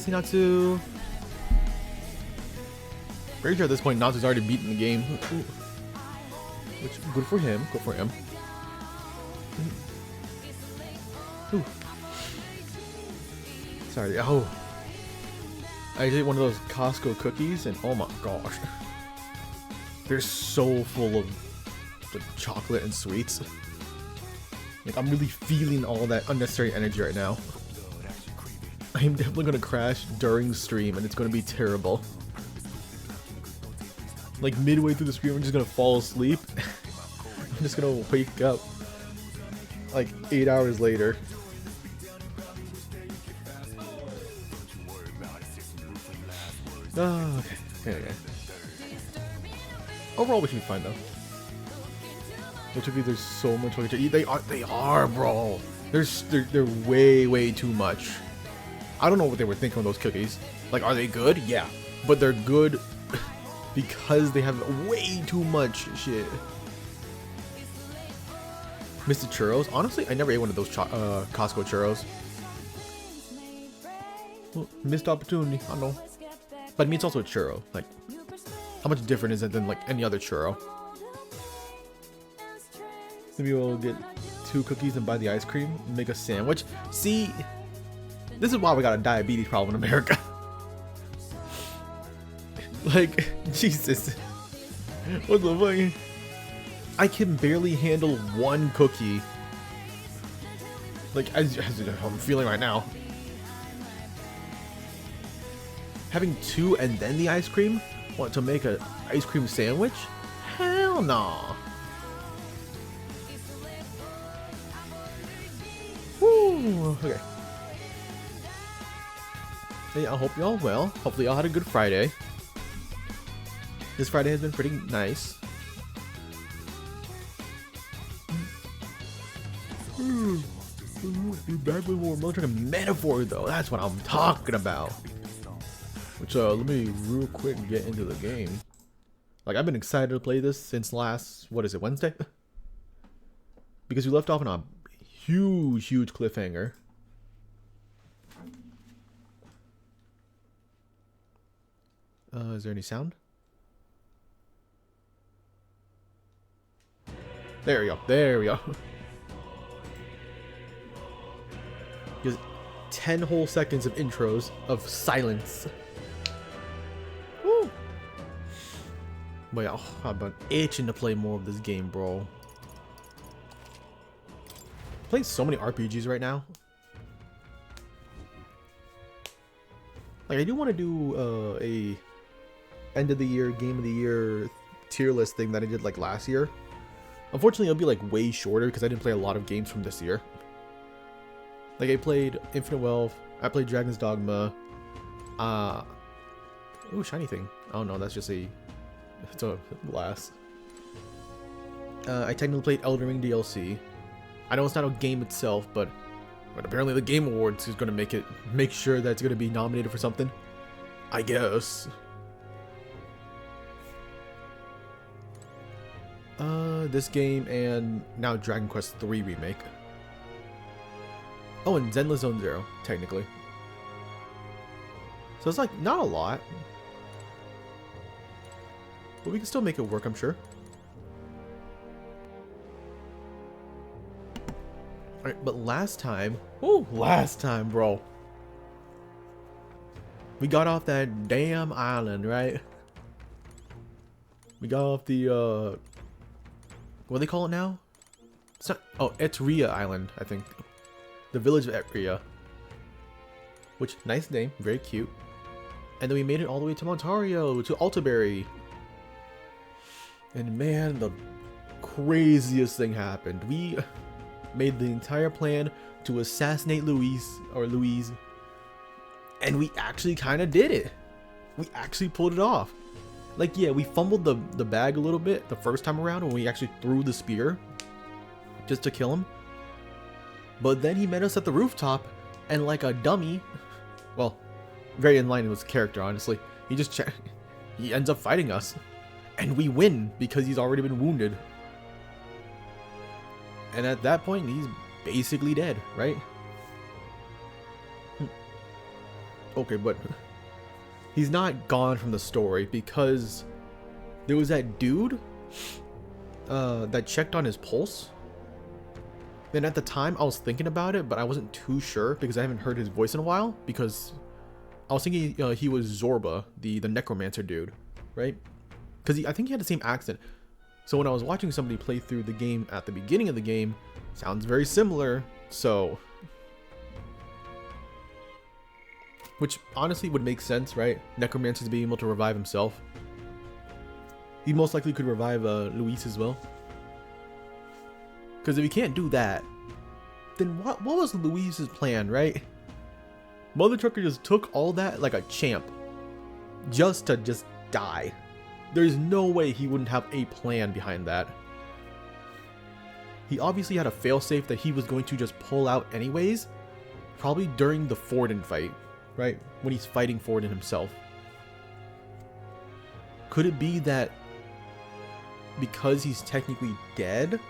Seriously, Natsu? Pretty sure at this point Natsu's already beaten the game. Which, good for him. Good for him. Ooh. Sorry. Oh. I ate one of those Costco cookies and oh my gosh. They're so full of like, chocolate and sweets. Like, I'm really feeling all that unnecessary energy right now. I'm definitely gonna crash during stream and it's gonna be terrible. Like midway through the stream, I'm just gonna fall asleep. I'm just gonna wake up like 8 hours later. Oh, okay. Overall, we should be fine though. There's so much to eat. They are, bro. They're way too much. I don't know what they were thinking of those cookies. Like, are they good? Yeah, but they're good because they have way too much shit. Mr. Churros. Honestly, I never ate one of those Costco churros. Well, missed opportunity. I know. But I mean, it's also a churro. Like, how much different is it than like any other churro? Maybe we'll get 2 cookies and buy the ice cream and make a sandwich. See, this is why we got a diabetes problem in America. Like, Jesus. What the fuck? I can barely handle 1 cookie. Like, as I'm feeling right now. Having 2 and then the ice cream? Want to make an ice cream sandwich? Hell no. Woo, okay. Hey, I hope y'all well. Hopefully y'all had a good Friday. This Friday has been pretty nice. Be back with more military metaphor though. That's what I'm talking about. Which let me real quick get into the game. Like, I've been excited to play this since last, what is it, Wednesday? Because we left off on a huge cliffhanger. Is there any sound? There we go. There we go. Just 10 whole seconds of intros of silence. Woo! But yeah, I've been itching to play more of this game, bro. Playing so many RPGs right now. Like, I do want to do a end of the year, game of the year tier list thing that I did like last year. Unfortunately, it'll be like way shorter because I didn't play a lot of games from this year. Like, I played Infinite Wealth, I played Dragon's Dogma. Ooh, shiny thing. Oh no, that's just it's a glass. I technically played Elden Ring DLC. I know it's not a game itself, but apparently the Game Awards is gonna make sure that it's gonna be nominated for something. I guess. This game and now Dragon Quest III Remake. Oh, and Zenless Zone Zero, technically. So it's like not a lot, but we can still make it work, I'm sure. Alright, but last time, bro, we got off that damn island, right? We got off the, what do they call it now? It's not, oh, Etria Island, I think. The village of Etria. Which, nice name, very cute. And then we made it all the way to Montario, to Altaberry. And man, the craziest thing happened. We made the entire plan to assassinate Louise. And we actually kind of did it. We actually pulled it off. Like, yeah, we fumbled the bag a little bit the first time around when we actually threw the spear just to kill him. But then he met us at the rooftop, and like a dummy, well, very in line with his character, honestly, he ends up fighting us. And we win because he's already been wounded. And at that point, he's basically dead, right? Okay, but he's not gone from the story because there was that dude that checked on his pulse. And at the time, I was thinking about it, but I wasn't too sure because I haven't heard his voice in a while. Because I was thinking he was Zorba, the necromancer dude, right? Because I think he had the same accent. So when I was watching somebody play through the game at the beginning of the game, sounds very similar. So, which honestly would make sense, right? Necromancer's being able to revive himself. He most likely could revive Luis as well. Because if he can't do that, then what was Luis's plan, right? Mother Trucker just took all that like a champ. Just to die. There's no way he wouldn't have a plan behind that. He obviously had a failsafe that he was going to just pull out anyways. Probably during the Forden fight, right? When he's fighting Forden himself. Could it be that because he's technically dead,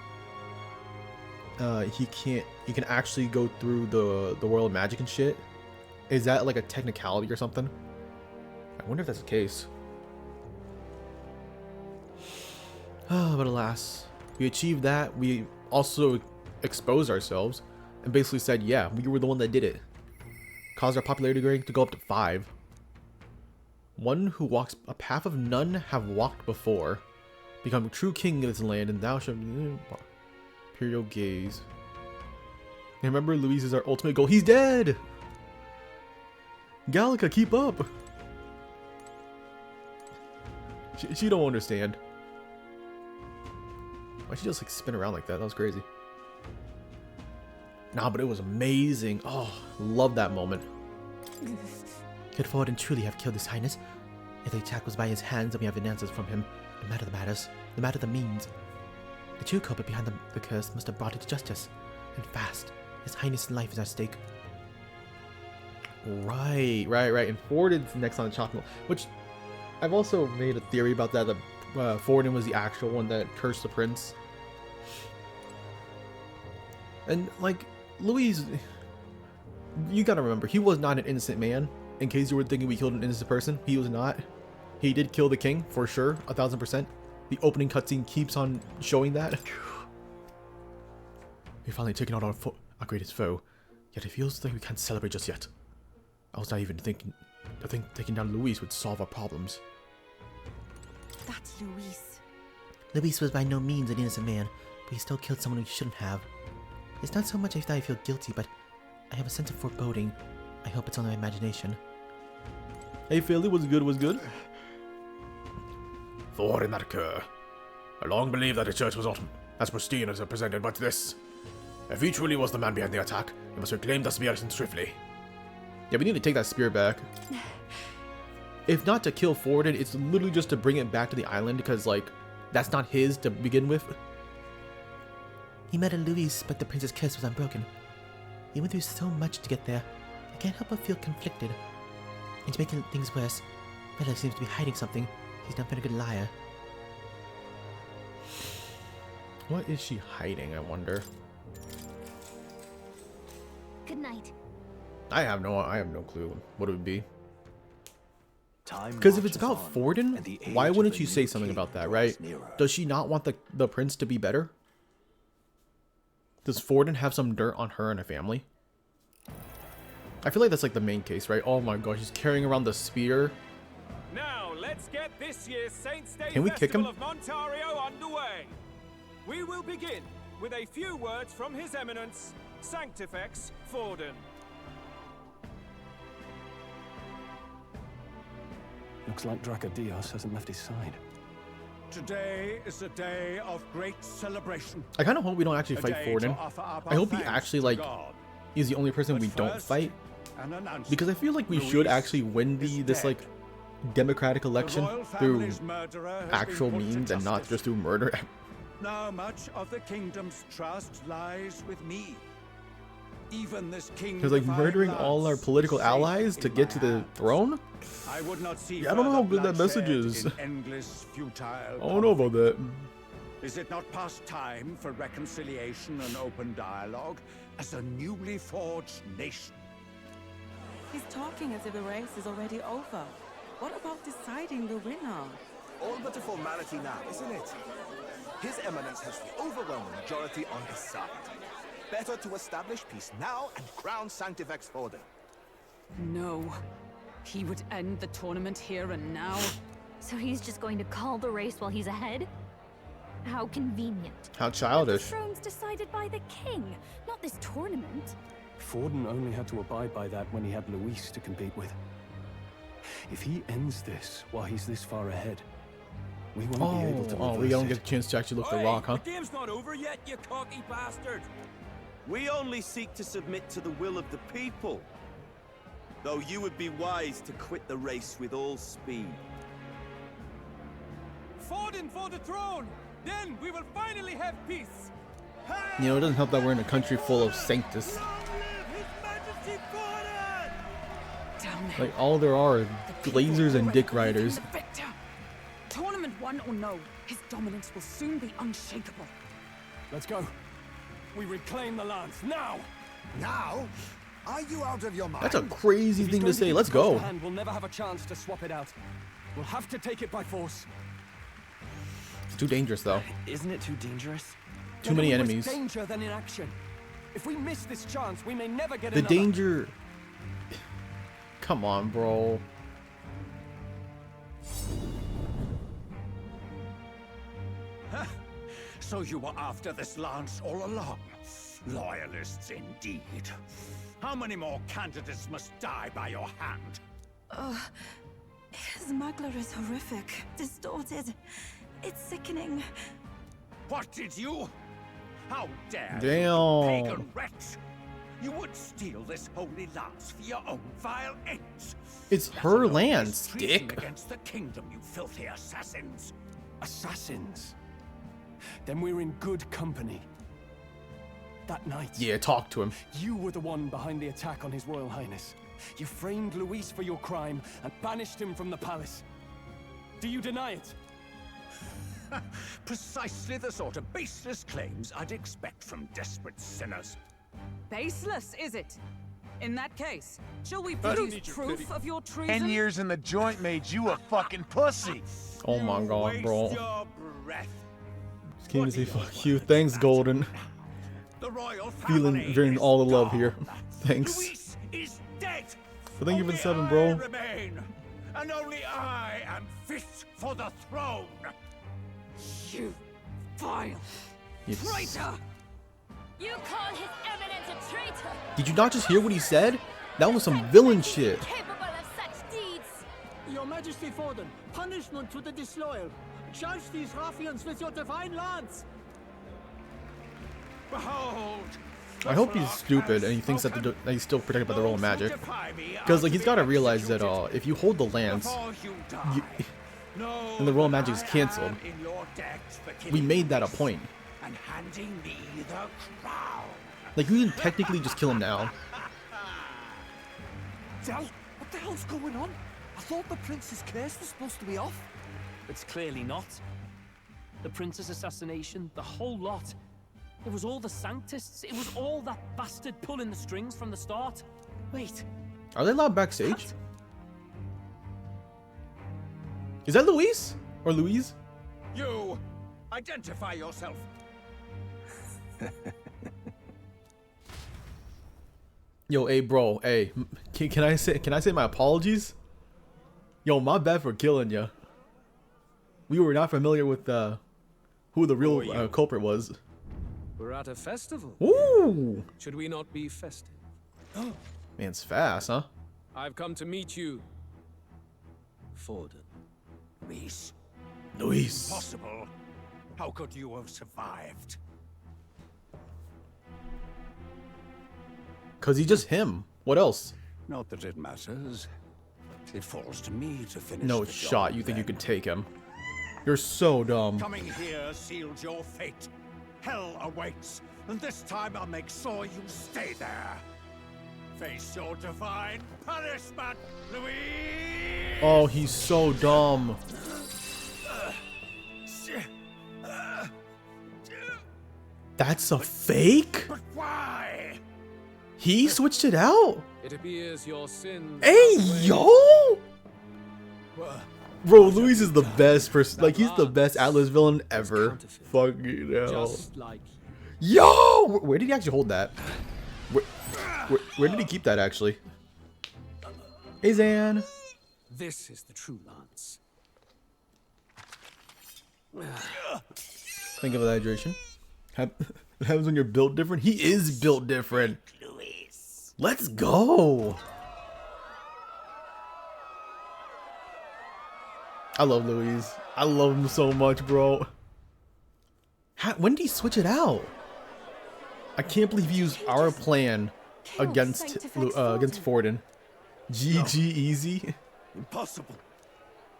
he can actually go through the world of magic and shit? Is that like a technicality or something? I wonder if that's the case. But alas, we achieved that. We also exposed ourselves and basically said, yeah, we were the one that did it. Caused our popularity rank to go up to 5. One who walks a path of none have walked before. Become true king of this land, and thou shalt imperial gaze. And remember, Luis is our ultimate goal. He's dead! Gallica, keep up! She don't understand. Why'd she just like spin around like that? That was crazy. Nah, but it was amazing. Oh, love that moment. Could Forden truly have killed His Highness? If the attack was by his hands, then we have an answer from him. No matter the matters, no matter the means. The true culprit behind the curse must have brought it to justice. And fast. His Highness' life is at stake. Right. And Forden's next on the chopping block. Which, I've also made a theory about that. Forden was the actual one that cursed the prince. And, like, Luis, you gotta remember, he was not an innocent man. In case you were thinking we killed an innocent person, he was not. He did kill the king, for sure, 1000%. The opening cutscene keeps on showing that. We've finally taken out our greatest foe, yet it feels like we can't celebrate just yet. I was not even thinking, I think taking down Luis would solve our problems. That's Luis. Luis was by no means an innocent man, but he still killed someone he shouldn't have. It's not so much that I feel guilty, but I have a sense of foreboding. I hope it's only my imagination. Hey Phil, it was good, For in that occur, I long believed that the church was not as pristine as it presented, but this... If he truly was the man behind the attack, he must reclaim the spear swiftly. Yeah, we need to take that spear back. If not to kill Forden, it's literally just to bring it back to the island, because, like, that's not his to begin with. He met a Luis, but the prince's curse was unbroken. He went through so much to get there. I can't help but feel conflicted. And to make things worse, Bella seems to be hiding something. He's not been a good liar. What is she hiding, I wonder? Good night. I have no clue what it would be. Because if it's about Forden, why wouldn't you say something about that, right? Does she not want the prince to be better? Does Forden have some dirt on her and her family? I feel like that's like the main case, right? Oh my gosh, he's carrying around the spear. Now let's get this year's Saints' Day Can we kick him? Festival of Montario underway. We will begin with a few words from His Eminence, Sanctifex Forden. Looks like Dracodios hasn't left his side. Today is a day of great celebration. I kind of hope we don't actually fight Forden. I hope he actually, like, is the only person we don't fight. Because I feel like we should actually win this, like, democratic election through actual means and not just through murder. Now much of the kingdom's trust lies with me. Even this king, because like murdering all our political allies to get to the throne? I would not see. Yeah, I don't know how good that message is. Endless, futile I don't know about that. Is it not past time for reconciliation and open dialogue as a newly forged nation? He's talking as if the race is already over. What about deciding the winner? All but a formality now, isn't it? His Eminence has the overwhelming majority on his side. Better to establish peace now and crown Sanctifex Forden. No. He would end the tournament here and now. So he's just going to call the race while he's ahead? How convenient. How childish. The throne's decided by the king, not this tournament. Forden only had to abide by that when he had Luis to compete with. If he ends this while he's this far ahead, we won't be able to reverse we don't it. get a chance to actually look the rock, huh? The game's not over yet, you cocky bastard! We only seek to submit to the will of the people. Though you would be wise to quit the race with all speed. Forden for the throne! Then we will finally have peace! You know, it doesn't help that we're in a country full of sanctus. Long live His Majesty Forden! Damn it. Like, all there are glazers and dick riders. Victor. Tournament won or no, his dominance will soon be unshakable. Let's go. We reclaim the lands now. Now? Are you out of your mind? That's a crazy If he's thing going to say. keep Let's it close go. to hand, we'll never have a chance to swap it out. We'll have to take it by force. It's too dangerous, though. Isn't it too dangerous? Too many Better enemies. risk danger than inaction. If we miss this chance, we may never get The another. danger. Come on, bro. So you were after this lance all along? Loyalists indeed. How many more candidates must die by your hand? His smuggler is horrific, distorted. It's sickening. What did you? How dare Damn. you, pagan wretch! You would steal this holy lance for your own vile ends. It's That her alone land, is treason stick. against the kingdom, you filthy assassins. Assassins. Then we're in good company. That night, Yeah, talk to him. you were the one behind the attack on His Royal Highness. You framed Luis for your crime and banished him from the palace. Do you deny it? Precisely the sort of baseless claims I'd expect from desperate sinners. Baseless, is it? In that case, shall we produce proof of your treason? 10 years in the joint made you a fucking pussy. Oh my god, Waste bro. your breath. Just came to say fuck you. Thanks, Golden. The royal Feeling family very is all the love gone. here. Thanks. Luis is dead. But thank you for the Only 7, I bro. remain, and only I am fit for the throne. You vile Yes. traitor! You call His Eminence a traitor? Did you not just hear what he said? That was some villain shit. Capable of such deeds? Your Majesty Forden, punishment to the disloyal. Judge these ruffians with your divine lance. Behold. I hope he's stupid and he thinks that, that he's still protected by the royal magic. Because like he's got to realize that if you hold the lance, you, and the royal magic is cancelled. We made that a point. And handing me the crown. Like you can technically just kill him now. Del, what the hell's going on? I thought the prince's curse was supposed to be off. It's clearly not. The prince's assassination, the whole lot. It was all the Sanctists. It was all that bastard pulling the strings from the start. Wait. Are they allowed backstage? Is that Luis? Or Louise? You identify yourself. Yo, hey, bro, hey, can I say my apologies? Yo, my bad for killing ya. We were not familiar with who the real culprit was. We're at a festival. Ooh, Should we not be festive? man's fast, huh? I've come to meet you, Forden. Luis. Luis. Impossible. How could you have survived? Cause he's just him. What else? Not that it matters. It falls to me to finish No the shot. job You think then. you could take him? You're so dumb. Coming here sealed your fate. Hell awaits, and this time I'll make sure you stay there. Face your divine punishment, Luis! Oh, he's so dumb. That's a fake? But why? He switched it out. It appears your sins. Hey, yo! Bro, Luis is the best person. Like, he's the best Atlas villain ever. Fucking hell. Yo! Where did he actually hold that? Where did he keep that, actually? Hey, Zan. This is the true lance. Think of hydration. What happens when you're built different? He is built different. Let's go. I love Luis. I love him so much, bro. When did he switch it out? I can't believe he used our plan against Forden. GG easy. Impossible.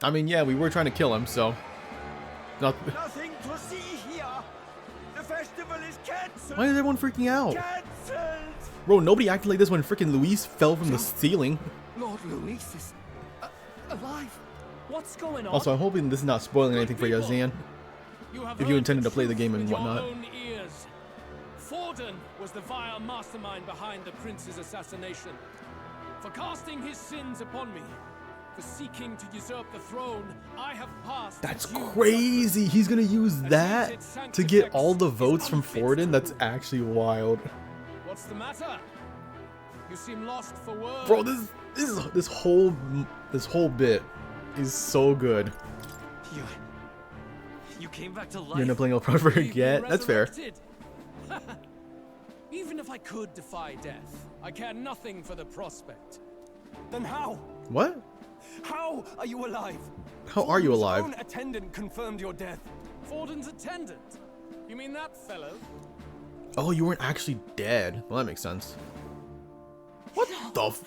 I mean, yeah, we were trying to kill him, so. Nothing to see here. The festival is cancelled. Why is everyone freaking out? Cancelled. Bro, nobody acted like this when freaking Luis fell from the ceiling. Lord Luis is alive. What's going on? Also, I'm hoping this is not spoiling anything for you, Zan. If you intended to play the game and whatnot. Forden was the vile mastermind behind the prince's assassination. For casting his sins upon me, for seeking to usurp the throne, I have passed. That's crazy. He's gonna use that to get all the votes from Forden. That's actually wild. What's the matter? You seem lost for words. Bro, this whole bit is so good. You came back to life. You're not playing El Proper again. That's fair. Even if I could defy death, I care nothing for the prospect. Then how? What? How are you alive? How are you alive? Forden's own attendant confirmed your death. Forden's attendant? You mean that fellow? Oh, you weren't actually dead. Well, that makes sense. What the f—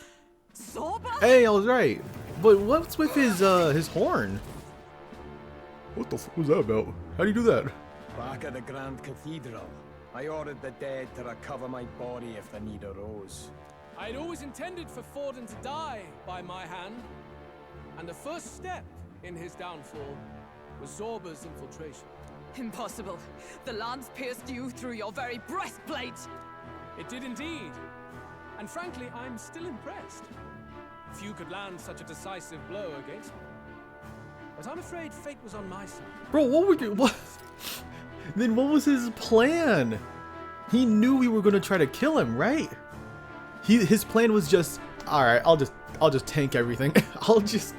Hey, I was right. But what's with his horn? What the f was that about? How do you do that? Back at the Grand Cathedral, I ordered the dead to recover my body if the need arose. I'd always intended for Forden to die by my hand. And the first step in his downfall was Zorba's infiltration. Impossible. The lance pierced you through your very breastplate. It did indeed. And frankly, I'm still impressed. Few could land such a decisive blow against me. But I'm afraid fate was on my side. Bro, what? Then what was his plan? He knew we were gonna try to kill him, right? His plan was just, all right, I'll just tank everything. I'll just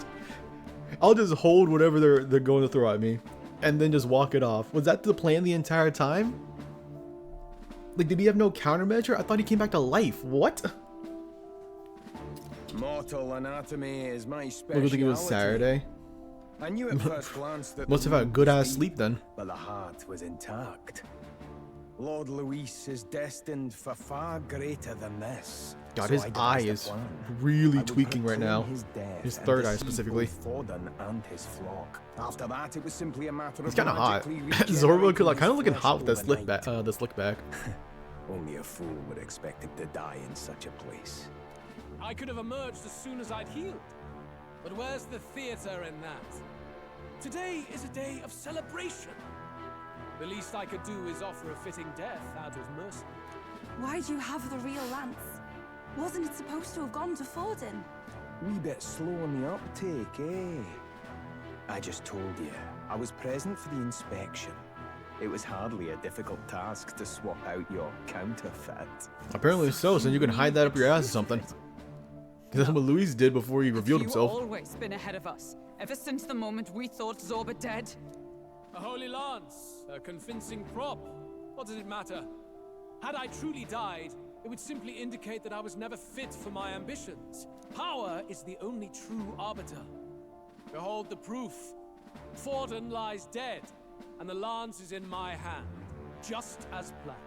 hold whatever they're going to throw at me, and then just walk it off. Was that the plan the entire time? Like, did he have no countermeasure? I thought he came back to life. What? Mortal anatomy is my specialty. Look, I think it was Saturday. I knew at first glance that must have had a good ass sleep then. But the heart was intact. Lord Luis is destined for far greater than this. God, his eye is really tweaking right now. His third eye specifically. Forden and his flock. After that, it was simply a matter He's kind of hot. Zorba could kind of looking hot with that slick back. Only a fool would expect him to die in such a place. I could have emerged as soon as I'd healed. But where's the theater in that? Today is a day of celebration. The least I could do is offer a fitting death out of mercy. Why'd you have the real lance? Wasn't it supposed to have gone to Forden? Wee bit slow on the uptake, eh? I just told you, I was present for the inspection. It was hardly a difficult task to swap out your counterfeit. Apparently so you can hide that up your ass or something. That's what Luis did before he revealed himself. You've always been ahead of us, ever since the moment we thought Zorba dead. A holy lance, a convincing prop. What does it matter? Had I truly died, it would simply indicate that I was never fit for my ambitions. Power is the only true arbiter. Behold the proof. Forden lies dead, and the lance is in my hand, just as planned.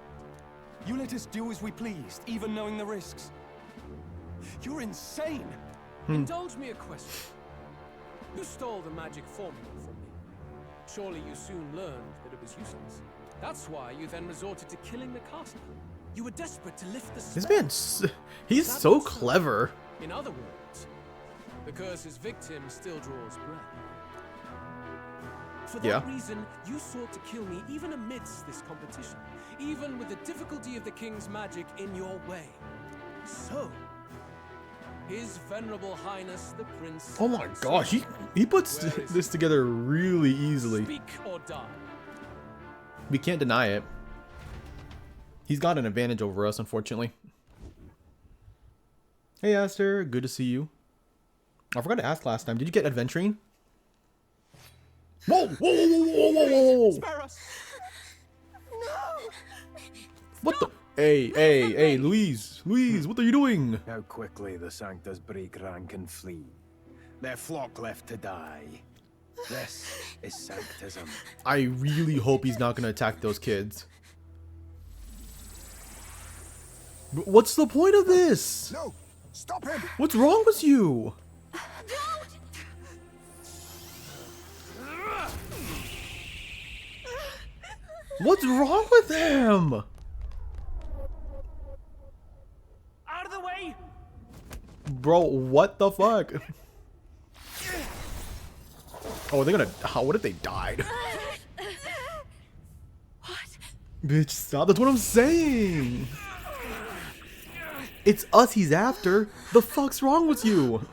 You let us do as we pleased, even knowing the risks. You're insane! Indulge me a question. You stole the magic formula from me. Surely you soon learned that it was useless. That's why you then resorted to killing the caster. You were desperate to lift the spell. This man, he's so clever. In other words, the curse's victim still draws breath. For that reason, you sought to kill me even amidst this competition, even with the difficulty of the king's magic in your way. So, His Venerable Highness the Prince. Oh my gosh, he puts this together really easily. Speak or die. We can't deny it. He's got an advantage over us, unfortunately. Hey, Aster. Good to see you. I forgot to ask last time. Did you get adventuring? Whoa! Whoa! Whoa! Whoa! Whoa! Whoa! Whoa! Spare us! No! What the? Hey, Louise! Louise, what are you doing? How quickly the Sanctus break rank and flee. Their flock left to die. This is Sanctism. I really hope he's not gonna attack those kids. But what's the point of this? No! Stop him! What's wrong with you? What's wrong with him? Out of the way! Bro, what the fuck? Oh, they're gonna. What if they died? What? Bitch, stop. That's what I'm saying. It's us he's after. The fuck's wrong with you?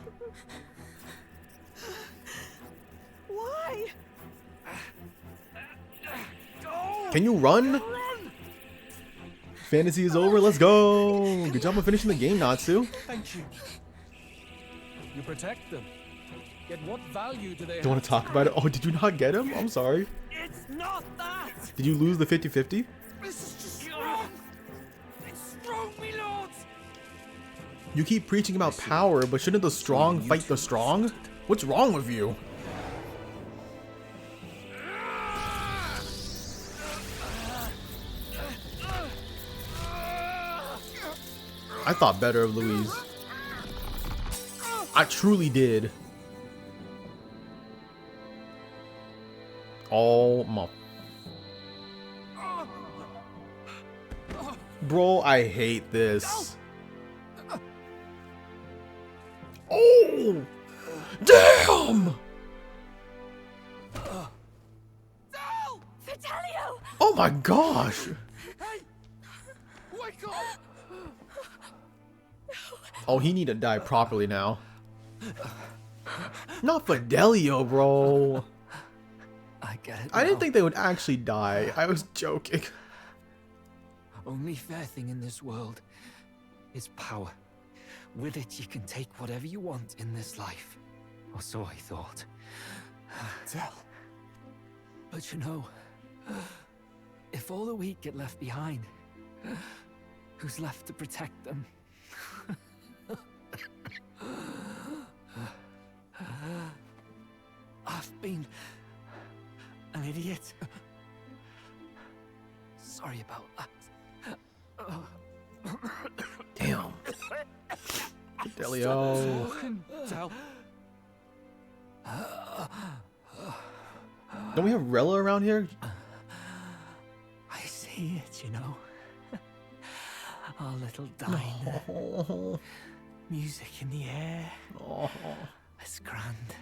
Why? Can you run? Fantasy is over. Let's go. Good job on finishing the game, Natsu. Thank you. You protect them. Yet what value do they have? Don't want to talk about it. Oh, did you not get him? I'm sorry. It's not that! Did you lose the 50-50? This is just wrong! It's strong, me lords! You keep preaching about power, but shouldn't the strong fight the strong? What's wrong with you? I thought better of Louise. I truly did. Oh my. Bro, I hate this. Oh! Damn! Vitelio! Oh my gosh! Wake up! Oh, he need to die properly now. Not Fidelio, bro. I get it. I didn't think they would actually die. I was joking. Only fair thing in this world is power. With it, you can take whatever you want in this life. Or so I thought. Tell. But you know, if all the weak get left behind, who's left to protect them? I've been an idiot. Sorry about that. Damn. Fidelio. Don't we have Rella around here? I see it, you know. Our little diner. Oh. Music in the air. Oh. It's grand.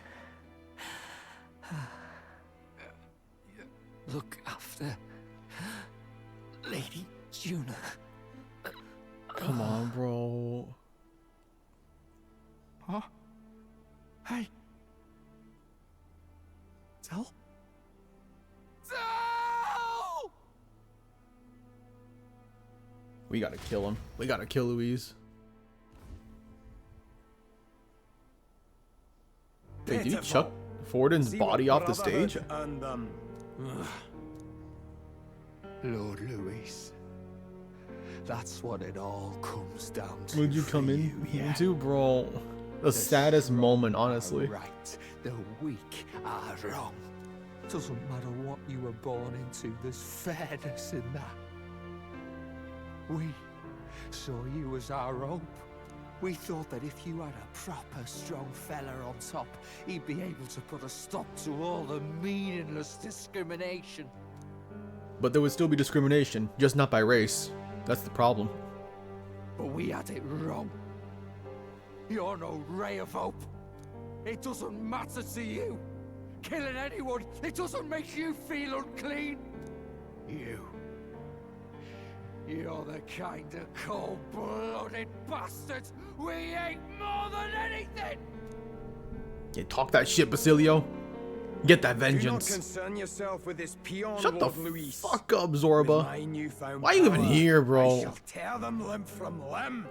Look after Lady Juna. Come on, bro. Huh? Hey. Tell? Tell! We gotta kill him. We gotta kill Louise. Wait, did you chuck Forden's body off the stage? And, Lord Louis. That's what it all comes down to. Would you come into, bro? The saddest moment, honestly. Right, the weak are wrong. Doesn't matter what you were born into, there's fairness in that. We saw you as our hope. We thought that if you had a proper strong fella on top, he'd be able to put a stop to all the meaningless discrimination. But there would still be discrimination, just not by race. That's the problem. But we had it wrong. You're no ray of hope. It doesn't matter to you. Killing anyone, it doesn't make you feel unclean. You're the kind of cold-blooded blooded bastards! We ate more than anything! Yeah, talk that shit, Basilio. Get that vengeance. Do not concern yourself with this peon, Shut the Lord Luis. fuck up, Zorba. My newfound Why are you even power, here, I bro? shall tear them limb from limb.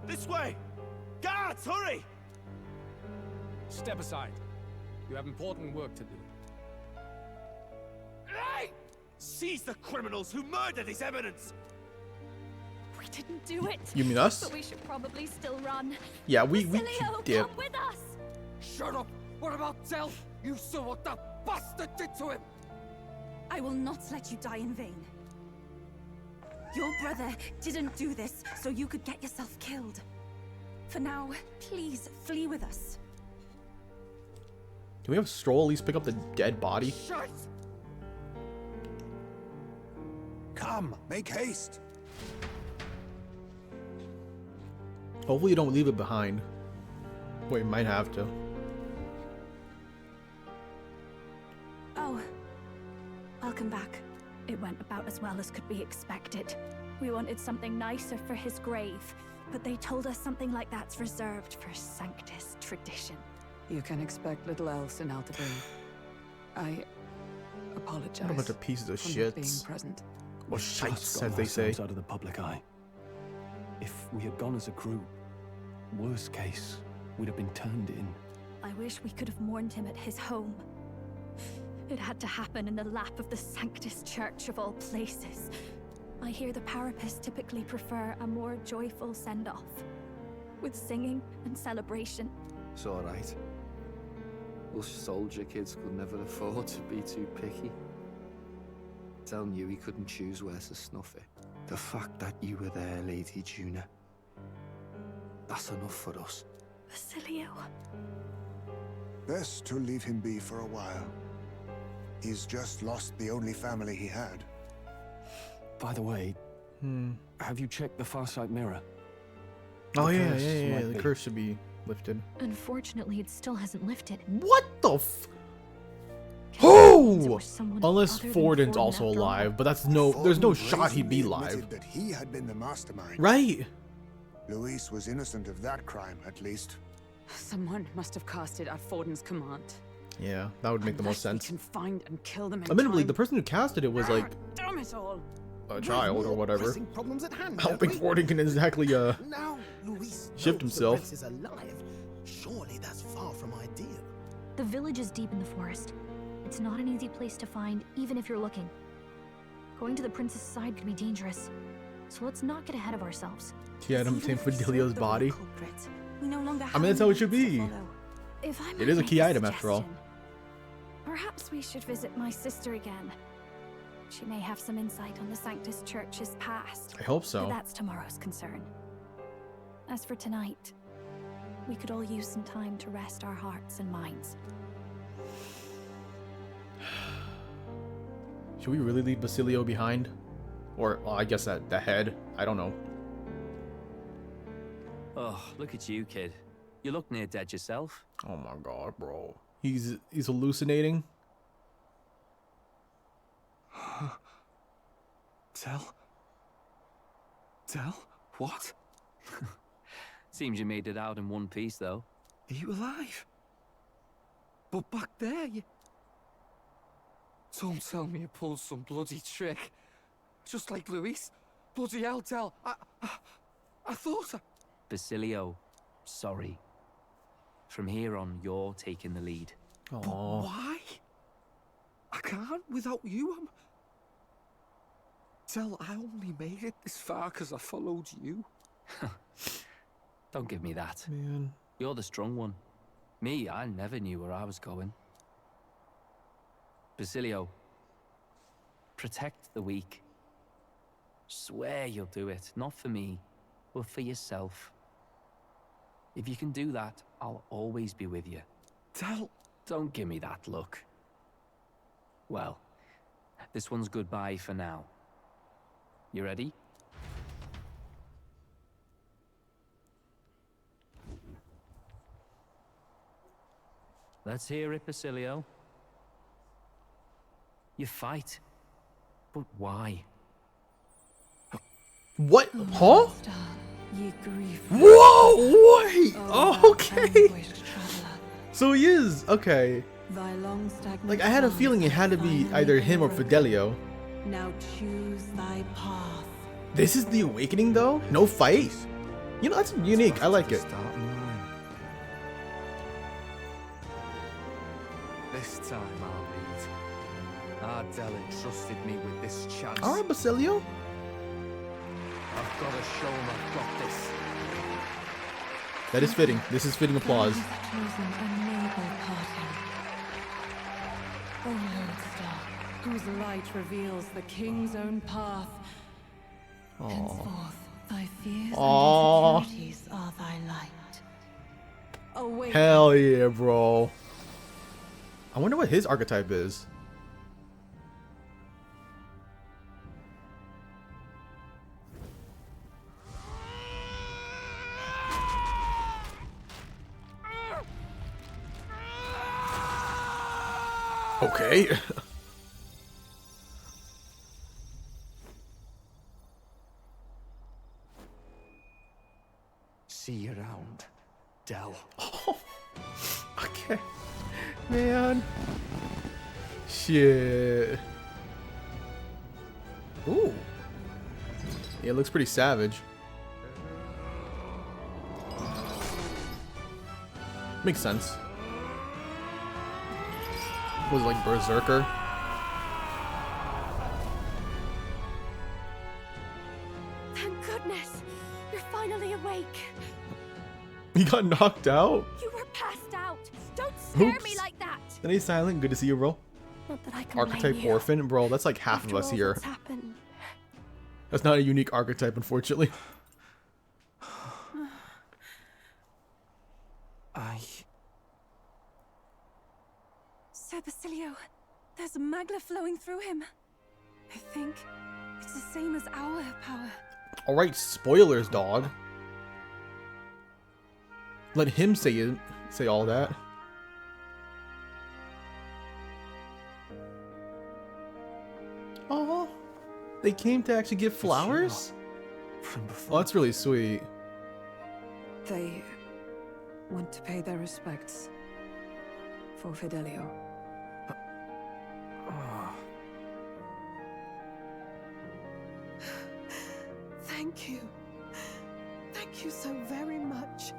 This way! Guards, hurry! Step aside. You have important work to do. Hey! Seize the criminals who murdered His Eminence! We didn't do it. You mean us? But we should probably still run. Yeah, we Basilio, dip. come with us. Shut up! What about Del? You saw what that bastard did to him! I will not let you die in vain. Your brother didn't do this so you could get yourself killed. For now, please flee with us. Can we have Stroll at least pick up the dead body? Shut! Come, make haste. Hopefully you don't leave it behind. Well, you might have to. Oh, welcome back. It went about as well as could be expected. We wanted something nicer for his grave, but they told us something like that's reserved for Sanctus tradition. You can expect little else in Altabrune. I apologize. What a bunch of pieces of for not shits. being present. Or Just shites, got as they say. ourselves out of the public eye. If we had gone as a group, worst case, we'd have been turned in. I wish we could have mourned him at his home. It had to happen in the lap of the Sanctus Church of all places. I hear the Parapists typically prefer a more joyful send-off, with singing and celebration. It's alright. Us soldier kids could never afford to be too picky. Del knew he couldn't choose where to snuff it. The fact that you were there, Lady Juna, that's enough for us. Basilio. Best to leave him be for a while. He's just lost the only family he had. By the way, have you checked the Farsight mirror? Oh The yeah, curse yeah. might The be- curse should be lifted. Unfortunately, it still hasn't lifted. What the f? Means it Who? was someone Unless other than Forden's Forden also after all. alive, but that's no. There's no Forden shot he'd be brazenly live. admitted that he had been the mastermind. Right? Luis was innocent of that crime, at least. Someone must have cast it at Forden's command. Yeah, that would make the most Unless sense. we can find and kill them in Admittedly, time. the person who casted it was like Damn it all! a child or whatever. Pressing problems at hand, I don't think Forden can exactly now Luis shift knows himself. The prince is alive. Surely that's far from ideal. The village is deep in the forest. It's not an easy place to find, even if you're looking. Going to the prince's side could be dangerous, so let's not get ahead of ourselves. She had him same Fidelia's body. We no longer I mean, that's how it should be. If I It might is a make key item after all. suggestion, perhaps we should visit my sister again. She may have some insight on the Sanctus Church's past. I hope so. But that's tomorrow's concern. As for tonight, we could all use some time to rest our hearts and minds. Should we really leave Basilio behind? Or, well, I guess that the head. I don't know. Oh, look at you, kid. You look near dead yourself. Oh my god, bro. He's hallucinating. Del? Del? What? Seems you made it out in one piece, though. Are you alive? But back there, you... Don't tell me you pulled some bloody trick. Just like Luis. Bloody hell, Del. I thought I... Basilio, sorry. From here on, you're taking the lead. But why? I can't without you. Del, I only made it this far because I followed you. Don't give me that. Man. You're the strong one. Me, I never knew where I was going. Basilio, protect the weak. Swear you'll do it, not for me, but for yourself. If you can do that, I'll always be with you. Del... Don't give me that look. Well, this one's goodbye for now. You ready? Let's hear it, Basilio. You fight. But why? What? Huh? Ye grief. Whoa! Wait! Oh, Okay. So he is. Okay. Thy long stagnant Like, I had a feeling it had to be either him or Fidelio. Now choose thy path. This is the awakening, though? No fight? You know, that's unique. I like it. This time I'll lead. Ardell entrusted me with this chance. Alright, Basilio. I've got to show him I've got this. That is fitting. This is fitting applause. Chosen a noble parting. O Lodestar, whose light reveals the king's own path. Henceforth, thy fears and insecurities are thy light. Awake. Hell yeah, bro. I wonder what his archetype is. Okay. See you around, Dell. Oh, okay. Man. Shit. Ooh. Yeah, it looks pretty savage. Makes sense. Was it like Berserker? Thank goodness! You're finally awake! He got knocked out? You were passed out! Don't scare me Oops. like that! Then he's silent. Good to see you, bro. Not that I can Archetype blame you. orphan? Bro, that's like half After of us all here. that's happened. That's not a unique archetype, unfortunately. Sir Basilio, there's magla flowing through him. I think it's the same as our power. Alright, spoilers, dog. Let him say it. Say all that. Oh, they came to actually give flowers? Oh, that's really sweet. They want to pay their respects for Fidelio. Thank you. Thank you so very much.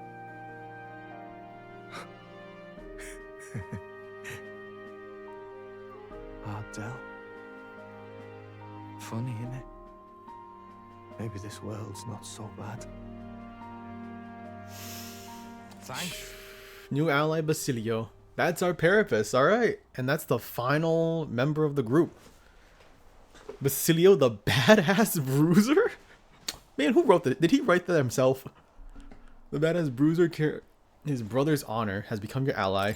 Ardell. Funny, innit? Maybe this world's not so bad. Thanks. New ally Basilio. That's our Parapus, alright. And that's the final member of the group. Basilio the badass bruiser? Man, who wrote that? Did he write that himself? The badass bruiser, his brother's honor, has become your ally.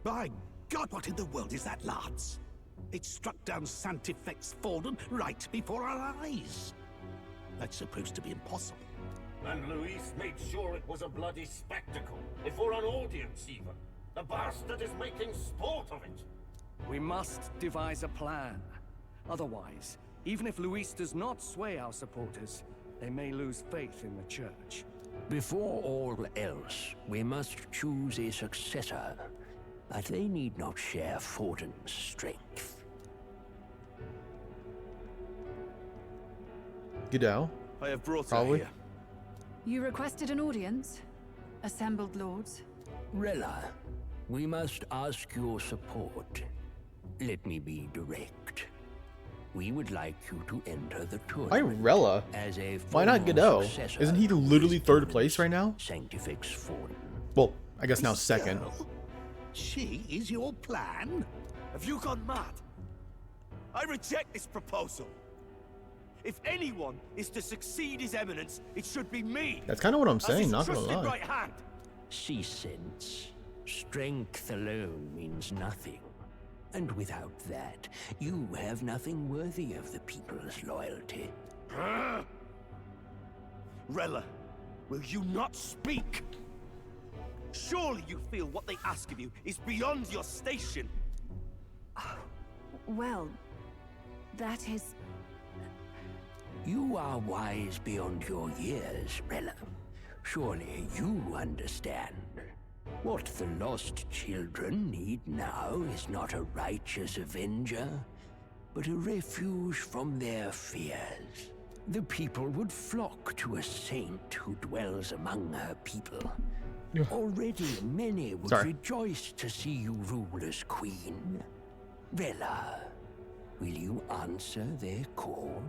By God, what in the world is that, lads? It struck down Santifex Fallen right before our eyes. That's supposed to be impossible. And Luis made sure it was a bloody spectacle, before an audience even. The bastard is making sport of it. We must devise a plan. Otherwise, even if Luis does not sway our supporters, they may lose faith in the church. Before all else, we must choose a successor. But they need not share Forden's strength. Godel? I have brought Probably. her here. You requested an audience? Assembled lords? Rella, we must ask your support. Let me be direct. We would like you to enter the tournament. Why Rella? As a Why not formal Godel? successor Isn't he literally third place right now? Sanctifex Forden. Well, I guess now second. She is your plan? Have you gone mad? I reject this proposal. If anyone is to succeed His Eminence, it should be me. That's kind of what I'm as saying, his not gonna trusted lie. right hand. See sense. Strength alone means nothing. And without that, you have nothing worthy of the people's loyalty. Rella, will you not speak? Surely you feel what they ask of you is beyond your station. Well, that is... You are wise beyond your years, Rella. Surely you understand. What the lost children need now is not a righteous avenger, but a refuge from their fears. The people would flock to a saint who dwells among her people. Already many would rejoice to see you rule as queen. Rella, will you answer their call?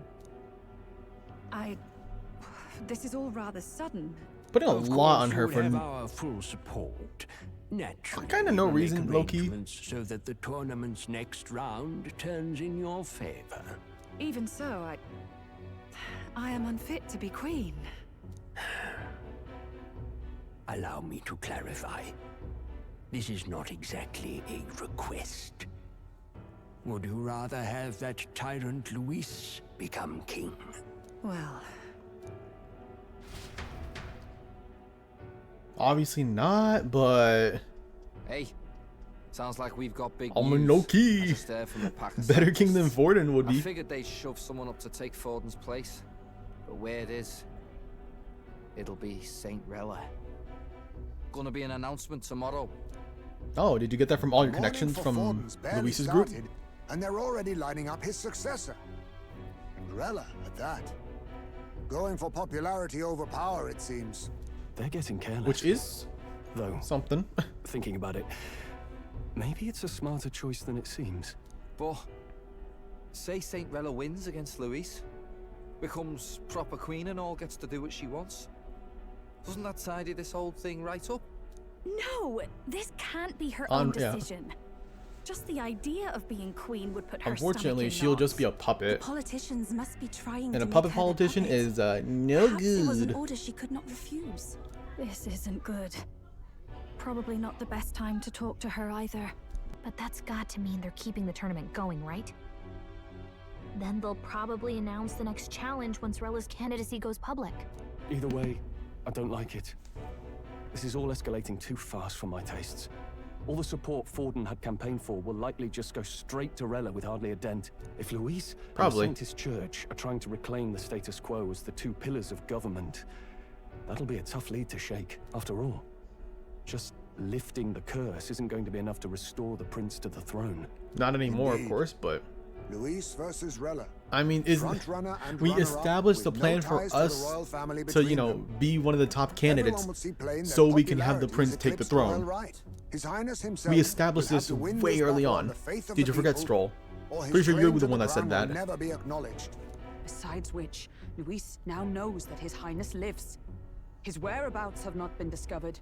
This is all rather sudden. Putting a lot on her for our full support. Naturally, kind of no reason, low-key. So that the tournament's next round turns in your favor. Even so, I am unfit to be queen. Allow me to clarify. This is not exactly a request. Would you rather have that tyrant Luis become king? Well, obviously not, but hey, sounds like we've got big I'm news. low key. Better king than Forden would be. I figured they'd shove someone up to take Forden's place, but where it is, it'll be Saint Rella. Gonna be an announcement tomorrow. Oh, did you get that from all your connections from Luis's group? And they're already lining up his successor. And Rella at that. Going for popularity over power, it seems. They're getting careless. Which is though something. Thinking about it, maybe it's a smarter choice than it seems. But say Saint Rella wins against Luis, becomes proper queen and all, gets to do what she wants. Doesn't that tidy this whole thing right up? No, this can't be her own decision. Just the idea of being queen would put her. Unfortunately, she'll just be a puppet. The politicians must be trying and to a puppet make her politician the puppet. is no Perhaps it was an good. order she could not refuse. This isn't good. Probably not the best time to talk to her either. But that's got to mean they're keeping the tournament going, right? Then they'll probably announce the next challenge once Rella's candidacy goes public. Either way, I don't like it. This is all escalating too fast for my tastes. All the support Forden had campaigned for will likely just go straight to Rella with hardly a dent. If Luis and the Saintist Church are trying to reclaim the status quo as the two pillars of government, that'll be a tough lead to shake. After all, just lifting the curse isn't going to be enough to restore the prince to the throne. Not anymore, of course, but Luis versus Rella. I mean, we established the plan for us to, you know, be one of the top candidates so we can have the prince take the throne. His Highness himself We established this way early on. Did you forget, Stroll? Pretty sure you're the one that said that. Never be acknowledged. Besides which, Luis now knows that His Highness lives. His whereabouts have not been discovered,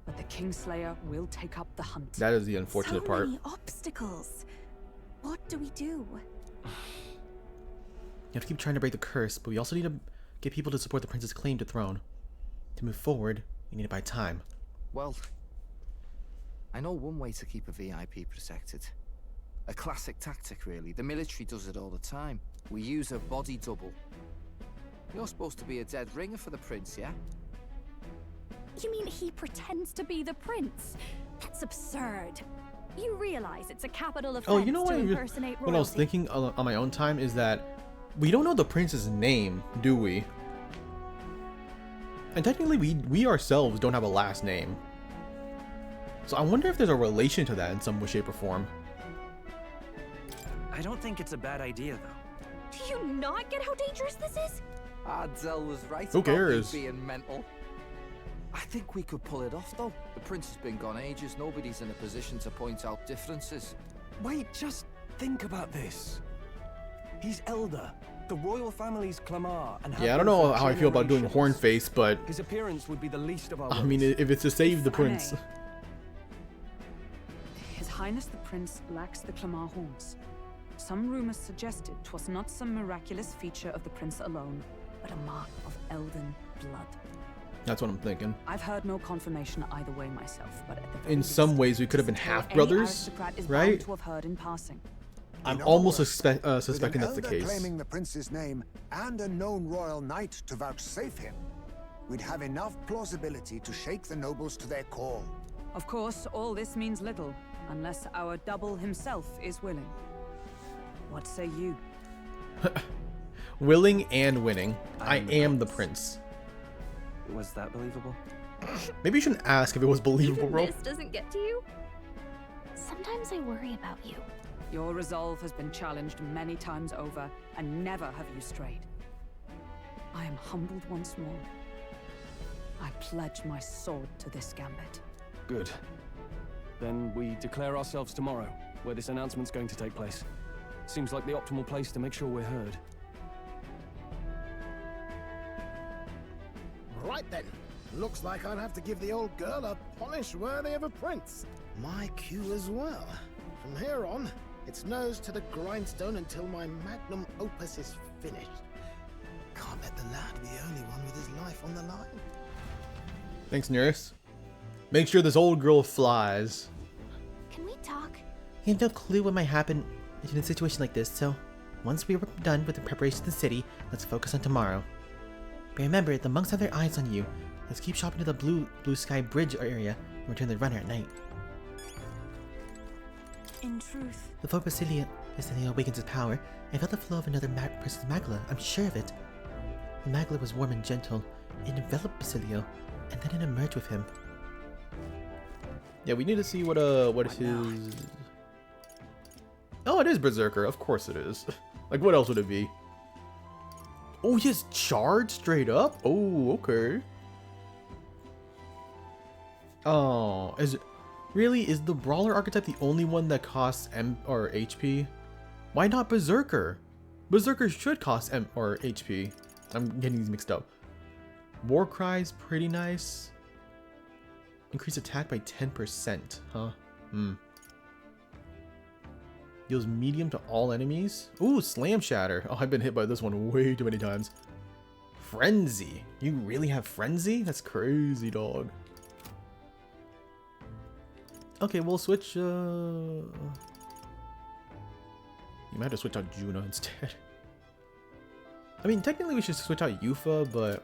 but the Kingslayer will take up the hunt. That is the unfortunate part. So many obstacles. What do we do? You have to keep trying to break the curse, but we also need to get people to support the prince's claim to throne. To move forward, we need to buy time. Well, I know one way to keep a VIP protected. A classic tactic, really. The military does it all the time. We use a body double. You're supposed to be a dead ringer for the prince, yeah? You mean he pretends to be the prince? That's absurd. You realize it's a capital offense Oh, you know to impersonate royalty. what I was thinking on my own time is that we don't know the prince's name, do we? And technically, we ourselves don't have a last name. So I wonder if there's a relation to that in some way, shape, or form. I don't think it's a bad idea, though. Do you not get how dangerous this is? Adzel was right Who about cares? me being mental. I think we could pull it off, though. The prince has been gone ages. Nobody's in a position to point out differences. Wait, just think about this. He's elder. The royal family's Clamar, and Yeah, I don't know how I feel about doing horn face, but his appearance would be the least of our I mean, if it's to save the prince. His Highness the Prince lacks the Clamar horns. Some rumors suggested 'twas not some miraculous feature of the prince alone, but a mark of elden blood. That's what I'm thinking. I've heard no confirmation either way myself, but at the very In least, some ways, we could have been it's a tale half any brothers, aristocrat is bound right? to have heard in passing. I'm almost suspecting that's the Elder case. claiming the prince's name and a known royal knight to vouchsafe him, we'd have enough plausibility to shake the nobles to their core. Of course, all this means little, unless our double himself is willing. What say you? Willing and winning. I am the prince. Was that believable? Maybe you shouldn't ask if it was believable, Even bro. this doesn't get to you? Sometimes I worry about you. Your resolve has been challenged many times over, and never have you strayed. I am humbled once more. I pledge my sword to this gambit. Good. Then we declare ourselves tomorrow, where this announcement's going to take place. Seems like the optimal place to make sure we're heard. Right then. Looks like I'll have to give the old girl a polish worthy of a prince. My cue as well. From here on, it's nose to the grindstone until my magnum opus is finished. Can't let the lad be the only one with his life on the line. Thanks, nurse. Make sure this old girl flies. Can we talk? I have no clue what might happen in a situation like this, so once we are done with the preparations of the city, let's focus on tomorrow. But remember, the monks have their eyes on you. Let's keep shopping to the blue sky bridge area and return the runner at night. In truth, Before Basilio awakens his power, I felt the flow of another person's magla. I'm sure of it. The magla was warm and gentle. It enveloped Basilio, and then it emerged with him. Yeah, we need to see what his... Oh, it is Berserker. Of course it is. Like, what else would it be? Oh, he has charge straight up? Oh, okay. Oh, is it... Really? Is the Brawler archetype the only one that costs M or HP? Why not Berserker? Berserker should cost M or HP. I'm getting these mixed up. War Cry's pretty nice. Increase attack by 10%, huh? Deals medium to all enemies. Ooh, Slam Shatter. Oh, I've been hit by this one way too many times. Frenzy. You really have Frenzy? That's crazy, dog. Okay, we'll switch, You might have to switch out Juno instead. I mean, technically we should switch out Yufa, but...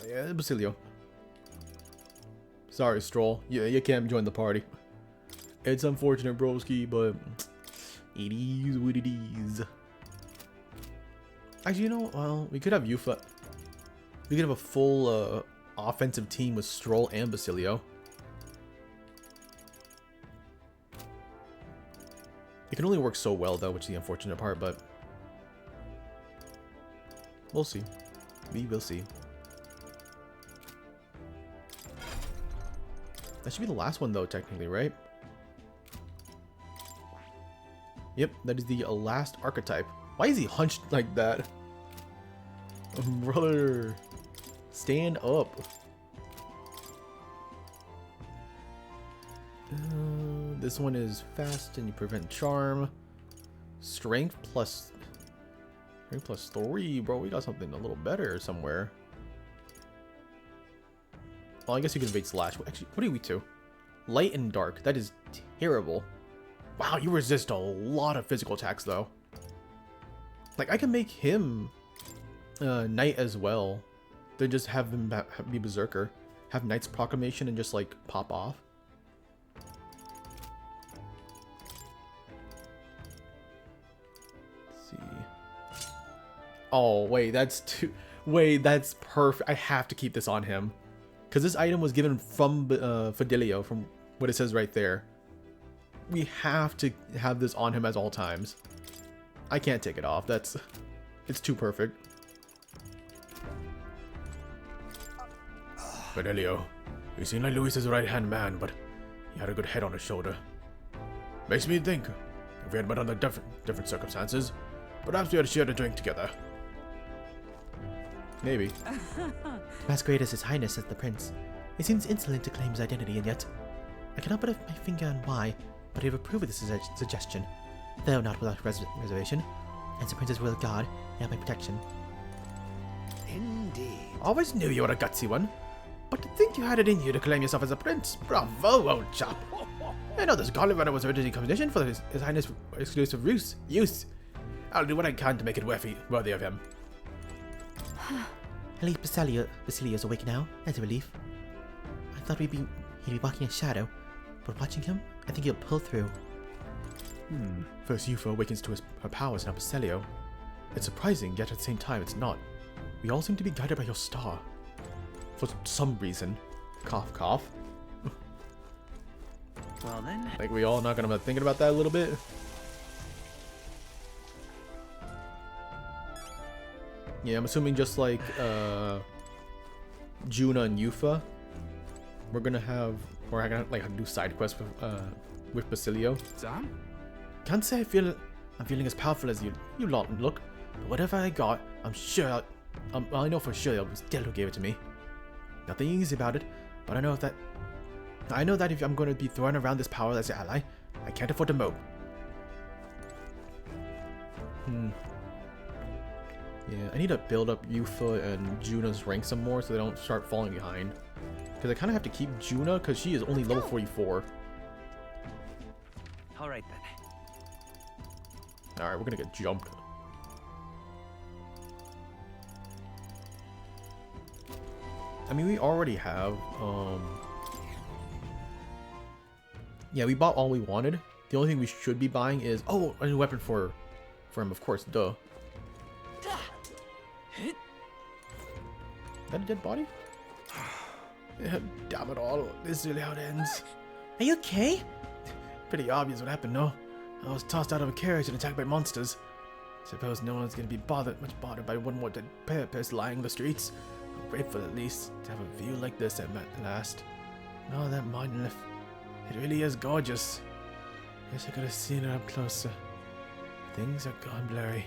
yeah, Basilio. Sorry, Stroll. Yeah, you can't join the party. It's unfortunate, broski, but... it is what it is. Actually, you know, well, we could have Yufa. We could have a full, offensive team with Stroll and Basilio. It can only work so well though, which is the unfortunate part, but we'll see. We will see. That should be the last one though, technically, right? Yep, that is the last archetype. Why is he hunched like that? Brother. Stand up. This one is fast and you prevent charm. Strength plus 3, bro. We got something a little better somewhere. Well, I guess you can evade slash. Actually, what are we to? Light and dark. That is terrible. Wow, you resist a lot of physical attacks though. Like I can make him knight as well. Then just have him be Berserker. Have Knight's Proclamation and just like pop off. Let's see. Oh, wait, that's too... Wait, that's perfect. I have to keep this on him. Because this item was given from Fidelio, from what it says right there. We have to have this on him at all times. I can't take it off. That's... It's too perfect. Fidelio, you seem like Luis's right-hand man, but he had a good head on his shoulder. Makes me think, if we had met under different circumstances, perhaps we had shared a drink together. Maybe. Masquerade as His Highness as the Prince. It seems insolent to claim his identity, and yet I cannot put my finger on why, but I have approved of this suggestion, though not without reservation. As the Prince's royal guard, you have my protection. Indeed. Always knew you were a gutsy one. But to think you had it in you to claim yourself as a prince. Bravo, old chap. I know this Gauntlet Runner was originally commissioned for His Highness' exclusive use. I'll do what I can to make it worthy of him. At least Basilio's awake now. That's a relief. I thought he'd be walking in shadow, but watching him, I think he'll pull through. First Yuffie awakens to her powers in Aposelio. It's surprising, yet at the same time it's not. We all seem to be guided by your star. For some reason. Cough, cough. Well then. Like we all not gonna be thinking about that a little bit. Yeah, I'm assuming just like Juna and Yuffie, we're gonna have, or I got like a new side quest with Basilio. Damn. Can't say I'm feeling as powerful as you lot look, but whatever I got, I'm sure I know for sure it was Del who gave it to me. Nothing easy about it, but I know that if I'm going to be throwing around this power as an ally, I can't afford to mope. Yeah, I need to build up Yuffie and Juna's rank some more so they don't start falling behind. Because I kind of have to keep Juna because she is only level 44. Alright then. Alright, we're gonna get jumped. I mean, we already have, yeah, we bought all we wanted. The only thing we should be buying is, oh, a new weapon for him, of course, duh. Is that a dead body? Yeah, damn it all, this is really how it ends. Are you okay? Pretty obvious what happened, no? I was tossed out of a carriage and attacked by monsters. Suppose no one's gonna be much bothered by one more dead parapet lying in the streets. I'm grateful at least to have a view like this at last. Oh, that monolith. It really is gorgeous. Wish I could have seen it up closer. Things are gone blurry.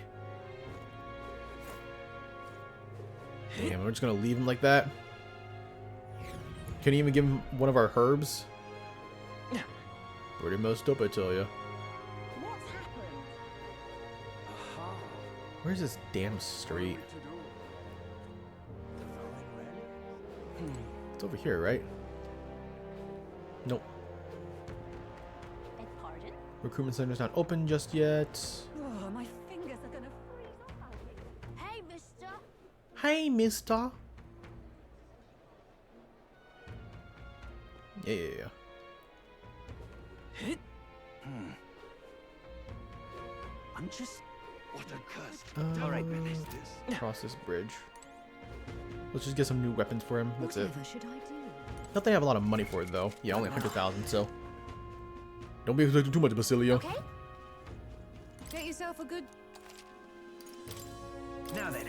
Damn, we're just gonna leave him like that? Can you even give him one of our herbs? Pretty messed up, I tell ya. Where's this damn street? It's over here, right? Nope. Pardon? Recruitment center's not open just yet. Oh, my fingers are gonna freeze up out here. Hey, mister! Hey, mister. Yeah. I'm just... What a curse. Alright, cross this bridge. Let's just get some new weapons for him. That's it. Whatever should I do? Not that I have a lot of money for it though. Yeah, only 100,000. So don't be expecting too much, Basilio. Okay. Get yourself a good. Now then.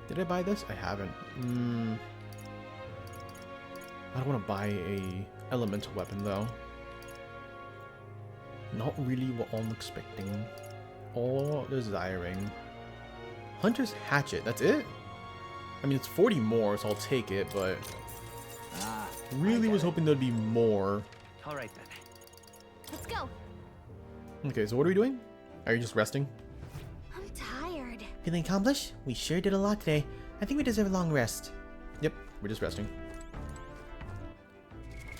Did I buy this? I haven't. I don't want to buy a elemental weapon though. Not really what I'm expecting. Or desiring. Hunter's Hatchet, that's it? I mean, it's 40 more, so I'll take it, but... really was hoping there'd be more. Alright then. Let's go. Okay, so what are we doing? Are you just resting? I'm tired. Feeling accomplished? We sure did a lot today. I think we deserve a long rest. Yep, we're just resting.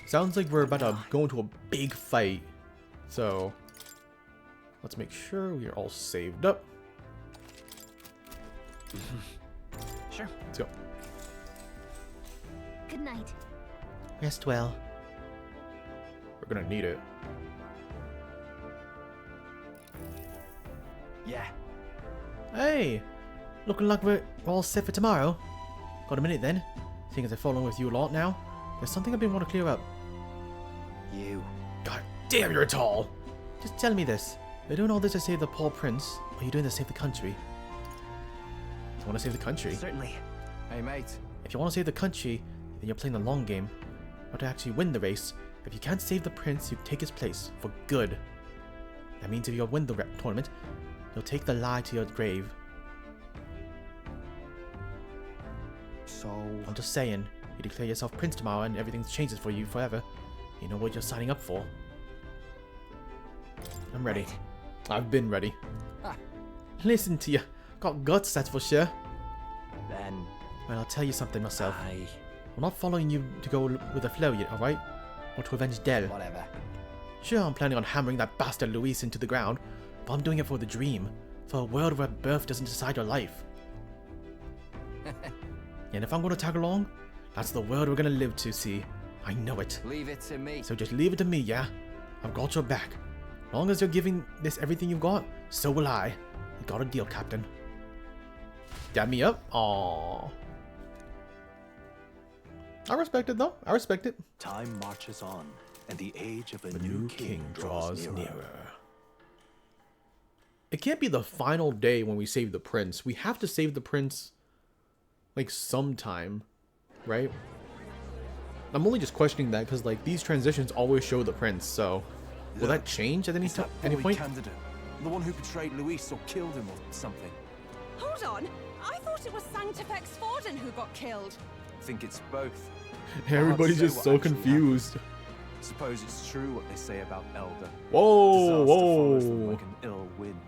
Sounds like we're about to go into a big fight. So, let's make sure we are all saved up. Sure. Let's go. Good night. Rest well. We're gonna need it. Yeah. Hey! Looking like we're all set for tomorrow. Got a minute then? Seeing as I've followed with you a lot now, there's something I've been wanting to clear up. You. God damn, you're tall! Just tell me this. You're doing all this to save the poor prince, or are you doing this to save the country? You want to save the country? Certainly. Hey, mate. If you want to save the country, then you're playing the long game. Not to actually win the race. If you can't save the prince, you take his place, for good. That means if you win the tournament, you'll take the lie to your grave. So... I'm just saying, you declare yourself prince tomorrow and everything changes for you forever. You know what you're signing up for. I'm ready. I've been ready. Listen to you. Got guts, that's for sure. Then... Well, I'll tell you something myself. I'm not following you to go with the flow yet, alright? Or to avenge Del. Whatever. Sure, I'm planning on hammering that bastard Luis into the ground, but I'm doing it for the dream. For a world where birth doesn't decide your life. And if I'm going to tag along, that's the world we're going to live to see. I know it. Leave it to me. So just leave it to me, yeah? I've got your back. As long as you're giving this everything you've got, so will I. You got a deal, Captain. Dab me up? Aww. I respect it, though. I respect it. Time marches on, and the age of a The new king draws nearer. It can't be the final day when we save the prince. We have to save the prince, like, sometime, right? I'm only just questioning that because, like, these transitions always show the prince, so will that change at any point? Candidate, the one who betrayed Luis or killed him or something. Hold on! I thought it was Sanctifex Forden who got killed. I think it's both. Everybody's just so confused. Suppose it's true what they say about Elder. Whoa, Disaster follows them whoa. like an ill wind.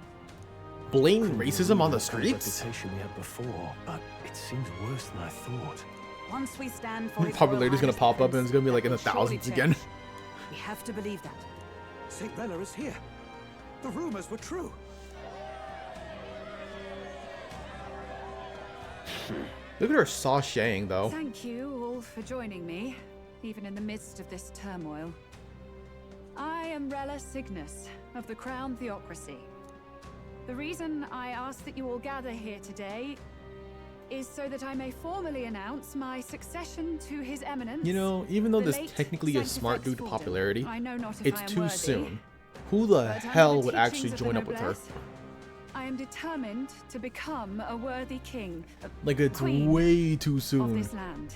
Blame racism on the streets? Reputation we had before, but it seems worse than I thought. Once we stand for his Popularity's gonna Royal pop up and Highness it's gonna be like in the the prince, it will surely thousands again. change. We have to believe that. St. Rella is here. The rumors were true. Look at her sashaying, though. Thank you all for joining me, even in the midst of this turmoil. I am Rella Cygnus of the Crown Theocracy. The reason I ask that you all gather here today is so that I may formally announce my succession to His Eminence. You know, even though the this late technically is smart due to Sanctifex popularity, Forden. I know not if it's I am too worthy, soon. Who the but under hell the would actually teachings of the join up with her? noblesse, I am determined to become a worthy king. Like, it's queen way too of soon. this land.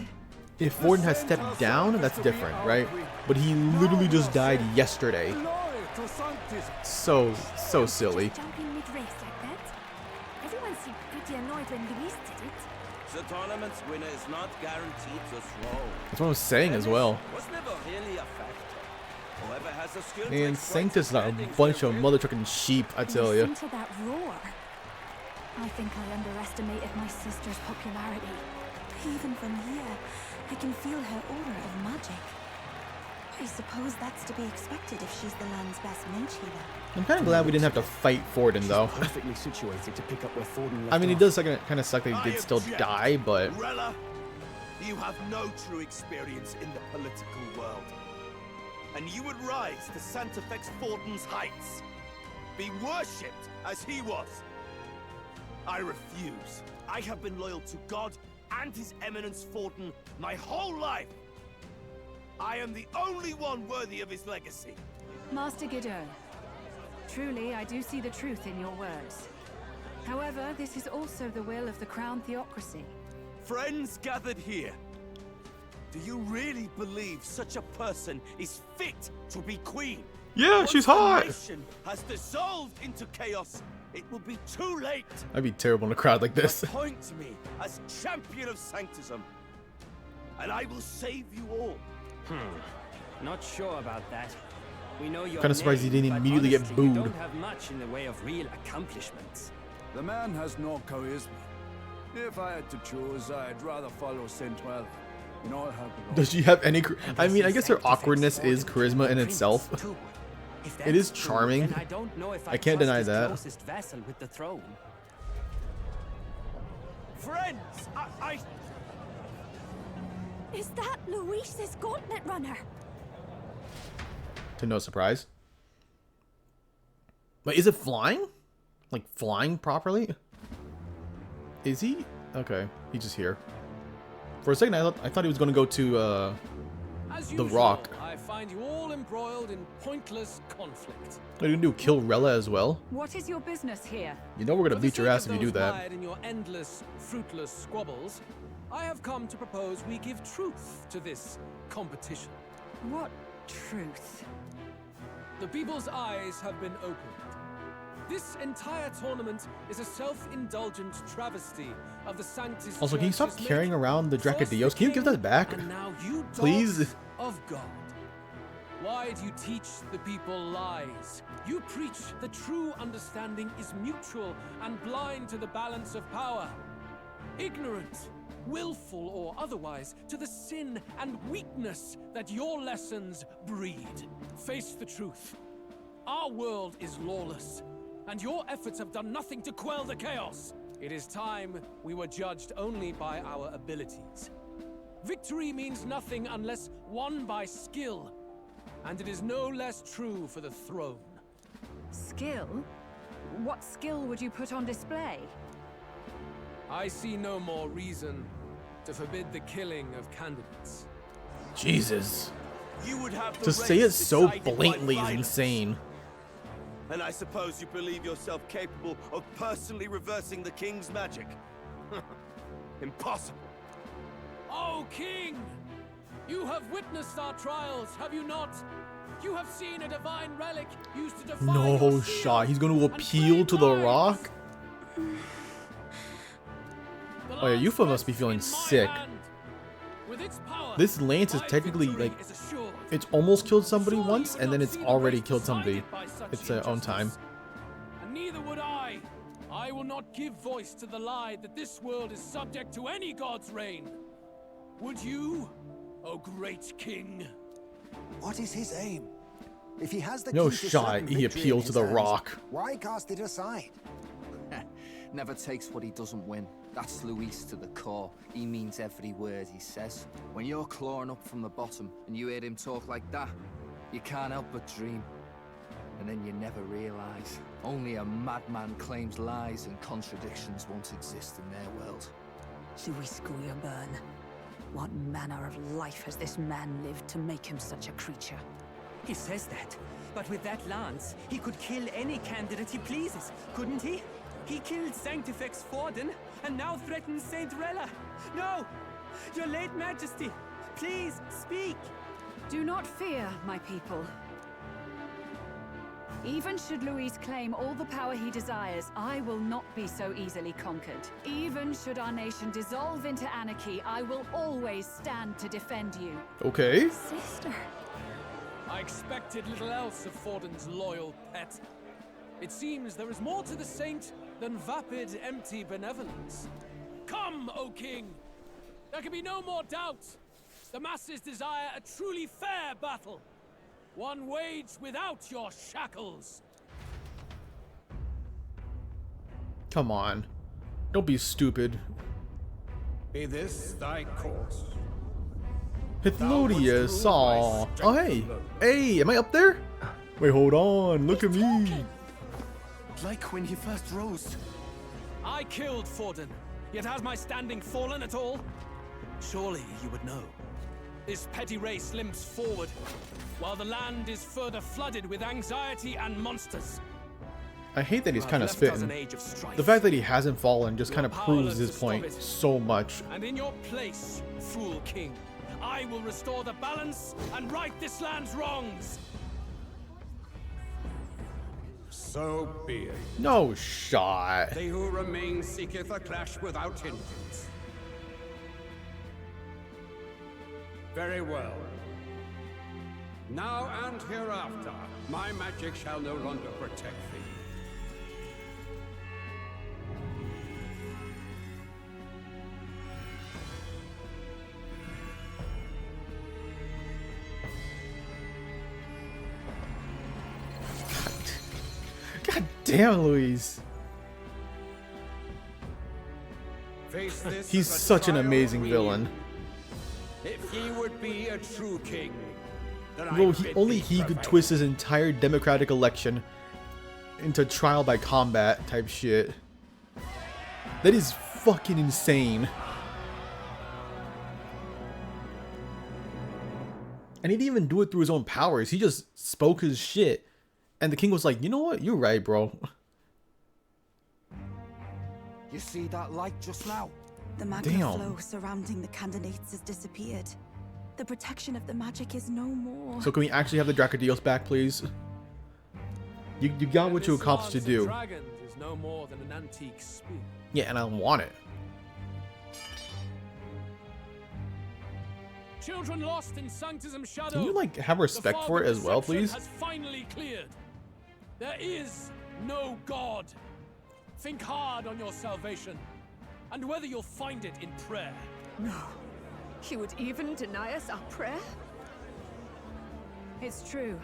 If Forden has stepped down, that's different, right? But he literally just died yesterday. So silly. Jumping mid-race like that? Everyone seemed pretty annoyed when Luis did it. The tournament's winner is not guaranteed to throw. That's what I'm saying as well. Was never really a factor. Whoever has a skill Man, Sanctus is a bunch of mother trucking sheep, I tell ya. Listen to that roar. I think I underestimated my sister's popularity. Even from here, I can feel her aura of magic. I suppose that's to be expected if she's the land's best mage healer. I'm kind of glad we didn't have to fight Forden, though. Perfectly situated to pick up where Forden left I mean, it off. does kind of suck that he did still object. die, but... Rella, you have no true experience in the political world. And you would rise to Sanctifex Forden's heights. Be worshipped as he was. I refuse. I have been loyal to God and His Eminence Forden my whole life. I am the only one worthy of his legacy. Master Guido, truly I do see the truth in your words. However, this is also the will of the Crown Theocracy. Friends gathered here, do you really believe such a person is fit to be queen? Yeah, she's hot! Once the nation has dissolved into chaos, it will be too late. I'd be terrible in a crowd like this. Appoint me as champion of sanctism, and I will save you all. Not sure about that. We know your Kinda surprised he name, didn't but immediately get honestly, you booed. don't have much in the way of real accomplishments. The man has no charisma. If I had to choose, I'd rather follow Saint Well. In all her glory. Does she have any... I mean, I guess her awkwardness is charisma in itself. It is charming. Then I don't know if I can't deny trust his that. closest vassal with the throne. Friends, I... Is that Luis's gauntlet runner? To no surprise. But is it flying? Like, flying properly? Is he? Okay, he's just here. For a second, I thought he was going to go to, As the usual, Rock. I find you all embroiled in pointless conflict. What are you going to do, kill Rella as well? What is your business here? You know we're going to For the beat your sake ass of if you do those that. mired in your endless, fruitless squabbles, I have come to propose we give truth to this competition. What truth? The people's eyes have been opened. This entire tournament is a self-indulgent travesty of the Sanctus Also, can you stop Church's carrying nature. around the First Dracadios? Can you give that back? And now you Please? dogs of God. Why do you teach the people lies? You preach the true understanding is mutual and blind to the balance of power. Ignorant, willful or otherwise, to the sin and weakness that your lessons breed. Face the truth. Our world is lawless, and your efforts have done nothing to quell the chaos. It is time we were judged only by our abilities. Victory means nothing unless won by skill, and it is no less true for the throne. Skill? What skill would you put on display? I see no more reason to forbid the killing of candidates. Jesus. You would have the To say it race so decided by blatantly is violence. insane. And I suppose you believe yourself capable of personally reversing the king's magic? Impossible. Oh, King! You have witnessed our trials, have you not? You have seen a divine relic used to defy No your shot. He's going to appeal to the Rock? Oh yeah, Yufa must be feeling sick. This lance is technically like, it's almost killed somebody once, and then it's already killed somebody its own time. And neither would I. I will not give voice to the lie that this world is subject to any god's reign. Would you, O great king? What is his aim? If he has the No key to shot, certain he victory appealed in to his the hands, Rock. Why cast it aside? Never takes what he doesn't win. That's Luis to the core. He means every word he says. When you're clawing up from the bottom and you hear him talk like that, you can't help but dream. And then you never realize. Only a madman claims lies and contradictions won't exist in their world. Luis Guyurburn. What manner of life has this man lived to make him such a creature? He says that, but with that lance, he could kill any candidate he pleases, couldn't he? He killed Sanctifex Forden, and now threatens Saint Rella. No! Your late Majesty, please, speak! Do not fear, my people. Even should Luis claim all the power he desires, I will not be so easily conquered. Even should our nation dissolve into anarchy, I will always stand to defend you. Okay. Sister. I expected little else of Forden's loyal pet. It seems there is more to the saint than vapid, empty benevolence. Come, O king! There can be no more doubt. The masses desire a truly fair battle. One waged without your shackles. Come on. Don't be stupid. Be this thy course. Hythlodia saw. Oh hey. Hey, am I up there? Wait, hold on. Look at me. Like when he first rose. I killed Forden, yet has my standing fallen at all? Surely you would know. This petty race limps forward, while the land is further flooded with anxiety and monsters. I hate that he's kind of spitting. The fact that he hasn't fallen just kind of proves his point so much. And in your place, fool king, I will restore the balance and right this land's wrongs. So be it. No shot. They who remain seeketh a clash without hindrance. Very well. Now and hereafter, my magic shall no longer protect thee. God damn, Luis. Face this He's as a such an trial amazing we villain. If he would be a true king, then Bro, I bid only thee he could prevail. twist his entire democratic election into trial by combat type shit. That is fucking insane. And he didn't even do it through his own powers. He just spoke his shit. And the king was like, you know what? You're right, bro. You see that light just now? The magma flow surrounding the candidates has disappeared. The protection of the magic is no more. So can we actually have the Dracodios back, please? You got what you This accomplished to lance of do. dragons is no more than an antique spear. Yeah, and I want it. Children lost in Sanctism Shadow. Can you, like, have respect The for it fog of as well, deception please? Has finally cleared. There is no God. Think hard on your salvation, and whether you'll find it in prayer. No. He would even deny us our prayer? It's true.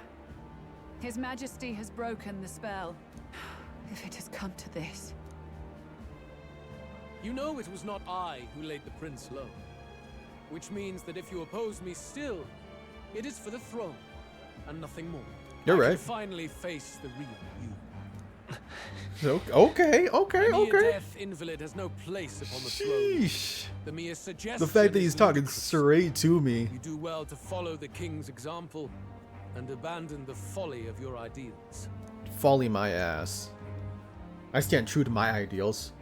His Majesty has broken the spell. If it has come to this. You know it was not I who laid the prince low. Which means that if you oppose me still, it is for the throne, and nothing more. You're I right. can finally face the real you. Okay. The mere deaf invalid has no place upon the Sheesh. throne. The mere suggestion The fact that is he's talking ludicrous. straight to me. You do well to follow the king's example and abandon the folly of your ideals. Folly my ass. I stand true to my ideals.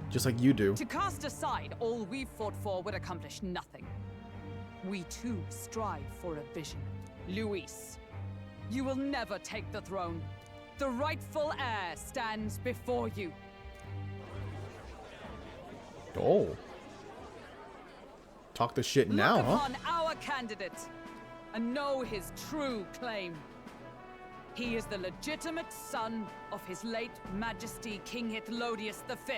Just like you do. To cast aside all we've fought for would accomplish nothing. We too strive for a vision. Luis, you will never take the throne. The rightful heir stands before you. Oh. Talk the shit now, Look huh? upon our candidate and know his true claim. He is the legitimate son of his late Majesty King Hithlodius V,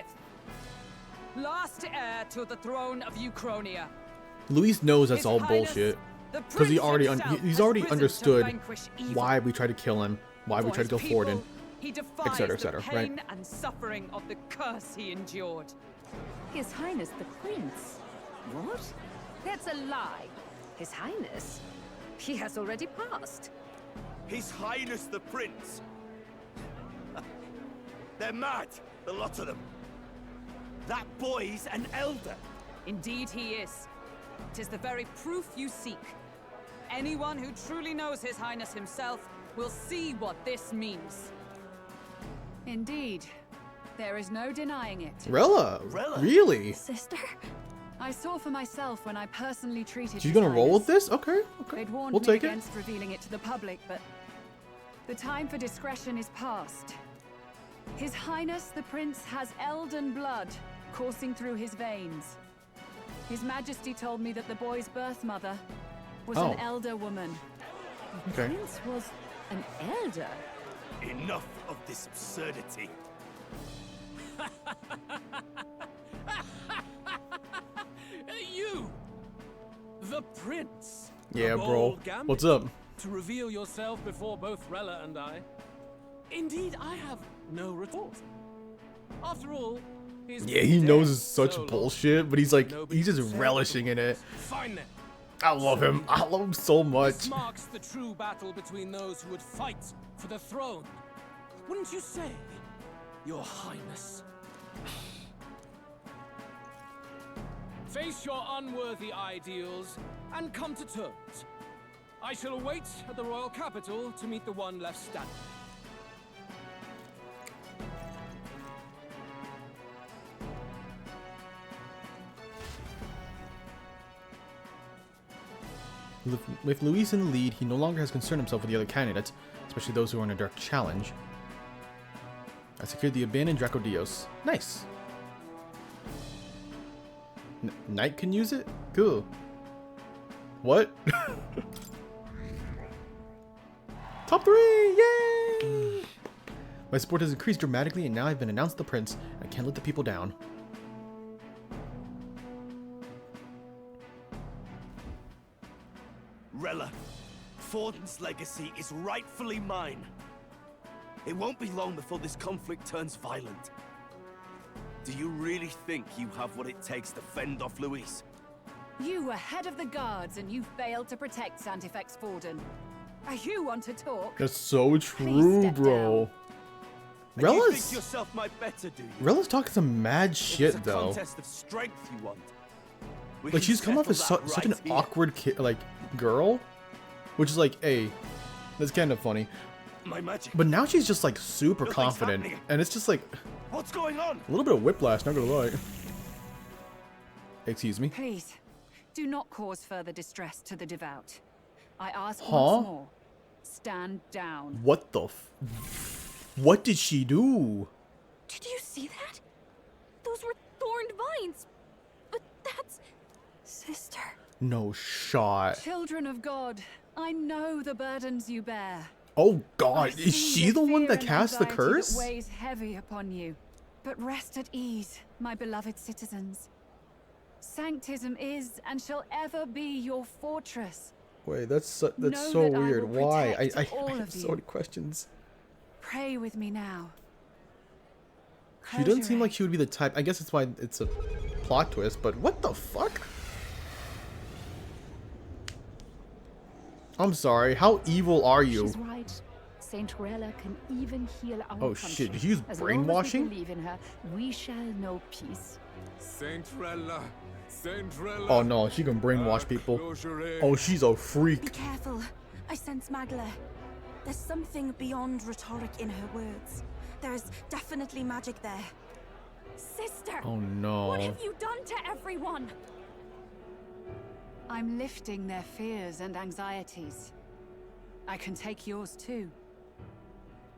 last heir to the throne of Euchronia. Luis knows that's His all Highness, bullshit. the Because he Prince already himself he's has already risen to understood vanquish evil. why we tried to kill him, why we For tried to his kill Forden, people, he defies etc., the pain right? and suffering of the curse he endured. His Highness the Prince? What? That's a lie. His Highness? He has already passed. His Highness the Prince. They're mad, the lot of them. That boy's an elder. Indeed he is. Tis the very proof you seek. Anyone who truly knows His Highness himself will see what this means. Indeed. There is no denying it. Rella, really? Sister? I saw for myself when I personally treated You His gonna roll with Highness. this? Okay, They'd warned we'll me take it. against revealing it to the public, but the time for discretion is past. His Highness the Prince has elden blood coursing through his veins. His Majesty told me that the boy's birth mother was Oh. an elder woman. Okay. The Prince was an elder? Enough of this absurdity. You! The Prince! Yeah, A bro. bold gambit What's up? To reveal yourself before both Rella and I. Indeed, I have no retort. After all, he's Yeah, been he dead knows it's such so long. bullshit, but he's like, Nobody he's just can say relishing in it. Fine then. I love him. I love him so This much. marks the true battle between those who would fight for the throne. Wouldn't you say, Your Highness? Face your unworthy ideals and come to terms. I shall await at the royal capital to meet the one left standing. With Luis in the lead, he no longer has concerned himself with the other candidates, especially those who are in a direct challenge. I secured the abandoned Draco Dios. Nice. Knight can use it? Cool. What? Top 3! Yay! My support has increased dramatically and now I've been announced the prince. I can't let the people down. Rella, Forden's legacy is rightfully mine. It won't be long before this conflict turns violent. Do you really think you have what it takes to fend off Luis? You were head of the guards and you failed to protect Santifex Forden. You want to talk? That's so true, step bro. And you think Rella's yourself my better, do you? Rella's talking some mad It's shit a though. contest of strength you want. We Like can she's come off as settle that such an right here. awkward like girl, which is like, hey, that's kind of funny. My magic. But now she's just like super Nothing's confident, happening. and it's just like What's going on? a little bit of whiplash. Not gonna lie. Excuse me. Please, do not cause further distress to the devout. I ask Huh? once more. Stand down. What the? What did she do? Did you see that? Those were thorned vines. But that's... Sister. No shot. Children of God, I know the burdens you bear. Oh God, I is see she the one fear that and cast the anxiety curse? that weighs heavy upon you. But rest at ease, my beloved citizens. Sanctism is and shall ever be your fortress. Wait, that's so Know that I weird. will Why? protect I all have of so you. many questions. Pray with me now. She doesn't seem like she would be the type. I guess that's why it's a plot twist. But what the fuck? I'm sorry. How evil are you? She's right. Saint Rella can even heal our Oh country. shit, did you use As brainwashing? long as we believe in her, we shall know peace. Saint Rella. Saint Rella. Oh no, she can brainwash people. Oh, she's a Be freak. careful. I sense Magla. There's something beyond rhetoric in her words. There's definitely magic there. Sister! Oh no. What have you done to everyone? I'm lifting their fears and anxieties. I can take yours too.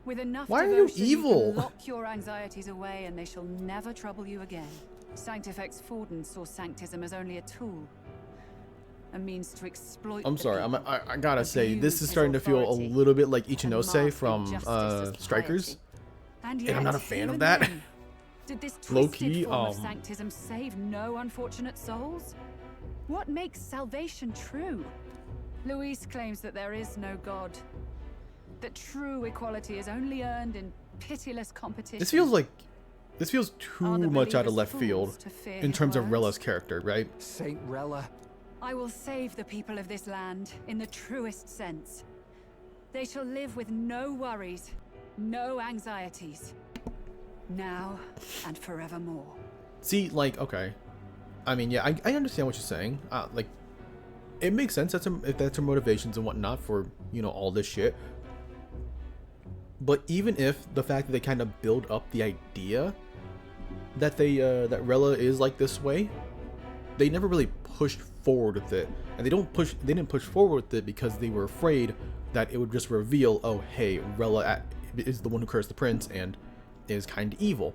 With enough Why are you devotion, evil? can lock your anxieties away and they shall never trouble you again. Sanctifex Forden saw Sanctism as only a tool. A means to exploit I'm the sorry, people, I gotta say, abuse this is his starting to feel a authority, little bit like and Ichinose mask from injustice as Strikers. piety. And I'm not a yet, fan of even that. then, did this Low twisted key, form of Sanctism save no unfortunate souls? What makes salvation true? Luis claims that there is no God. That true equality is only earned in pitiless competition. This feels too much out of left field to fear in his terms of words? Rella's character, right? Saint Rella. I will save the people of this land in the truest sense. They shall live with no worries, no anxieties. Now and forevermore. See, like, okay. I mean, yeah, I understand what you're saying. Like, it makes sense if that's her motivations and whatnot for, you know, all this shit. But even if the fact that they kind of build up the idea that that Rella is like this way, they never really pushed forward with it. And they didn't push forward with it because they were afraid that it would just reveal, oh, hey, Rella is the one who cursed the prince and is kind of evil.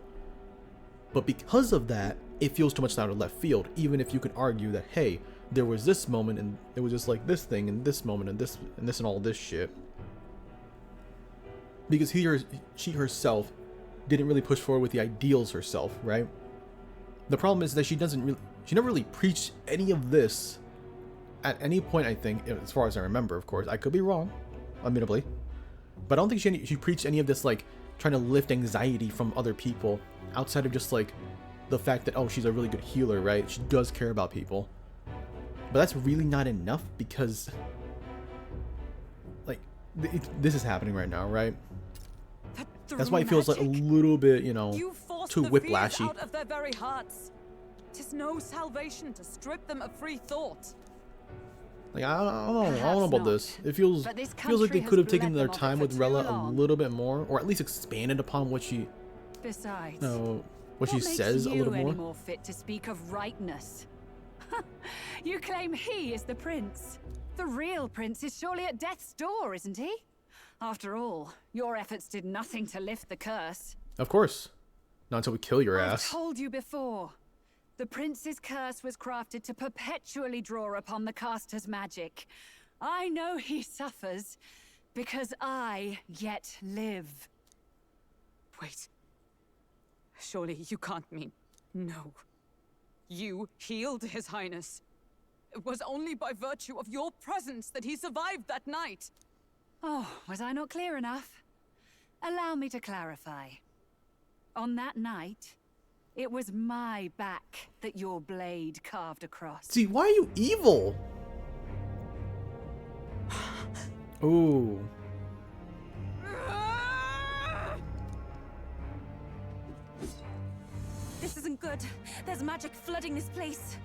But because of that, it feels too much out of left field, even if you can argue that, hey, there was this moment and it was just like this thing and this moment and this and all this shit. Because she herself didn't really push forward with the ideals herself, right? The problem is that she never really preached any of this at any point, I think, as far as I remember, of course. I could be wrong, admittedly. But I don't think she preached any of this, like, trying to lift anxiety from other people outside of just, like, the fact that, oh, she's a really good healer, right? She does care about people. But that's really not enough because, like, this is happening right now, right? That's why it feels like a little bit, you know, too whiplashy. Out of their very hearts. 'Tis no salvation to strip them of free thought. Like, I don't know about this. It feels like they could have taken their time with Rella a little bit more, or at least expanded upon what she, Besides, what she says a little any more. more fit to speak of rightness? You claim he is the prince. The real prince is surely at death's door, isn't he? After all, your efforts did nothing to lift the curse. Of course, not until we kill your I've ass. told you before. The prince's curse was crafted to perpetually draw upon the caster's magic. I know he suffers because I yet live. Wait. Surely you can't mean... No. You healed His Highness. It was only by virtue of your presence that he survived that night. Oh, was I not clear enough? Allow me to clarify. On that night, it was my back that your blade carved across. See, why are you evil? Ooh. This isn't good. There's magic flooding this place.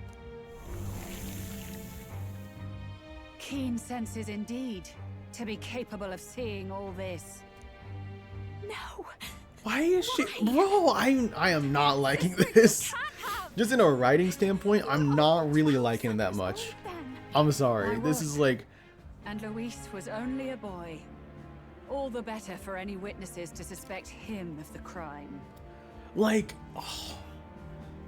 Keen senses indeed, to be capable of seeing all this. No. Why is she, bro? I am not liking this. Just in a writing standpoint, I'm not really liking it that much. I'm sorry. This is like. And Luis was only a boy. All the better for any witnesses to suspect him of the crime. Like, oh,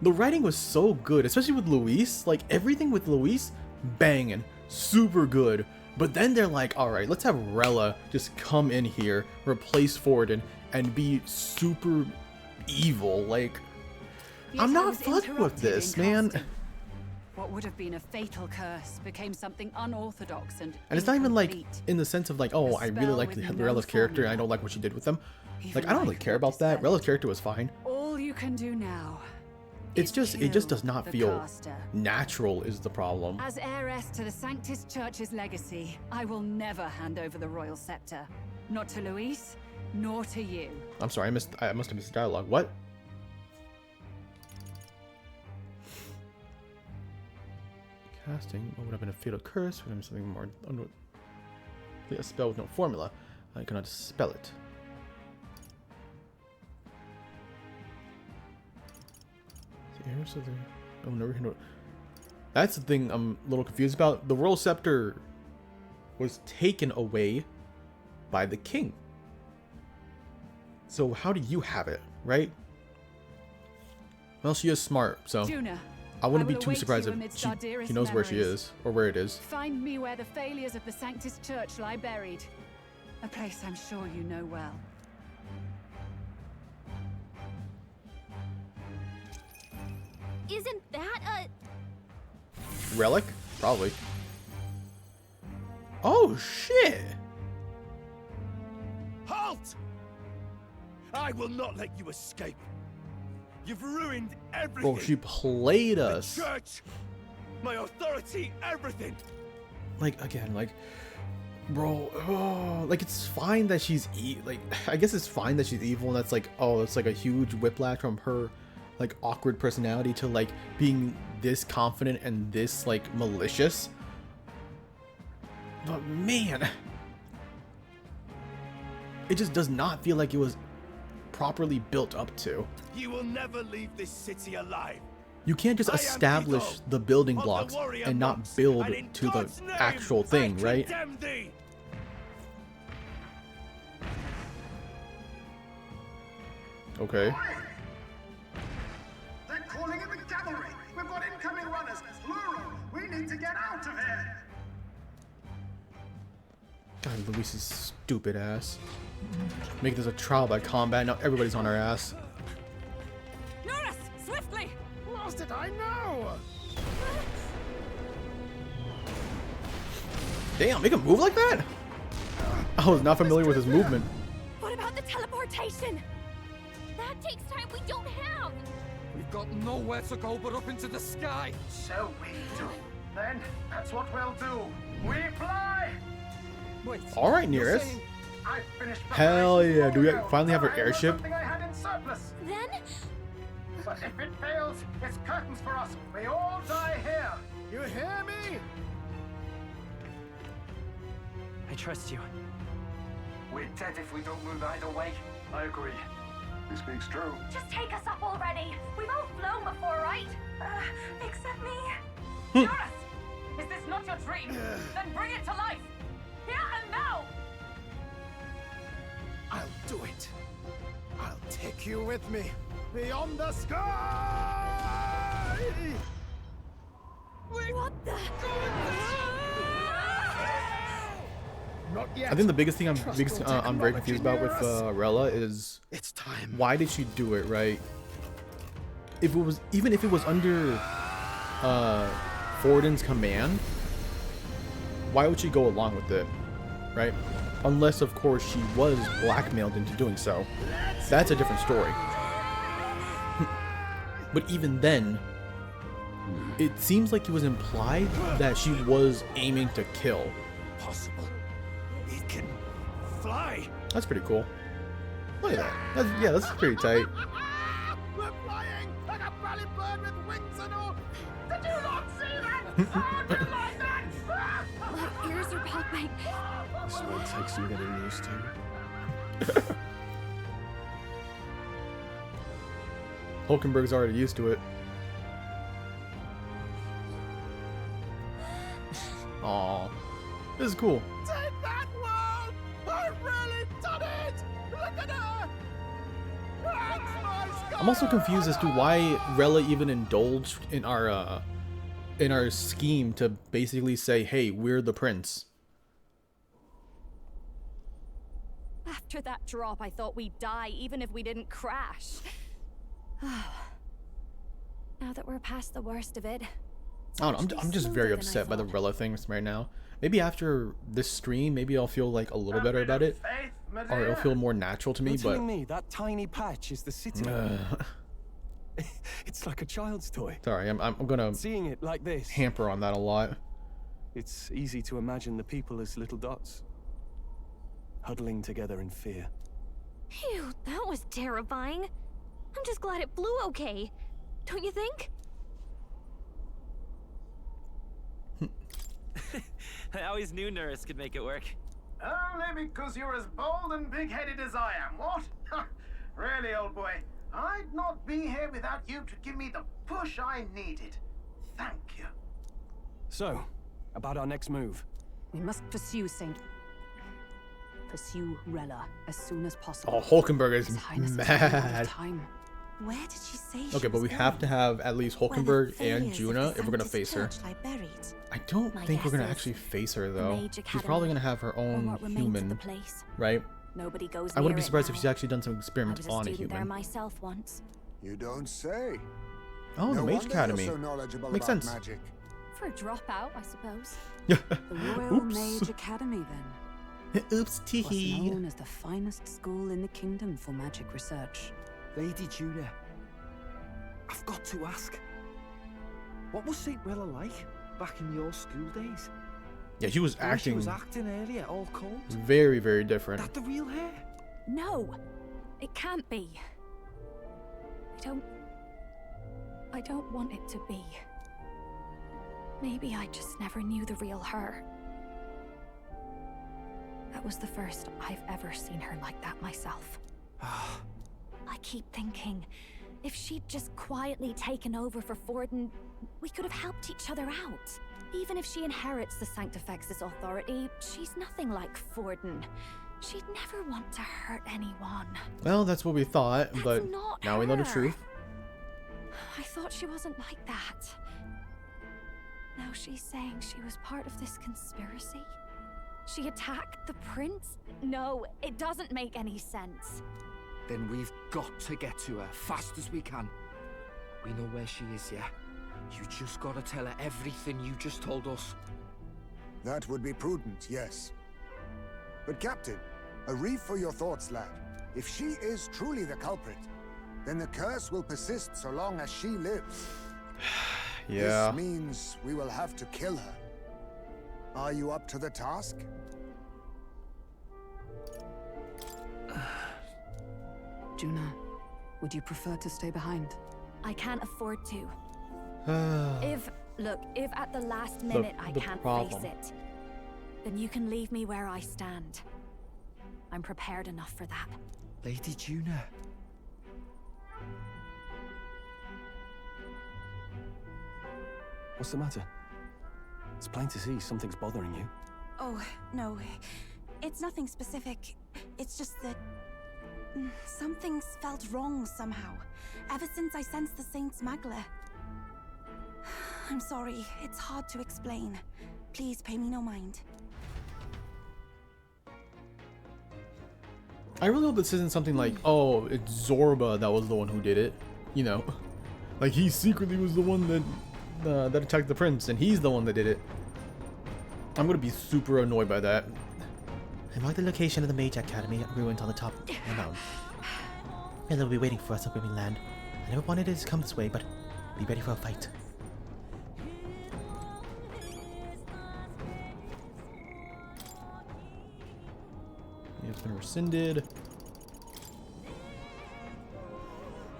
the writing was so good, especially with Luis. Like, everything with Luis, banging, super good. But then they're like, all right, let's have Rella just come in here, replace Forden, and be super evil. Like, I'm not fucking with this, man. What would have been a fatal curse became something unorthodox and it's not even like incomplete. in the sense of like, oh, I really like Rella's character and I don't like what she did with them. Like, I don't really care about that. Rella's character was fine. All you can do now It's just, it just kill does not the feel caster. natural is the problem. As heiress to the Sanctus Church's legacy, I will never hand over the royal scepter. Not to Luis, nor to you. I'm sorry, I must have missed the dialogue. What? Casting. What would have been a fatal curse? Would have been something more. A spell with no formula. I cannot spell it. The heirs of the. Oh, never handle. That's the thing I'm a little confused about. The royal scepter was taken away by the king. So how do you have it, right? Well, she is smart, so Juna, I wouldn't be will too await surprised you if amidst our dearest she knows where she memories. is or where it is. Find me where the failures of the Sanctus Church lie buried. A place I'm sure you know well. Isn't that a... Relic? Probably. Oh, shit! Halt! I will not let you escape. You've ruined everything. Bro, she played us. The church, my authority, everything. Like, again, like, bro, oh, like, it's fine that she's like, I guess it's fine that she's evil, and that's like, oh, it's like a huge whiplash from her, like, awkward personality to, like, being this confident and this, like, malicious. But man, it just does not feel like it was properly built up to. You will never leave this city alive. You can't just establish the building blocks and not build to the actual thing, right? Okay. They're calling in the cavalry. We've got incoming runners, plural. We need to get out of here. God, Luis's stupid ass. Make this a trial by combat. Now everybody's on our ass. Norris, swiftly! Lost it, I know. Damn, make him move like that? I was not familiar with his movement. What about the teleportation? That takes time we don't have. We've got nowhere to go but up into the sky. So we do. Then that's what we'll do. We fly. Wait. All right, Nearest. I finished. Hell yeah! Do we finally have our airship? Something I had in surplus. Then? But if it fails, it's curtains for us. We all die here. You hear me? I trust you. We're dead if we don't move either way. I agree. He speaks true. Just take us up already. We've all flown before, right? Except me. Norris, is this not your dream? Then bring it to life. Here and now. I'll do it. I'll take you with me. Beyond the sky! What the? Not yet. I think the biggest thing I'm very confused about with Rella is it's time. Why did she do it, right? If it was even if it was under Forden's command, why would she go along with it, right? Unless of course she was blackmailed into doing so. That's a different story. But even then, it seems like it was implied that she was aiming to kill. Possible. It can fly. That's pretty cool. Look at that. That's pretty tight. We're flying like a bally bird with wings and all. Did you not see that? Like that? My ears are popping. This one takes some getting used to. Hulkenberg's already used to it. Aw. This is cool. Take that world! I've really done it! Look at her! That's my sky! I'm also confused as to why Rella even indulged in our scheme to basically say, hey, we're the prince. After that drop, I thought we'd die even if we didn't crash. Now that we're past the worst of it. I don't know, I'm just very upset by the Rella thing right now. Maybe after this stream, maybe I'll feel like a little better about it. Or it'll feel more natural to me, You're but... telling me that tiny patch is the city? It's like a child's toy. Sorry, I'm gonna seeing it like this. Hamper on that a lot. It's easy to imagine the people as little dots, huddling together in fear. Phew, that was terrifying. I'm just glad it flew okay. Don't you think? I always knew Nurse could make it work. Only because you're as bold and big-headed as I am, what? Really, old boy, I'd not be here without you to give me the push I needed. Thank you. So, about our next move. We must pursue Rella as soon as possible. Oh, Hulkenberg is His Highness is running out of mad. time. Where did she say she Okay, but was we going? have to have at least Where the Hulkenberg and failures of Juna the if we're gonna Sanctus face her. Church lie buried. I don't My think we're gonna guess is actually face her the though. Mage She's probably Academy, gonna have her or own what remains of human, the place. right? Nobody goes I wouldn't near be it surprised if now. she's actually done some I experiments was a on a student there human. myself once. You don't say. Oh, No the Mage wonder Academy. you're so knowledgeable Makes about sense. magic. For a dropout, I suppose. The Royal Oops. Mage Academy, then. Oops, Was teehee. known as the finest school in the kingdom for magic research. Lady Juna, I've got to ask. What was St. Rella like back in your school days? Yeah, she was The way She was acting acting earlier, all cold. very, very different. That the real hair? No, it can't be. I don't want it to be. Maybe I just never knew the real her. That was the first I've ever seen her like that myself. I keep thinking, if she'd just quietly taken over for Forden, we could have helped each other out. Even if she inherits the Sanctifex's authority, she's nothing like Forden. She'd never want to hurt anyone. Well, that's what we thought, but not now we know the her. truth. I thought she wasn't like that. Now she's saying she was part of this conspiracy? She attacked the prince? No, it doesn't make any sense. Then we've got to get to her fast as we can. We know where she is, yeah? You just gotta tell her everything you just told us. That would be prudent, yes. But Captain, a reef for your thoughts, lad. If she is truly the culprit, then the curse will persist so long as she lives. Yeah. This means we will have to kill her. Are you up to the task? Juna, would you prefer to stay behind? I can't afford to. If at the last minute I can't face it, then you can leave me where I stand. I'm prepared enough for that. Lady Juna. What's the matter? It's plain to see something's bothering you. Oh, no. It's nothing specific. It's just that something's felt wrong somehow. Ever since I sensed the Saint Smuggler. I'm sorry. It's hard to explain. Please pay me no mind. I really hope this isn't something like, oh, it's Zorba that was the one who did it. You know, like he secretly was the one that attacked the prince, and he's the one that did it. I'm gonna be super annoyed by that. I marked the location of the Mage Academy ruined on the top of the mountain. And they'll be waiting for us up when we land. I never wanted it to come this way, but be ready for a fight. It's been rescinded.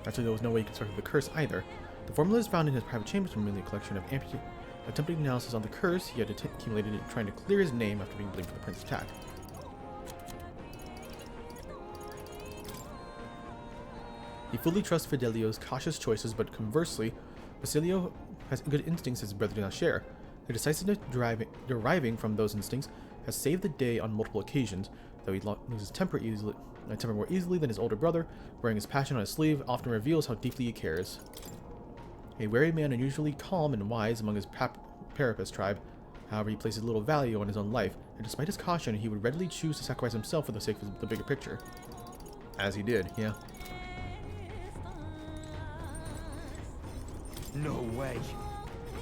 Actually, there was no way you could circle the curse either. The formula is found in his private chambers from merely a collection of attempted analysis on the curse he had accumulated trying to clear his name after being blamed for the prince's attack. He fully trusts Fidelio's cautious choices, but conversely, Basilio has good instincts his brother do not share. The decisiveness deriving from those instincts has saved the day on multiple occasions, though he loses temper more easily than his older brother. Wearing his passion on his sleeve often reveals how deeply he cares. A wary man unusually calm and wise among his Parapus tribe, however, he places little value on his own life, and despite his caution, he would readily choose to sacrifice himself for the sake of the bigger picture. As he did, yeah. No way.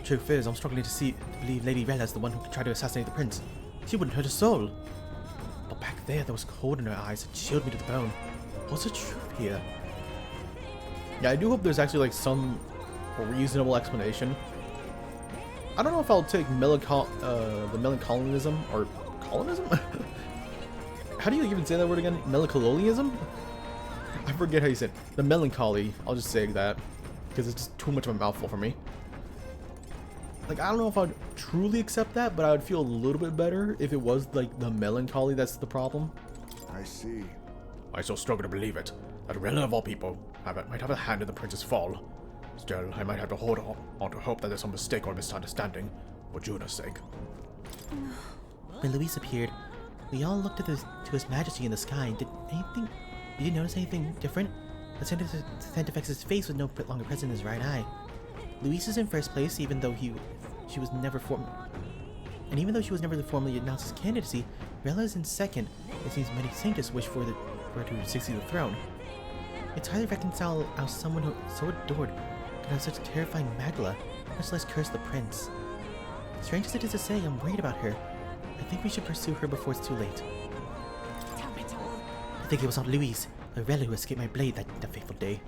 Truth is, I'm struggling to believe Lady Rella's the one who tried to assassinate the prince. She wouldn't hurt a soul. But back there was cold in her eyes that chilled me to the bone. What's the truth here? Yeah, I do hope there's actually like some reasonable explanation. I don't know if I'll take the melancholianism or colonism? How do you even say that word again? Melancholianism? I forget how you said it. The melancholy. I'll just say that because it's just too much of a mouthful for me. Like, I don't know if I'd truly accept that, but I would feel a little bit better if it was like the melancholy that's the problem. I see. I so struggle to believe it, that Rella of all people might have a hand in the prince's fall. Still, I might have to hold on to hope that there's some mistake or misunderstanding, for Juna's sake. When Luis appeared, we all looked to his majesty in the sky. Did you notice anything different? The Sanctifex's face was no longer present in his right eye. Luis is in first place, even though she was never formally announced his candidacy. Rella is in second. It seems many sanctus wish for her to succeed the throne. It's hard to reconcile how someone who so adored could have such a terrifying Magla, much less curse the prince. Strange as it is to say, I'm worried about her. I think we should pursue her before it's too late. I think it was not Luis, but Rella who escaped my blade that fateful day.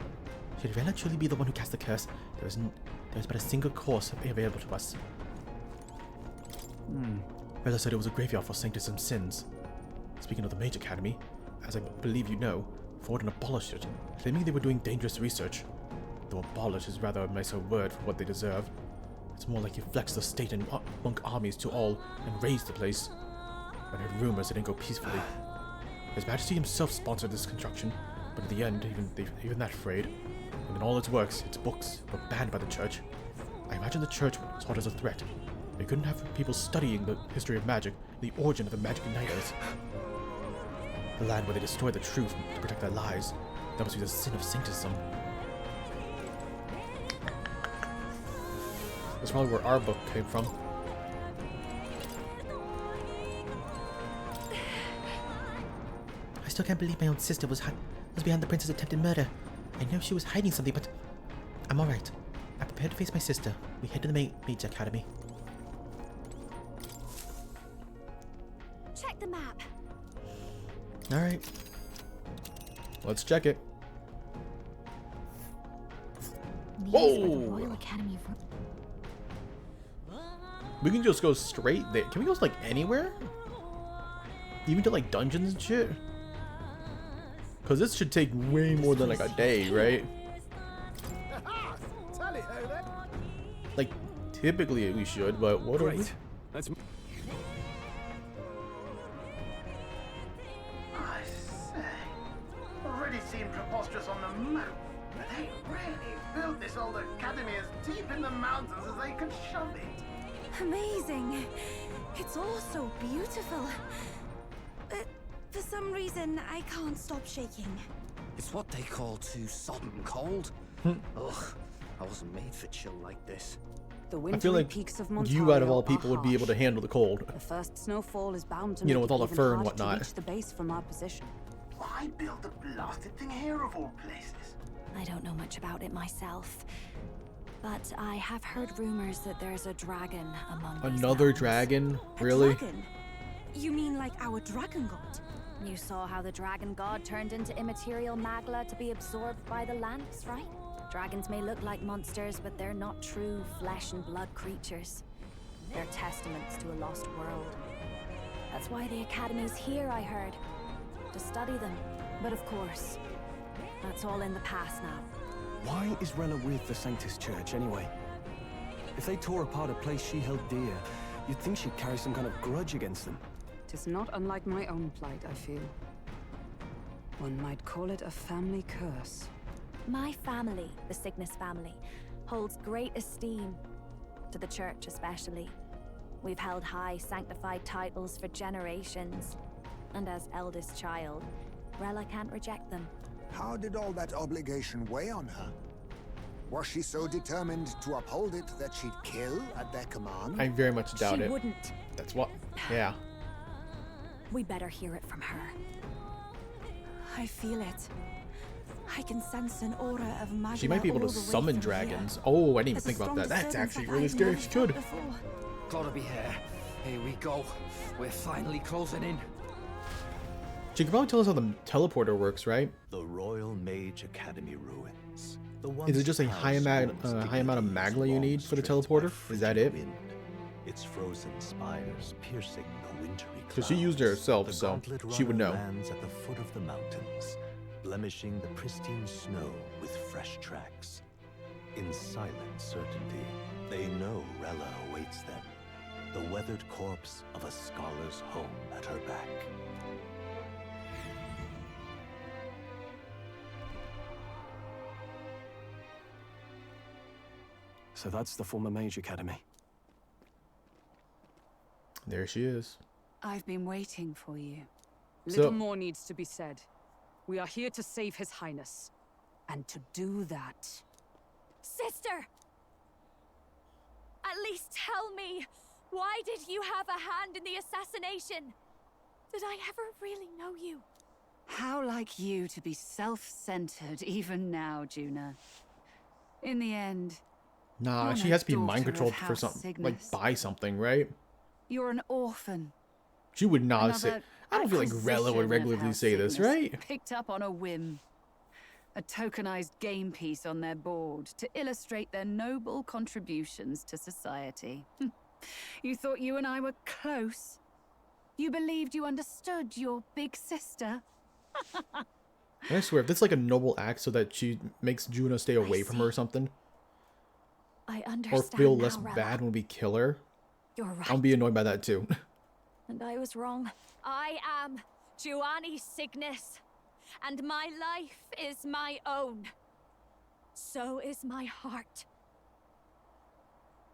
Should Rella truly be the one who cast the curse, there is but a single course available to us. Rella said it was a graveyard for sanctism sins. Speaking of the Mage Academy, as I believe you know, Forden abolished it, claiming they were doing dangerous research. Though abolish is rather a nicer word for what they deserve. It's more like he flexed the state and monk armies to all and razed the place. I heard rumors it didn't go peacefully. His Majesty himself sponsored this construction, but in the end, even that frayed. And in all its works, its books, were banned by the church. I imagine the church saw it as a threat. They couldn't have people studying the history of magic, the origin of the magic igniters. The land where they destroyed the truth to protect their lies. That must be the sin of sanctism. That's probably where our book came from. I still can't believe my own sister was behind the prince's attempted murder. I know she was hiding something, but I'm alright. I'm prepared to face my sister. We head to the Mage Academy. Check the map. Alright. Let's check it. These are the Royal Academy of... We can just go straight there. Can we go like anywhere? Even to like dungeons and shit? Because this should take way more than like a day, right? Like, typically we should, but what are we? Let's... I say, already seemed preposterous on the map, but they really built this old academy as deep in the mountains as they could shove it. Amazing. It's all so beautiful. But for some reason, I can't stop shaking. It's what they call too sodden cold. Ugh, I wasn't made for chill like this. The I feel like peaks of you out of all people would be able to handle the cold. The first snowfall is bound to You know, make with all it the even fur and harder to whatnot. reach the base from our position. Why build a blasted thing here of all places? I don't know much about it myself, but I have heard rumors that there's a dragon among these Another mountains. dragon? Really? Dragon? You mean like our dragon god? You saw how the dragon god turned into immaterial magla to be absorbed by the lamps, right? Dragons may look like monsters, but they're not true flesh and blood creatures. They're testaments to a lost world. That's why the Academy's here, I heard. To study them. But of course, that's all in the past now. Why is Rella with the Sanctus Church, anyway? If they tore apart a place she held dear, you'd think she'd carry some kind of grudge against them. Tis not unlike my own plight, I feel. One might call it a family curse. My family, the Cygnus family, holds great esteem, to the church especially. We've held high sanctified titles for generations, and as eldest child, Rella can't reject them. How did all that obligation weigh on her? Was she so determined to uphold it that she'd kill at their command? I very much doubt it. She wouldn't. That's what. Yeah. We better hear it from her. I feel it. I can sense an aura of magic. She might be able to summon dragons. Oh, I didn't even think about that. That's actually really scary. She could. Gotta be here. Here we go. We're finally closing in. She could probably tell us how the teleporter works, right? The Royal Mage Academy ruins. Is it just a high amount of magma you need for the teleporter? Is that it? Wind, its frozen spires piercing the wintry clouds. Because she used it herself, so she would know. Lands at the foot of the mountains, blemishing the pristine snow with fresh tracks. In silent certainty, they know Rella awaits them, the weathered corpse of a scholar's home at her back. So that's the former Mage Academy. There she is. I've been waiting for you. So- Little more needs to be said. We are here to save His Highness. And to do that... Sister! At least tell me, why did you have a hand in the assassination? Did I ever really know you? How like you to be self-centered even now, Juna. In the end, Nah, you're she no has to be daughter mind of controlled for House something, like Cygnus. buy something, right? You're an orphan. She would not say. Another I don't feel like Rella would acquisition of regularly House say this, Cygnus, right? Picked up on a whim. A tokenized game piece on their board to illustrate their noble contributions to society. You thought you and I were close? You believed you understood your big sister? And I swear, if this is like a noble act so that she makes Juna stay away from her or something, I or understand feel now, less Rella. bad when we kill her, You're right. I'll be annoyed by that too. And I was wrong. I am Giovanni Cygnus, and my life is my own. So is my heart.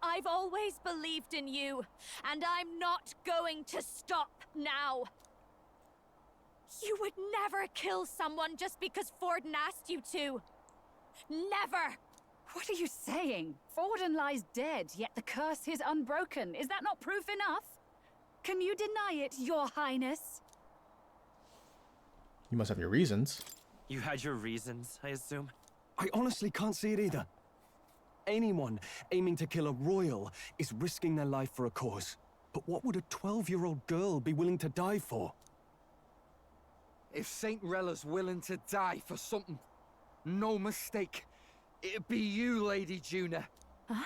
I've always believed in you, and I'm not going to stop now. You would never kill someone just because Forden asked you to. Never! What are you saying? Forden lies dead, yet the curse is unbroken. Is that not proof enough? Can you deny it, Your Highness? You must have your reasons. You had your reasons, I assume? I honestly can't see it either. Anyone aiming to kill a royal is risking their life for a cause. But what would a 12-year-old girl be willing to die for? If Saint Rella's willing to die for something, no mistake, it'd be you, Lady Juna. Huh?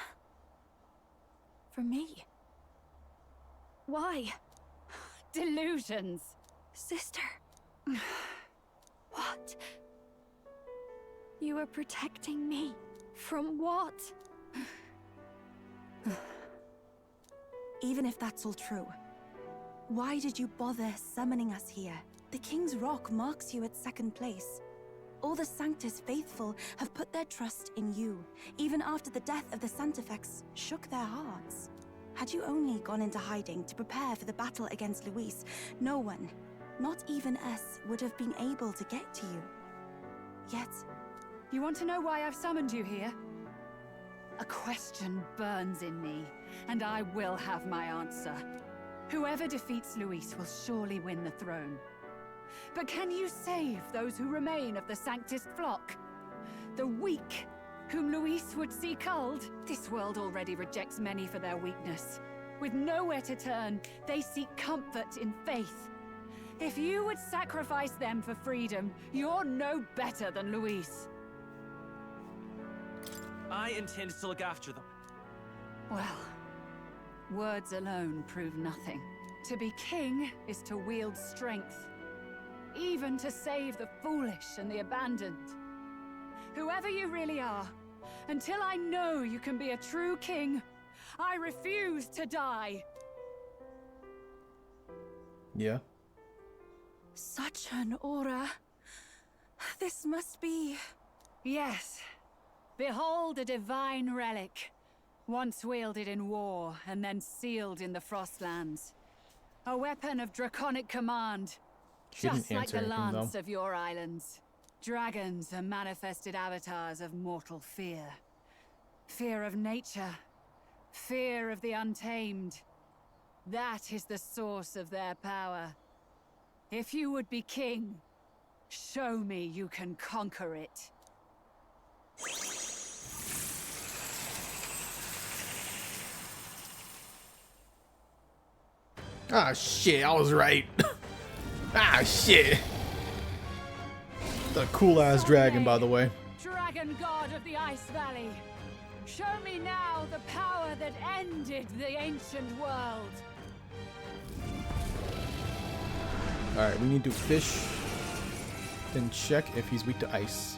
For me? Why? Delusions. Sister. What? You are protecting me. From what? Even if that's all true, why did you bother summoning us here? The King's Rock marks you at second place. All the Sanctus faithful have put their trust in you, even after the death of the Santafex shook their hearts. Had you only gone into hiding to prepare for the battle against Luis, no one, not even us, would have been able to get to you. Yet... You want to know why I've summoned you here? A question burns in me, and I will have my answer. Whoever defeats Luis will surely win the throne. But can you save those who remain of the Sanctus flock? The weak, whom Luis would see culled? This world already rejects many for their weakness. With nowhere to turn, they seek comfort in faith. If you would sacrifice them for freedom, you're no better than Luis. I intend to look after them. Well, words alone prove nothing. To be king is to wield strength, even to save the foolish and the abandoned. Whoever you really are, until I know you can be a true king, I refuse to die. Yeah. Such an aura. This must be... Yes. Behold a divine relic, once wielded in war and then sealed in the Frostlands. A weapon of draconic command, She didn't just like answer the anything, though. lance of your islands. Dragons are manifested avatars of mortal fear. Fear of nature, fear of the untamed. That is the source of their power. If you would be king, show me you can conquer it. Ah, shit, I was right. Ah, shit. The cool-ass dragon, by the way. dragon god of the Ice Valley, show me now the power that ended the ancient world. Alright, we need to fish, then check if he's weak to ice.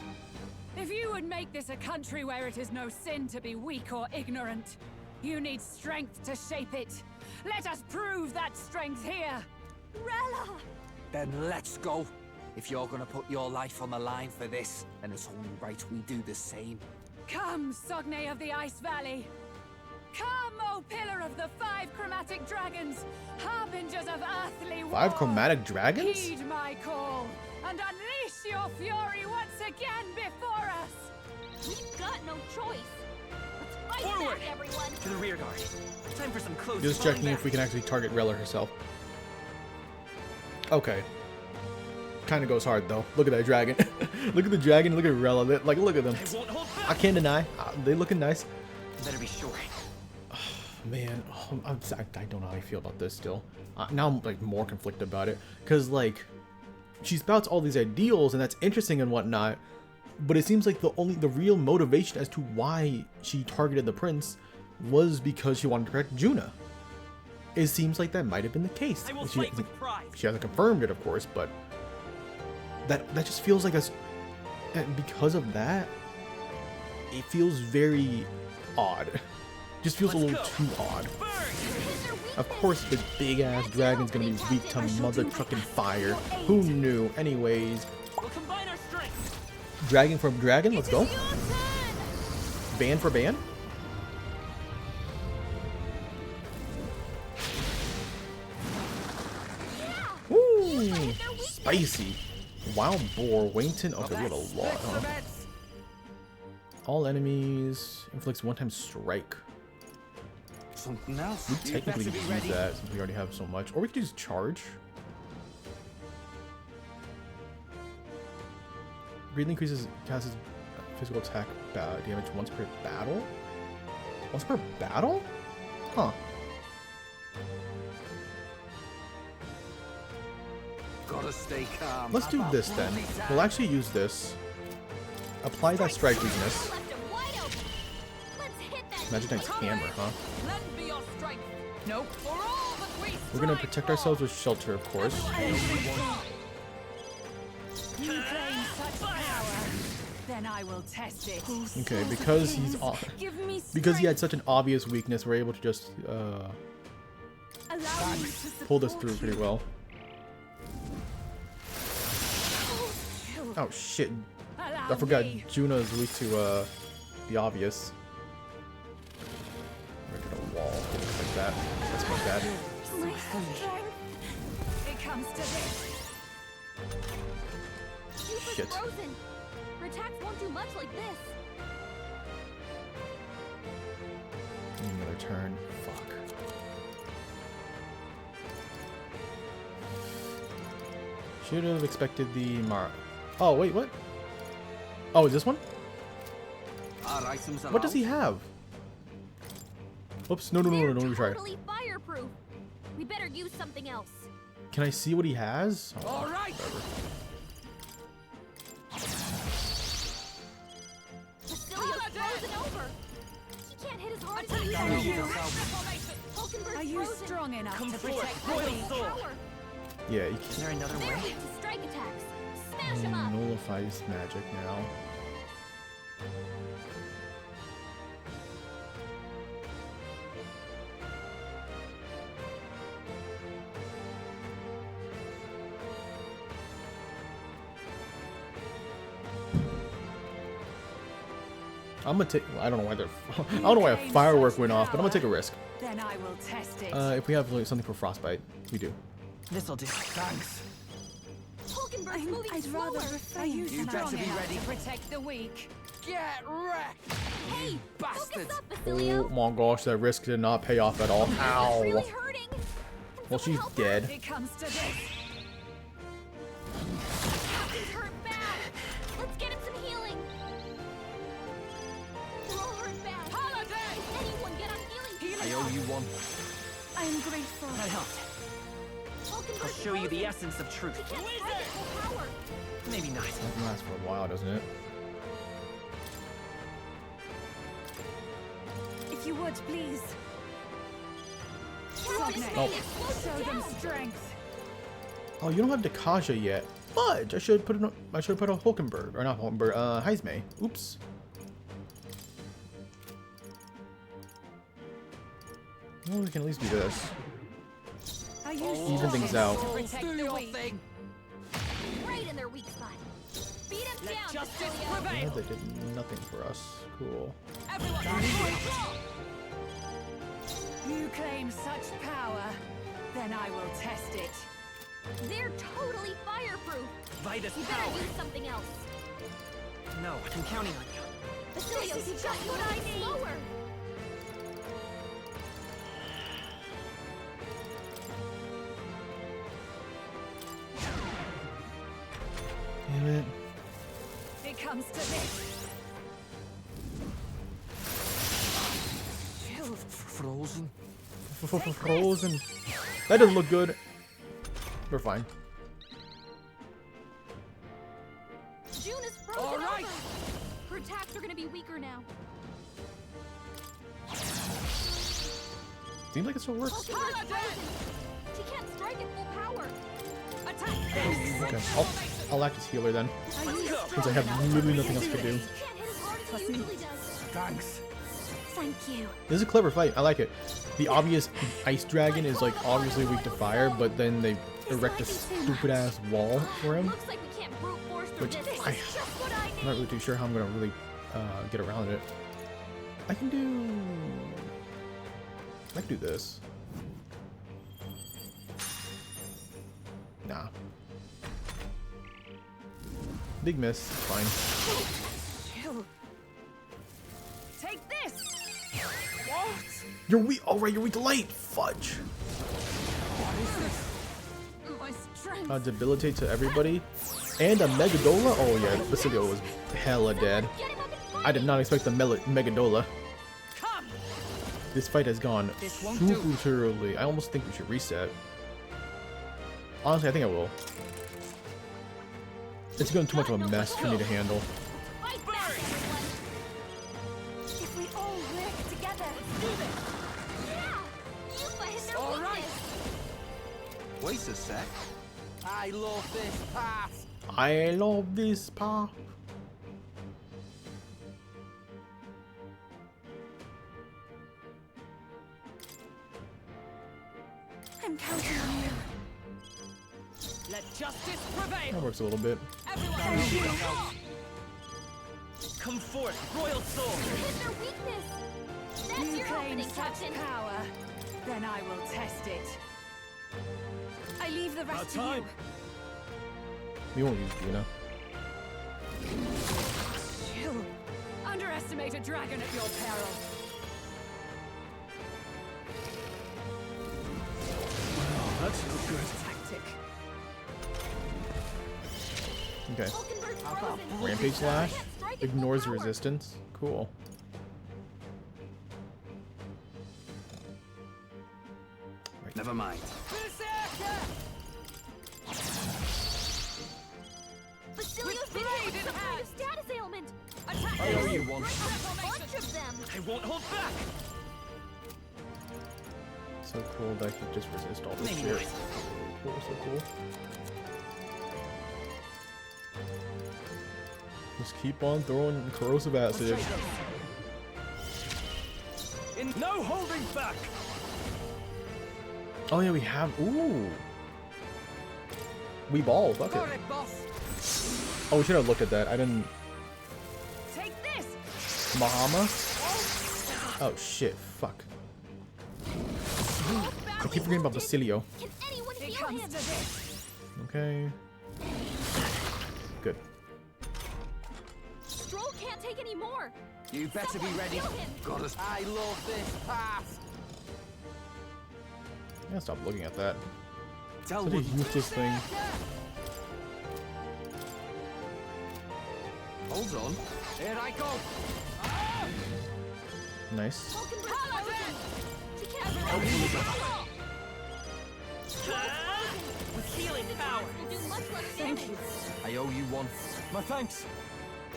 If you would make this a country where it is no sin to be weak or ignorant, you need strength to shape it. Let us prove that strength here. Rella! Then let's go. If you're gonna put your life on the line for this, then it's only right we do the same. Come, Sogne of the Ice Valley. Come, O pillar of the 5 chromatic dragons, harbingers of earthly war. 5 chromatic dragons? Heed my call and unleash your fury once again before us. We've got no choice. Let's fight Forward! back, everyone. To the rear guard. Time for some close. Just checking if we can actually target Rella herself. Okay. Kind of goes hard though. Look at that dragon. Look at the dragon. Look at Rella. Like, look at them. I can't deny. They looking nice. Better be sure. Man, I don't know how I feel about this still. Now I'm like more conflicted about it, cause like she spouts all these ideals and that's interesting and whatnot, but it seems like the real motivation as to why she targeted the prince was because she wanted to protect Juna. It seems like that might have been the case. She hasn't confirmed it, of course, but that just feels like and because of that, it feels very odd. Just feels a little too odd. Of course, the big ass dragon's gonna be weak to mother trucking fire. Who knew? Anyways, We'll combine our strength. dragon for dragon. Let's go. Ban for ban. Woo! Spicy. Wild boar. Wayton. Okay, we got a lot, huh? All enemies inflicts one-time strike. Something else. We technically could use that since we already have so much. Or we could use charge. Greatly increases casts physical attack damage once per battle? Once per battle? Huh. Gotta stay calm. Let's do this then. We'll actually use this. Apply that strike weakness. Magic Knight's hammer, huh? We're gonna protect ourselves with shelter, of course. You claim such power, then I will test it. Okay, because because he had such an obvious weakness, we're able to just pull this through pretty well. Oh shit! I forgot Juna is weak to the obvious. We're gonna wall like that. That's my bad. It comes to this. Shit. Frozen. Her attacks won't do much like this. Another turn. Fuck. Should have expected the Oh wait, what? Oh, is this one? What does he have? Oops! No, let me try. Totally fireproof. We better use something else. Can I see what he has? Oh, all right. Basilia's frozen over. He can't hit as hard as he used to. Are you strong enough to protect the weak? Yeah, you Is there another They're way? weak to strike attacks. Smash him up. nullifies magic now. I'm gonna take. I don't know why they're. I don't know why a firework went off, but I'm gonna take a risk. Then I will test it. If we have like, something for frostbite, we do. This'll do. Thanks. I'd rather refrain. You better be ready. To protect the weak. Get wrecked! Hey, bastard! Oh my gosh, that risk did not pay off at all. Ow. Really hurting. Well, she's dead. It comes to this. Captain's hurt bad. Let's get him some healing. We're all hurt bad. Holiday! Anyone get on healing? I owe you one. I'm grateful. That helped. I'll show you the essence of truth. Maybe not. That can last for a while, doesn't it? Forward, please. Oh. Show them strength. Oh, you don't have Dekasha yet. Fudge! I should put a Hulkenberg, or not Hulkenberg, Heismay. Oops. Well, we can at least do this. Even things out. Right in their weak spot. Beat him down, justice Basilio. prevail. Oh, they did nothing for us. Cool. You claim such power, then I will test it. They're totally fireproof. Vitus You better power. use something else. No, I'm counting on you. Basilio, just what I need. Slower. Damn it. It comes to this. Frozen. Frozen. That doesn't look good. We're fine. June is frozen All right. over. Her attacks are gonna be weaker now. Seems like it still works. Hulkenberg's frozen. She can't strike at full power. Attack. Okay, I'll act as healer then, since I have literally nothing else to do. She can't hit as hard as he usually does. Thanks. Thank you. This is a clever fight. I like it. The obvious ice dragon is like obviously weak to fire, but then they erect a stupid ass wall for him, Looks like we can't brute force through which this. I'm Just what I need. not really too sure how I'm gonna really get around it. I can do this. Nah. Big miss. Fine. Take this. What? You're weak. Oh right, you're weak to light. Fudge. My strength. Debilitate to everybody. And a Megadola? Oh yeah, Basilio was hella dead. I did not expect the Megadola. This fight has gone super terribly. I almost think we should reset. Honestly, I think I will. It's going too much of a mess for me to handle. Fight back, everyone. If we all work together. Yeah. You fight their All right. weakness. Wait a sec. I love this path. I love this path. I'm counting on you. Let justice prevail. That works a little bit. Come forth, royal soul. Hit their weakness. That's You your claim opening, such Captain. power, then I will test it. I leave the rest to time. We won't use Gina. you. Underestimate a dragon at your peril. That's no good. Tactic. Okay. Hulkenberg's frozen. Rampage Slash. Can't strike at full Ignores power. resistance. Cool. Never mind. Basilio's been hit with some kind of status ailment. Attack. I owe you one. Bring a bunch of them. I won't hold back. So cool that he just resist all this Maybe shit. not. Cool, so cool. Just keep on throwing corrosive acid. In no holding back. Oh yeah, we have. Ooh. We ball. Fuck Got it. it, boss. Oh, we should have looked at that. I didn't. Take this. Mahama? Oh shit. Fuck. I keep forgetting about Basilio. Can anyone It heal comes him? to this. Okay. Good. Stroll can't take any more. You better Someone be ready. heal him. Got us. I love this path. I gotta stop looking at that. Tell Such a me. useless thing. Hold on. Here I go. Nice. Hulkenberg's frozen. She can't With healing power. will do much less damage. I owe you one. My thanks.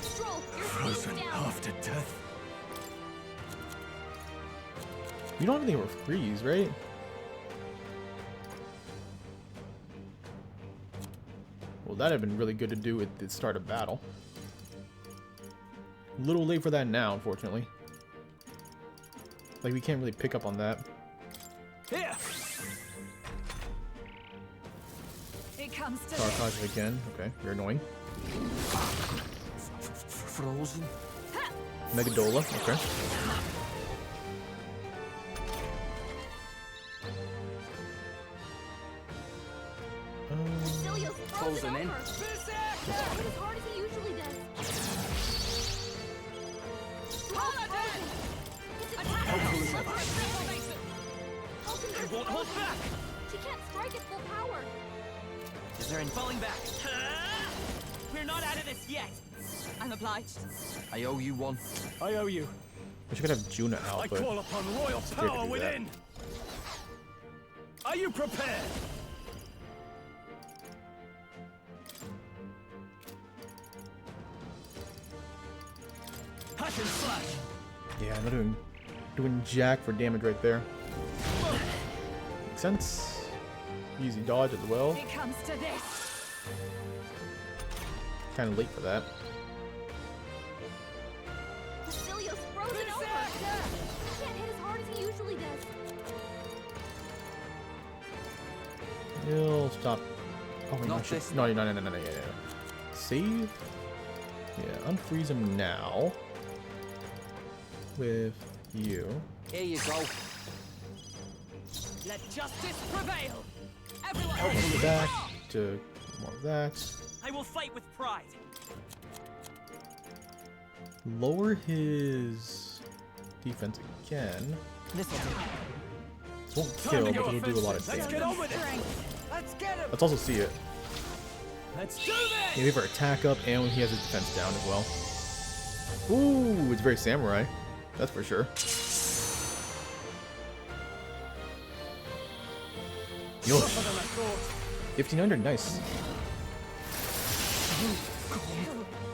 Stroll, your Frozen speed's down. after death. You don't have anything with freeze, right? Well, that'd have been really good to do at the start of battle. A little late for that now, unfortunately. Like, we can't really pick up on that. Here. It comes to Sarcage again. Okay, you're annoying. Frozen. Megadola. Okay. Cecilia's Frozen in. over. Hit as hard as he usually does. I won't hold back. She can't strike at full power. Is there any falling back? We're not out of this yet. I'm obliged. I owe you one. I owe you. We should have Juna out, I but call upon royal scared to power do that. within. Are you prepared? Hack and slash. yeah, I'm not doing jack for damage right there. Makes sense. Easy dodge as well. It comes to this. Kind of late for that. Cecilia's frozen over. He can't hit as hard as he usually does. He'll stop. Oh, wait, Not no, this no, yeah. Save. Yeah, unfreeze him now. With you. Here you go. Let justice prevail. Everyone. Go back to more of that. I will fight with pride. Lower his defense again. This will This won't kill, but it'll do a lot of Let's get damage. on with it. Let's get him. Let's also see it. Let's do this. Yeah, we have our attack up, and he has his defense down as well. Ooh, it's very samurai. That's for sure. Yosh. 1500, nice.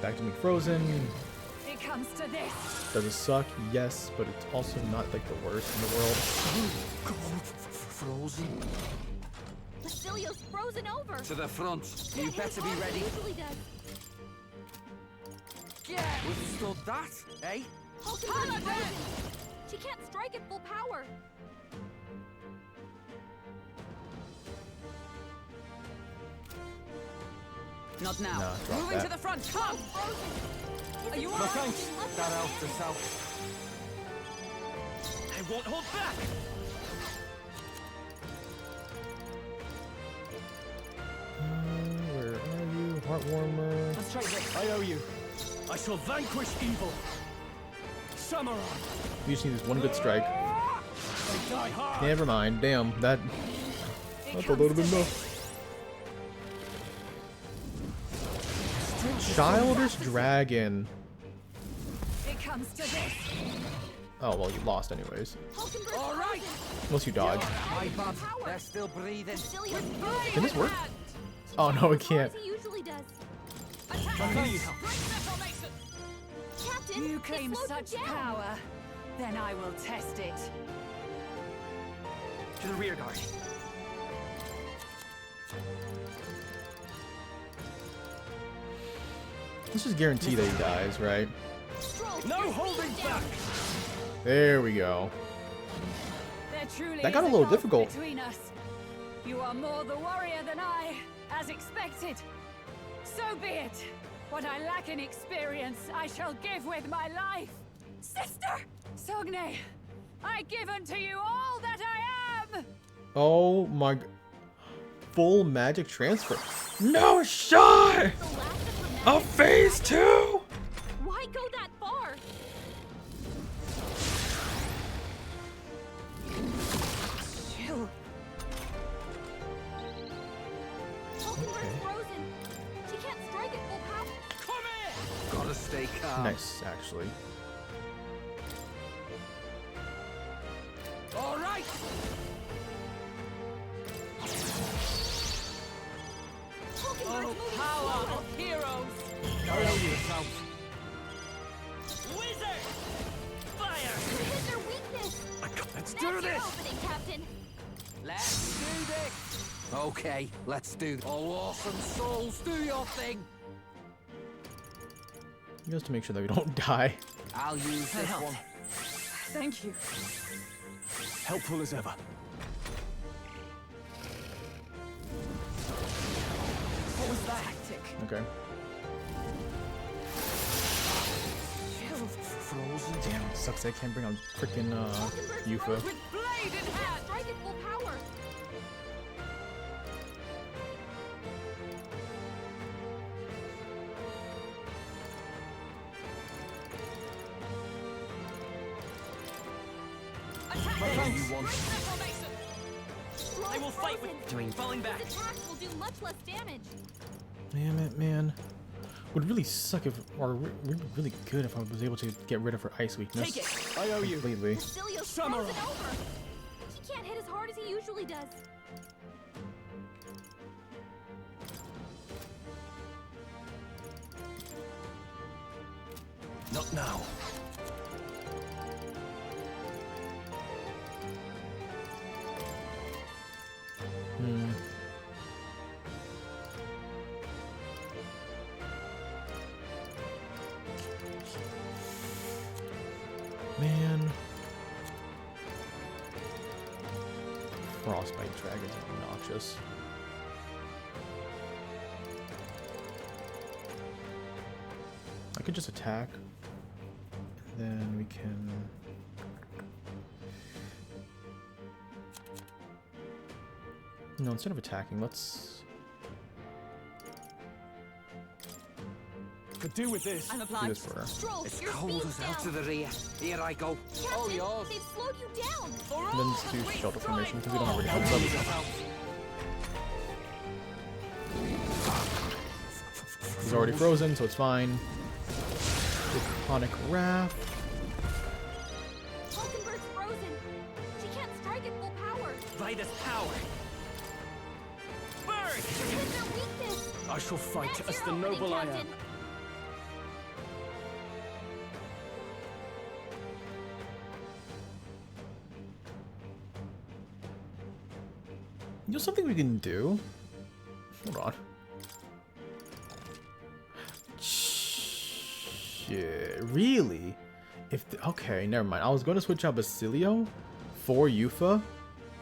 Back to me frozen. It comes to this. Does it suck? Yes, but it's also not like the worst in the world. Frozen. Cecilia's frozen over. To the front. Can't You hit as better be hard as he ready. usually does. Withstood that, eh? Hulkenberg's frozen. She can't strike at full power. Not now. Nah, drop Moving that. to the front. Come. Are you all No right? thanks. That helped us out. I won't hold back. Where are you? Heartwarmer. Let's try this. I owe you. I shall vanquish evil. Samurai. We just need this one good strike. They die hard. Never mind. Damn, that's a little bit enough. Childish Dragon. It comes to this. Oh, well, you lost anyways. All right. Unless you dodge. My bad. They're still breathing. Cecilia's frozen. Can this work? Oh, no, it can't. As he usually does. Captain, You it claim slowed such you down. power, then I will test it. To the rear guard. Let's just guarantee that he dies, right? No holding back. There we go. There truly That got is a little gulf difficult. between us. You are more the warrior than I, as expected. So be it. What I lack in experience, I shall give with my life. Sister! Sogne, I give unto you all that I am! Oh my... Full magic transfer. No shot! A phase 2? Why go that far? Chill. Hulkenberg's frozen. She can't strike at full power. Gotta stay calm. Nice, actually. All right. Oh, power of heroes. I owe you yourself. Wizard! Fire! Hit their weakness. Let's do do this! Opening, Captain. Let's do this! Okay, let's do Oh, awesome souls, do your thing! Just to make sure that we don't die. I'll use this one. Thank you. Helpful as ever. What was that? Tactic. Okay. Frozen. Damn, it sucks that I can't bring on freaking Yufa. With blade in hand. Strike at full power. I will fight with doing falling back. This attack will do much less damage. Damn it, man. Would really suck if, or would be really good if I was able to get rid of her ice weakness. Take it. I owe you. Completely. Basilio's frozen over. He can't hit as hard as he usually does. Not now. Man. Frostbite dragons are obnoxious. I could just attack. And then we can... No, instead of attacking, let's... Could do with this. I'm do applied. this for her. It's cold as hell to the rear. Here I go. Captain, All yours. they've slowed you down. And then let's do shelter formation because we don't have really help. He's already frozen, so it's fine. Draconic Wrath. Hulkenberg's frozen. She can't strike at full power. Vitus power. Burn! Hit their weakness. I shall fight That's as your the opening, noble I am. Captain. You know something we can do? Hold on. Shit, really? Okay, never mind. I was going to switch out Basilio for Yufa,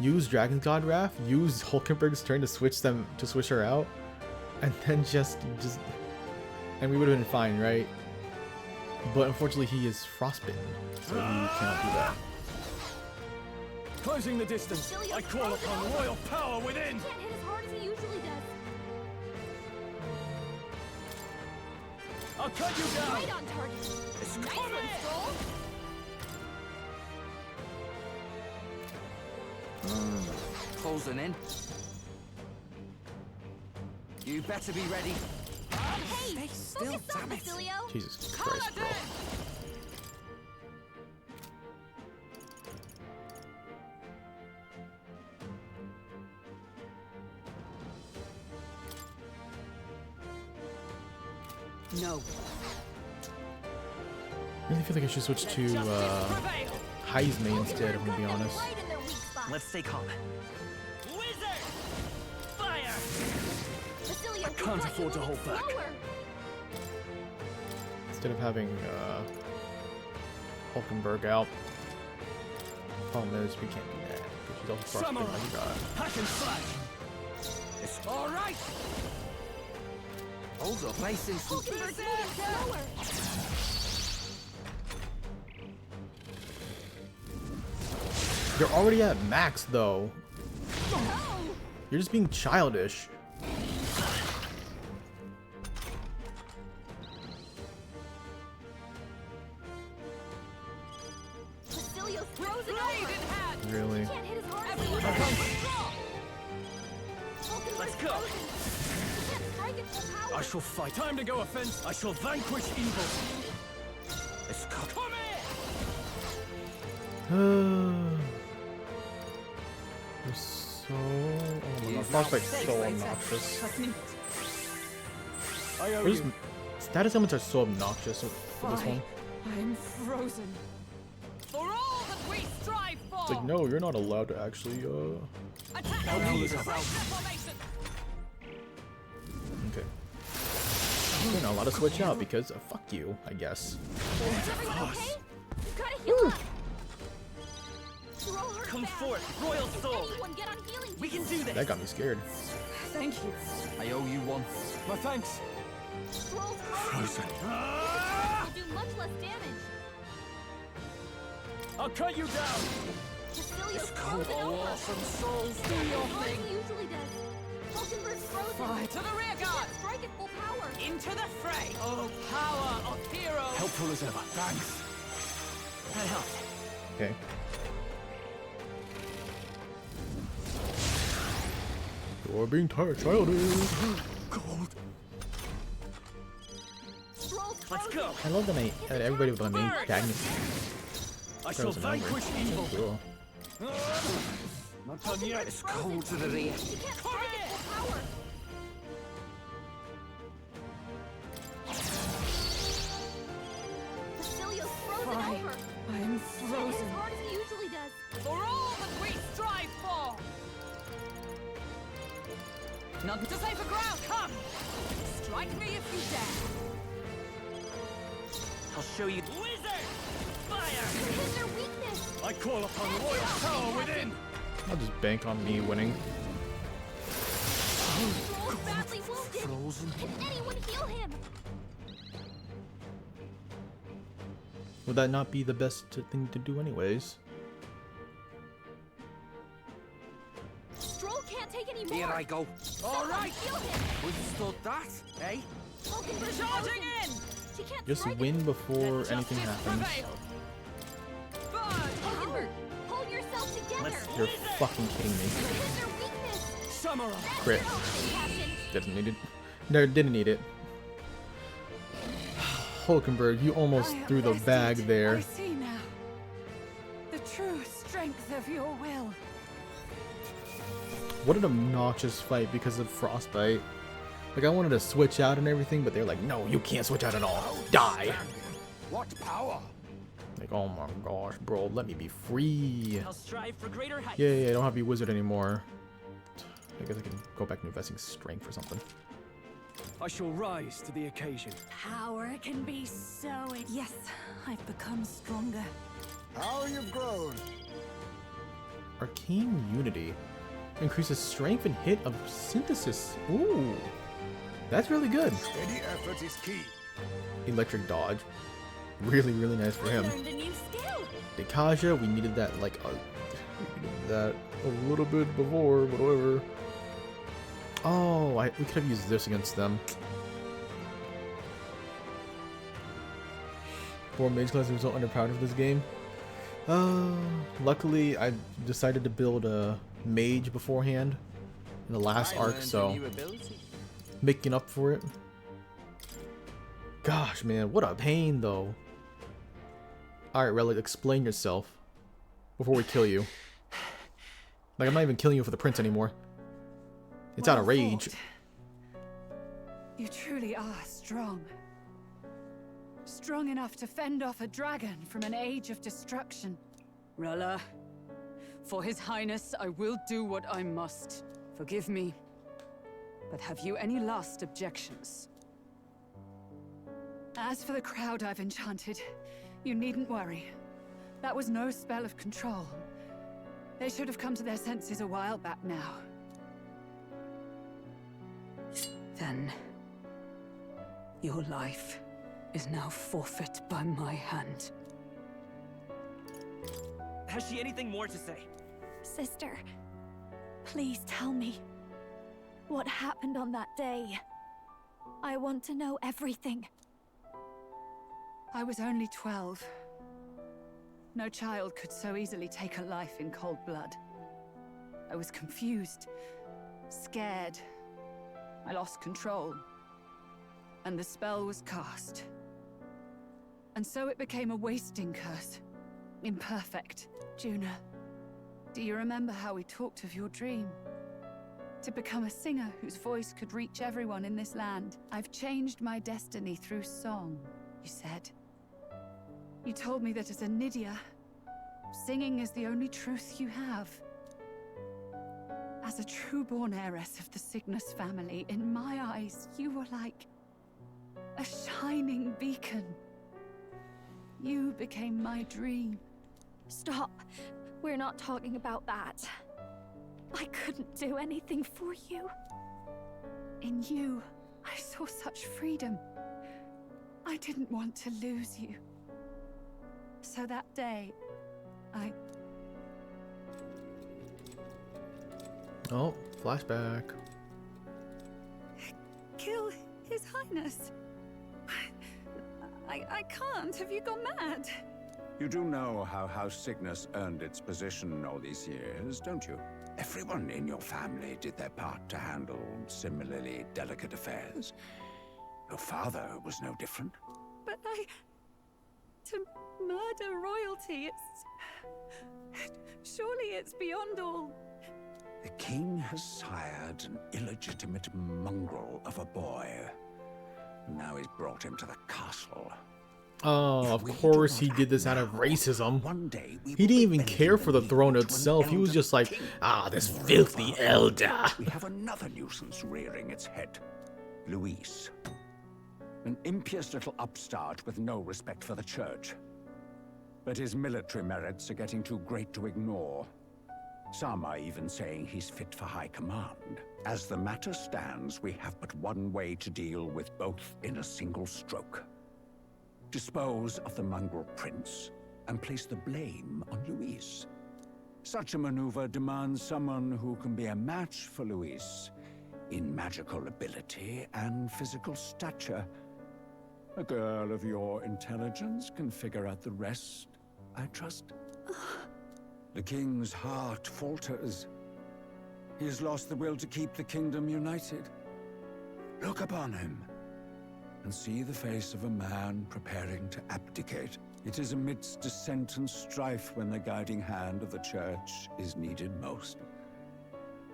use Dragon God Wrath, use Hulkenberg's turn to switch her out, and then just and we would have been fine, right? But unfortunately, he is frostbitten, so he cannot do that. Closing the distance, I call upon royal power within! He can't hit as hard as he usually does. I'll cut you down! Right on target. It's Nice coming! one, Stroll. Closing in. You better be ready. Hey, still, focus up, damn it. Basilio. Jesus Christ, bro. No. I really feel like I should switch to Heisme instead, if I'm gonna be honest. Right in their weak spot. Let's stay calm. Wizard! Fire! Basilio, I can't afford to hold back. Instead of having Hulkenberg out. Problem is, we can't do that because she's also frostbitten like a god. Hack and slash! It's all right. Hold up, nice and Hulkenberg's moving slower. You're already at max, though. You're just being childish. Basilio's frozen over. Really? He can't hit as hard as he usually does. Let's go! He can't strike at full power. I shall fight. Time to go offense. I shall vanquish evil. It's coming. You're so... Oh my god, Frostbite's so obnoxious. I owe We're just... you. Status elements are so obnoxious for this one. I'm frozen. For all that we strive for. It's like, no, you're not allowed to actually, Attack! Okay. You're not allowed to switch out because fuck you, I guess. Is everyone okay? You gotta heal up. Throw her Come back. forth, royal soul. Anyone get on healing? We can do this. That got me scared. Thank you. I owe you one. My thanks. Scroll Frozen. will do much less damage. I'll cut you down. Cecilia's frozen over. Awesome souls, do your As thing. he usually does. Falkenberg's frozen. Fire to the rear guard. Strike at full power. Into the fray. Oh, power of heroes. Helpful as ever. Thanks. That helps. Okay. You're being tired, childish. Cold. Let's go. I love that everybody with the main protagonist. I shall vanquish evil. Cool. Not done yet. It's cold to the rear. She can't strike at full power. Cecilia's frozen Fine. over. I'm As frozen. hard as he usually does. For all that we strive for. Nothing to say for ground. Come. Strike me if you dare. I'll show you. Wizard! Fire! Hit their weakness. I call upon the royal power within. I'll just bank on me winning. Scroll's badly wounded. Frozen. Can anyone heal him? Would that not be the best thing to do anyways? Stroll can't take any more. Here I go. All right. Heal him. Withstood that, eh? Falkenberg's Charging frozen. in. She can't Just strike win before Let anything justice happens. prevail. Burn. Falkenberg, hold yourself together. You're fucking kidding me. Hit their weakness. Samurai. Crit. Captain. Didn't need it. No, didn't need it. Hulkenberg, you almost I am threw the rested. bag there. I see now. The true strength of your will. What an obnoxious fight because of frostbite. Like, I wanted to switch out and everything, but they're like, no, you can't switch out at all. Die. What power? Like, oh my gosh, bro, let me be free. I'll strive for greater heights. Yeah, I don't have to be wizard anymore. I guess I can go back to investing strength or something. I shall rise to the occasion. Power can be so... Yes, I've become stronger. How you've grown. Arcane Unity. Increases strength and hit of synthesis. Ooh. That's really good. Steady effort is key. Electric dodge. Really, really nice for him. Learned a new skill. Dekaja, we needed that like a little bit before, but whatever. Oh, we could have used this against them. Poor mage class was so underpowered for this game. Luckily, I decided to build a mage beforehand in the last arc, so making up for it. Gosh, man, what a pain, though. Alright, Relic, explain yourself before we kill you. Like, I'm not even killing you for the prince anymore. It's out of rage. You truly are strong. Strong enough to fend off a dragon from an age of destruction. Rella, for His Highness, I will do what I must. Forgive me, but have you any last objections? As for the crowd I've enchanted, you needn't worry. That was no spell of control. They should have come to their senses a while back now. Then, your life is now forfeit by my hand. Has she anything more to say? Sister, please tell me. What happened on that day? I want to know everything. I was only 12. No child could so easily take a life in cold blood. I was confused, scared. I lost control. And the spell was cast. And so it became a wasting curse. Imperfect. Juna, do you remember how we talked of your dream? To become a singer whose voice could reach everyone in this land. I've changed my destiny through song, you said. You told me that as a Nydia, singing is the only truth you have. As a true-born heiress of the Cygnus family, in my eyes, you were like a shining beacon. You became my dream. Stop. We're not talking about that. I couldn't do anything for you. In you, I saw such freedom. I didn't want to lose you. So that day, I... Oh, flashback. Kill His Highness. I can't. Have you gone mad? You do know how House Cygnus earned its position all these years, don't you? Everyone in your family did their part to handle similarly delicate affairs. Your father was no different. But to murder royalty, surely it's beyond all. The king has sired an illegitimate mongrel of a boy. Now he's brought him to the castle. Oh, of course he did this out of racism. He didn't even care for the throne itself. He was just like, ah, this filthy elder. We have another nuisance rearing its head. Luis. An impious little upstart with no respect for the church. But his military merits are getting too great to ignore. Some are even saying he's fit for high command. As the matter stands, we have but one way to deal with both in a single stroke. Dispose of the mongrel prince and place the blame on Luis. Such a maneuver demands someone who can be a match for Luis in magical ability and physical stature. A girl of your intelligence can figure out the rest, I trust. The king's heart falters. He has lost the will to keep the kingdom united. Look upon him and see the face of a man preparing to abdicate. It is amidst dissent and strife when the guiding hand of the church is needed most.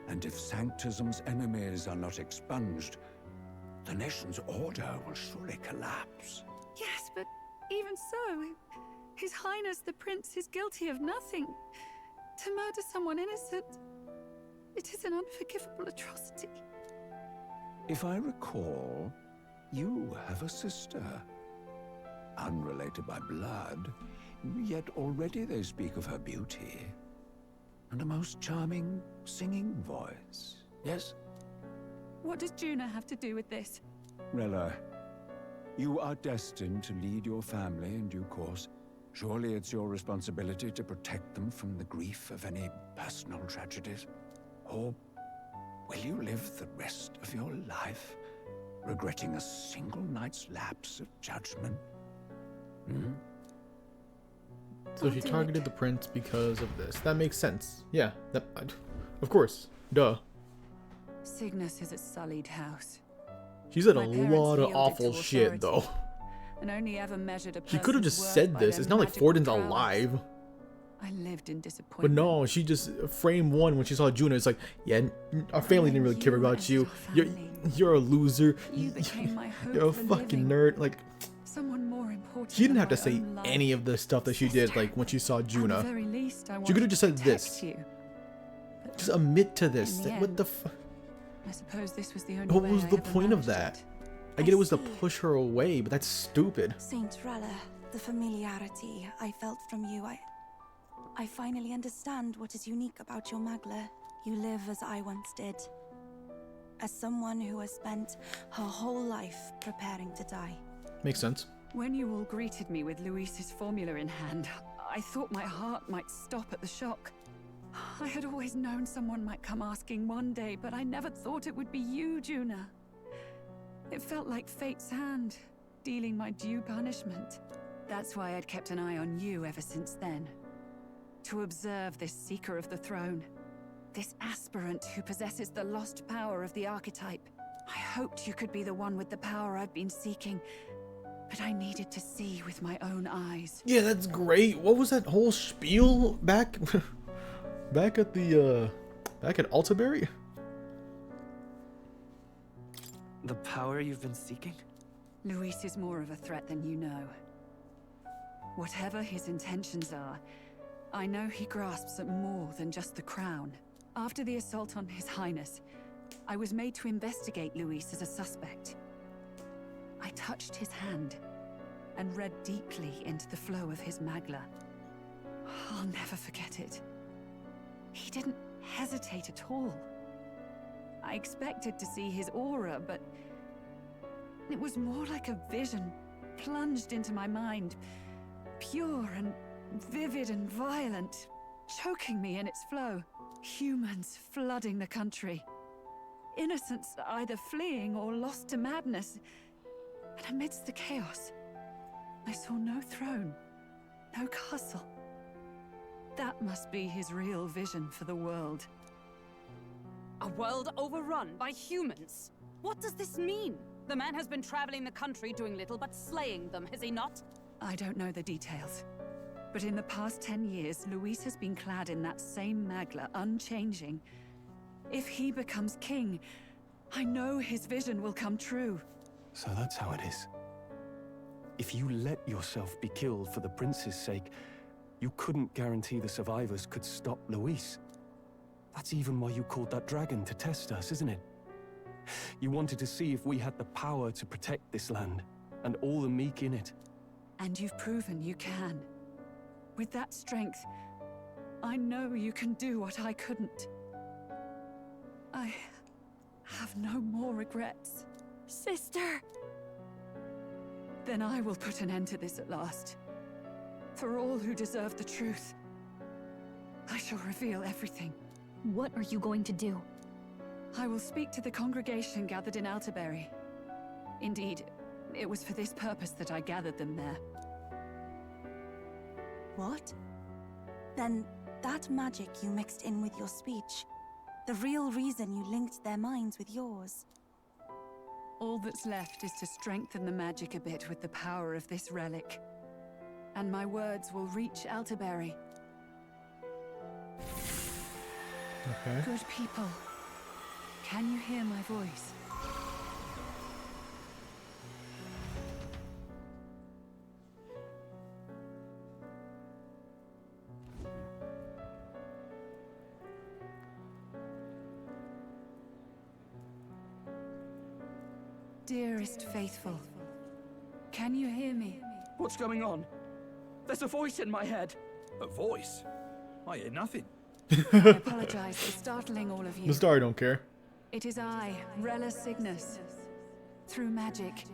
And if Sanctism's enemies are not expunged, the nation's order will surely collapse. Yes, but even so, His Highness the Prince is guilty of nothing. To murder someone innocent, it is an unforgivable atrocity. If I recall, you have a sister. Unrelated by blood, yet already they speak of her beauty. And a most charming singing voice, yes? What does Juna have to do with this? Rella, you are destined to lead your family in due course. Surely it's your responsibility to protect them from the grief of any personal tragedies. Or will you live the rest of your life regretting a single night's lapse of judgment? Hmm? So she targeted the prince because of this. That makes sense. Yeah, that, of course. Duh. Cygnus is a sullied house. She said a My parents lot of yielded awful to shit, authority, though. And only ever measured a She could have person's just worth said by this. their It's not like magical Forden's prowess. alive. I lived in But disappointment. no, she just frame one when she saw Juna. It's like, yeah, our family didn't really care about you. You're a loser. became my hope You're a for fucking living. nerd. Like, Someone more important. she didn't than have to my say own life. any of the stuff that she did. Like when she saw At the Juna, very least, I she could have wanted just to said this. protect you. Just admit to this. In the Like, what the? end, I suppose this was the only What way was I the ever point of managed that? it. I get it was to push her away, but that's stupid. Saint Rella, the familiarity I felt from you, I finally understand what is unique about your Magla. You live as I once did. As someone who has spent her whole life preparing to die. Makes sense. When you all greeted me with Luis's formula in hand, I thought my heart might stop at the shock. I had always known someone might come asking one day, but I never thought it would be you, Juna. It felt like fate's hand, dealing my due punishment. That's why I'd kept an eye on you ever since then. To observe this seeker of the throne. This aspirant who possesses the lost power of the archetype. I hoped you could be the one with the power I've been seeking, but I needed to see with my own eyes. Yeah, that's great. What was that whole spiel back back at Altaberry? The power you've been seeking? Luis is more of a threat than you know. Whatever his intentions are, I know he grasps at more than just the crown. After the assault on His Highness, I was made to investigate Luis as a suspect. I touched his hand and read deeply into the flow of his magla. I'll never forget it. He didn't hesitate at all. I expected to see his aura, but it was more like a vision plunged into my mind, pure and vivid and violent, choking me in its flow. Humans flooding the country. Innocents either fleeing or lost to madness. And amidst the chaos, I saw no throne, no castle. That must be his real vision for the world. A world overrun by humans? What does this mean? The man has been traveling the country doing little but slaying them, has he not? I don't know the details. But in the past 10 years, Luis has been clad in that same magla, unchanging. If he becomes king, I know his vision will come true. So that's how it is. If you let yourself be killed for the prince's sake, you couldn't guarantee the survivors could stop Luis. That's even why you called that dragon to test us, isn't it? You wanted to see if we had the power to protect this land, and all the meek in it. And you've proven you can. With that strength, I know you can do what I couldn't. I have no more regrets. Sister! Then I will put an end to this at last. For all who deserve the truth, I shall reveal everything. What are you going to do? I will speak to the congregation gathered in Altaberry. Indeed, it was for this purpose that I gathered them there. What? Then that magic you mixed in with your speech, the real reason you linked their minds with yours. All that's left is to strengthen the magic a bit with the power of this relic. And my words will reach Altaberry. Okay. Good people, can you hear my voice? Dearest faithful, can you hear me? What's going on? There's a voice in my head. A voice? I hear nothing. I apologize for startling all of you. The star don't care. It is I, Rella Cygnus. Through magic,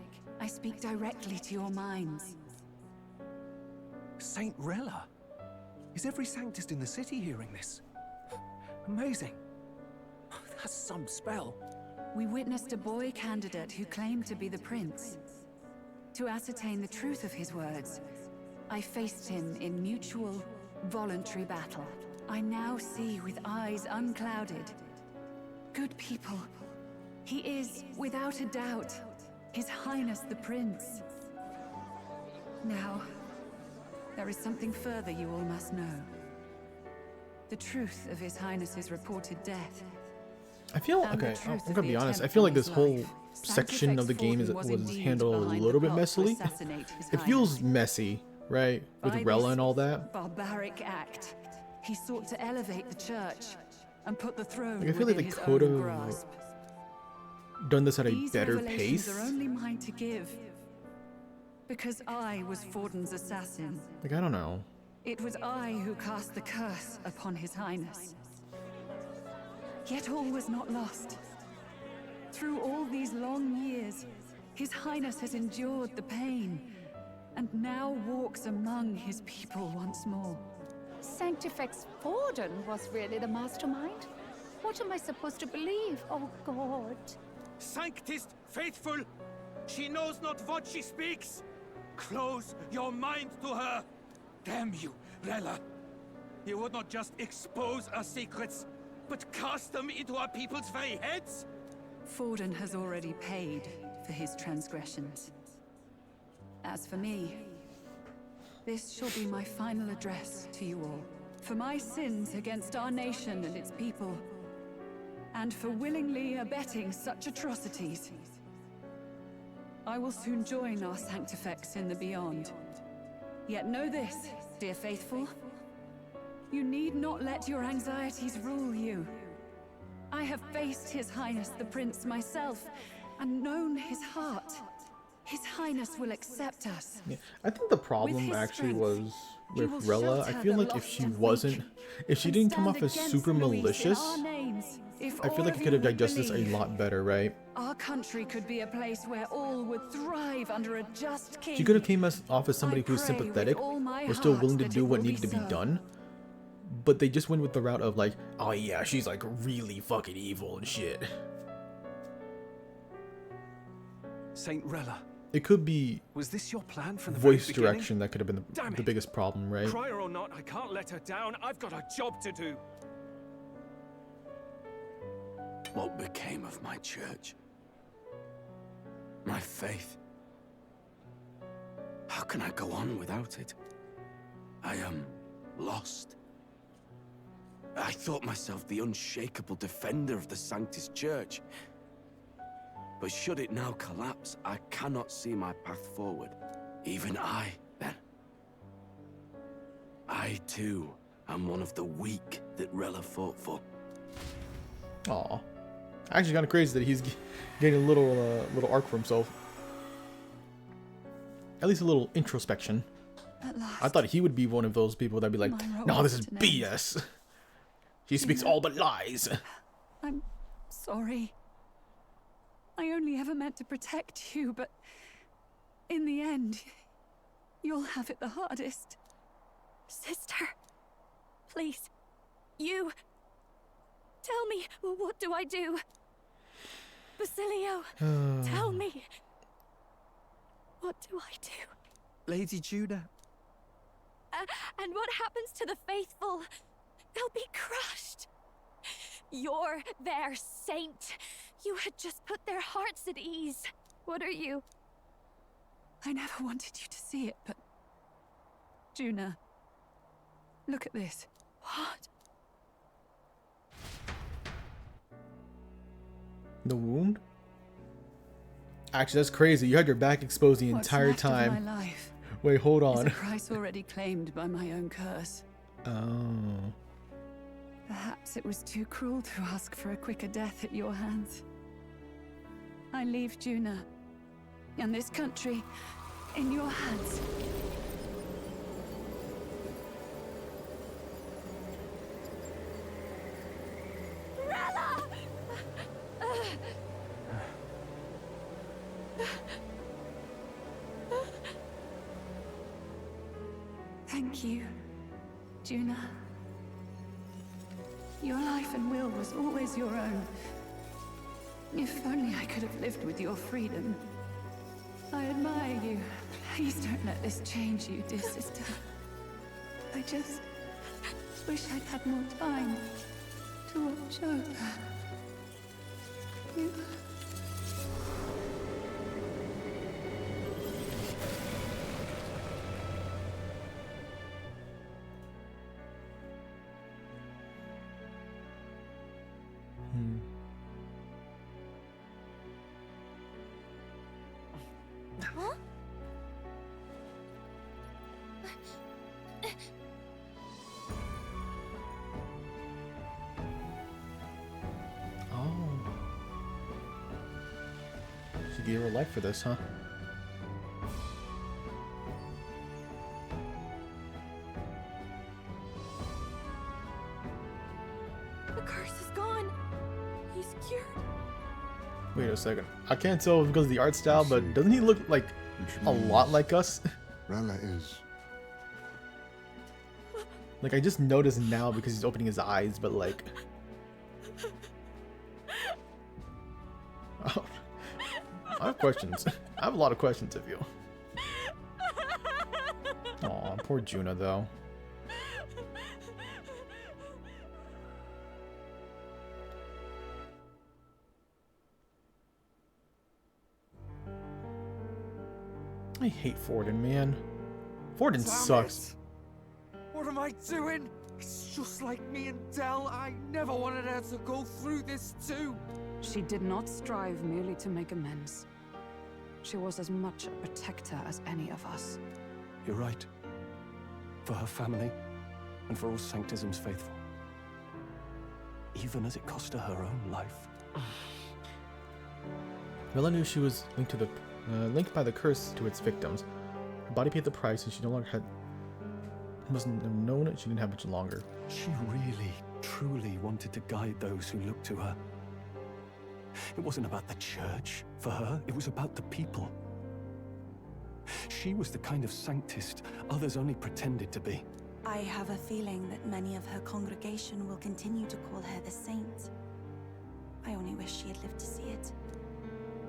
I speak directly to your minds. Saint Rella? Is every Sanctist in the city hearing this? Amazing. That's some spell. We witnessed a boy candidate who claimed to be the prince. To ascertain the truth of his words, I faced him in mutual, voluntary battle. I now see with eyes unclouded. Good people, he is, without a doubt, His Highness the Prince. Now, there is something further you all must know. The truth of His Highness's reported death. I feel, okay, I'm gonna be honest, I feel like this whole section of the game was handled a little bit messily. It feels messy, right? With Rella and all that. Barbaric act. He sought to elevate the church and put the throne Like, I feel like they within his could own have grasp. done this at a These better revelations pace. are only mine to give. Because I was Forden's assassin. Like, I don't know. It was I who cast the curse upon His Highness. Yet all was not lost. Through all these long years, His Highness has endured the pain, and now walks among his people once more. Sanctifex Forden was really the mastermind? What am I supposed to believe? Oh, God. Sanctist faithful! She knows not what she speaks! Close your mind to her! Damn you, Rella! You would not just expose our secrets, but cast them into our people's very heads? Forden has already paid for his transgressions. As for me, this shall be my final address to you all. For my sins against our nation and its people, and for willingly abetting such atrocities. I will soon join our Sanctifex in the beyond. Yet know this, dear faithful, You need not let your anxieties rule you. I have faced His Highness the Prince myself, and known his heart. His Highness will accept us. Yeah, I think the problem actually was with Rella. I feel like if she didn't come off as super malicious, I feel like it could have digested this a lot better, right? Our country could be a place where all would thrive under a just king. She could have came off as somebody who's sympathetic, or still willing to do what needed to be done. But they just went with the route of like, oh yeah, she's like really fucking evil and shit. Saint Rella. It could be was this your plan from the voice very direction that could have been the biggest problem, right? Cry her or not, I can't let her down. I've got a job to do. What became of my church? My faith? How can I go on without it? I am lost. I thought myself the unshakable defender of the Sanctus Church. But should it now collapse, I cannot see my path forward. Even I, then. I, too, am one of the weak that Rella fought for. Aw. Actually kind of crazy that he's getting a little arc for himself. At least a little introspection. At last, I thought he would be one of those people that'd be like, no, this is BS. She speaks all but lies. I'm sorry. I only ever meant to protect you, but in the end, you'll have it the hardest. Sister, please, you... Tell me, what do I do? Basilio, tell me. What do I do? Lady Juna. And what happens to the faithful? They'll be crushed. You're their saint. You had just put their hearts at ease. What are you? I never wanted you to see it, but... Juna, look at this. What? The wound? Actually, that's crazy. You had your back exposed the entire time. What's left of my life Wait, hold is on. a price already claimed by my own curse. Oh. Perhaps it was too cruel to ask for a quicker death at your hands. I leave Juna and this country in your hands. Rella! Thank you, Juna. Your life and will was always your own. If only I could have lived with your freedom. I admire you. Please don't let this change you, dear sister. I just wish I'd had more time to watch over you. Huh? Oh. She gave her life for this, huh? The curse is gone. He's cured. Wait a second. I can't tell because of the art style, but doesn't he look like a lot like us? Rella is. Like, I just noticed now because he's opening his eyes, but like... Oh. I have questions. I have a lot of questions of you. Aw, poor Juna, though. I hate Forden, man. Forden sucks. What am I doing? It's just like me and Del. I never wanted her to go through this too. She did not strive merely to make amends. She was as much a protector as any of us. You're right. For her family, and for all Sanctism's faithful. Even as it cost her her own life. Rella knew she was linked by the curse to its victims. Her body paid the price, and she no longer had. Mustn't have known it. She didn't have much longer. She really, truly wanted to guide those who looked to her. It wasn't about the church for her. It was about the people. She was the kind of sanctist others only pretended to be. I have a feeling that many of her congregation will continue to call her the saint. I only wish she had lived to see it.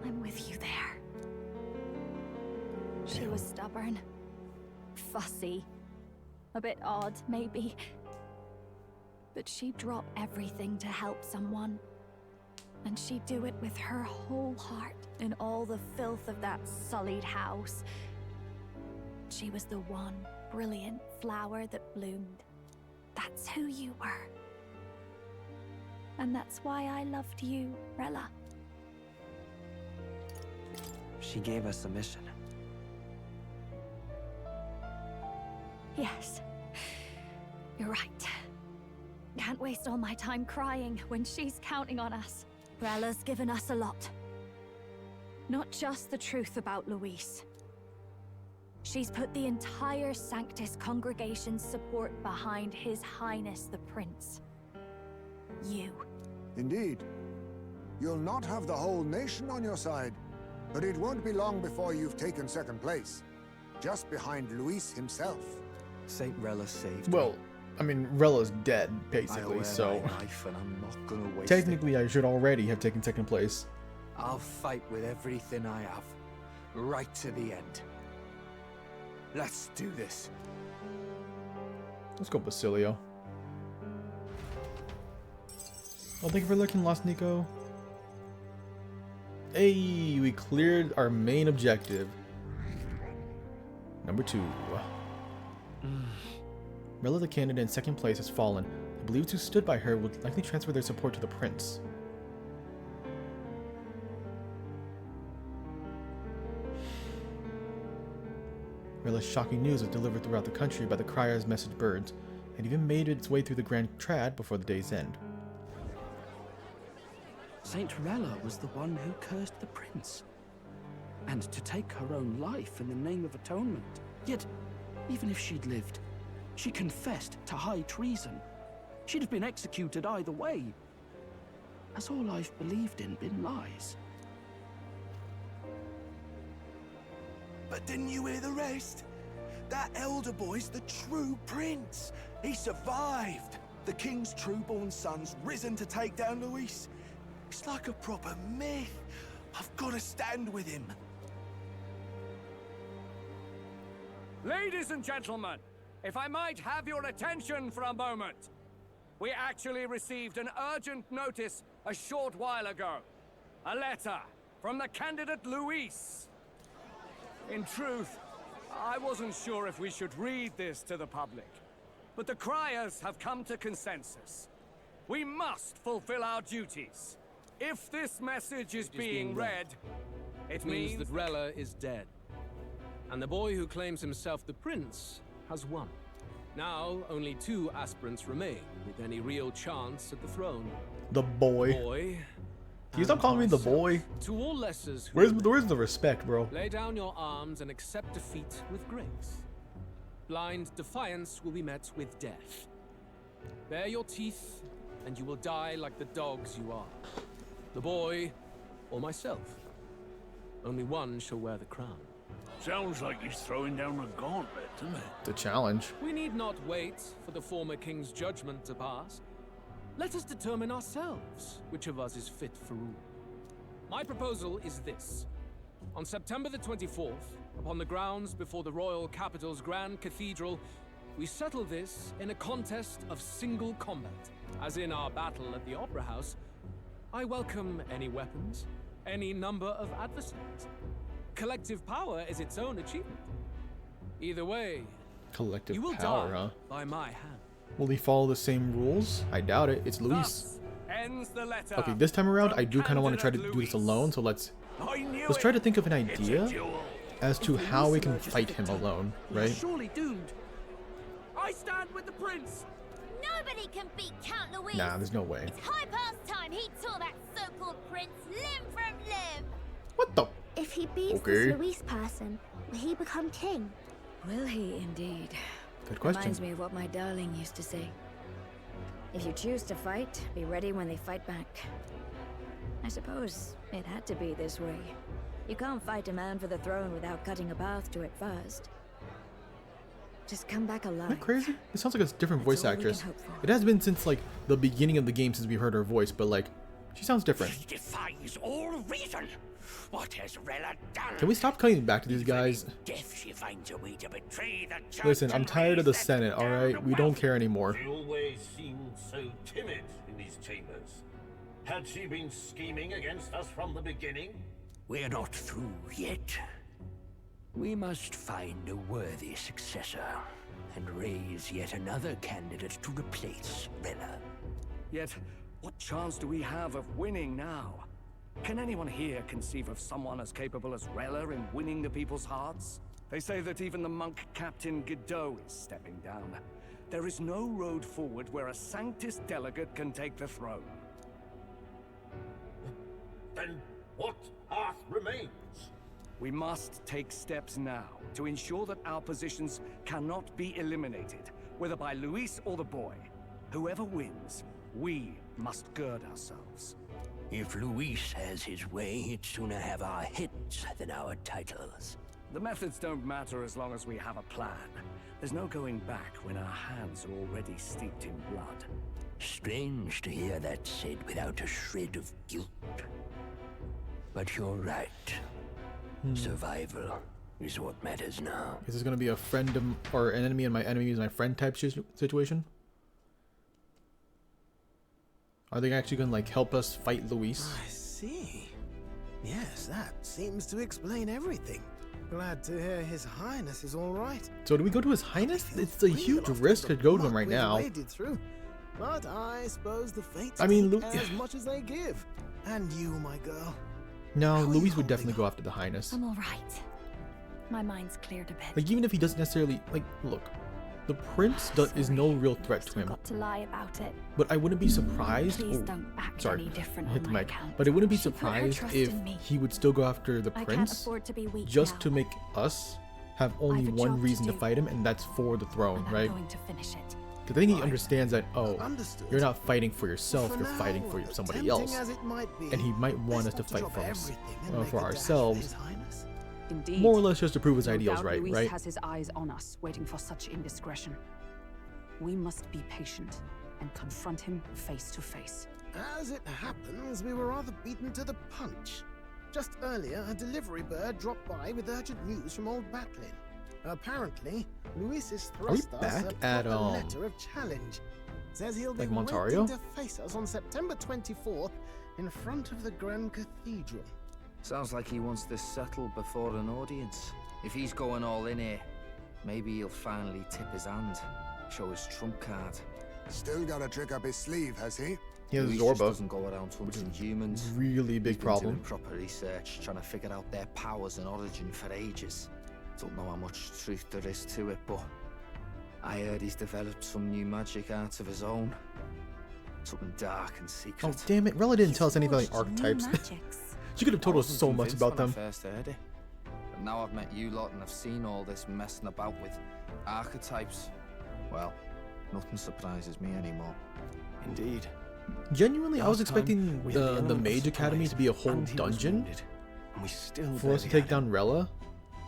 I'm with you there. She was stubborn, fussy, a bit odd, maybe. But she'd drop everything to help someone. And she'd do it with her whole heart in all the filth of that sullied house. She was the one brilliant flower that bloomed. That's who you were. And that's why I loved you, Rella. She gave us a mission. Yes. You're right. Can't waste all my time crying when she's counting on us. Rella's given us a lot. Not just the truth about Luis. She's put the entire Sanctus congregation's support behind His Highness the Prince. You. Indeed. You'll not have the whole nation on your side, but it won't be long before you've taken second place, just behind Luis himself. Saint Rella saved Well, I mean, Rella's dead, basically, so and I'm not gonna waste technically I should already have taken second place. I'll fight with everything I have, right to the end. Let's do this. Let's go, Basilio. Well, thank you for looking, Lost Nico. Hey, we cleared our main objective. Number 2. Rella the candidate in second place has fallen. The believers who stood by her would likely transfer their support to the prince. Rella's shocking news was delivered throughout the country by the crier's message birds, and even made its way through the Grand Trad before the day's end. Saint Rella was the one who cursed the prince. And to take her own life in the name of atonement. Yet, even if she'd lived, she confessed to high treason. She'd have been executed either way. Has all I've believed in been lies? But didn't you hear the rest? That elder boy's the true prince. He survived. The king's true-born son's risen to take down Luis. It's like a proper myth. I've got to stand with him. Ladies and gentlemen, if I might have your attention for a moment. We actually received an urgent notice a short while ago. A letter from the candidate Luis. In truth, I wasn't sure if we should read this to the public, but the criers have come to consensus. We must fulfill our duties. If this message is being read, it means that Rella is dead. And the boy who claims himself the prince has won. Now, only 2 aspirants remain, with any real chance at the throne. The boy. Can you stop calling me the boy? To all lessers who Where's the respect, bro? lay down your arms and accept defeat with grace. Blind defiance will be met with death. Bare your teeth, and you will die like the dogs you are. The boy, or myself. Only one shall wear the crown. Sounds like he's throwing down a gauntlet, doesn't it? The challenge. We need not wait for the former king's judgment to pass. Let us determine ourselves which of us is fit for rule. My proposal is this. On September the 24th, upon the grounds before the royal capital's grand cathedral, we settle this in a contest of single combat. As in our battle at the Opera House, I welcome any weapons, any number of adversaries. Collective power is its own achievement. Either way, Collective you will power, die huh? by my hand. Will he follow the same rules? I doubt it. It's Luis. Thus ends the letter. Okay, this time around, I do kind of want to try to do this alone, so let's try to think of an idea as to how we can fight him alone, right? Surely doomed. I stand with the prince. Nobody can beat Count Louis. Nah, there's no way. It's high past time he tore that so-called prince limb from limb. What the? If he beats this Luis person, will he become king? Will he indeed? Good question. Reminds me of what my darling used to say. If you choose to fight, be ready when they fight back. I suppose it had to be this way. You can't fight a man for the throne without cutting a path to it first. Just come back alive. Isn't that crazy? It sounds like a different voice actress. It has been since like the beginning of the game since we heard her voice, but like she sounds different. He defies all reason. What has Rella done? Can we stop coming back to these guys? Death she finds a way to betray the church. Listen, I'm tired of the Senate, alright? We don't care anymore. She always seemed so timid in these chambers. Had she been scheming against us from the beginning? We're not through yet. We must find a worthy successor and raise yet another candidate to replace Rella. Yet, what chance do we have of winning now? Can anyone here conceive of someone as capable as Rella in winning the people's hearts? They say that even the monk Captain Godot is stepping down. There is no road forward where a Sanctus delegate can take the throne. Then what path remains? We must take steps now to ensure that our positions cannot be eliminated, whether by Luis or the boy. Whoever wins, we must gird ourselves. If Luis has his way, he'd sooner have our heads than our titles. The methods don't matter as long as we have a plan. There's no going back when our hands are already steeped in blood. Strange to hear that said without a shred of guilt. But you're right. Survival is what matters now. Is this gonna be a friend or an enemy and my enemy is my friend type situation? Are they actually gonna like help us fight Luis? I see. Yes, that seems to explain everything. Glad to hear His Highness is all right. So do we go to His Highness? It's a huge risk to go to him right now. Through. But I suppose the fates take as much as they give. And you, my girl. No, Luis would definitely go after the Highness. I'm all right. My mind's cleared a bit. Like even if he doesn't necessarily like look, the prince is no real threat to him. Got to lie about it. But I wouldn't be surprised. Please don't act any different hit on the my mic. account. But I wouldn't be She put her surprised trust if in me. he would still go after the I can't prince afford to be weak just now. to make us have only I've a one job to reason to do, fight him, and that's for the throne, and I'm right? going to finish it. Because I think he understands that, oh, Understood. you're not fighting for yourself, For you're now, fighting for somebody tempting else. as it might be, And he might want us best to not to fight drop for us, everything and make for a dash for ourselves. His Highness. Indeed. More or less just to prove his No ideals doubt right, Luis right? has his eyes on us, waiting for such indiscretion. We must be patient and confront him face to face. As it happens, we were rather beaten to the punch. Just earlier, a delivery bird dropped by with urgent news from Old Batlin. Apparently, Luis has thrust us back a at, proper letter of challenge. Says he'll be like Montario? waiting to face us on September 24th in front of the Grand Cathedral. Sounds like he wants this settled before an audience. If he's going all in here, maybe he'll finally tip his hand, show his trump card. Still got a trick up his sleeve, has he? He has Luis Zorba, just doesn't go around hunting humans. really big He's been problem. doing proper research, trying to figure out their powers and origin for ages. Don't know how much truth there is to it, but I heard he's developed some new magic arts of his own. Something dark and secret. Oh damn it, Rella didn't tell us anything like archetypes. She could have told us so much about them. I first heard it. But now I've met you lot and I've seen all this messing about with archetypes. Well, nothing surprises me anymore. Indeed. Genuinely, I was Last time, expecting we had the the element of Mage Academy surprise, to be a whole and he was dungeon wounded, and we still for us to barely take had down Rella.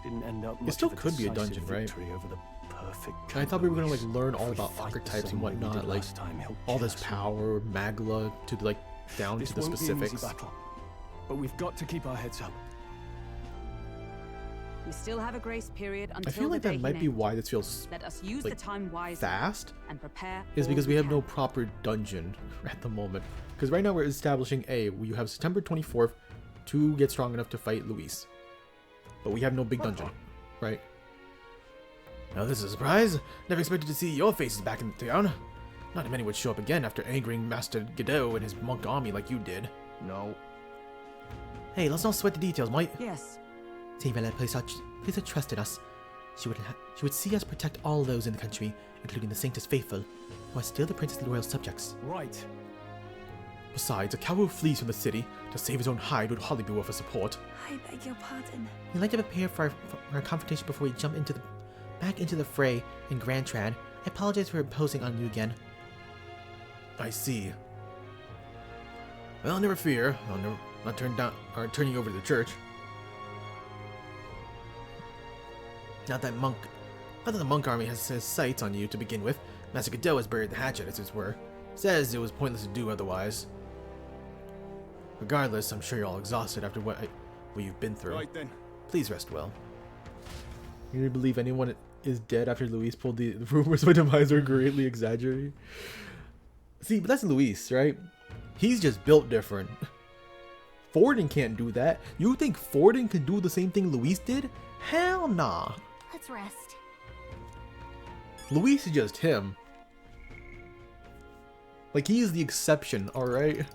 Didn't end up It much still of a could be a decisive dungeon, right? victory over the perfect And I thought we were gonna like Luis. learn If all we about fight the archetypes and same way we did whatnot, like last time, he'll all kill this us. power, Magla, to like down This to the won't be an easy specifics. battle, but we've got to keep our heads up. We still have a grace period until I feel like the day that might he be named. why this feels Let us use like, the time wisely fast. and prepare. Is all because we have can. no proper dungeon at the moment. Because right now we're establishing you have September 24th to get strong enough to fight Luis. But we have no big dungeon, right? Now this is a surprise. Never expected to see your faces back in town. Not many would show up again after angering Master Godot and his monk army like you did. No. Hey, let's not sweat the details, mate. Yes. See, Rella, please trust in us. She would see us protect all those in the country, including the Sanctus Faithful, who are still the Princess' royal subjects. Right. Besides, a cowboy who flees from the city to save his own hide would hardly be worth a support. I beg your pardon. We'd like to prepare for our confrontation before we jump back into the fray in Grand Trad. I apologize for imposing on you again. I see. Well, never fear. I'll not turn you over to the church. Not that the monk army has his sights on you to begin with. Master Godot has buried the hatchet, as it were. Says it was pointless to do otherwise. Regardless, I'm sure you're all exhausted after what you've been through. Right then. Please rest well. You really believe anyone is dead after Luis pulled the rumors of demise are greatly exaggerated? See, but that's Luis, right? He's just built different. Forden can't do that. You think Forden can do the same thing Luis did? Hell nah. Let's rest. Luis is just him. Like, he's the exception, alright?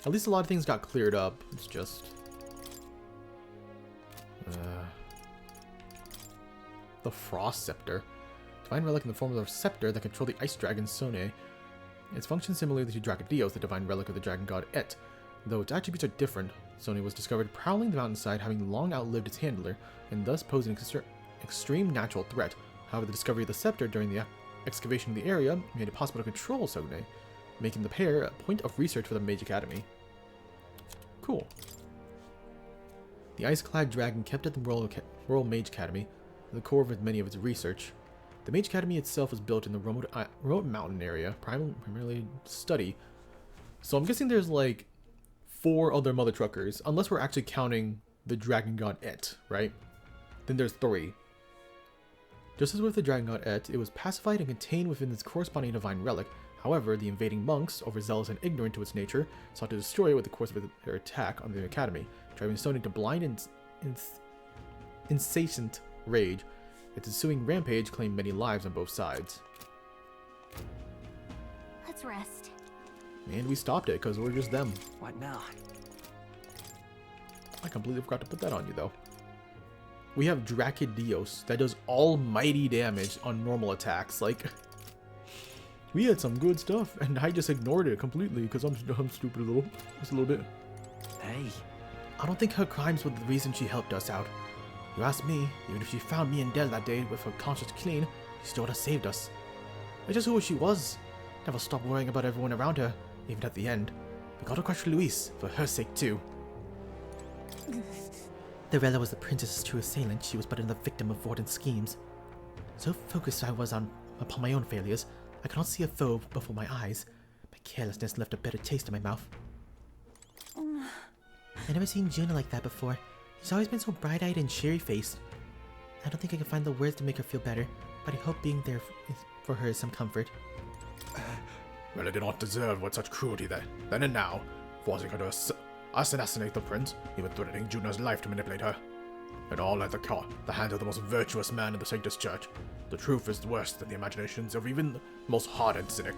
At least a lot of things got cleared up. It's just... the Frost Scepter. Divine relic in the form of a scepter that controls the ice dragon Sone. Its function similarly to Dracodios, the divine relic of the dragon god Et. Though its attributes are different, Sone was discovered prowling the mountainside, having long outlived its handler, and thus posed an extreme natural threat. However, the discovery of the scepter during the excavation of the area made it possible to control Sone, making the pair a point of research for the Mage Academy. Cool. The ice-clad dragon kept at the Royal Mage Academy, the core of many of its research. The Mage Academy itself was built in the remote mountain area, primarily study. So I'm guessing there's like 4 other mother truckers, unless we're actually counting the dragon god Et, right? Then there's 3. Just as with the dragon god Et, it was pacified and contained within its corresponding divine relic. However, the invading monks, overzealous and ignorant to its nature, sought to destroy it with the course of their attack on the academy, driving Sony to blind and insatiate rage. Its ensuing rampage claimed many lives on both sides. Let's rest. And we stopped it because we're just them. What now? I completely forgot to put that on you though. We have Dracodios that does almighty damage on normal attacks. Like, we had some good stuff, and I just ignored it completely because I'm stupid just a little bit. Hey. I don't think her crimes were the reason she helped us out. You ask me, even if she found me and Del that day with her conscience clean, she still would have saved us. It's just who she was. Never stopped worrying about everyone around her, even at the end. We gotta crush Luis, for her sake too. Dorella was the princess's true assailant. She was but another victim of Vorden's schemes. So focused I was upon my own failures, I could not see a foe before my eyes. My carelessness left a bitter taste in my mouth. I've never seen Juno like that before. She's always been so bright-eyed and cheery-faced. I don't think I can find the words to make her feel better, but I hope being there for her is some comfort. Well, I did not deserve what such cruelty then and now, forcing her to assassinate the prince, even threatening Juno's life to manipulate her. And all at the hands of the most virtuous man in the Sanctus Church. The truth is worse than the imaginations of even the most hardened cynic.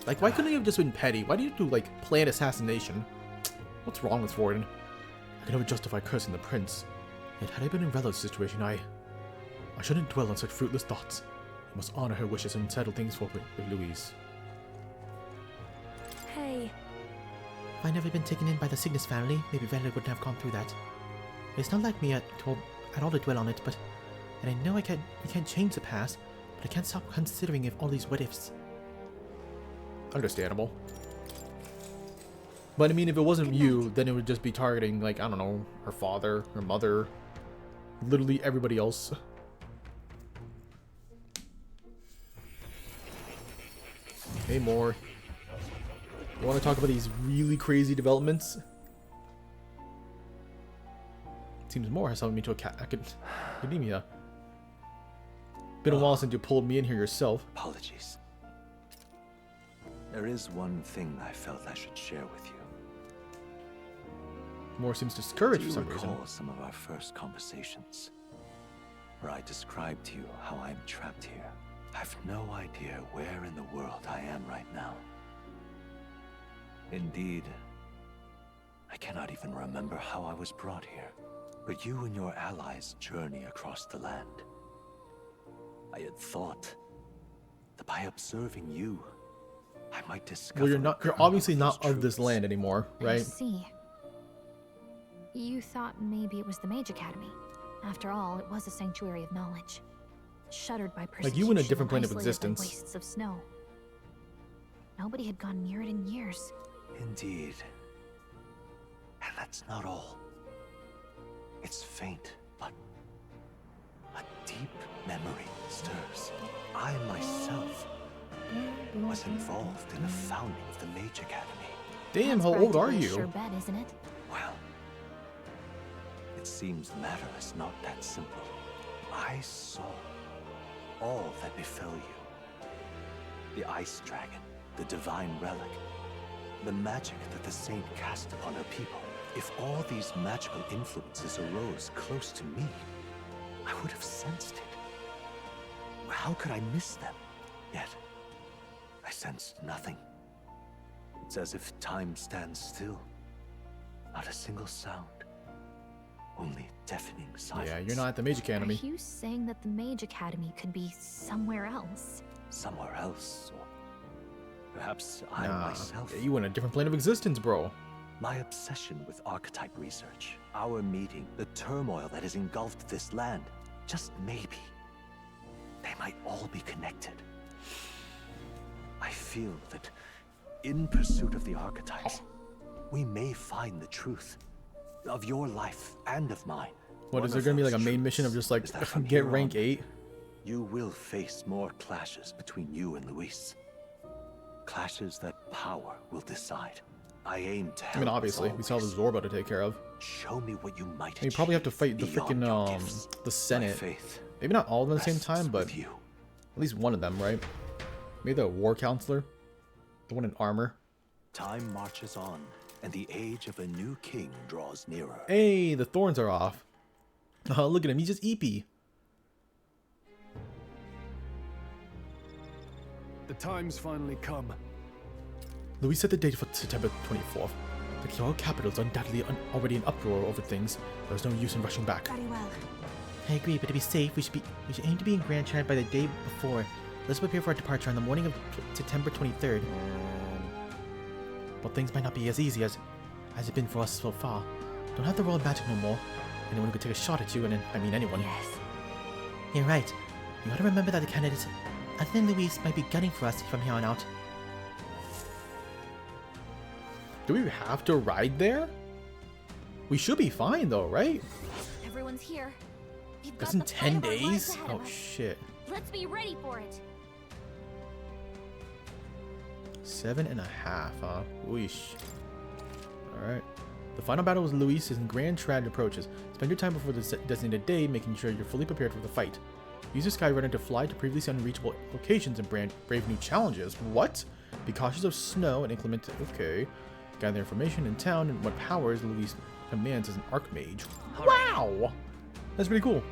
Like, why couldn't you have just been petty? Why do you have to, like, plan assassination? What's wrong with Forden? I can never justify cursing the prince. Yet had I been in Rella's situation, I shouldn't dwell on such fruitless thoughts. I must honor her wishes and settle things with Louise. Hey. If I'd never been taken in by the Cygnus family, maybe Rella wouldn't have gone through that. It's not like me at all to dwell on it, and I know I can't change the past, but I can't stop considering all these what-ifs. Understandable. But I mean, if it wasn't you, then it would just be targeting, like, I don't know, her father, her mother, literally everybody else. Hey, more. You want to talk about these really crazy developments? Seems more has summoned me to academia. Been a while since you pulled me in here yourself. Apologies. There is one thing I felt I should share with you. More seems discouraged for some reason. Do you recall some of our first conversations, where I described to you how I'm trapped here? I've no idea where in the world I am right now. Indeed. I cannot even remember how I was brought here. But you and your allies journey across the land. I had thought that by observing you, I might discover. Well, you're obviously not of this land anymore, right? I see. You thought maybe it was the Mage Academy. After all, it was a sanctuary of knowledge. Shuttered by persecution, Like you in a different plane of isolated by existence. wastes of snow. Nobody had gone near it in years. Indeed. And that's not all. It's faint, but a deep memory stirs. I myself was involved in the founding of the Mage Academy. Damn, how old are you? Sure bet, isn't it? Well, it seems the matter is not that simple. I saw all that befell you. The ice dragon, the divine relic, the magic that the saint cast upon her people. If all these magical influences arose close to me, I would have sensed it. How could I miss them? Yet, I sensed nothing. It's as if time stands still. Not a single sound. Only deafening silence. Yeah, you're not at the Mage Academy. Are you saying that the Mage Academy could be somewhere else? Somewhere else, or perhaps I myself. You in a different plane of existence, bro. My obsession with archetype research, our meeting, the turmoil that has engulfed this land, just maybe, they might all be connected. I feel that in pursuit of the archetypes, we may find the truth of your life and of mine. What, is there gonna be like a main mission of just like get rank 8? You will face more clashes between you and Luis. Clashes that power will decide. I aim to help. I mean, obviously, we still have the Zorba to take care of. Show me what you might. And you probably have to fight the freaking the Senate. Maybe not all of them at the same time, but at least one of them, right? Maybe the War Counselor, the one in armor. Time marches on, and the age of a new king draws nearer. Hey, the thorns are off. Oh, look at him, he's just eepy. The time's finally come. Louis set the date for September 24th. The royal capital is undoubtedly already in uproar over things. There's no use in rushing back. Very well. I agree, but to be safe, we should aim to be in Grand Chad by the day before. Let's prepare for our departure on the morning of September 23rd. But things might not be as easy as it's been for us so far. Don't have the royal magic no more. Anyone could take a shot at you, and I mean anyone. Yes. You're right. You gotta remember that the candidates other than Luis might be gunning for us from here on out. Do we have to ride there? We should be fine though, right? Everyone's here. That's in 10 days? Oh shit. Let's be ready for it. 7.5, huh? Weesh. Alright. The final battle with Luis is in Grand Trad approaches. Spend your time before the designated day, making sure you're fully prepared for the fight. Use your Skyrunner to fly to previously unreachable locations and brave new challenges. What? Be cautious of snow and inclement. Okay. Gather information in town and what powers Luis commands as an Archmage. Wow! That's pretty cool.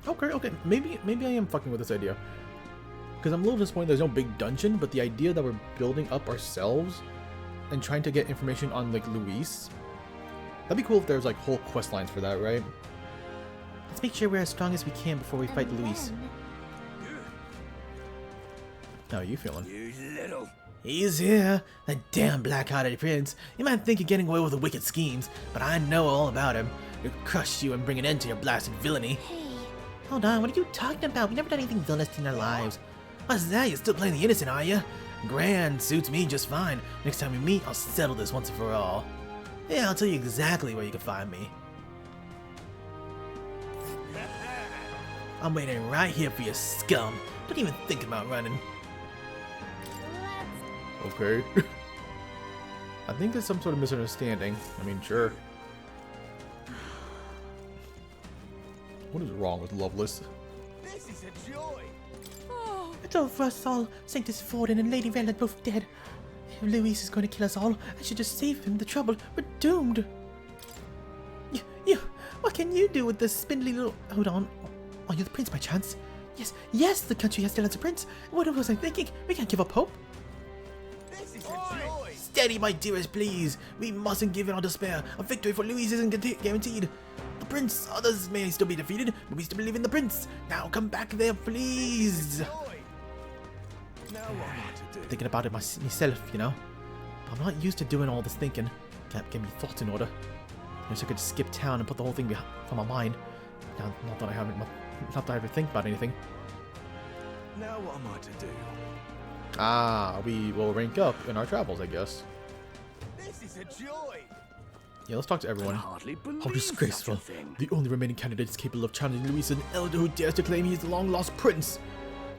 Okay. Maybe I am fucking with this idea. Because I'm a little disappointed there's no big dungeon, but the idea that we're building up ourselves and trying to get information on, like, Luis. That'd be cool if there's, like, whole quest lines for that, right? Let's make sure we're as strong as we can before we fight Luis. How are you feeling? You little... He's here, the damn black-hearted prince. You might think you're getting away with the wicked schemes, but I know all about him. He'll crush you and bring an end to your blasted villainy. Hey. Hold on, what are you talking about? We never done anything villainous in our lives. What's that? You're still playing the innocent, are you? Grand suits me just fine. Next time we meet, I'll settle this once and for all. Yeah, I'll tell you exactly where you can find me. I'm waiting right here for you, scum. Don't even think about running. Okay. I think there's some sort of misunderstanding. I mean, sure. What is wrong with Loveless? This is a joy. It's over for us all. Sanctus Forden and Lady Ren are both dead. If Luis is going to kill us all, I should just save him the trouble. We're doomed. You, what can you do with this spindly little... Hold on. Are you the prince by chance? Yes, the country has still has a prince. What was I thinking? We can't give up hope. This is Steady, my dearest, please. We mustn't give in on despair. A victory for Louise isn't guaranteed. The prince, others may still be defeated, but we still believe in the prince. Now come back there, please. Now what am I to do? Thinking about it myself, you know. But I'm not used to doing all this thinking. Can't get me thoughts in order. I wish I could skip town and put the whole thing from my mind. Now, not that I ever think about anything. Now what am I to do? Ah, we will rank up in our travels, I guess. This is a joy. Yeah, let's talk to everyone. Hardly believe How disgraceful. such a thing. The only remaining candidate is capable of challenging Louis, an elder who dares to claim he is the long-lost prince.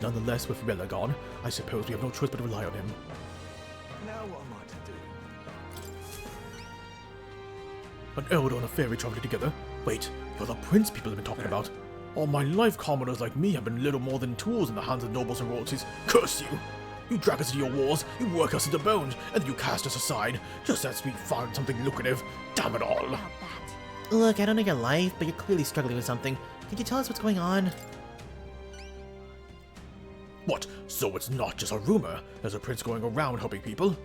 Nonetheless, with Rella gone, I suppose we have no choice but to rely on him. Now what am I to do? An elder and a fairy traveling together? Wait, you're the prince people have been talking about. All my life, commoners like me have been little more than tools in the hands of nobles and royalties. Curse you! You drag us into your wars, you work us into bones, and then you cast us aside, just as we found something lucrative. Damn it all! Look, I don't know your life, but you're clearly struggling with something. Could you tell us what's going on? What? So it's not just a rumor? There's a prince going around helping people?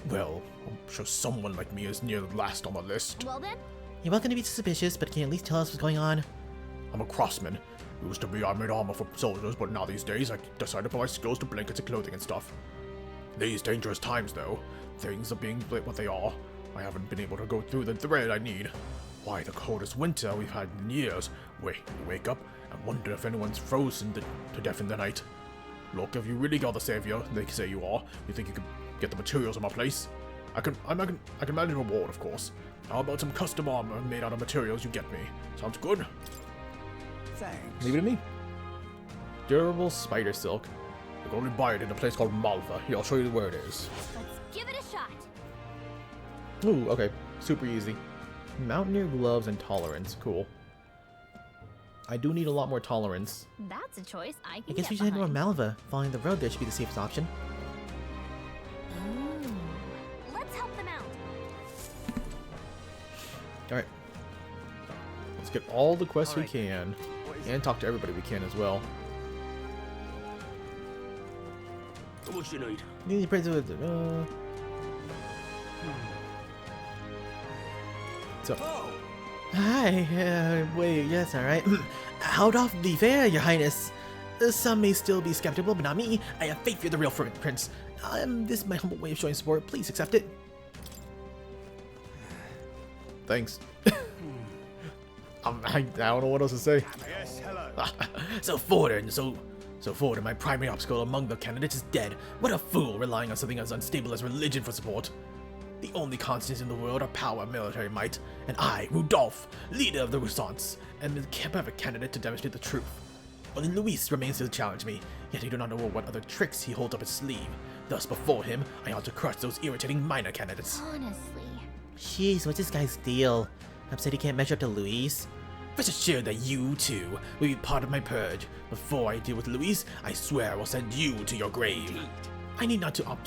Well, I'm sure someone like me is near the last on the list. Well then? You're welcome to be suspicious, but can you at least tell us what's going on? I'm a craftsman. Used to be I made armor for soldiers, but now these days I decided to put my skills to blankets and clothing and stuff. These dangerous times, though, things are being what they are. I haven't been able to go through the thread I need. Why, the coldest winter we've had in years. You wake up and wonder if anyone's frozen to death in the night. Look, if you really are the savior they say you are, you think you could get the materials in my place? I can manage a reward, of course. How about some custom armor made out of materials you get me? Sounds good? Thanks. Leave it to me. Durable spider silk. You can only buy it in a place called Malva. Here, I'll show you where it is. Let's give it a shot. Ooh, okay. Super easy. Mountaineer gloves and tolerance. Cool. I do need a lot more tolerance. That's a choice I can I guess we should head to Malva. Following the road there should be the safest option. Let's help them out. Alright. Let's get all the quests we can. And talk to everybody we can as well. What you need? Need praise with So. Hi. Wait. Yes. All right. Out of the fair, Your Highness. Some may still be skeptical, but not me. I have faith you're the real prince. This is my humble way of showing support. Please accept it. Thanks. I don't know what else to say. Yes, hello. So Forden, my primary obstacle among the candidates, is dead. What a fool, relying on something as unstable as religion for support. The only constants in the world are power and military might, and I, Rudolph, leader of the Resistance, am the perfect candidate to demonstrate the truth. Only Luis remains to challenge me, yet I do not know what other tricks he holds up his sleeve. Thus, before him, I ought to crush those irritating minor candidates. Honestly. Jeez, what's this guy's deal? Upset he can't measure up to Luis? Rest assured that you, too, will be part of my purge. Before I deal with Luis, I swear I will send you to your grave. I need not to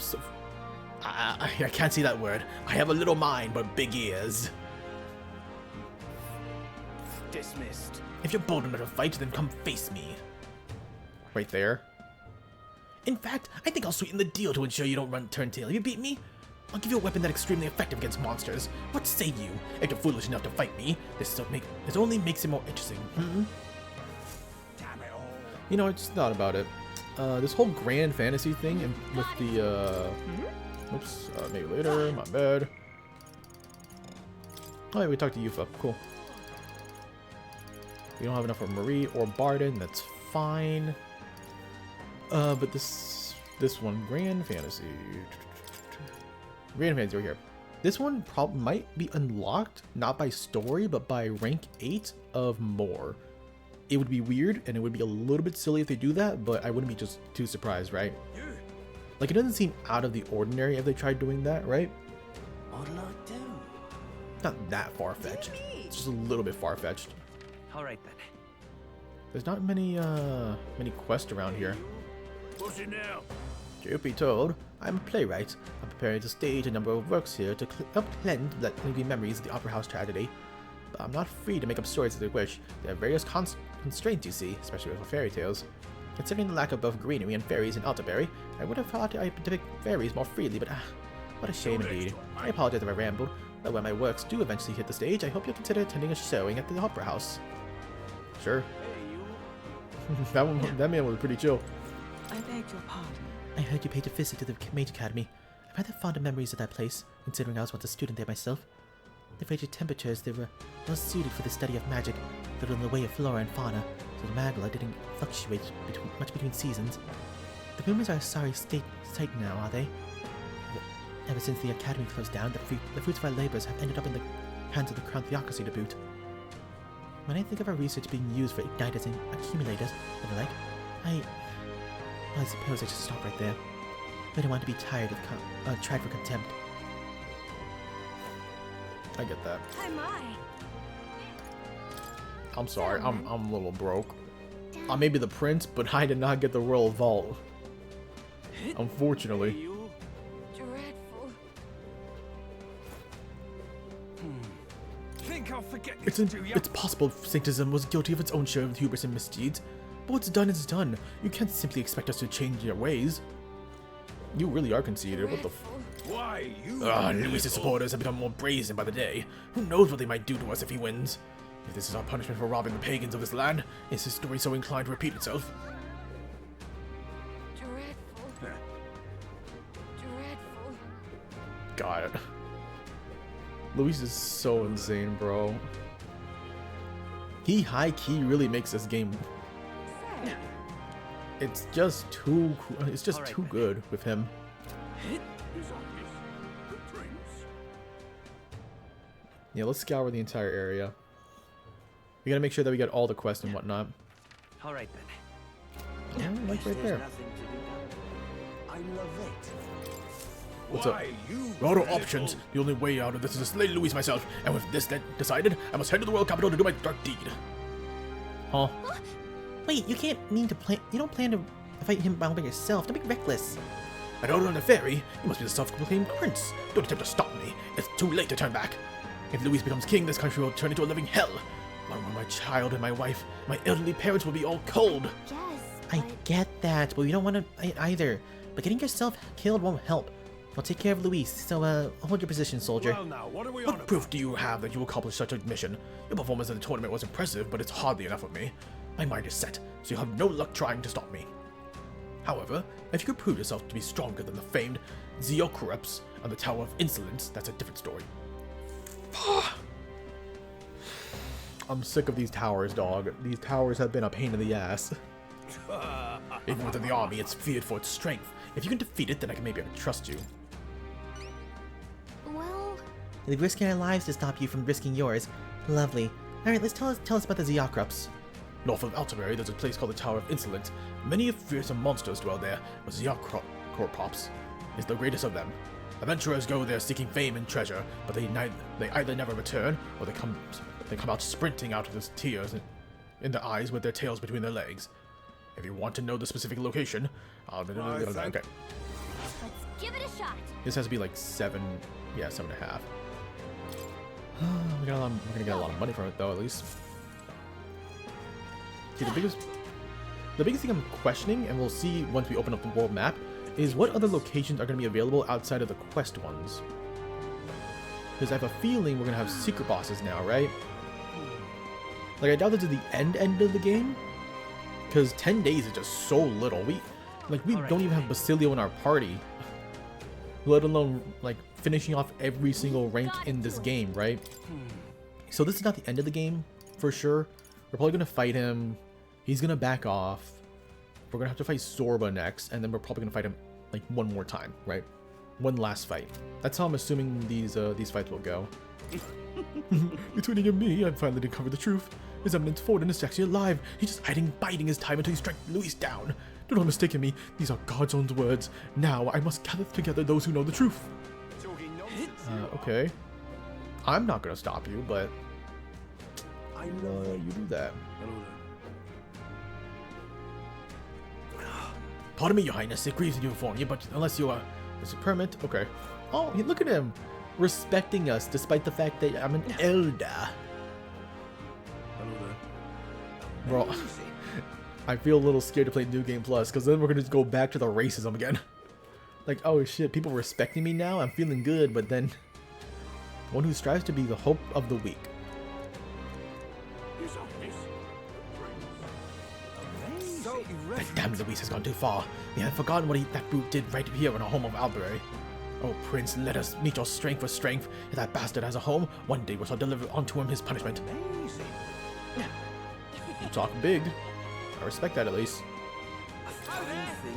I can't say that word. I have a little mind, but big ears. Dismissed. If you're bold enough to fight, then come face me. Right there. In fact, I think I'll sweeten the deal to ensure you don't turn tail. If you beat me, I'll give you a weapon that's extremely effective against monsters. What say you? If you're foolish enough to fight me, this only makes it more interesting. Damn it all. You know, I just thought about it. This whole grand fantasy thing and with the, oops, maybe later, my bad. Oh yeah, we talked to Yufa, cool. We don't have enough for Marie or Barden, that's fine. But this one, Grand Fantasy. Grand Fantasy right here. This one might be unlocked, not by story, but by rank 8 of more. It would be weird, and it would be a little bit silly if they do that, but I wouldn't be just too surprised, right? Like, it doesn't seem out of the ordinary if they tried doing that, right? What'll I do? Not that far-fetched. It's just a little bit far-fetched. Alright then. There's not many quests around here. What's it now? Truth be told, I'm a playwright. I'm preparing to stage a number of works here to help cleanse the lingering memories of the Opera House tragedy. But I'm not free to make up stories as I wish. There are various constraints, you see, especially with fairy tales. Considering the lack of both greenery and fairies in Altaberry, I would have thought I could depict fairies more freely, but What a shame indeed. I apologize if I rambled, but when my works do eventually hit the stage, I hope you'll consider attending a showing at the Opera House. Sure. That man was pretty chill. I beg your pardon. I heard you paid a visit to the Mage Academy. I've rather fond of memories of that place, considering I was once a student there myself. The frigid temperatures there were well suited for the study of magic, little in the way of flora and fauna, so the magla didn't fluctuate much between seasons. The rumors are a sorry sight now, are they? Ever since the academy closed down, the fruits of our labors have ended up in the hands of the crown theocracy to boot. When I think of our research being used for igniters and accumulators and the like, I suppose I should stop right there. I don't want to be tried for contempt. I get that. Hi, my. I'm sorry, I'm a little broke. I may be the prince, but I did not get the royal vault. Unfortunately. Dreadful. Think I'll forget It's possible Sanctism was guilty of its own share of hubris and misdeeds, but what's done is done. You can't simply expect us to change your ways. You really are conceited. What the f— Why, you... Luis's supporters have become more brazen by the day. Who knows what they might do to us if he wins? If this is our punishment for robbing the pagans of this land, is his story so inclined to repeat itself? Dreadful. Dreadful. Got it. Luis is so insane, bro. He high-key really makes this game. It's just too good with him. Yeah, let's scour the entire area. We gotta make sure that we get all the quests and whatnot. All right then. Yeah, like right there. I love it. What's up? There are no options. The only way out of this is to slay Luis myself. And with this decided, I must head to the royal capital to do my dark deed. Huh? Wait, you don't plan to fight him by yourself. Don't be reckless. I don't run a ferry. You must be the self-proclaimed prince. Don't attempt to stop me. It's too late to turn back. If Luis becomes king, this country will turn into a living hell. My child and my wife, my elderly parents will be all cold. Yes, I get that, but you don't want to either. But getting yourself killed won't help. I'll take care of Luis, so hold your position, soldier. Well now, what are we What proof do you have that you accomplished such a mission? Your performance in the tournament was impressive, but it's hardly enough of me. My mind is set, so you'll have no luck trying to stop me. However, if you could prove yourself to be stronger than the famed Zeocorupts on the Tower of Insolence, that's a different story. I'm sick of these towers, dog. These towers have been a pain in the ass. Even within the army, it's feared for its strength. If you can defeat it, then I can maybe trust you. Well... We're risking our lives to stop you from risking yours. Lovely. Alright, let's tell us about the Zeocorupts. North of Alterbury, there's a place called the Tower of Insolence. Many fearsome monsters dwell there, but Zeocorupts is the greatest of them. Adventurers go there seeking fame and treasure, but they either never return, or they come out sprinting out of the tears in their eyes with their tails between their legs. If you want to know the specific location, okay. Let's give it a shot. This has to be like 7.5. We're gonna get a lot of money from it though, at least. See, the biggest thing I'm questioning, and we'll see once we open up the world map, is what other locations are going to be available outside of the quest ones. Because I have a feeling we're going to have secret bosses now, right? Like, I doubt this is the end of the game. Because 10 days is just so little. We don't even have Basilio in our party. Let alone, like, finishing off every single rank in this game, right? So this is not the end of the game, for sure. We're probably going to fight him. He's going to back off. We're going to have to fight Zorba next. And then we're probably going to fight him, like, one more time, right? One last fight. That's how I'm assuming these fights will go. Between you and me, I'm finally to cover the truth. His Eminence Forden is actually alive. He's just biding his time until he strikes Luis down. Do not mistake me. These are God's own words. Now I must gather together those who know the truth. Okay. I'm not going to stop you, but... you do that. Pardon me, Your Highness. It grieves me to inform you, but unless you are... Is it permit? Okay. Oh, look at him. Respecting us, despite the fact that I'm an elder. Bro, I feel a little scared to play New Game Plus, because then we're going to go back to the racism again. Like, oh shit, people respecting me now. I'm feeling good, but then one who strives to be the hope of the weak. That damn Luis has gone too far. We have forgotten what that brute did right here in our home of Albury. Oh, Prince, let us meet your strength for strength. If that bastard has a home, one day we shall deliver unto him his punishment. You talk big. I respect that at least.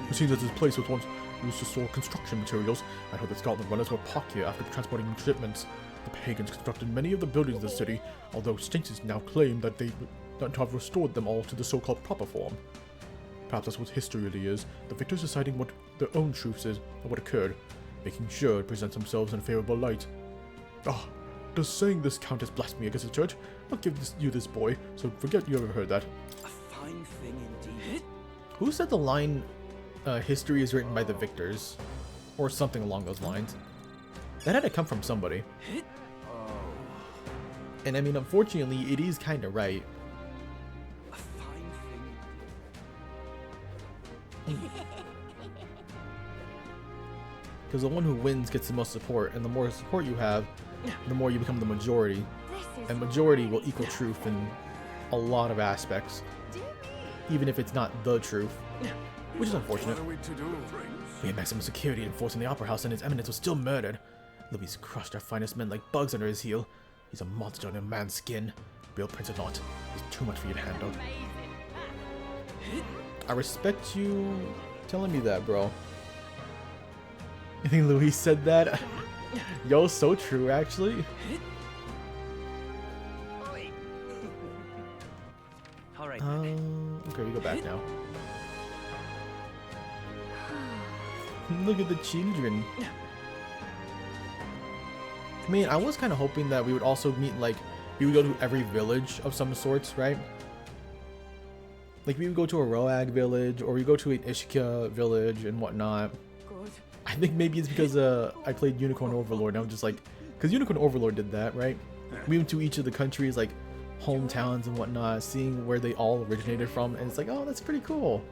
It seems that this place was once used to store construction materials. I heard that Scotland runners were parked here after transporting shipments. The pagans constructed many of the buildings in the city, although saints now claim that they don't have restored them all to the so-called proper form. Perhaps that's what history really is, the victors deciding what their own truth is and what occurred, making sure it presents themselves in a favorable light. Ah, does saying this count as blasphemy against the church? I'll give you this boy, so forget you ever heard that. A fine thing indeed. Who said the line, history is written by the victors? Or something along those lines. That had to come from somebody. And I mean, unfortunately, it is kind of right. Because the one who wins gets the most support, and the more support you have, the more you become the majority. And majority will equal truth in a lot of aspects, even if it's not the truth, which is unfortunate. We had maximum security enforcing the Opera House, and His Eminence was still murdered. Louis crushed our finest men like bugs under his heel. He's a monster in a man's skin. Real prince or not, he's too much for you to handle. I respect you telling me that, bro. I think Louis said that. Yo, so true, actually. Okay, we go back now. Look at the children. I mean, I was kind of hoping that we would also meet, like, we would go to every village of some sorts, right? Like, we would go to a Roag village, or we go to an Ishka village and whatnot. Good. I think maybe it's because I played Unicorn Overlord, and I'm just like, because Unicorn Overlord did that, right? We went to each of the countries, like, hometowns and whatnot, seeing where they all originated from, and it's like, oh, that's pretty cool.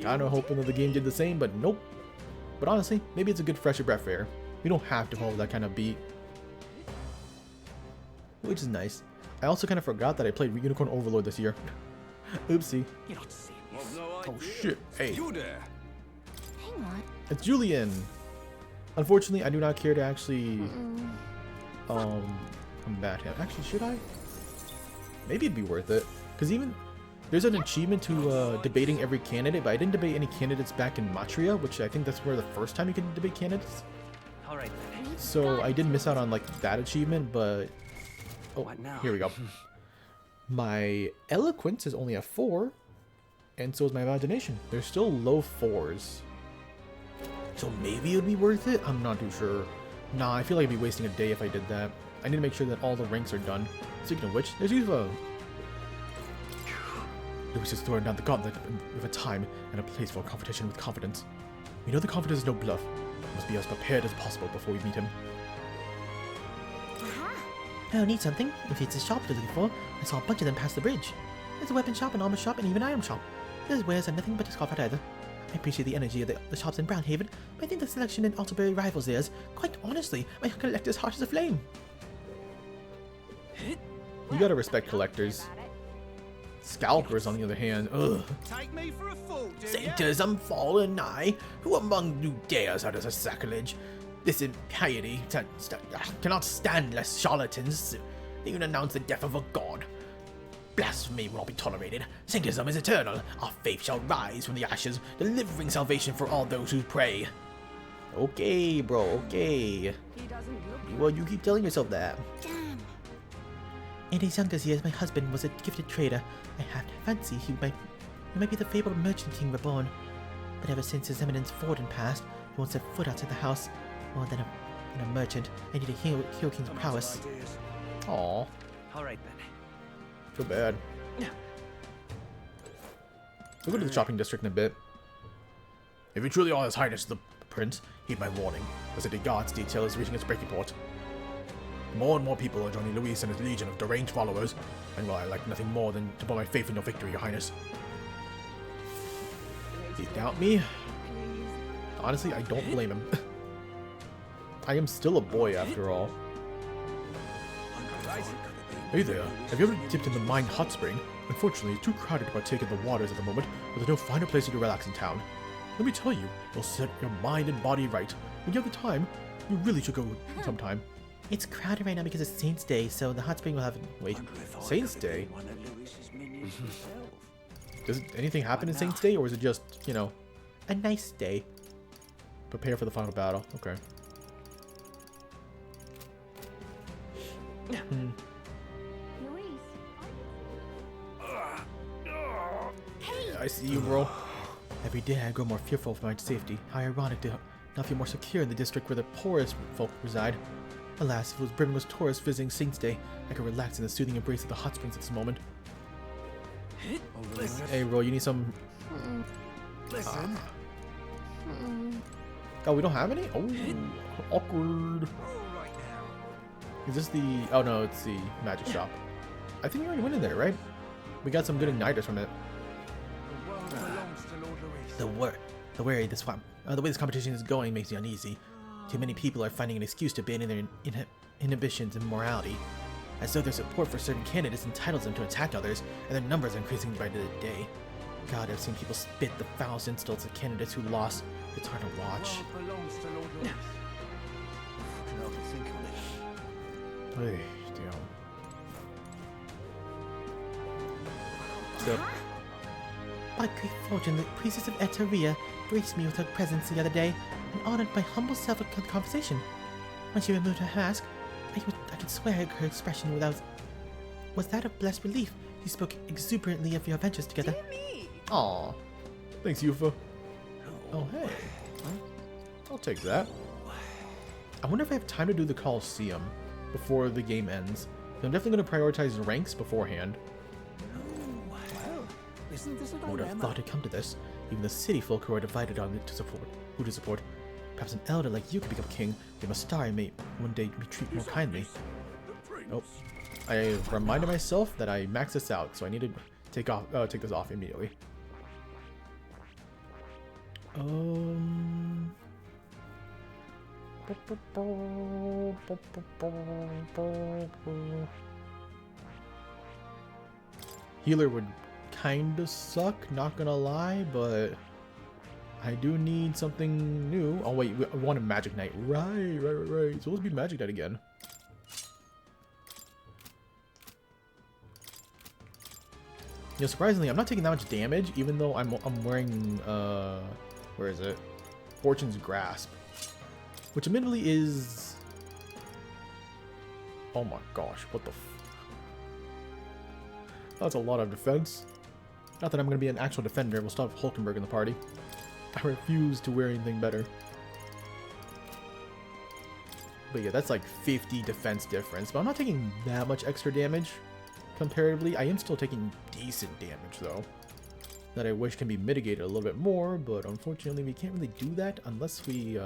Kind of hoping that the game did the same, but nope. But honestly, maybe it's a good fresh breath air. We don't have to follow that kind of beat, which is nice. I also kind of forgot that I played Unicorn Overlord this year. Oopsie. You're not serious. Oh shit. Hey. Hang on. It's Julian. Unfortunately, I do not care to actually combat him. Actually, should I? Maybe it'd be worth it. Because even there's an achievement to debating every candidate, but I didn't debate any candidates back in Matria, which I think that's where the first time you can debate candidates. Alright. So I did miss out on like that achievement, but oh, here we go. My eloquence is only a 4, and so is my imagination. They're still low 4s. So maybe it would be worth it? I'm not too sure. Nah, I feel like I'd be wasting a day if I did that. I need to make sure that all the ranks are done. Speaking of which, there's Yuva. Louis is throwing down the gauntlet with a time and a place for competition with confidence. We know the confidence is no bluff. We must be as prepared as possible before we meet him. Oh, need something? If it's a shop you're looking for, I saw a bunch of them past the bridge. There's a weapon shop, an armor shop, and even an item shop. Those wares are nothing but discarded either. I appreciate the energy of the shops in Brownhaven, but I think the selection in Alterbury rivals theirs. Quite honestly, my collector's heart is aflame. You gotta respect collectors. Scalpers, on the other hand, ugh. Take me for a fool, do Sainters, I'm fallen nigh. Who among you dares utter such sacrilege? This impiety cannot stand less charlatans. They even announce the death of a god. Blasphemy will not be tolerated. Saintism is eternal. Our faith shall rise from the ashes, delivering salvation for all those who pray. Okay, bro, okay. Well, you keep telling yourself that. Damn. In his younger years, my husband was a gifted trader. I have to fancy he might be the fabled merchant king reborn. But ever since His Eminence Forden passed, he won't set foot outside the house. More than a merchant, I need a hero king's prowess. Aww. Alright then. Feel bad. We'll go to the shopping district in a bit. If you truly are His Highness the Prince, heed my warning. The city guard's detail is reaching its breaking point. More and more people are joining Luis and his legion of deranged followers, and well, I like nothing more than to put my faith in your victory, Your Highness. Do you doubt me? Honestly, I don't blame him. I am still a boy after all. Hey there, have you ever dipped in the mine hot spring? Unfortunately, it's too crowded to partake in the waters at the moment, but there's no finer place to relax in town. Let me tell you, it'll set your mind and body right. When you have the time, you really should go sometime. It's crowded right now because it's Saints' Day, so the hot spring will have... Wait, Saints' Day? Does anything happen in Saints' Day, or is it just, you know, a nice day? Prepare for the final battle. Okay. Yeah, I see you, bro. Every day I grow more fearful for my safety. How ironic to not feel more secure in the district where the poorest folk reside. Alas, if it was brimming with tourists visiting Saints' Day, I could relax in the soothing embrace of the hot springs at this moment. Hey, bro, you need some... Listen. Oh, we don't have any? Oh, awkward. Is this the... Oh, no, it's the magic shop. I think we already went in there, right? We got some good igniters from it. The way this competition is going makes me uneasy. Too many people are finding an excuse to abandon their inhibitions and morality, as though their support for certain candidates entitles them to attack others, and their numbers are increasing by the day. God, I've seen people spit the foulest insults at candidates who lost. It's hard to watch. Hey, damn. So, by great fortune, the priestess of Eteria graced me with her presence the other day and honored my humble self with conversation. When she removed her mask, I could swear her expression was that of blessed relief. She spoke exuberantly of your adventures together. Aw. Thanks, Yufa. Oh, hey. I'll take that. I wonder if I have time to do the Coliseum before the game ends. I'm definitely going to prioritize ranks beforehand. I would have thought it'd come to this. Even the city folk who are divided on who to support. Perhaps an elder like you could become king. We must star may one day be treated more kindly. Nope. I reminded myself that I maxed this out, so I need to take this off immediately. Healer would kinda suck, not gonna lie, but I do need something new. Oh wait, I want a Magic Knight. Right. So let's be Magic Knight again. Yeah, surprisingly, I'm not taking that much damage, even though I'm wearing where is it? Fortune's Grasp, which admittedly is... Oh my gosh, what the that's a lot of defense. Not that I'm going to be an actual defender, we'll still have Hulkenberg in the party. I refuse to wear anything better. But yeah, that's like 50 defense difference, but I'm not taking that much extra damage comparatively. I am still taking decent damage though, that I wish can be mitigated a little bit more, but unfortunately we can't really do that unless we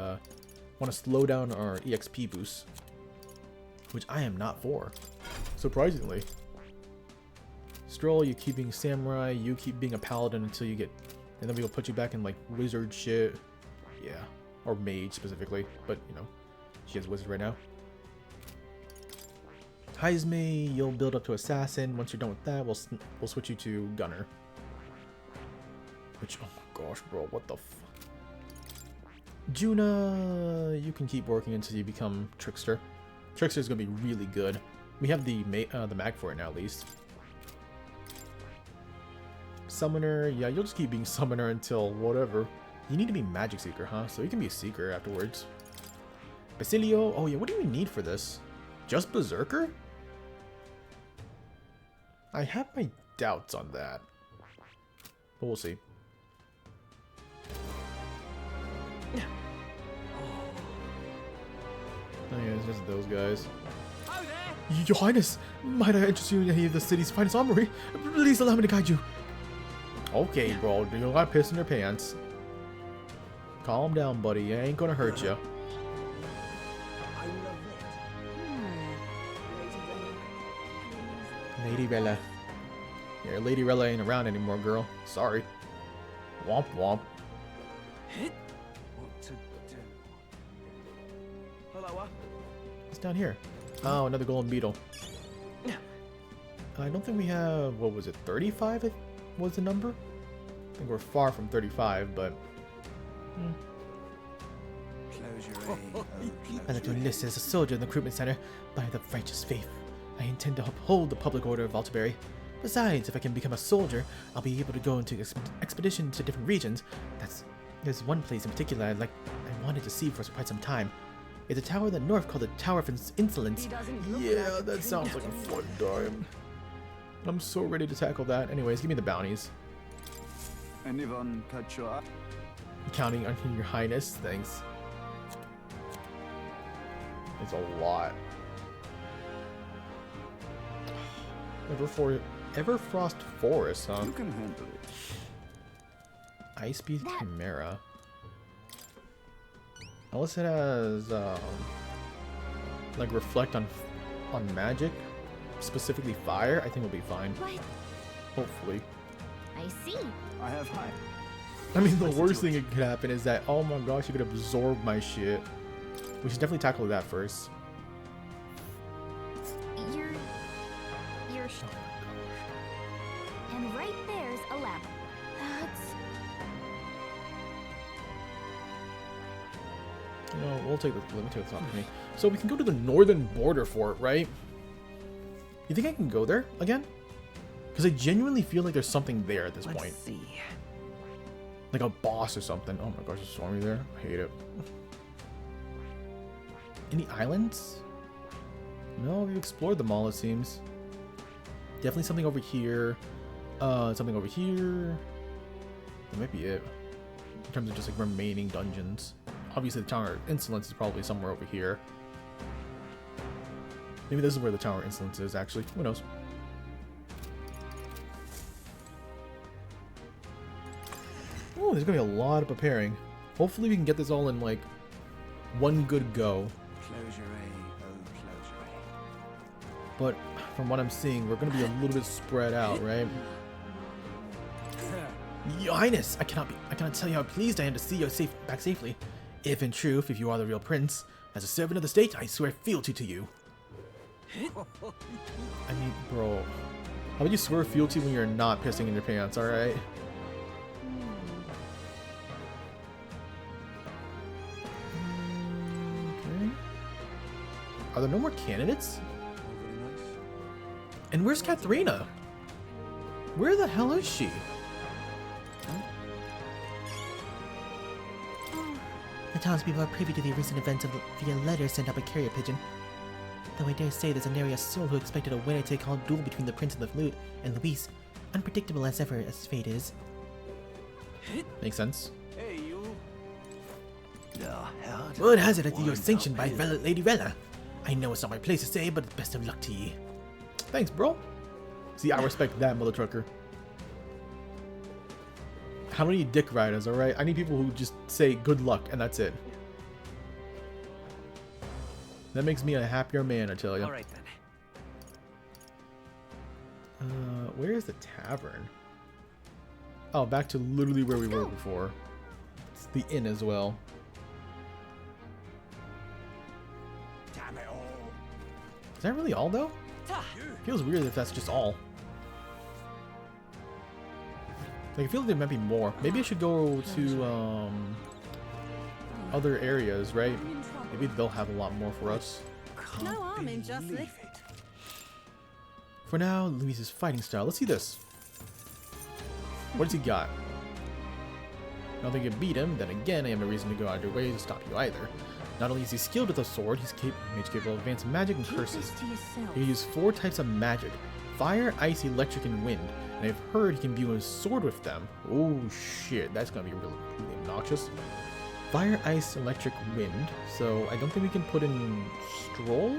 want to slow down our EXP boosts, which I am not for, surprisingly. Stroll, you keep being samurai, you keep being a paladin until you get, and then we'll put you back in like wizard shit. Yeah, or mage specifically, but you know, she has wizard right now. Heisme, you'll build up to assassin. Once you're done with that, we'll switch you to gunner. Which, oh my gosh, bro, what the f... Juna, you can keep working until you become trickster. Trickster is gonna be really good. We have the mag for it now, at least. Summoner, yeah, you'll just keep being summoner until whatever. You need to be magic seeker, huh? So you can be a seeker afterwards. Basilio, oh yeah, what do you need for this? Just berserker? I have my doubts on that, but we'll see. Oh yeah, it's just those guys. Your Highness, might I interest you in any of the city's finest armory? Please allow me to guide you. Okay, bro, you don't got piss in your pants. Calm down, buddy. It ain't gonna hurt you. Lady Rella. Yeah, Lady Rella ain't around anymore, girl. Sorry. Womp womp. It's down here. Oh, another golden beetle. I don't think we have, what was it, 35 was the number? I think we're far from 35, but... I like to enlist as a soldier in the recruitment center by the righteous faith. I intend to uphold the public order of Altaberry. Besides, if I can become a soldier, I'll be able to go into expeditions to different regions. There's one place in particular I wanted to see for quite some time. It's a tower in the north called the Tower of Insolence. Yeah, that sounds like a fun time. I'm so ready to tackle that. Anyways, give me the bounties. Anyone catch your eye? Counting on your highness, thanks. It's a lot. Everfrost Forest, huh? You can handle it. Ice Beast Chimera. Unless it has like reflect on magic, specifically fire, I think we'll be fine. What? Hopefully. I see. I have high. I mean, the worst thing that could happen is that, oh my gosh, you could absorb my shit. We should definitely tackle that first. You're and right there's a lamp. No, we'll take the. Let me take this off me. So we can go to the northern border fort, right? You think I can go there again? Because I genuinely feel like there's something there at this point. Let's see. Like a boss or something. Oh my gosh, there's so many there. I hate it. Any islands? No, we've explored them all, it seems. Definitely something over here. Something over here. That might be it. In terms of just like remaining dungeons. Obviously the Tower of Insolence is probably somewhere over here. Maybe this is where the Tower of Insolence is, actually. Who knows? Oh, there's gonna be a lot of preparing. Hopefully we can get this all in like one good go. But from what I'm seeing, we're gonna be a little bit spread out, right? Your Highness, I cannot tell you how pleased I am to see you back safely. If in truth, if you are the real prince, as a servant of the state, I swear fealty to you. I mean, bro, how about you swear fealty when you're not pissing in your pants, alright? Okay. Are there no more candidates? And where's Katharina? Where the hell is she? The townspeople are privy to the recent events via letters sent up by carrier pigeon. Though I dare say there's a nary a soul who expected a winner-take-all duel between the Prince of the Flute and Luis, unpredictable as ever as fate is. Makes sense. Hey, you. Word has it that you're sanctioned by Lady Rella. I know it's not my place to say, but best of luck to ye. Thanks, bro. See, I respect that, mother trucker. How many dick riders, alright? I need people who just say good luck, and that's it. That makes me a happier man, I tell you. Alright then. Where is the tavern? Oh, back to literally where we were before. It's the inn as well. Damn it all. Is that really all, though? Feels weird if that's just all. Like, I feel like there might be more. Maybe I should go to, other areas, right? Maybe they'll have a lot more for us. No harm in just listening. For now, Luis's fighting style. Let's see this. What does he got? I don't think you beat him. Then again, I have no reason to go out of your way to stop you either. Not only is he skilled with a sword, he's capable of advancing magic and curses. He can use 4 types of magic: fire, ice, electric, and wind. And I've heard he can view his sword with them. Oh shit, that's gonna be really obnoxious. Fire, ice, electric, wind. So I don't think we can put in Stroll?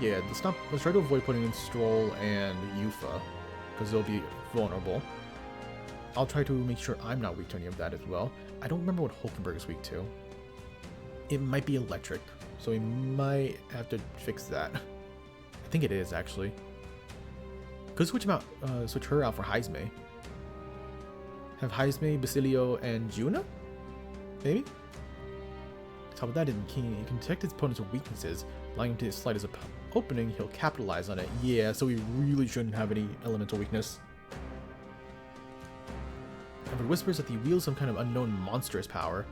Yeah, let's try to avoid putting in Stroll and Yufa, because they'll be vulnerable. I'll try to make sure I'm not weak to any of that as well. I don't remember what Hulkenberg is weak to. It might be electric, so we might have to fix that. I think it is, actually. Could switch her out for Heisme. Have Heisme, Basilio, and Juna? Maybe? top of that, he can detect his opponent's weaknesses, allowing him to slide his opening. He'll capitalize on it. Yeah, so we really shouldn't have any elemental weakness. If it whispers that he wields some kind of unknown monstrous power.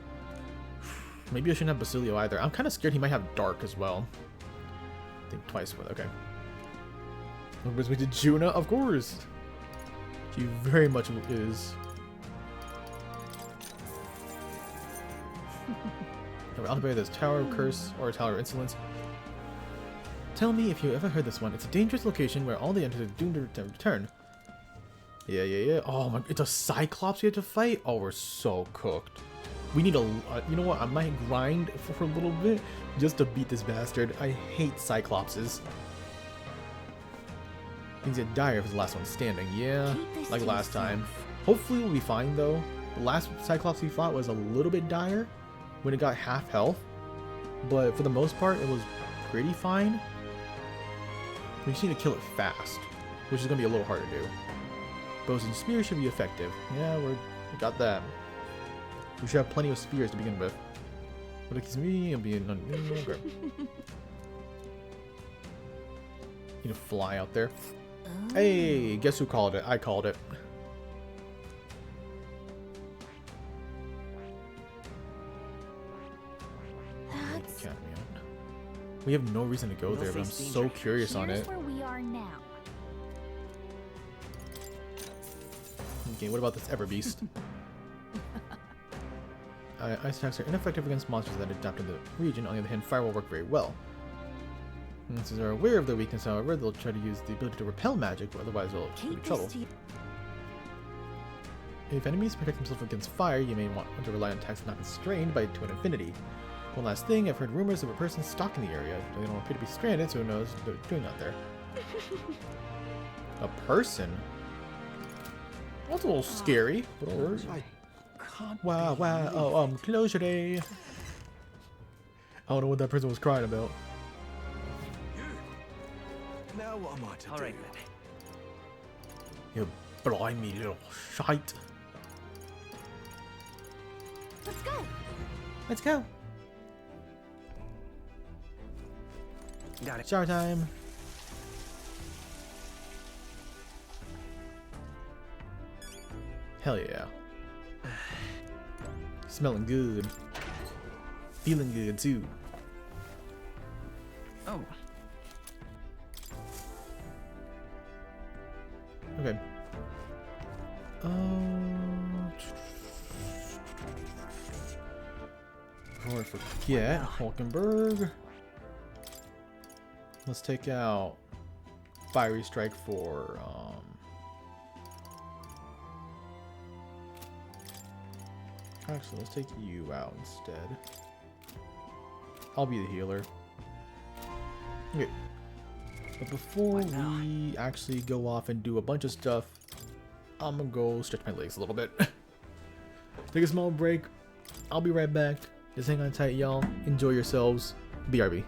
Maybe I shouldn't have Basilio either. I'm kind of scared he might have Dark as well. Think twice with okay. What brings me to Juna? Of course! She very much is. I'll bear this Tower of Curse or Tower of Insolence. Tell me if you ever heard this one. It's a dangerous location where all the enemies are doomed to return. Yeah. Oh my, it's a Cyclops we have to fight? Oh, we're so cooked. We need a, you know what, I might grind for a little bit just to beat this bastard. I hate Cyclopses. Things get dire if it's the last one standing. Yeah, like last time. Hopefully we'll be fine though. The last Cyclops we fought was a little bit dire when it got half health. But for the most part, it was pretty fine. We just need to kill it fast, which is going to be a little hard to do. Bows and spears should be effective. Yeah, we got that. We should have plenty of spears to begin with. What it me, I'll be okay. Need to fly out there. Hey, guess who called it? I called it. We have no reason to go there, but I'm so curious on it. Where we are now. Okay, what about this Everbeast? Ice attacks are ineffective against monsters that adapt to the region. On the other hand, fire will work very well. Monsters are aware of their weakness, however, they'll try to use the ability to repel magic, or otherwise they'll be trouble. If enemies protect themselves against fire, you may want to rely on attacks not constrained by to an infinity. One last thing, I've heard rumors of a person stuck in the area. They don't appear to be stranded, so who knows what they're doing out there. A person? That's a little scary. Wow, oh, closure day. I don't know what that person was crying about. Now what am I to do? Alright You then. blimey little shite. Let's go. Let's go. Got it. Shower time. Hell yeah. Smelling good. Feeling good too. Oh. Okay. Before I forget, Hulkenberg. Let's take out Fiery Strike for actually, let's take you out instead. I'll be the healer. Okay. But before we actually go off and do a bunch of stuff, I'm gonna go stretch my legs a little bit. Take a small break. I'll be right back. Just hang on tight, y'all. Enjoy yourselves. BRB.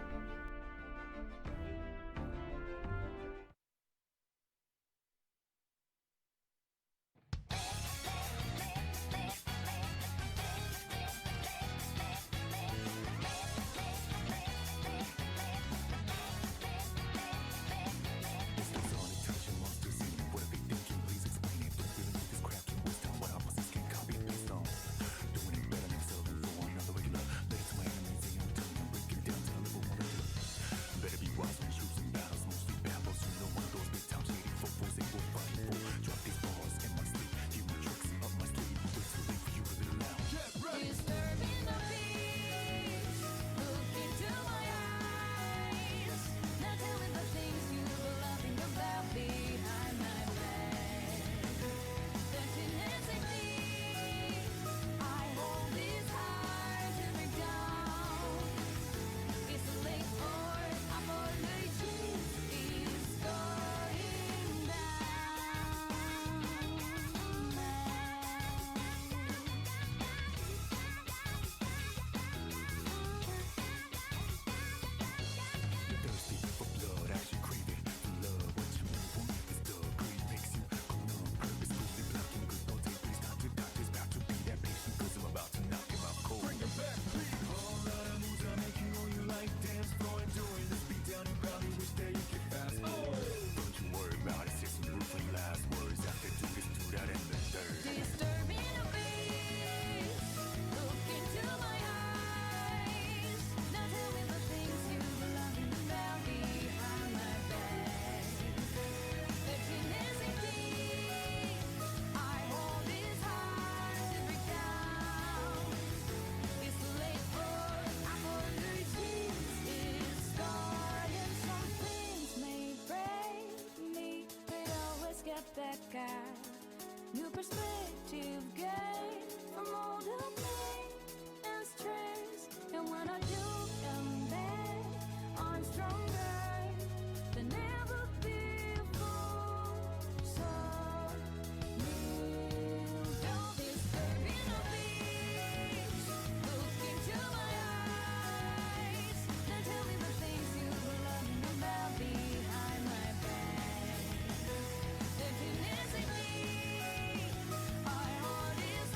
New perspective gained from all the pain and stress. And when I do come back, I'm stronger than ever before. So kneel down this baby no beach. Look into my eyes. Now tell me the things you love about behind my back. If you missing me, my heart is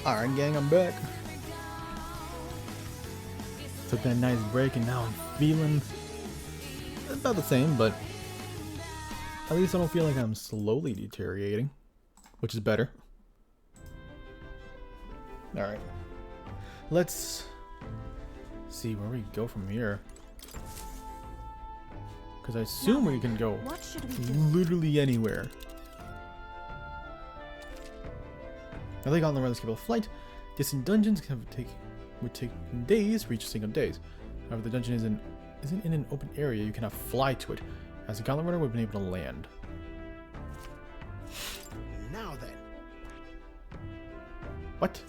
Alright, gang, I'm back. Took that nice break, and now I'm feeling about the same, but at least I don't feel like I'm slowly deteriorating, which is better. Alright. Let's see where we go from here. Because I assume we can go literally anywhere. I think on the relative scale of flight, distant dungeons would take days, reach single days. However, the dungeon isn't in an open area. You cannot fly to it. As a gauntlet runner, we've been able to land. Now then. What?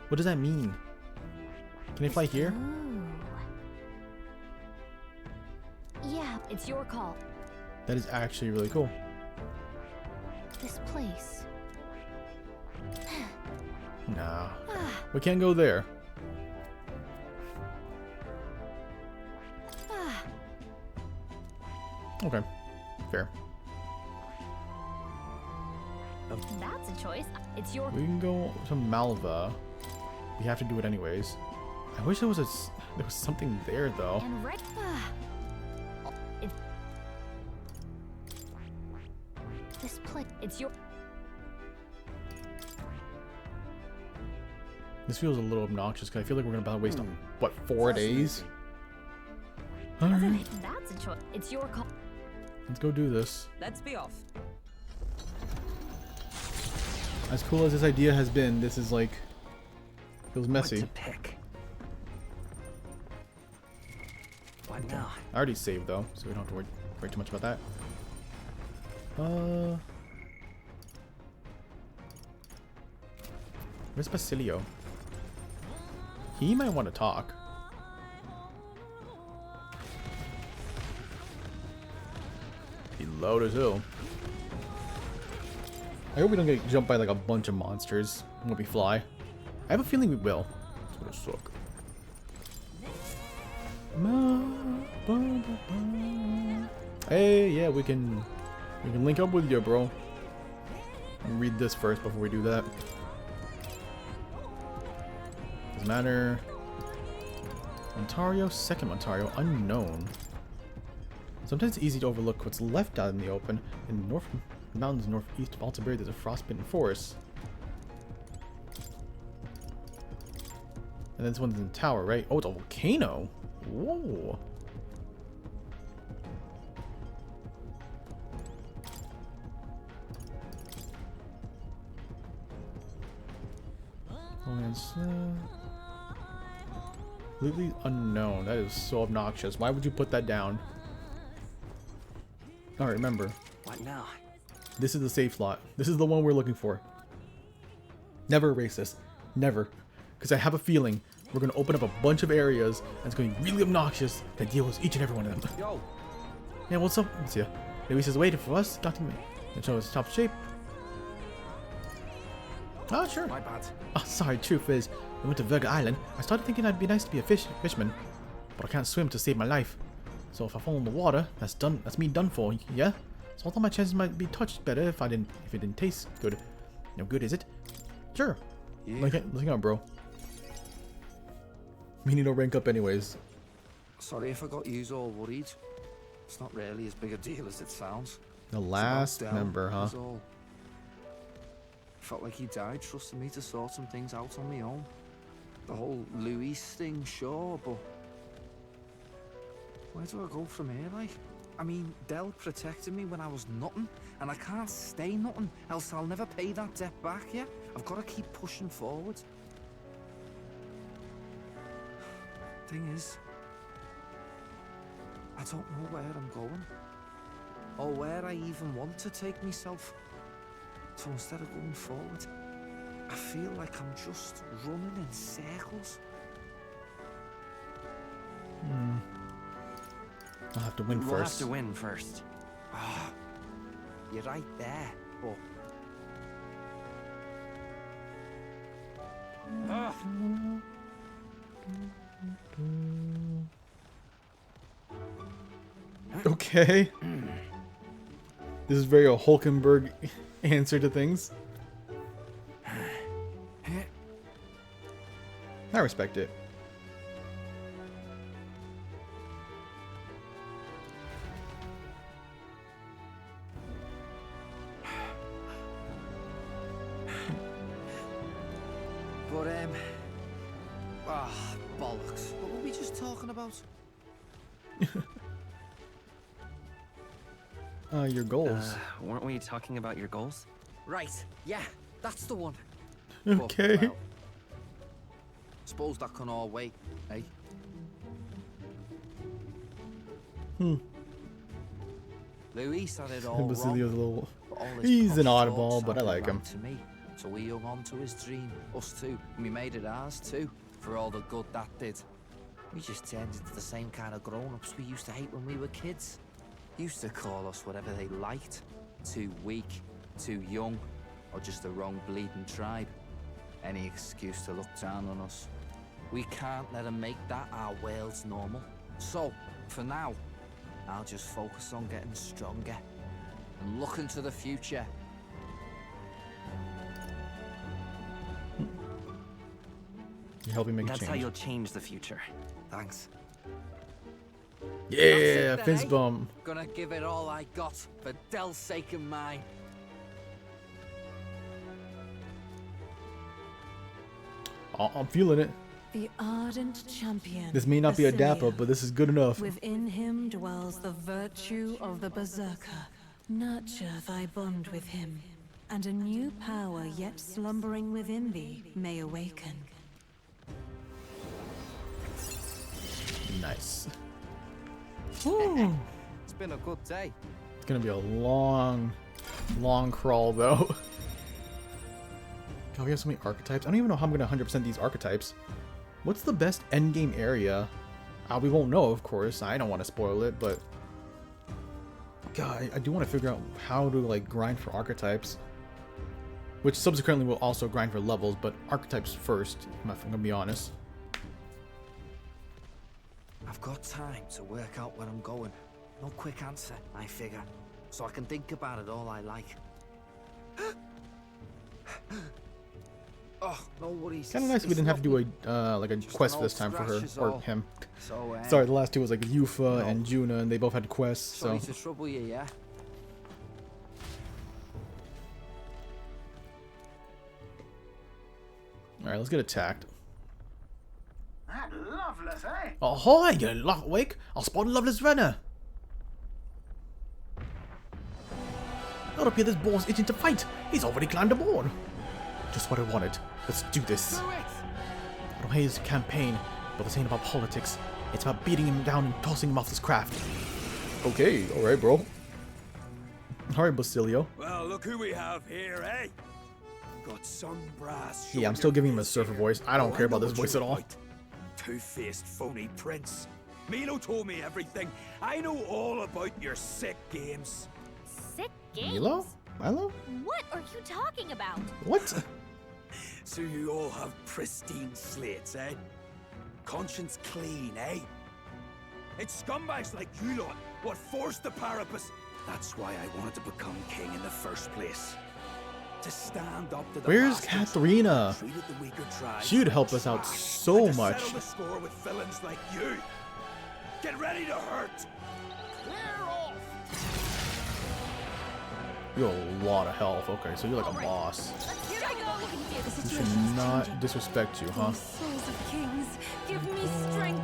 What does that mean? Can I fly here? Yeah, it's your call. That is actually really cool. This place. Nah. We can't go there. Okay. Fair. That's a choice. It's your. We can go to Malva. We have to do it anyways. I wish there was something there though. And this place. It's your. This feels a little obnoxious because I feel like we're gonna about waste what, 4 days? Alright. That's a choice. It's your call. Let's go do this. Let's be off. As cool as this idea has been, this is like feels messy. What to pick? What now? I already saved though, so we don't have to worry too much about that. Where's Basilio? He might want to talk. He loud as hell. I hope we don't get jumped by like a bunch of monsters when we fly. I have a feeling we will. It's gonna suck. Hey, yeah, we can link up with you, bro. Read this first before we do that. Doesn't matter. Ontario, second Ontario, unknown. Sometimes it's easy to overlook what's left out in the open. In the mountains northeast of Altaberry, there's a frostbitten forest. And this one's in the tower, right? Oh, it's a volcano. Whoa. Completely unknown. That is so obnoxious. Why would you put that down? Alright, remember. What now? This is the safe slot. This is the one we're looking for. Never erase this. Never. Because I have a feeling we're going to open up a bunch of areas and it's going to be really obnoxious to deal with each and every one of them. Yo. Yeah, what's up? Let's see. Maybe he's waiting for us. Talk to me. And show us top shape. Oh, sure. My bad. Oh, sorry. Truth is, we went to Virga Island. I started thinking I'd be nice to be a fisherman, but I can't swim to save my life. So if I fall in the water, that's me done for. Yeah. So I thought my chances might be touched better if it didn't taste good. No good, is it? Sure. Yeah. Let's go, bro. We need to rank up anyways. Sorry if I got you all worried. It's not really as big a deal as it sounds. The last member, huh? Felt like he died trusting me to sort some things out on my own. The whole Luis thing, sure, but where do I go from here, like? I mean, Del protected me when I was nothing, and I can't stay nothing, else I'll never pay that debt back, yeah? I've got to keep pushing forward. Thing is, I don't know where I'm going, or where I even want to take myself. So instead of going forward, I feel like I'm just running in circles. I'll have to win first. We'll have to win first. Ah, you're right there, but... Okay. This is very a Hulkenberg answer to things. I respect it. But, bollocks. What were we just talking about? Your goals. Weren't we talking about your goals? Right, yeah, that's the one. Okay. But, well, suppose that can all wait, eh? Luis had it all Basilio's a wrong. little. But all his He's an posh oddball, talk but I sounded like him. right to me. So we hung on to his dream, us too, and we made it ours too, for all the good that did. We just turned into the same kind of grown-ups we used to hate when we were kids. Used to call us whatever they liked. Too weak, too young, or just the wrong bleeding tribe. Any excuse to look down on us. We can't let them make that our world's normal. So, for now, I'll just focus on getting stronger and looking to the future. You're helping make a That's change. how you'll change the future. Thanks. Yeah, That's it then, fist eh? bump. Gonna give it all I got for Del's sake and mine. I'm feeling it. The ardent champion. This may not be a dap Basilio. up, but this is good enough. Within him dwells the virtue of the berserker. Nurture thy bond with him, and a new power yet slumbering within thee may awaken. Nice. It's been a good day. It's gonna be a long crawl though. God, we have so many archetypes. I don't even know how I'm gonna 100% these archetypes. What's the best endgame area? We won't know, of course. I don't want to spoil it, but God, I do want to figure out how to like grind for archetypes, which subsequently will also grind for levels, but archetypes first. If I'm gonna be honest. I've got time to work out where I'm going. No quick answer, I figure. So I can think about it all I like. Oh, no worries. Kind of nice we didn't have to do a like a quest this time for her or him. Sorry, the last two was like Yufa and Juna, and they both had quests. So Sorry to trouble you, yeah? all right, let's get attacked. That Loveless, eh? Ahoy, you Lockwick! I'll spot a Loveless runner. Not up here, this boar's itching to fight. He's already climbed aboard. Just what I wanted. Let's do this. I don't hate his campaign, but this ain't about politics. It's about beating him down and tossing him off this craft. Okay, all right, bro. All right, Basilio. Well, look who we have here, eh? Got some brass. Yeah, I'm still giving him a surfer voice. I don't care about this voice at all. Two-faced phony prince. Milo told me everything. I know all about your sick games. Sick games? Milo? Milo? What are you talking about? What? So you all have pristine slates, eh? Conscience clean, eh? It's scumbags like you lot what forced the Parapus. That's why I wanted to become king in the first place. To stand up to the Where's bastards, Katharina? treated the weaker tribes She'd help us out so and to much. settle the score with villains like you. Get ready to hurt. Clear off. You have a lot of health. Okay, so you're like a boss. Here I go. We should not disrespect you, huh? Souls of kings, give me strength.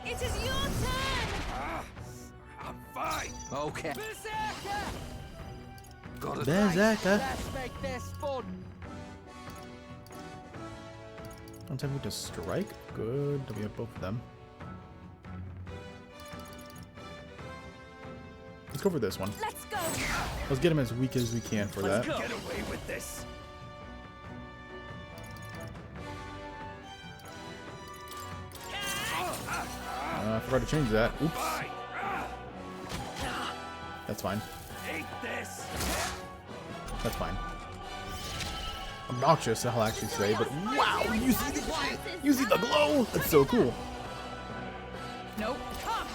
It is your turn. I'm fine. Okay. Berserker. Let's make this fun. Don't tell me to strike. Good. We have both of them. Let's go for this one. Let's go. Let's get him as weak as we can for that. Get away with this. I forgot to change that. Oops. That's fine. Eat this. That's fine. Obnoxious, I'll actually say, but wow, you see the glow? That's so cool. Nope. Come.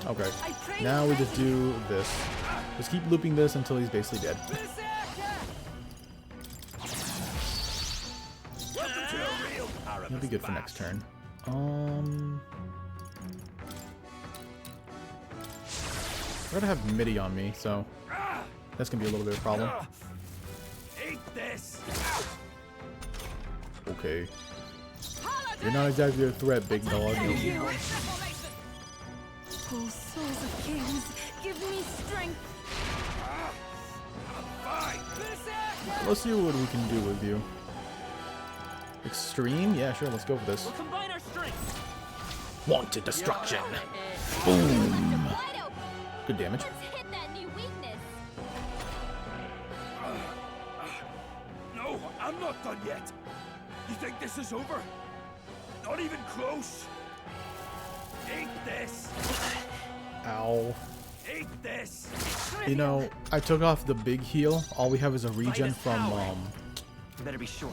Okay. Now we just do this. Just keep looping this until he's basically dead. That'll be good for next turn. I gotta have MIDI on me, so that's gonna be a little bit of a problem. Eat this. Okay. You're not exactly a threat, big dog. Oh, souls of kings, give me strength. Let's see what we can do with you. Extreme? Yeah, sure, let's go for this. Combine our strength. Wanted destruction. Boom. Good damage. Hit that new weakness. No, I'm not done yet. You think this is over? Not even close. Eat this. Ow. Eat this. You know, I took off the big heal. All we have is a regen from Better be sure.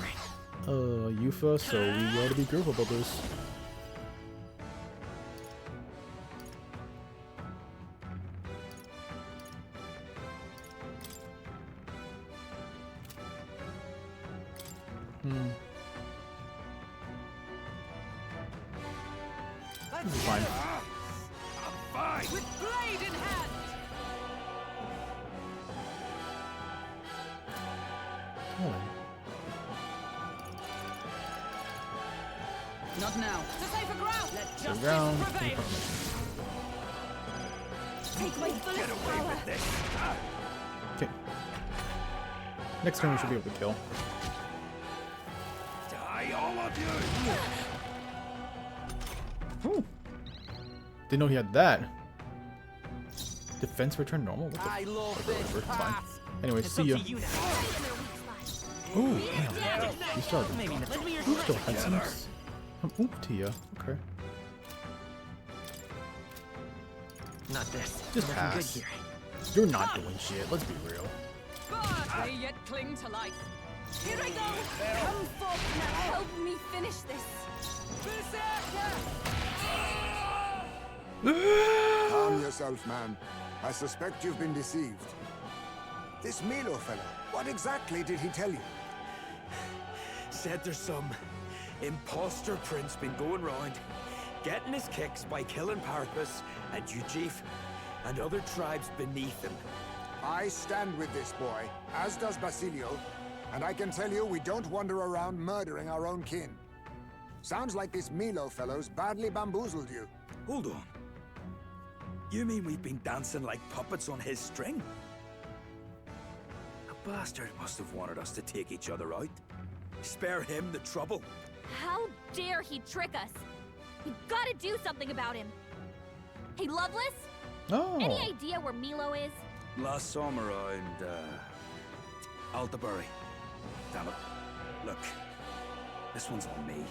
Yufa, so we gotta be careful about this. Fine. With blade in hand. Not now. To safer ground. Let justice prevail. Take my fullest power. Okay. Next turn we should be able to kill. Die, all of you. Ooh. Didn't know he had that. Defense return normal? What the I love whatever, this it's fine. part. Anyway, It's see up ya. to you now. Ooh, damn. You still had some oomph to ya. Okay. Not this. Just Nothing good pass. here. You're not doing shit, let's be real. But they yet cling to life. Here I go. Come forth now. Help me finish this. Calm yourself, man. I suspect you've been deceived. This Milo fellow, what exactly did he tell you? Said there's some imposter prince been going round, getting his kicks by killing Parpus and Ujif and other tribes beneath him. I stand with this boy, as does Basilio, and I can tell you we don't wander around murdering our own kin. Sounds like this Milo fellow's badly bamboozled you. Hold on. You mean we've been dancing like puppets on his string? The bastard must have wanted us to take each other out. Spare him the trouble. How dare he trick us? We've got to do something about him. Hey, Loveless? Oh. Any idea where Milo is? Last summer around, Altabury. Damn it. Look, this one's on me.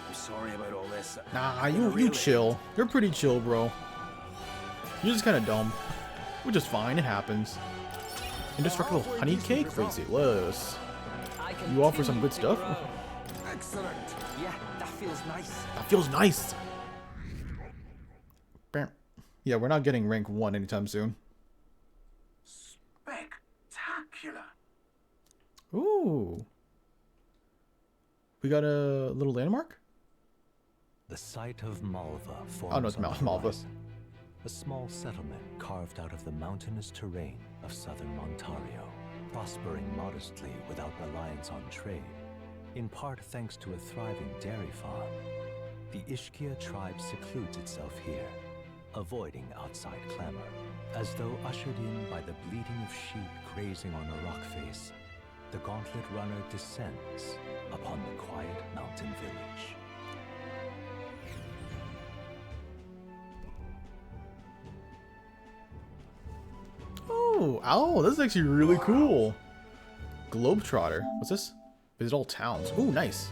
I'm sorry about all this. Nah, you chill. You're pretty chill, bro. You're just kind of dumb. Which is fine, it happens. Indestructible honey cake? Ridiculous. You offer some good stuff? Excellent. Yeah, that feels nice. That feels nice. Bam. Yeah, we're not getting rank 1 anytime soon. Spectacular. Ooh. We got a little landmark? The site of Malva forms Oh no, it's on the Malva. horizon. A small settlement carved out of the mountainous terrain of southern Ontario, prospering modestly without reliance on trade, in part thanks to a thriving dairy farm. The Ishkia tribe secludes itself here, avoiding outside clamor, as though ushered in by the bleating of sheep grazing on a rock face. The gauntlet runner descends upon the quiet mountain village. Oh, this is actually really cool. Globetrotter. What's this? Visit all towns. Ooh, nice.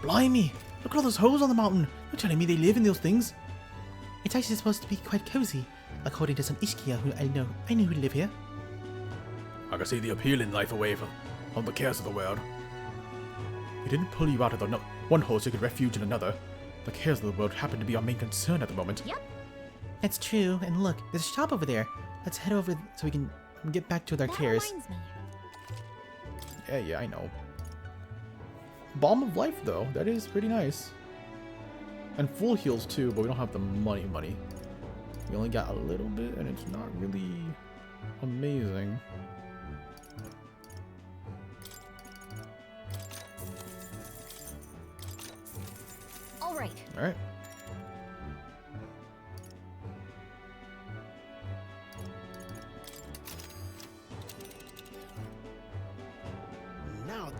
Blimey! Look at all those holes on the mountain. You're telling me they live in those things? It's actually supposed to be quite cozy, according to some Ishkia who I know who live here. I can see the appeal in life away from the cares of the world. We didn't pull you out of the one hole so you could refuge in another. The cares of the world happen to be our main concern at the moment. Yep. That's true. And look, there's a shop over there. Let's head over so we can get back to our cares. Reminds me. Yeah, I know. Balm of Life, though. That is pretty nice. And full heals, too, but we don't have the money. We only got a little bit, and it's not really amazing. All right. All right. Now.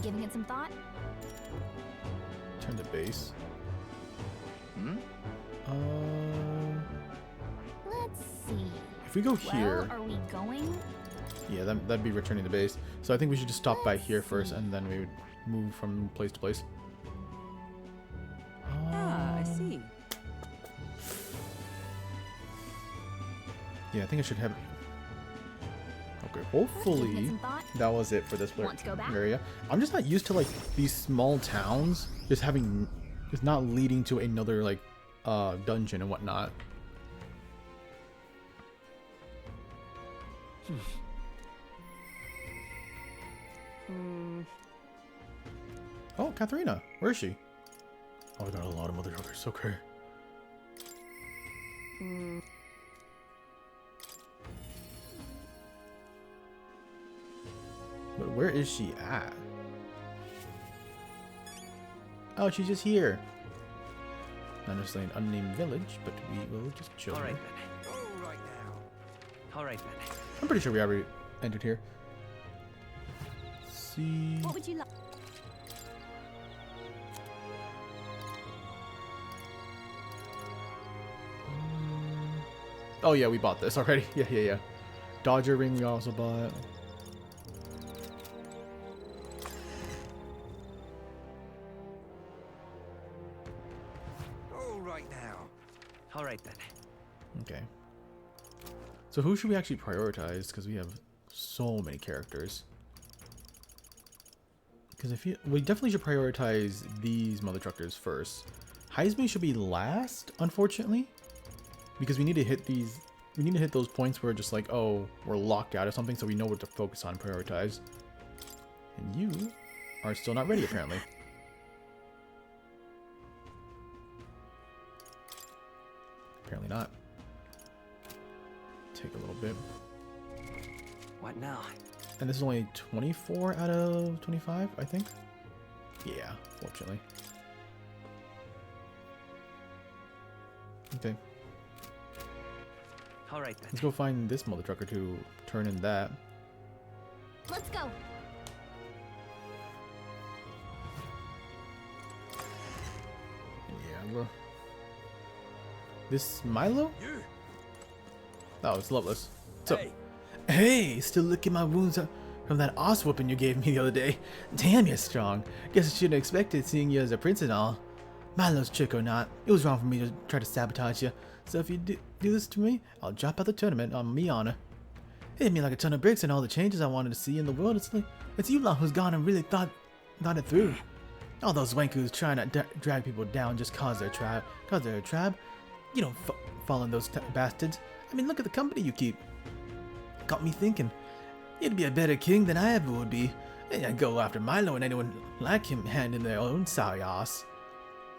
Giving it some thought? Turn to base. Let's see. If we go here, Well, are we going? yeah, that'd be returning to base. So I think we should just stop by here first, and then we would move from place to place. I see. Yeah, I think I should have. Okay, hopefully that was it for this area. I'm just not used to like these small towns just not leading to another like dungeon and whatnot. Oh, Katharina, where is she? Oh, I got a lot of motherfuckers. Okay. But where is she at? Oh, she's just here. Not necessarily an unnamed village, but we will just chill. All right, here. then. Oh, right now. All right, then. I'm pretty sure we already entered here. See. What would you like? Oh yeah, we bought this already. Yeah. Dodger ring we also bought. Oh, right now. All right, then. Okay. So who should we actually prioritize? Because we have so many characters. Because we definitely should prioritize these mother truckers first. Heisman should be last, unfortunately, because we need to hit these. We need to hit those points where just like, oh, we're locked out of something, so we know what to focus on, prioritize. And you are still not ready, apparently. Apparently not. Take a little bit. What now? And this is only 24 out of 25, I think. Yeah, fortunately. Okay. All right, then. Let's go find this mother trucker to turn in that. Let's go. Yeah, bro. This Milo? You. Oh, it's Loveless. So, hey, still licking my wounds from that ass whooping you gave me the other day. Damn, you're strong. Guess I shouldn't have expected seeing you as a prince and all. Milo's trick or not, it was wrong for me to try to sabotage you. So if you do this to me, I'll drop out the tournament on me honor. It hit me like a ton of bricks and all the changes I wanted to see in the world. It's you lot who's gone and really thought it through. All those wankus trying to drag people down just cause they're a tribe. You don't fall in those bastards. I mean, look at the company you keep. Got me thinking. You'd be a better king than I ever would be. And I'd go after Milo and anyone like him handing their own sorry ass.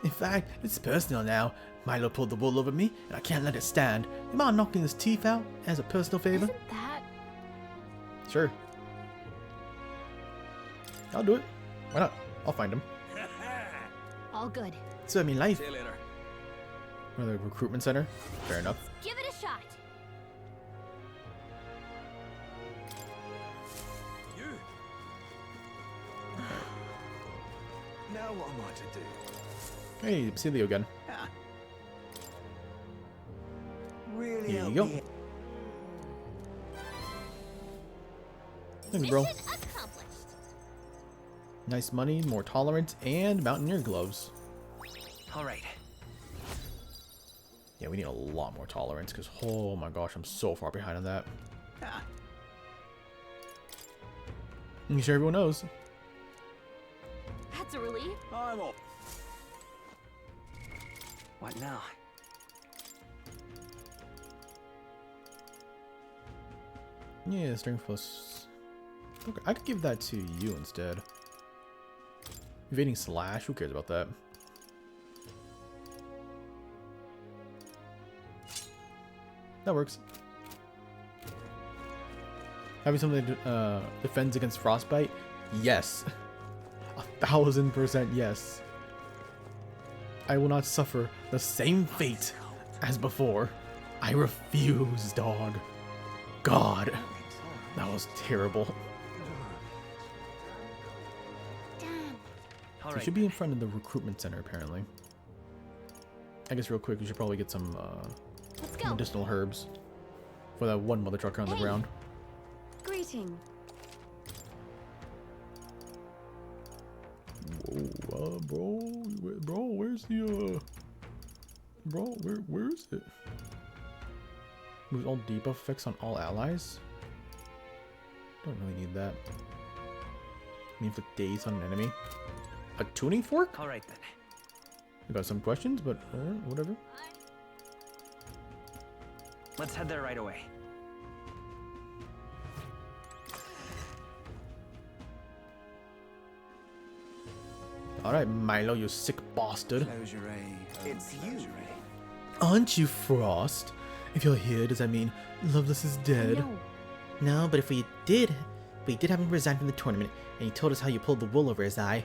In fact, it's personal now. Milo pulled the wool over me, and I can't let it stand. You mind knocking his teeth out as a personal favor? Isn't that? Sure. I'll do it. Why not? I'll find him. All good. Serve me life. See you later. Another recruitment center. Fair enough. Give it a shot. You. Now what am I to do? Hey, Basilio again. Really? Here you go. Thanks, bro. Nice money, more tolerance, and mountaineer gloves. All right. Yeah, we need a lot more tolerance because, oh my gosh, I'm so far behind on that. I'm sure everyone knows. That's a relief. I'm off. What now? Yeah, strength plus. Okay, I could give that to you instead. Evading slash, who cares about that? That works. Having something that defends against frostbite? Yes. 1000% yes. I will not suffer the same fate as before. I refuse, dog. God. That was terrible. So we should be in front of the recruitment center, apparently. I guess real quick, we should probably get some medicinal herbs for that one mother trucker on the ground. Greeting. Whoa, bro, where's the, bro, where is it? Moves all debuff effects on all allies? Don't really need that. Inflict daze on an enemy. A tuning fork? Alright then. I got some questions, but whatever. Let's head there right away. Alright, Milo, you sick bastard. It's you. Aren't you, Frost? If you're here, does that mean Loveless is dead? No, but if we did have him resign from the tournament, and he told us how you pulled the wool over his eye.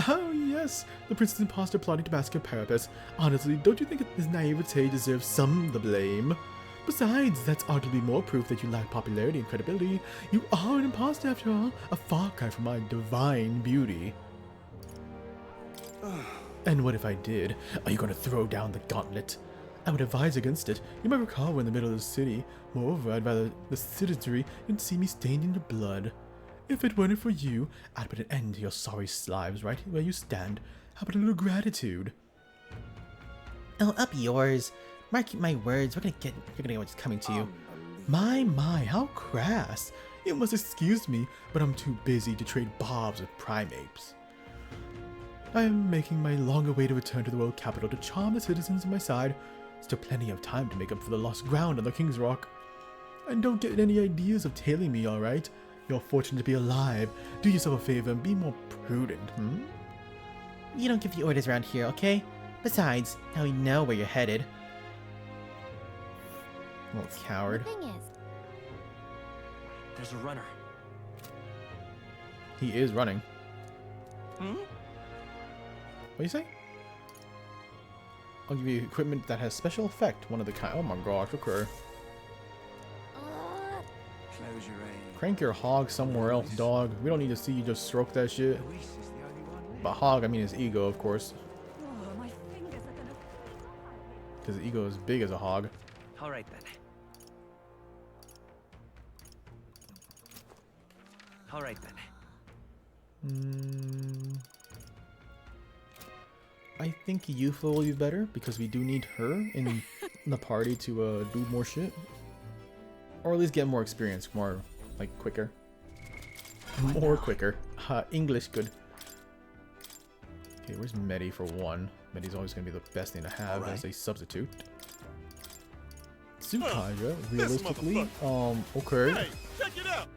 Oh, yes, the Prince's imposter plotting to massacre Parapus. Honestly, don't you think his naivete deserves some of the blame? Besides, that's arguably more proof that you lack popularity and credibility. You are an imposter after all, a far cry from my divine beauty. And what if I did? Are you going to throw down the gauntlet? I would advise against it. You might recall we're in the middle of the city. Moreover, I'd rather the citizenry didn't see me stained in your blood. If it weren't for you, I'd put an end to your sorry lives right where you stand. How about a little gratitude? Oh, up yours. Mark my words, you're gonna get what's coming to you. My, how crass. You must excuse me, but I'm too busy to trade bobs with primates. I am making my long-awaited return to the world capital to charm the citizens on my side. Still plenty of time to make up for the lost ground on the King's Rock. And don't get any ideas of tailing me, alright? You're fortunate to be alive. Do yourself a favor and be more prudent, You don't give the orders around here, okay? Besides, now we know where you're headed. Little coward. The thing is, There's a runner. He is running. What do you say? I'll give you equipment that has special effect. One of the kind. Oh my gosh, okay. Close your eyes. Crank your hog somewhere else, dog. We don't need to see you just stroke that shit. But hog, I mean his ego, of course. my fingers are gonna. Because his ego is big as a hog. Alright then. Alright then. I think Yufa will be better because we do need her in the party to do more shit. Or at least get more experience, more, like, quicker. More quicker. English good. Okay, where's Medi for one? Medi's always going to be the best thing to have as a substitute. Tsukaya, realistically, okay. Hey, check it out.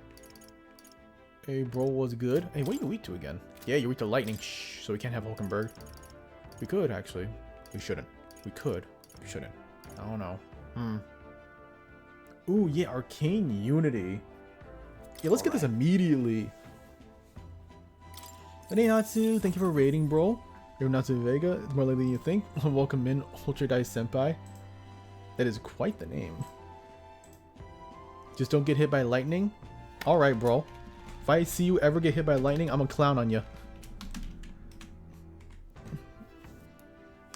Hey, bro was good. Hey, what are you weak to again? Yeah, you're weak to lightning. Shh, so we can't have Hulkenberg. We could, actually. We shouldn't. We could. We shouldn't. I don't know. Ooh, yeah, Arcane Unity. Yeah, let's get this immediately. Hey, Natsu, thank you for raiding, bro. You're Natsu Vega. It's more likely than you think. Welcome in, Ultra Dice Senpai. That is quite the name. Just don't get hit by lightning. Alright, bro. If I see you ever get hit by lightning, I'm a clown on you.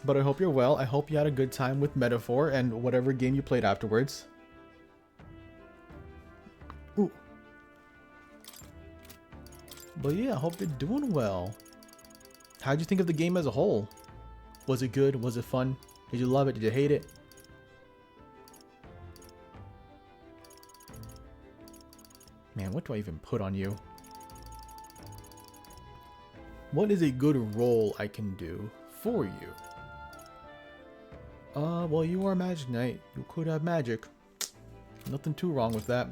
But I hope you're well. I hope you had a good time with Metaphor and whatever game you played afterwards. Ooh. But yeah, I hope you're doing well. How'd you think of the game as a whole? Was it good? Was it fun? Did you love it? Did you hate it? Man, what do I even put on you? What is a good role I can do for you? Well, you are a magic knight. You could have magic. Nothing too wrong with that.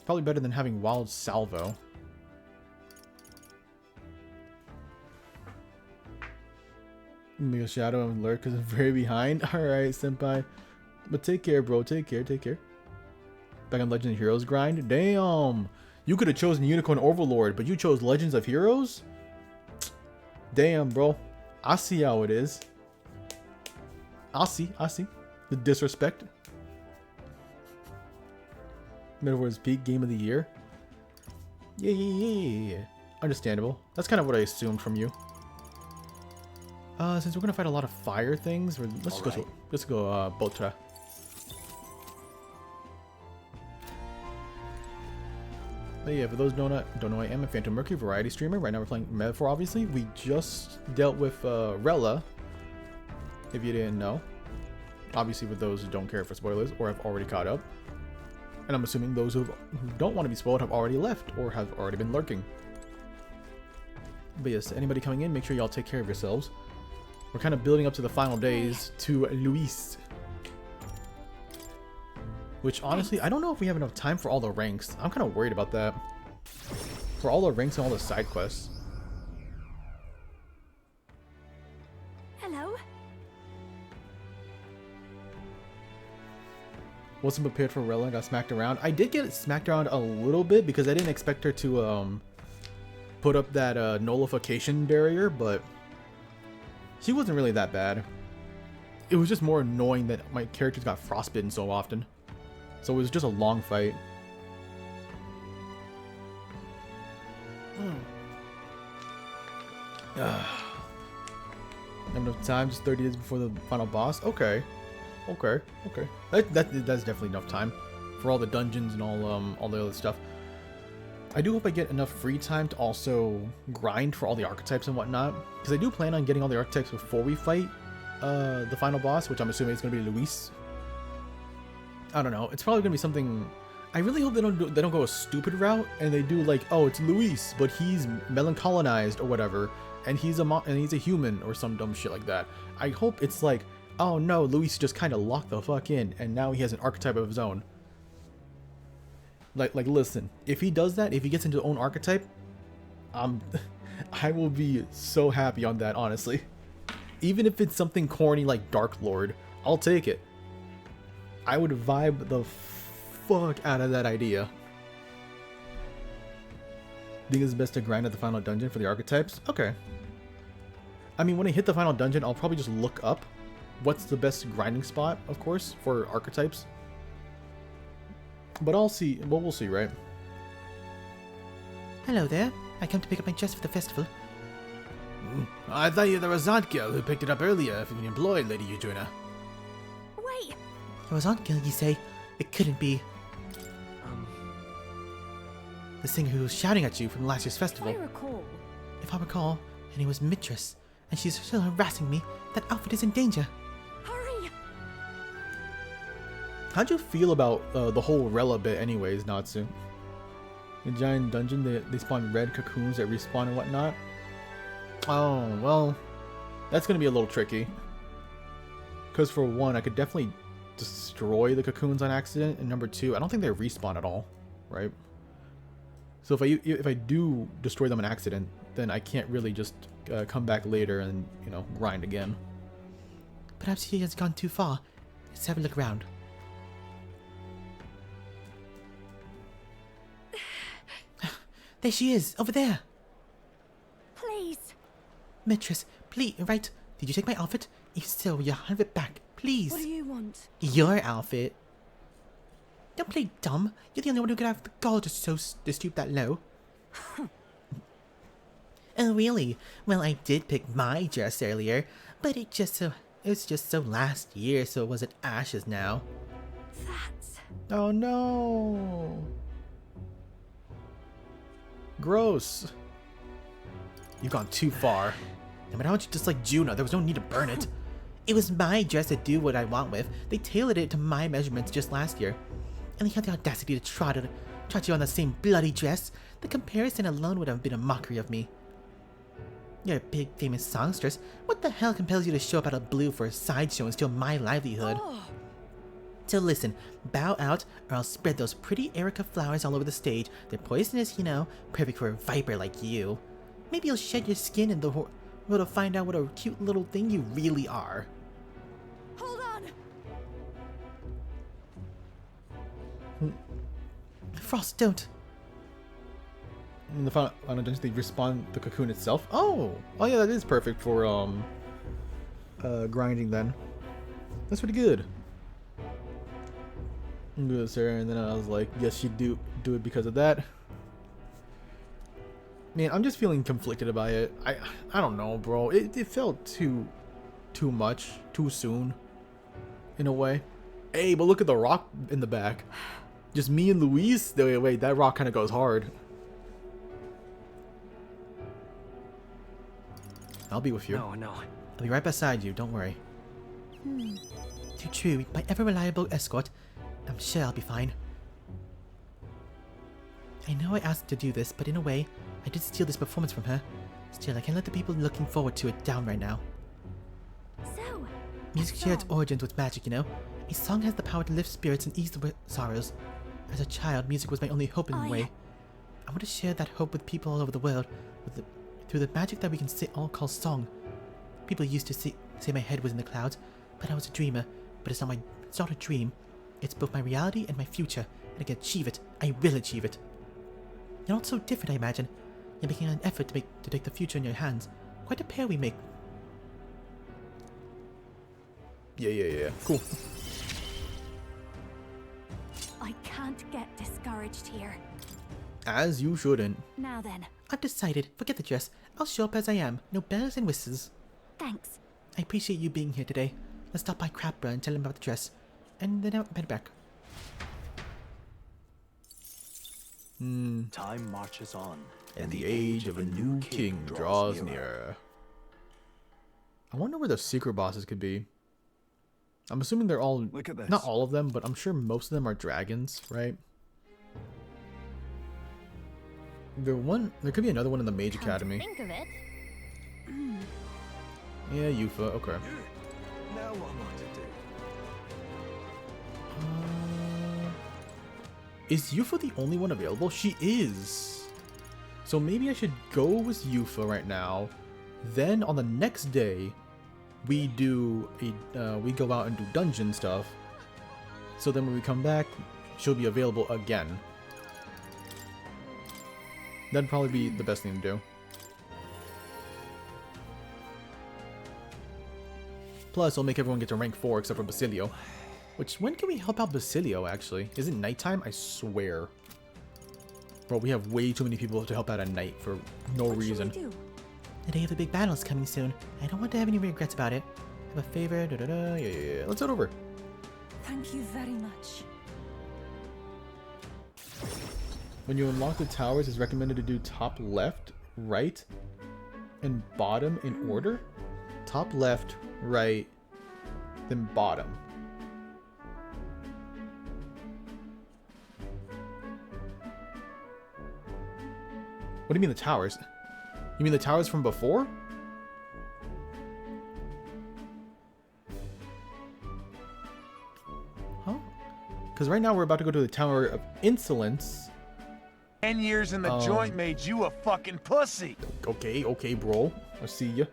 probably better than having Wild Salvo. Maybe a Shadow and Lurk because I'm very behind. Alright, senpai. But take care, bro. Take care, take care. Back on Legends of Heroes grind? Damn! You could have chosen Unicorn Overlord, but you chose Legends of Heroes? Damn, bro. I see how it is. I see. The disrespect. Metaphor's peak game of the year. Yeah. Understandable. That's kind of what I assumed from you. Since we're gonna fight a lot of fire things, let's go Botra. But yeah, for those who don't know, I am a Phantom Mercury variety streamer. Right now we're playing Metaphor, obviously. We just dealt with Rella, if you didn't know. Obviously, for those who don't care for spoilers or have already caught up. And I'm assuming those who don't want to be spoiled have already left or have already been lurking. But yes, anybody coming in, make sure y'all take care of yourselves. We're kind of building up to the final days to Luis. Which, honestly, I don't know if we have enough time for all the ranks. I'm kind of worried about that. For all the ranks and all the side quests. Hello. Wasn't prepared for Rella and got smacked around. I did get smacked around a little bit because I didn't expect her to put up that nullification barrier, but she wasn't really that bad. It was just more annoying that my characters got frostbitten so often. So it was just a long fight. Have enough time, just 30 days before the final boss? Okay. That's definitely enough time for all the dungeons and all the other stuff. I do hope I get enough free time to also grind for all the archetypes and whatnot, because I do plan on getting all the archetypes before we fight the final boss, which I'm assuming is going to be Luis. I don't know. It's probably going to be something. I really hope they don't go a stupid route and they do like, oh, it's Luis, but he's melancholinized or whatever, and he's a human or some dumb shit like that. I hope it's like, oh no, Luis just kind of locked the fuck in, and now he has an archetype of his own. Like listen, if he does that, if he gets into his own archetype, I will be so happy on that, honestly. Even if it's something corny like Dark Lord, I'll take it. I would vibe the fuck out of that idea. Think it's best to grind at the final dungeon for the archetypes? Okay. I mean, when I hit the final dungeon, I'll probably just look up what's the best grinding spot, of course, for archetypes. But I'll see. Well, we'll see, right? Hello there. I come to pick up my chest for the festival. I thought you were the Razant girl who picked it up earlier if you've been employed, Lady Eugenia. Wait. The Razant girl, you say? It couldn't be. The singer who was shouting at you from last year's festival. If I recall, her name was Mistress, and she's still harassing me. That outfit is in danger. Hurry! How'd you feel about the whole Rella bit anyways, Natsu? In giant dungeon, they spawn red cocoons that respawn and whatnot. Oh, well, that's going to be a little tricky. Because for one, I could definitely destroy the cocoons on accident, and number two, I don't think they respawn at all, right? So if I do destroy them on accident, then I can't really just come back later and, you know, grind again. Perhaps he has gone too far. Let's have a look around. There she is, over there. Please. Mistress, please, right? Did you take my outfit? If so, you have it back, please. What do you want? Your outfit. Don't play dumb. You're the only one who could have the gall to stoop that low. Oh, really? Well, I did pick my dress earlier, but it was just so last year, so it wasn't Ash's now. That's... Oh no. Gross. You've gone too far. No matter how much just like Juno, there was no need to burn it. It was my dress to do what I want with. They tailored it to my measurements just last year. And they had the audacity to trot you on the same bloody dress. The comparison alone would have been a mockery of me. You're a big famous songstress. What the hell compels you to show up out of blue for a sideshow and steal my livelihood? Oh. So listen, bow out or I'll spread those pretty Erica flowers all over the stage. They're poisonous, you know, perfect for a viper like you. Maybe you'll shed your skin and the world will find out what a cute little thing you really are. Hold on! Frost, don't. In the final dungeon, they respawn the cocoon itself. Oh yeah, that is perfect for grinding then. That's pretty good. Good, sir. And then I was like, yes, you do it because of that. Man, I'm just feeling conflicted about it. I don't know, bro. It felt too much, too soon, in a way. Hey, but look at the rock in the back. Just me and Luis. Wait, that rock kind of goes hard. I'll be with you. No. I'll be right beside you. Don't worry. Too true. My ever-reliable escort. I'm sure I'll be fine. I know I asked to do this, but in a way, I did steal this performance from her. Still, I can't let the people looking forward to it down right now. So, Music shared its origins with magic, you know? A song has the power to lift spirits and ease the sorrows. As a child, music was my only hope in a way. I want to share that hope with people all over the world, through the magic that we can all call song. People used to say my head was in the clouds, but I was a dreamer. But it's not a dream. It's both my reality and my future, and I can achieve it. I will achieve it. You're not so different, I imagine. You're making an effort to take the future in your hands. Quite a pair we make. Yeah. Cool. I can't get discouraged here. As you shouldn't. Now then. I've decided. Forget the dress. I'll show up as I am. No bells and whistles. Thanks. I appreciate you being here today. Let's stop by Crapper and tell him about the dress. And then I'll head back. Time marches on, and the age of a new king draws nearer. I wonder where the secret bosses could be. I'm assuming they're all, not all of them, but I'm sure most of them are dragons, right? There could be another one in the Mage Academy. Think of it. Yeah, Yufa. Okay. Now what am I to do? Is Yufa the only one available? She is. So maybe I should go with Yufa right now. Then on the next day, we do we go out and do dungeon stuff. So then when we come back, she'll be available again. That'd probably be the best thing to do. Plus, it'll make everyone get to rank 4 except for Basilio. Which, when can we help out Basilio, actually? Is it nighttime? I swear. Bro, we have way too many people to help out at night for no reason. The day of the big battle is coming soon. I don't want to have any regrets about it. Have a favor, Yeah. Let's head over. Thank you very much. When you unlock the towers, it's recommended to do top left, right, and bottom in order. Top left, right, then bottom. What do you mean the towers? You mean the towers from before? Huh? Because right now we're about to go to the Tower of Insolence. 10 years in the joint made you a fucking pussy. Okay, bro. I see ya.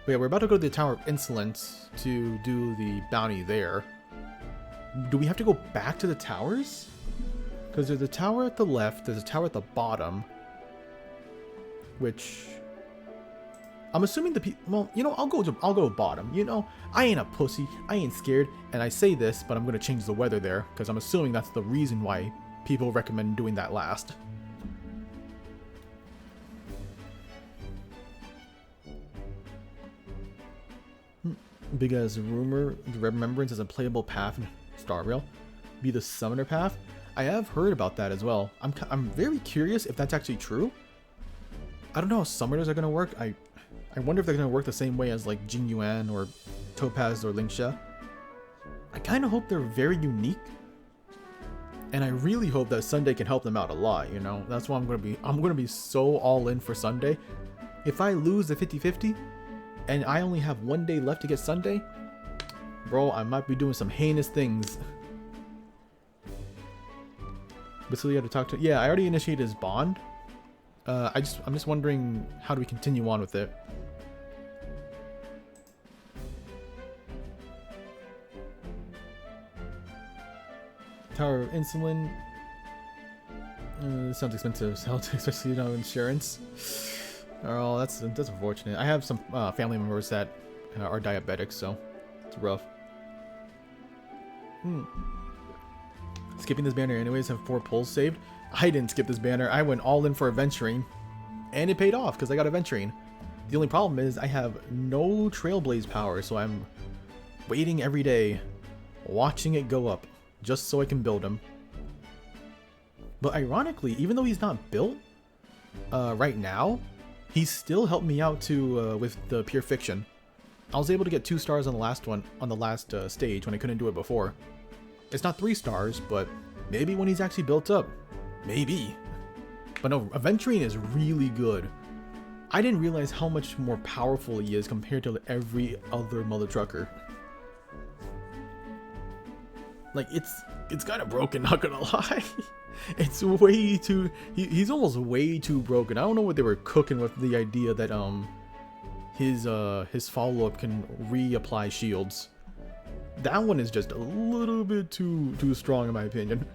But yeah, we're about to go to the Tower of Insolence to do the bounty there. Do we have to go back to the towers? Because there's a tower at the left, there's a tower at the bottom. Which I'm assuming the people. Well, you know, I'll go bottom. You know, I ain't a pussy. I ain't scared. And I say this, but I'm gonna change the weather there because I'm assuming that's the reason why people recommend doing that last. Because rumor, the remembrance is a playable path in Star Rail. Be the summoner path. I have heard about that as well. I'm very curious if that's actually true. I don't know how summoners are going to work. I wonder if they're going to work the same way as like Jing Yuan or Topaz or Lingsha. I kind of hope they're very unique. And I really hope that Sunday can help them out a lot, you know? That's why I'm going to be so all in for Sunday. If I lose the 50-50 and I only have 1 day left to get Sunday, bro, I might be doing some heinous things. Basilia to talk to. Yeah, I already initiated his bond. I'm just wondering, how do we continue on with it? Tower of Insulin. Sounds expensive, especially insurance. Oh, that's unfortunate. I have some family members that are diabetic, so it's rough. Skipping this banner anyways, have 4 pulls saved. I didn't skip this banner. I went all in for adventuring, and it paid off because I got adventuring. The only problem is I have no Trailblaze power, so I'm waiting every day, watching it go up, just so I can build him. But ironically, even though he's not built right now, he still helped me out to with the Pure Fiction. I was able to get 2 stars on the last one, on the last stage when I couldn't do it before. It's not 3 stars, but maybe when he's actually built up. Maybe. But no, Aventurine is really good. I didn't realize how much more powerful he is compared to every other mother trucker. Like, it's kind of broken, not gonna lie. It's way too... He's almost way too broken. I don't know what they were cooking with the idea that his follow-up can reapply shields. That one is just a little bit too strong in my opinion.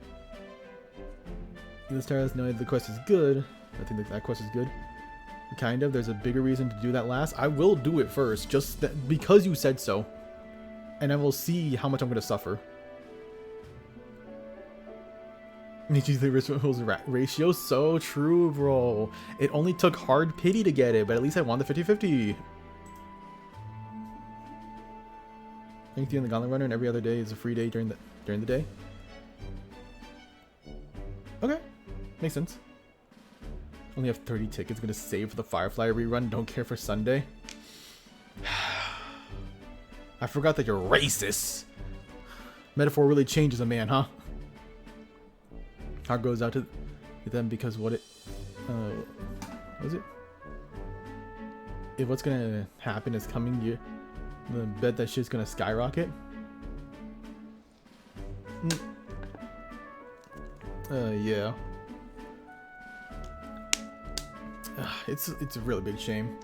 The stars know the quest is good. I think that quest is good. Kind of. There's a bigger reason to do that last. I will do it first, just because you said so. And I will see how much I'm going to suffer. Ratio, so true, bro. It only took hard pity to get it, but at least I won the 50-50. Anything in the Gauntlet Runner, and every other day is a free day during the day. Okay, makes sense. Only have 30 tickets. Gonna save for the Firefly rerun. Don't care for Sunday. I forgot that you're racist. Metaphor really changes a man, huh? Heart goes out to them because what was it? If what's gonna happen is coming, you bet that shit's gonna skyrocket. Yeah. It's a really big shame.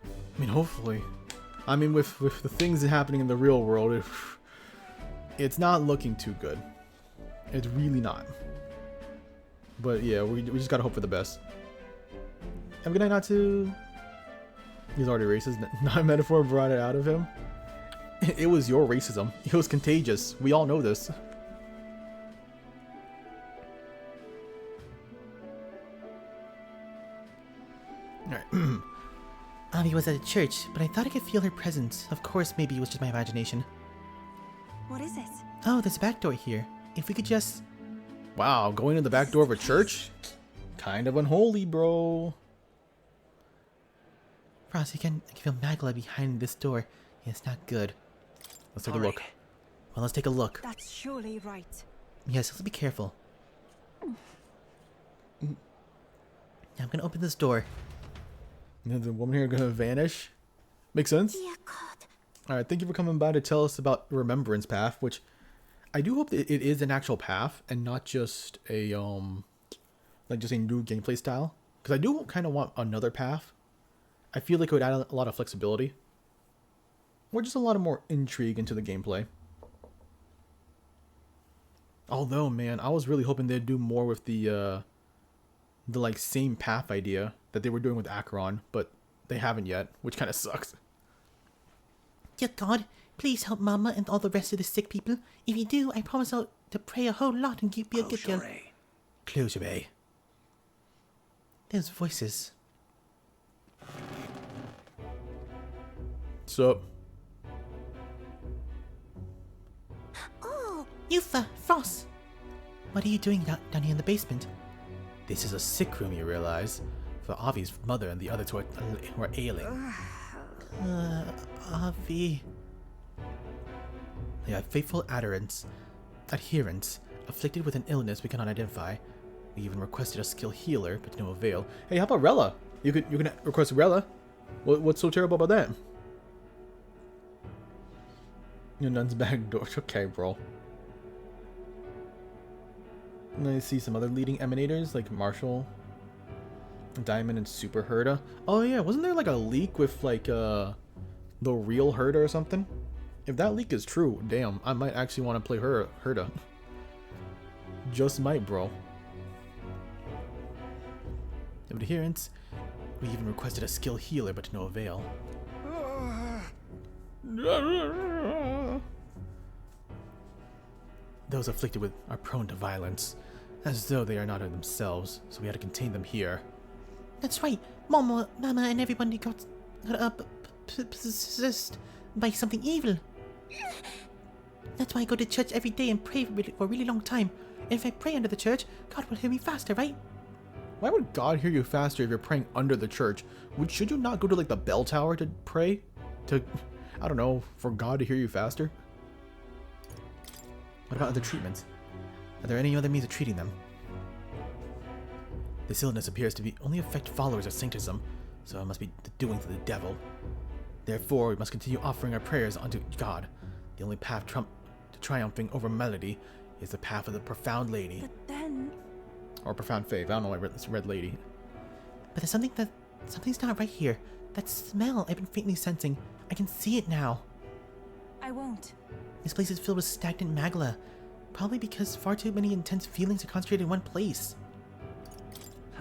I mean, hopefully. I mean, with the things happening in the real world, it's not looking too good. It's really not. But yeah, we just gotta hope for the best. Have a good night, Natsu. He's already racist. Not metaphor brought it out of him. It was your racism. It was contagious. We all know this. Alright. Avi was at a church, but I thought I could feel her presence. Of course, maybe it was just my imagination. What is it? Oh, there's a back door here. If we could just... Wow, going in the back door of a church? Kind of unholy, bro. Frost, I can feel Magla behind this door. Yeah, it's not good. Let's take a look. Well, let's take a look. That's surely right. Yes, let's be careful. Now I'm gonna open this door. Is the woman here gonna vanish? Makes sense? Alright, thank you for coming by to tell us about Remembrance Path, which I do hope that it is an actual path and not just a like just a new gameplay style. Because I do kind of want another path. I feel like it would add a lot of flexibility. Or just a lot of more intrigue into the gameplay. Although, man, I was really hoping they'd do more with the like same path idea that they were doing with Acheron, but they haven't yet, which kind of sucks. Dear God, please help Mama and all the rest of the sick people. If you do, I promise I'll to pray a whole lot and be a good girl. Close your eye. There's voices. Sup? Oh, Yufa, Frost. What are you doing down here in the basement? This is a sick room, you realize. For Avi's mother and the other two were ailing. Avi. They have faithful adherents, afflicted with an illness we cannot identify. We even requested a skilled healer, but to no avail. Hey, how about Rella? You can request Rella. What's so terrible about that? Your nun's back door. Okay, bro. And then I see some other leading emanators like Marshall, Diamond, and Super Herda. Oh yeah, wasn't there like a leak with like the real Herda or something? If that leak is true, damn, I might actually want to play Herda. Just might, bro. Of adherence. We even requested a skill healer, but to no avail. Those afflicted with are prone to violence, as though they are not of themselves, so we had to contain them here. That's right. Mama, and everybody got possessed by something evil. That's why I go to church every day and pray for a really long time. And if I pray under the church, God will hear me faster, right? Why would God hear you faster if you're praying under the church? Should you not go to like the bell tower to pray? I don't know, for God to hear you faster? What about other treatments? Are there any other means of treating them? This illness appears to only affect followers of Sanctism, so it must be the doings of the devil. Therefore, we must continue offering our prayers unto God. The only path to triumphing over melody is the path of the profound lady. But then... Or profound faith. I don't know why this red lady. But there's something's not right here. That smell I've been faintly sensing. I can see it now. I won't. This place is filled with stagnant magla. Probably because far too many intense feelings are concentrated in one place.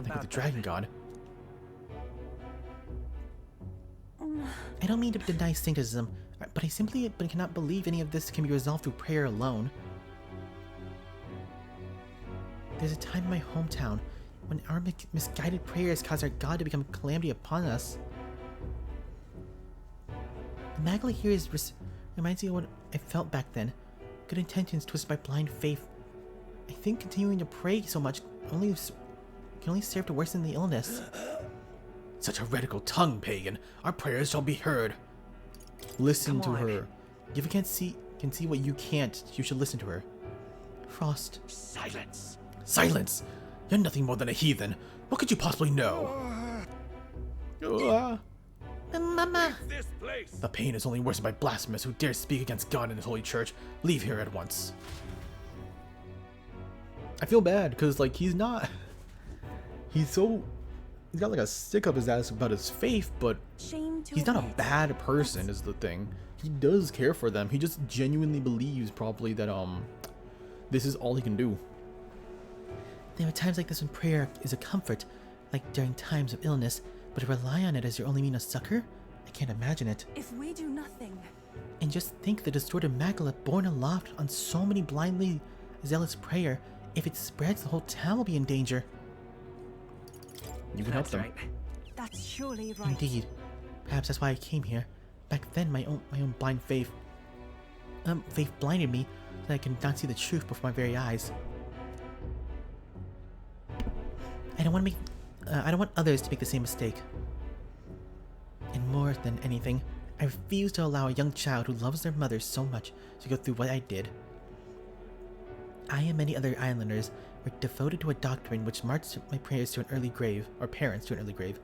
Like with the dragon god. I don't mean to deny Sanctism, but I cannot believe any of this can be resolved through prayer alone. There's a time in my hometown when our misguided prayers caused our God to become a calamity upon us. The magla here reminds me of what I felt back then. Good intentions twisted by blind faith. I think continuing to pray so much can only serve to worsen the illness. Such a heretical tongue, pagan. Our prayers shall be heard. Listen to her. If you can see what you can't, you should listen to her. Frost. Silence. Silence! You're nothing more than a heathen. What could you possibly know? Mama! The pain is only worsened by blasphemous who dare speak against God and his holy church. Leave here at once. I feel bad, because, like, he's got, like, a stick up his ass about his faith, but he's not a bad person, is the thing. He does care for them. He just genuinely believes, probably, that, this is all he can do. There are times like this when prayer is a comfort, like during times of illness, but to rely on it as your only mean of succor? I can't imagine it. If we do nothing... And just think the distorted magla borne aloft on so many blindly zealous prayer. If it spreads, the whole town will be in danger. You can help them. Right. That's surely right. Indeed. Perhaps that's why I came here. Back then, my own blind faith. Faith blinded me, so that I could not see the truth before my very eyes. I don't want others to make the same mistake. And more than anything, I refuse to allow a young child who loves their mother so much to go through what I did. I and many other islanders were devoted to a doctrine which marched my prayers to an early grave, or parents to an early grave.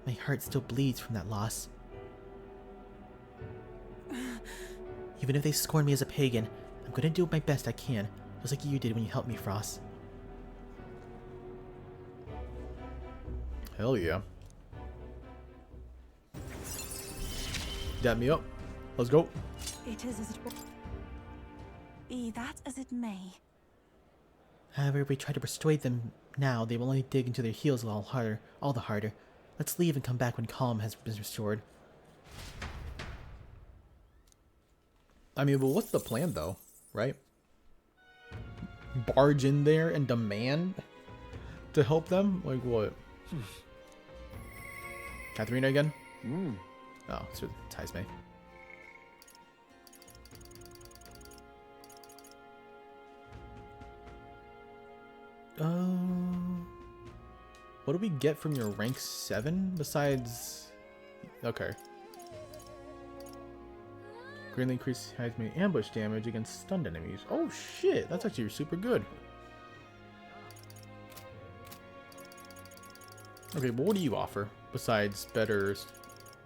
My heart still bleeds from that loss. Even if they scorn me as a pagan, I'm going to do my best I can, just like you did when you helped me, Frost. Hell yeah. Dab me up. Let's go. It is as it will. Be that as it may. However, if we try to persuade them now, they will only dig into their heels all the harder. Let's leave and come back when calm has been restored. I mean, well, what's the plan, though? Right? Barge in there and demand to help them? Like, what? Katharina again? Oh, it's with Taisme. What do we get from your rank 7 besides... Okay. Greatly increased Taisme ambush damage against stunned enemies. Oh shit, that's actually super good. Okay, but what do you offer besides better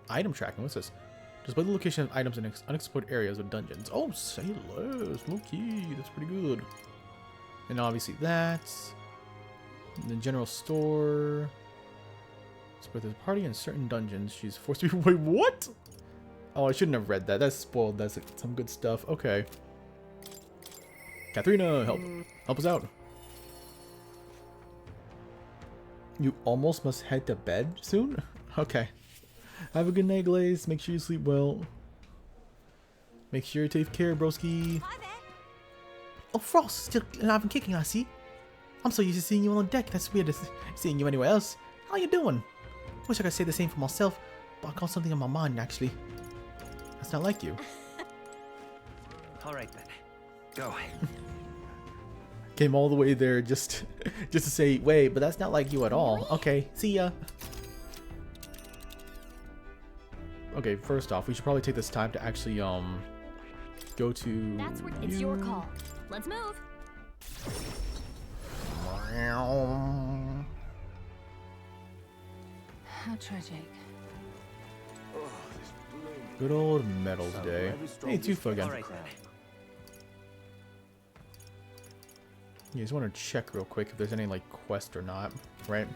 item tracking? What's this? Display the location of items in unexplored areas of dungeons. Oh, say less. Low key. That's pretty good. And obviously that. The general store. But there's a party in certain dungeons. She's forced to be. Wait, what? Oh, I shouldn't have read that. That's spoiled. That's some good stuff. Okay. Katharina, help us out. You almost must head to bed soon? Okay. Have a good night, Glaze. Make sure you sleep well. Make sure you take care, broski. Oh, Frost, still alive and kicking, I see. I'm so used to seeing you on deck. That's weird to seeing you anywhere else. How you doing? Wish I could say the same for myself, but I got something on my mind, actually. That's not like you. Alright then. Go. Came all the way there just to say, wait, but that's not like you at all. Okay, see ya. Okay, first off, we should probably take this time to actually go to. That's where it's your call. Let's move. How tragic. Good old Metals Day. Hey, Tufa again. You just want to check real quick if there's any like quest or not, right?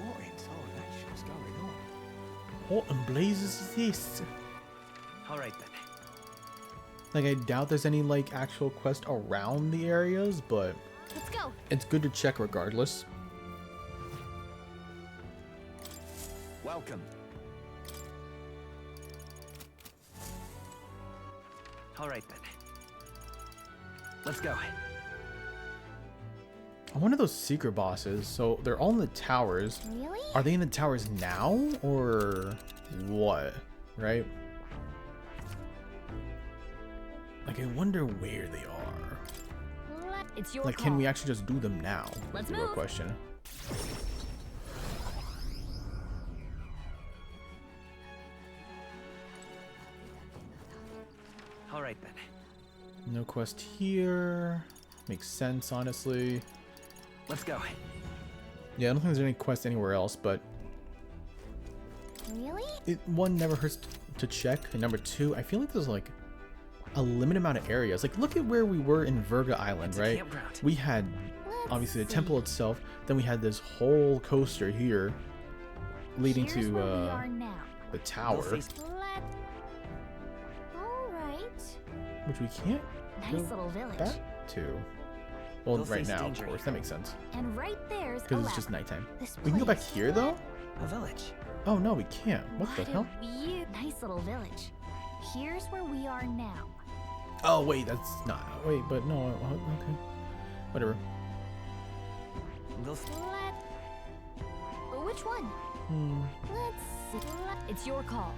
What in tarnation is going on? What in blazes is this? Alright then. Like, I doubt there's any like actual quest around the areas, but Let's go. It's good to check regardless. Welcome. Alright then. Let's go. I'm one of those secret bosses, so they're all in the towers. Really? Are they in the towers now, or what? Right? Like, I wonder where they are. It's your Like, call. can we actually just do them now? Let's Is the real move. question. Alright then. No quest here. Makes sense, honestly. Let's go. Yeah, I don't think there's any quest anywhere else, but Really? one, never hurts to check, and number two, I feel like there's like a limited amount of areas. Like, look at where we were in Virga Island, right? We had obviously the temple itself, then we had this whole coaster here leading Here's to where we are now. the tower, Alright. which we can't Nice go little village. back to. Well, We'll right face now, danger of course, here. that makes sense. And right there's a Because it's just ladder. nighttime. This We can go back place- here, though? A village. Oh, no, we can't. What the hell? Nice little village. Here's where we are now. Oh, wait, that's not. Wait, but no. Okay. Whatever. Which one? Let's see. It's your call.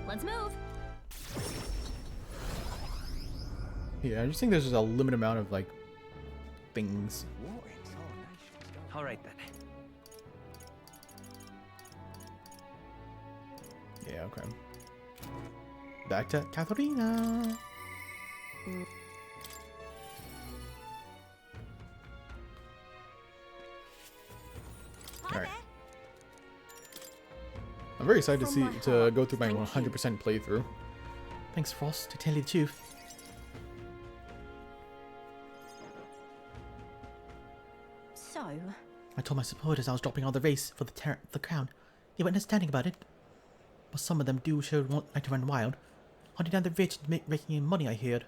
Let's move. Yeah, I just think there's just a limited amount of, like, things. What in tarnation is going on? Alright then. Yeah, okay. Back to Katharina. Alright. I'm very excited to go through my 100% playthrough. Thanks, Frost, to tell you the truth. So, I told my supporters I was dropping out of the race for the crown. They were understanding about it. But some of them do like to run wild. Hunting down the rich and making in money, I heard.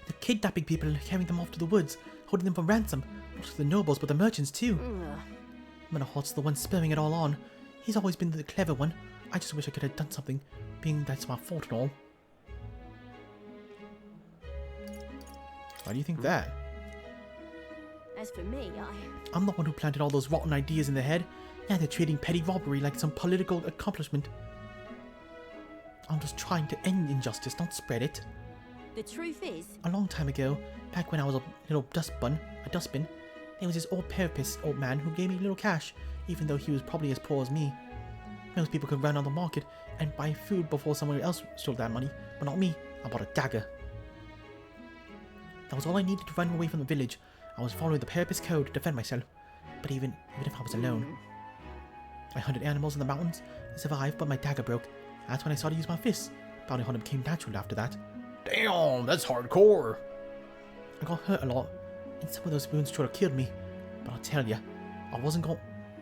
They're kidnapping people and carrying them off to the woods, holding them for ransom. Not just the nobles, but the merchants too. Menahart's the one spurring it all on. He's always been the clever one. I just wish I could have done something, being that's my fault and all. Why do you think that? as for me, I'm the one who planted all those rotten ideas in their head. Now they're treating petty robbery like some political accomplishment. I'm just trying to end injustice, not spread it. the truth is, A long time ago, back when I was a little dustbin, there was this old therapist old man who gave me a little cash, even though he was probably as poor as me. Most people could run on the market and buy food before someone else stole that money, but not me. I bought a dagger. That was all I needed to run away from the village. I was following the therapist code to defend myself. But even if I was alone, I hunted animals in the mountains and survived, but my dagger broke. That's when I started to use my fists. Bounty hunting became natural after that. Damn, that's hardcore. I got hurt a lot, and some of those wounds should have killed me. But I'll tell you, I wasn't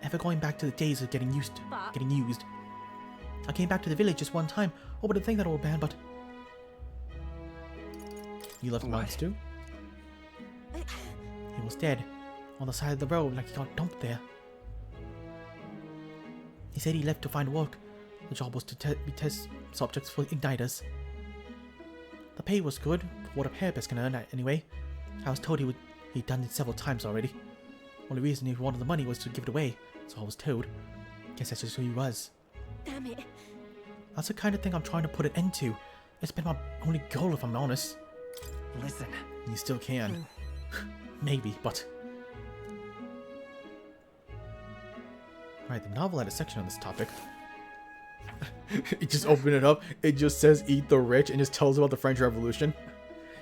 ever going back to the days of getting used. I came back to the village just one time, hoping to thank that old man, but... You left mounts too? He was dead, on the side of the road like he got dumped there. He said he left to find work. The job was to be test subjects for igniters. The pay was good, for what a therapist can earn anyway. I was told he'd done it several times already. Only reason he wanted the money was to give it away, so I was told. Guess that's just who he was. Damn it. That's the kind of thing I'm trying to put an end to. It's been my only goal, if I'm honest. Listen. You still can. Maybe, but... Right, the novel had a section on this topic. You just open it up, it just says eat the rich and just tells about the French Revolution.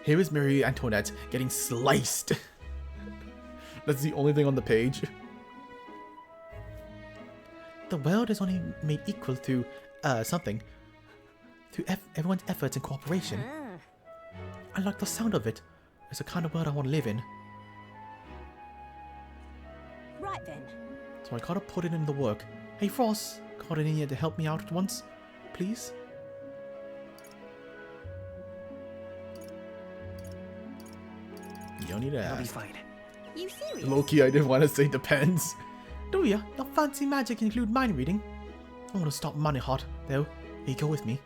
Here is Marie Antoinette getting sliced. That's the only thing on the page. The world is only made equal through, something. Through everyone's efforts and cooperation. I like the sound of it. It's the kind of world I want to live in. Right then. So I gotta put it in the work. Hey Frost, got it in here to help me out at once? Please? You don't need to ask. I'll be fine. You serious? Low-key, I didn't want to say depends. Do ya? Your fancy magic include mind reading? I want to stop money hot, though. You go with me.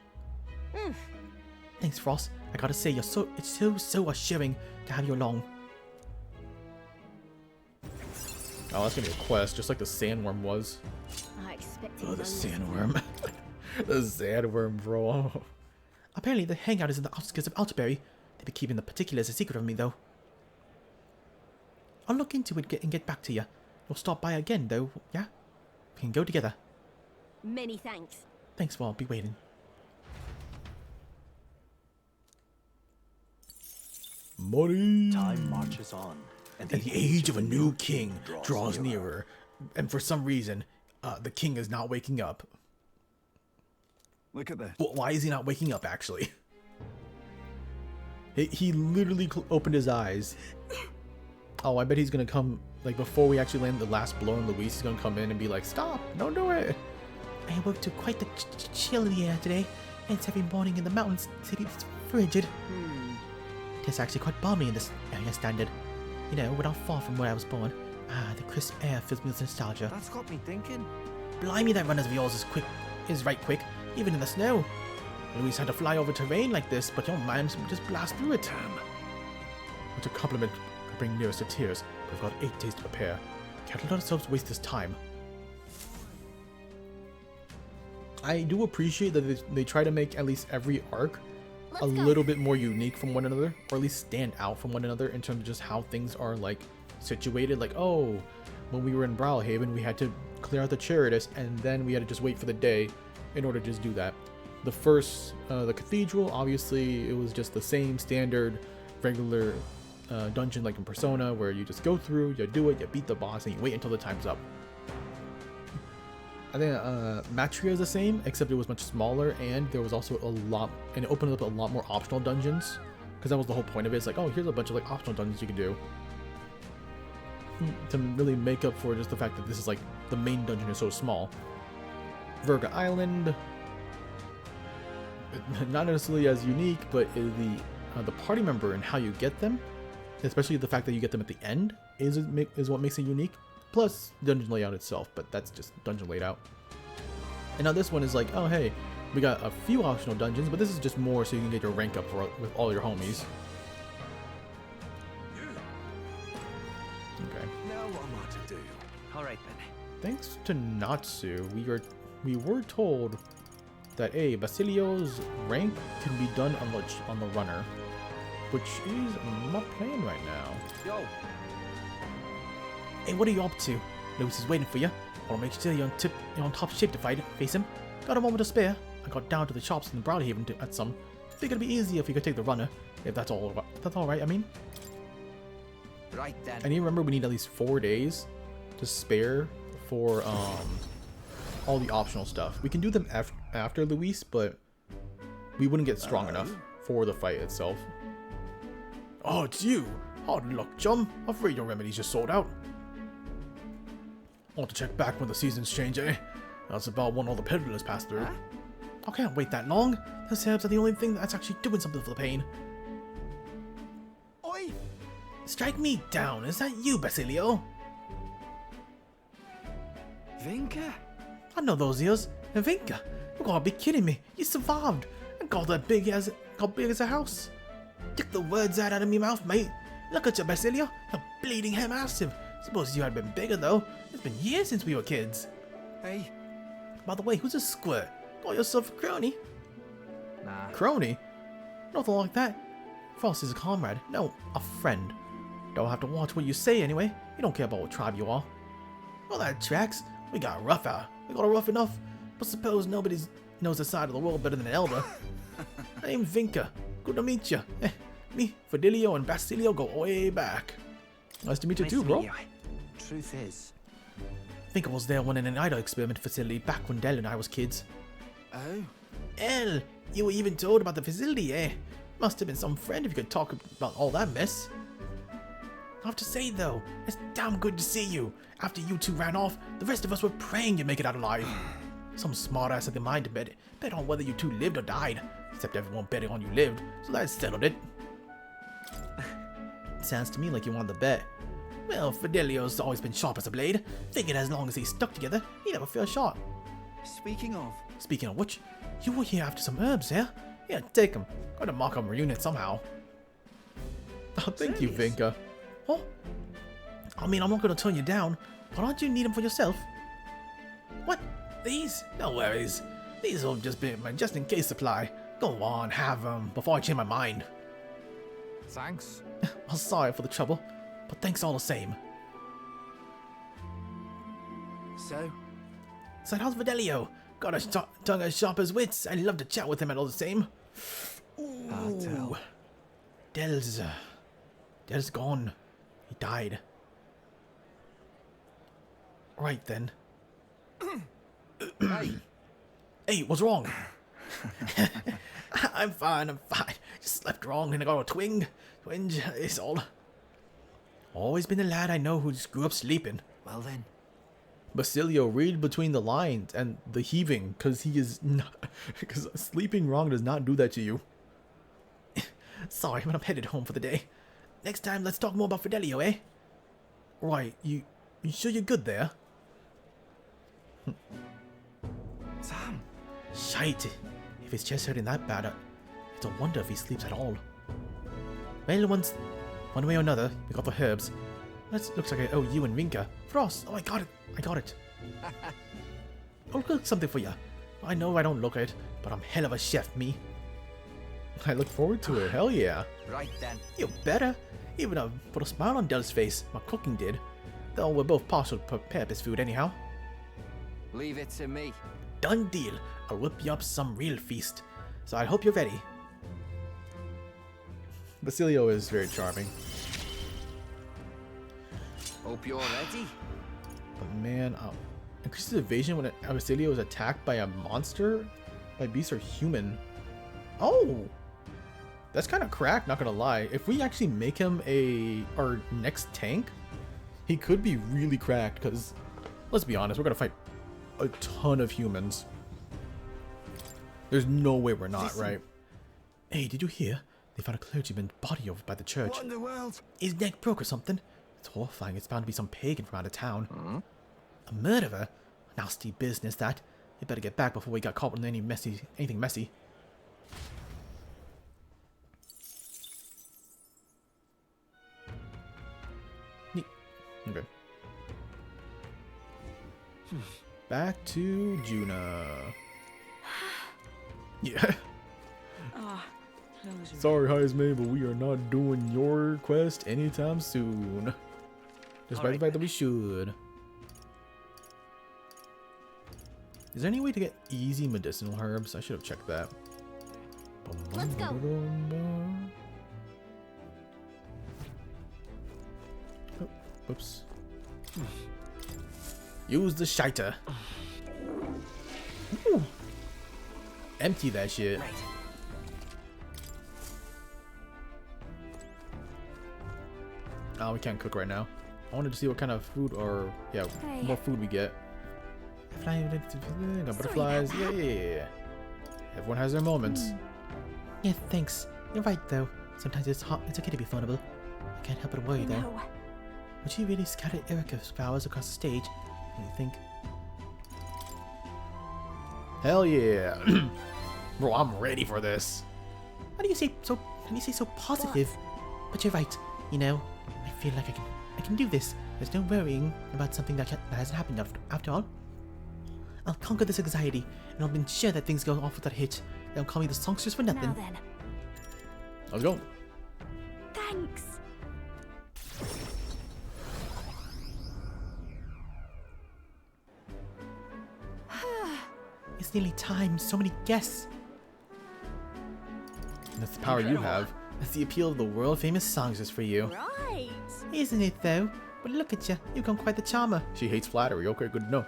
Thanks, Frost. I gotta say, it's so assuring to have you along. Oh, that's gonna be a quest, just like the sandworm was. I expected. Oh, the sandworm. The sandworm, bro. Apparently, the hangout is in the outskirts of Alterbury. They've been keeping the particulars a secret from me, though. I'll look into it and get back to you. You'll stop by again, though, yeah? We can go together. Many thanks. Thanks, well, I'll be waiting. Money. Time marches on, and the age of a new king draws nearer. And for some reason, the king is not waking up. Look at that. Well, why is he not waking up, actually? He literally opened his eyes. Oh, I bet he's gonna come, like, before we actually land the last blow on Luis, he's gonna come in and be like, stop, don't do it. I woke to quite the chill in the air today. It's every morning in the mountains city that's frigid. It's actually quite balmy in this area standard. You know, we're not far from where I was born. The crisp air fills me with nostalgia. That's got me thinking. Blimey, that runners of yours is right quick, even in the snow. Luis had to fly over terrain like this, but your man just blast through it. Damn. What a compliment to bring nearest to tears. We've got 8 days to prepare. Can't let ourselves waste this time. I do appreciate that they try to make at least every arc a little bit more unique from one another, or at least stand out from one another in terms of just how things are, like, situated. Like, oh, when we were in Brawlhaven, we had to clear out the Charitus, and then we had to just wait for the day in order to just do that. The first, the Cathedral, obviously, it was just the same standard, regular dungeon like in Persona, where you just go through, you do it, you beat the boss, and you wait until the time's up. I think Matria is the same, except it was much smaller, and there was also a lot, and it opened up a lot more optional dungeons, because that was the whole point of it. It's like, oh, here's a bunch of like optional dungeons you can do to really make up for just the fact that this is like the main dungeon is so small. Virga Island, not necessarily as unique, but the party member and how you get them, especially the fact that you get them at the end, is what makes it unique. Plus dungeon layout itself, but that's just dungeon layout. And now this one is like, oh hey, we got a few optional dungeons, but this is just more so you can get your rank up with all your homies. Okay. Now what am I to do? All right then. Thanks to Natsu, we were told that Basilio's rank can be done on the runner, which is my plan right now. Yo. Hey, what are you up to? Lewis is waiting for you. I'll make sure you're on top shape to face him. Got a moment to spare. I got down to the shops in Brawlhaven at some. Figured it'd be easier if you could take the runner. If that's all right, I mean. Right then. And you remember we need at least 4 days to spare for all the optional stuff. We can do them after Luis, but we wouldn't get strong enough for the fight itself. Oh, it's you. Hard luck, chum. Afraid your remedies just sold out. Want to check back when the seasons change, eh? That's about when all the peddlers pass through. I can't wait that long. Those herbs are the only thing that's actually doing something for the pain. Oi! Strike me down. Is that you, Basilio? Vinka? I know those ears. And Vinka, you gotta be kidding me. You survived. And got that big as a house. Took the words out of me mouth, mate. Look at you, Basilio. You're bleeding hair massive. Suppose you had been bigger, though. It's been years since we were kids. Hey. By the way, who's a squirt? Got yourself a crony? Nah. Crony? Nothing like that. Frost is a comrade. No, a friend. Don't have to watch what you say anyway. You don't care about what tribe you are. Well, that tracks. We got rough out. We got rough enough. But suppose nobody knows the side of the world better than an elder. My name's Vinka. Good to meet you. Me, Fidelio, and Basilio go way back. Nice to meet you too, bro. Truth is, Vinka was there when in an idol experiment facility back when Del and I was kids. Oh? El, you were even told about the facility, eh? Must have been some friend if you could talk about all that mess. I have to say though, it's damn good to see you. After you two ran off, the rest of us were praying you'd make it out alive. Some smartass had the mind to bet on whether you two lived or died. Except everyone betting on you lived, so that settled it. Sounds to me like you won the bet. Well, Fidelio's always been sharp as a blade. Figured as long as they stuck together, he'd have a fair shot. Speaking of which, you were here after some herbs, yeah? Yeah, take them. Gotta mark up reunit somehow. Oh, thank you, Vinka. Oh, I mean, I'm not gonna turn you down, but aren't you need them for yourself? What? These? No worries. These will just be my just-in-case supply. Go on, have them, before I change my mind. Thanks. Well, sorry for the trouble, but thanks all the same. So, how's Fidelio? Got a tongue as sharp as wits. I'd love to chat with him and all the same. Ooh. Del's gone. He died. Right then. Hey, what's wrong? I'm fine. Just slept wrong and I got a twinge is all. Always been a lad I know who just grew up sleeping. Well then. Basilio, read between the lines and the heaving, because he is not, because sleeping wrong does not do that to you. Sorry, but I'm headed home for the day. Next time, let's talk more about Fidelio, eh? Right, you sure you're good there? Sam. Shite. If his chest hurting that bad, it's a wonder if he sleeps at all. Well, one way or another, we got the herbs. That looks like I owe you and Vinka. Frost, oh, I got it. I'll cook something for you. I know I don't look it, but I'm hell of a chef, me. I look forward to it, hell yeah. Right then. You better. Even put a smile on Del's face, my cooking did. Though we're both partial to prepare this food anyhow. Leave it to me. Done deal. I'll whip you up some real feast. So I hope you're ready. Basilio is very charming. Hope you're ready. But man, increases evasion when Basilio is attacked by a monster, by beast or human. Oh, that's kind of cracked. Not gonna lie. If we actually make him our next tank, he could be really cracked. Because let's be honest, we're gonna fight a ton of humans. There's no way we're not, right? Hey, did you hear? They found a clergyman's body over by the church. What in the world? His neck broke or something. It's horrifying. It's bound to be some pagan from out of town. A murderer? Nasty business, that. We better get back before we got caught with anything messy. Okay. Back to Juna. Yeah. Sorry, Heisman, but we are not doing your quest anytime soon. Despite the fact that we should. Is there any way to get easy medicinal herbs? I should have checked that. Let's go. Oops. Use the shiter. Ooh. Empty that shit. Right. Oh, we can't cook right now. I wanted to see what kind of food or Hey. more food we get. No butterflies. Yeah. Everyone has their moments. Yeah, thanks. You're right, though. Sometimes it's okay to be vulnerable. I can't help but worry, though. No. Would you really scatter Erica's flowers across the stage? Do you think? Hell yeah. Bro, I'm ready for this. Why do you say so positive? But you're right. You know, I feel like I can do this. There's no worrying about something that hasn't happened after all. I'll conquer this anxiety, and I'll ensure that things go off without a hitch. They don't call me the songstress for nothing. Now then. Let's go. Thanks. It's nearly time. So many guests. And that's the power you have. That's the appeal of the world-famous songstress for you. Right. Isn't it, though? But look at you. You've become quite the charmer. She hates flattery. Okay, good to know.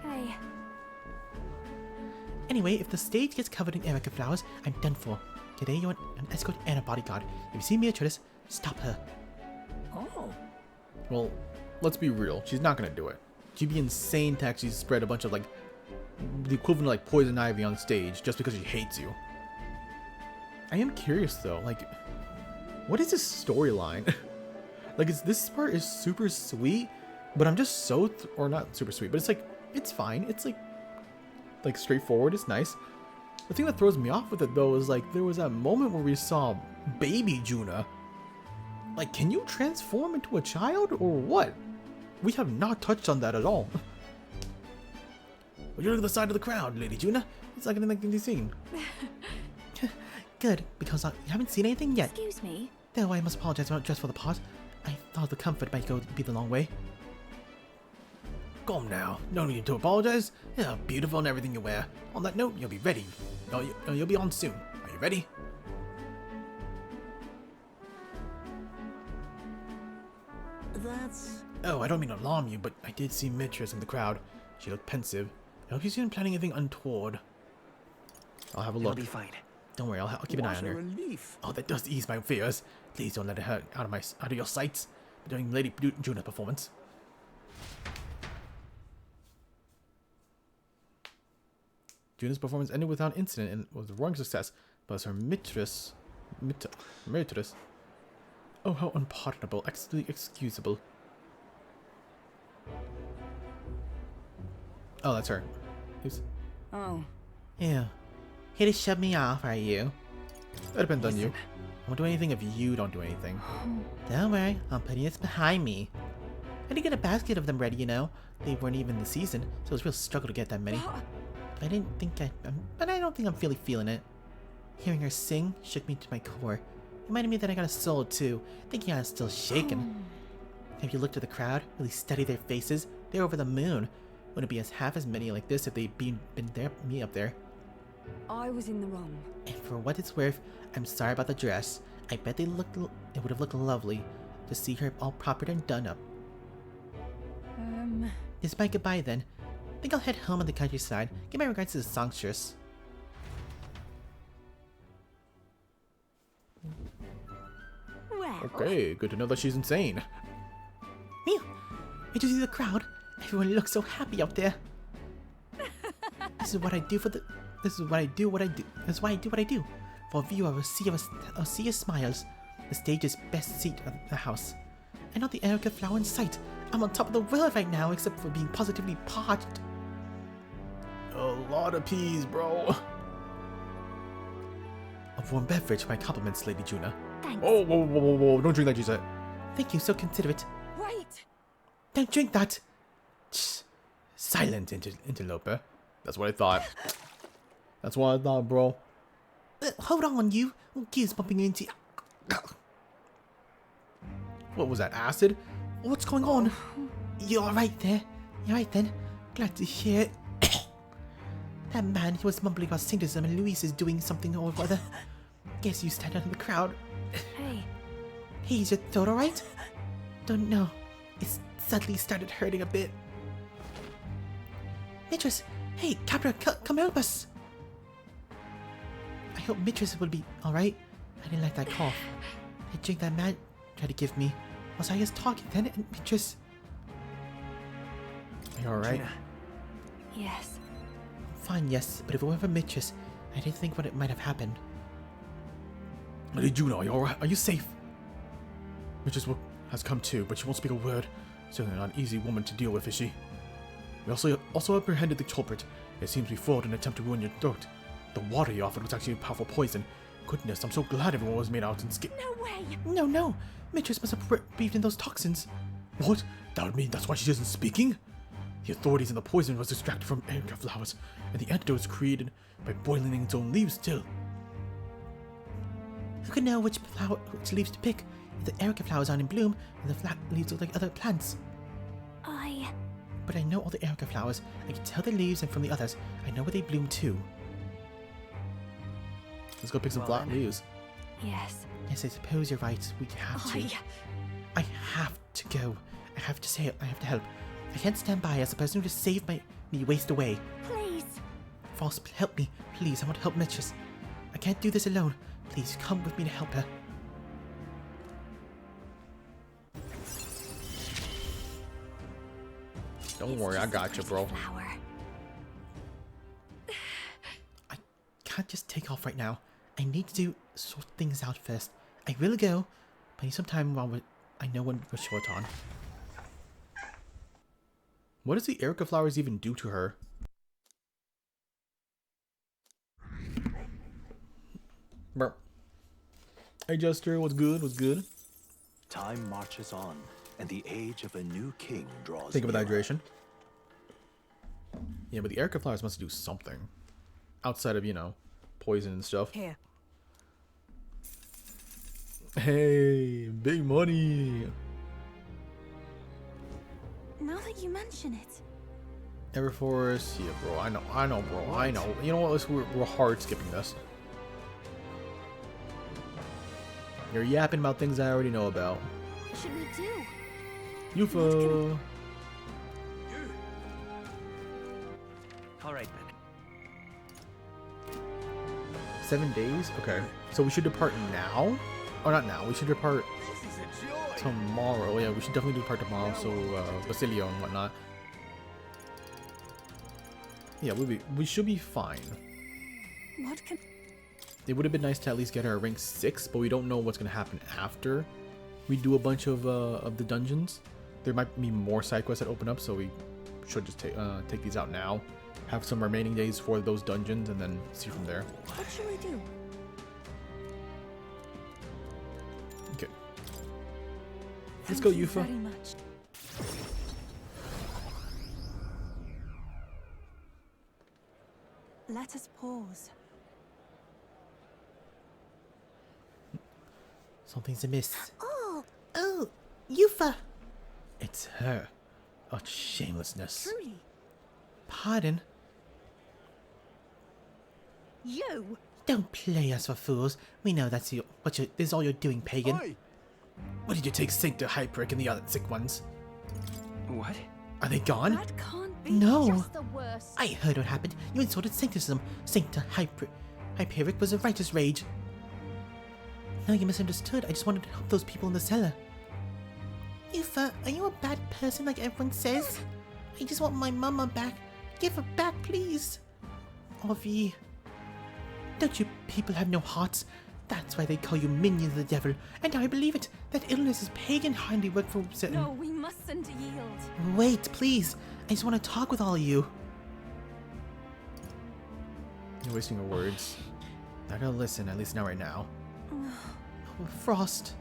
Hey. Anyway, if the stage gets covered in Erica flowers, I'm done for. Today you want an escort and a bodyguard. If you see Beatrice, stop her. Oh. Well, let's be real. She's not gonna do it. She'd be insane to actually spread a bunch of, like, the equivalent of, like, poison ivy on stage just because she hates you. I am curious, though. Like, what is this storyline? Like, this part is super sweet, but I'm just so... or not super sweet, but it's, like, it's fine. It's, like straightforward. It's nice. The thing that throws me off with it, though, is, like, there was that moment where we saw baby Juna. Like, can you transform into a child, or what? We have not touched on that at all. Would you look at the side of the crowd, Lady Juna? It's like anything you've seen. Good, because you haven't seen anything yet. Excuse me. Though I must apologize for not dressed for the part. I thought the comfort might be the long way. Come now, no need to apologize. Yeah, beautiful and everything you wear. On that note, you'll be ready. You'll be on soon. Are you ready? That's... Oh, I don't mean to alarm you, but I did see Mistress in the crowd. She looked pensive. I hope she's not planning anything untoward. I'll have a look. It'll be fine. Don't worry, I'll keep an eye on her. Relief. Oh, that does ease my fears. Please don't let it hurt out of your sights during Lady Juna's performance. Juna's performance ended without incident and was a roaring success, but as her mistress... Oh, how unpardonable, absolutely excusable. Oh, that's her. Oops. Oh. Yeah. Here to shove me off, are you? That depends on you. I won't do anything if you don't do anything. Don't worry, I'm putting this behind me. I didn't get a basket of them ready, you know. They weren't even in the season, so it was a real struggle to get that many. But I don't think I'm really feeling it. Hearing her sing shook me to my core. Reminded me that I got a soul too, thinking I was still shaking. Have you looked at the crowd? Really studied their faces? They're over the moon. Wouldn't be half as many like this if they'd been there, me up there. I was in the wrong. And for what it's worth, I'm sorry about the dress. I bet it would have looked lovely to see her all proper and done up. This is my goodbye then. Think I'll head home on the countryside. Give my regards to the songstress. Well. Okay, good to know that she's insane. Mew! Did you see the crowd? Everyone looks so happy out there. This is what I do for the... This is why I do what I do. For a view of a sea of smiles. The stage is best seat of the house. And not the Erica flower in sight. I'm on top of the world right now, except for being positively parched. A lot of peas, bro. A warm beverage, my compliments, Lady Juna. Thanks. Oh, whoa. Don't drink that, you said. Thank you, so considerate. Wait. Don't drink that. Shh. Silent, interloper. That's what I thought. That's what I thought, bro. Hold on, you. Who keeps bumping into... What was that, acid? What's going on? You alright there? You alright then? Glad to hear it. That man, he was mumbling about Saintism and Luis is doing something or other. Guess you stand out in the crowd. Hey. Hey, is your throat alright? Don't know. It's suddenly started hurting a bit. Mistress, Hey, Capra, come help us! I hope Mistress will be alright. I didn't like that cough. The drink that man tried to give me. Was I just talking then, and Mistress? Are you alright? Yes. Fine, yes, but if it weren't for Mistress, I didn't think what it might have happened. Hey, Juno, are you alright? Are you safe? Mistress has come too, but she won't speak a word. Certainly not an easy woman to deal with, is she? We also apprehended the culprit. It seems we foiled an attempt to ruin your throat. The water you offered was actually a powerful poison. Goodness, I'm so glad everyone was made out and skin. No way! No. Mistress must have breathed in those toxins. What? That would mean that's why she isn't speaking? The authorities and the poison was extracted from erica flowers, and the antidote was created by boiling its own leaves still. Who can know which leaves to pick? If the erica flowers aren't in bloom, and the flat leaves look like other plants. But I know all the erica flowers. I can tell the leaves, and from the others, I know where they bloom too. Let's go pick some flat leaves. Yes. Yes, I suppose you're right. We have to. I have to go. I have to help. I can't stand by as a person who just saved me waste away. Please. Frost, help me. Please, I want to help Mistress. I can't do this alone. Please, come with me to help her. Don't worry, I got you, bro. I can't just take off right now. I need to sort things out first. I will go, but I need some time while I know when we're short on. What does the erica flowers even do to her? Burp. Hey Jester, what's good? What's good? Time marches on, and the age of a new king draws Think of nearer. hydration. Yeah, but the erica flowers must do something. Outside of, you know, poison and stuff. Here. Hey, big money. Now that you mention it. Everforce, yeah, bro. I know, bro. I know. You know what? We're hard skipping this. You're yapping about things I already know about. What should we do? Yufa. All right, then. 7 days? Okay. So we should depart now? Or not now. We should depart tomorrow. Yeah, we should definitely depart tomorrow. So, Basilio and whatnot. Yeah, we should be fine. What can... It would have been nice to at least get our rank 6, but we don't know what's going to happen after we do a bunch of the dungeons. There might be more side quests that open up, so we should just take these out now. Have some remaining days for those dungeons, and then see from there. What should we do? Okay. Let's go, Yufa. Very much. Let us pause. Something's amiss. Oh, Yufa! It's her. Oh, shamelessness. Truly. Pardon? you. Don't play us for fools. We know that's this is all you're doing, pagan. Oi. What did you take Sancta Hyperic and the other sick ones? What? Are they gone? That can't be. No. Just the worst. I heard what happened. You insulted Sanctism. Sancta Hyperic was a righteous rage. No, you misunderstood. I just wanted to help those people in the cellar. Yufa, are you a bad person like everyone says? I just want my mama back. Give her back, please. Ovi. Don't you people have no hearts? That's why they call you minions of the devil. And I believe it. That illness is pagan handiwork for certain. No, we mustn't yield. Wait, please. I just want to talk with all of you. You're wasting your words. Not gonna listen, at least not right now. Oh, Frost.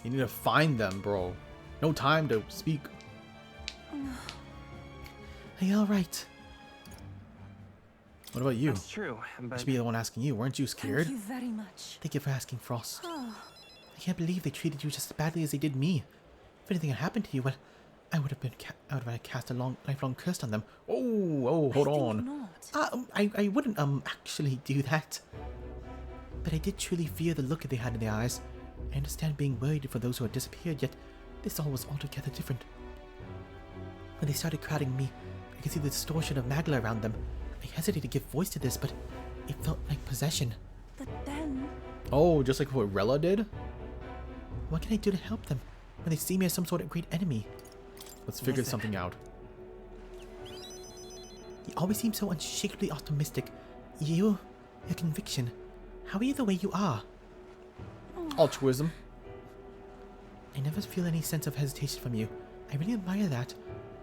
You need to find them, bro. No time to speak. Are you alright? What about you? That's true, I but... should be the one asking you. Weren't you scared? Thank you very much. Thank you for asking, Frost. Oh. I can't believe they treated you just as badly as they did me. If anything had happened to you, well, I would have cast a lifelong curse on them. Oh, hold on. Not. I wouldn't actually do that. But I did truly fear the look they had in their eyes. I understand being worried for those who had disappeared, yet This all was altogether different. When they started crowding me, I could see the distortion of Magla around them. I hesitated to give voice to this, but it felt like possession. But then... Oh, just like what Rella did? What can I do to help them when they see me as some sort of great enemy? Let's figure something out. You always seem so unshakably optimistic. Your conviction. How are you the way you are? Altruism. I never feel any sense of hesitation from you. I really admire that.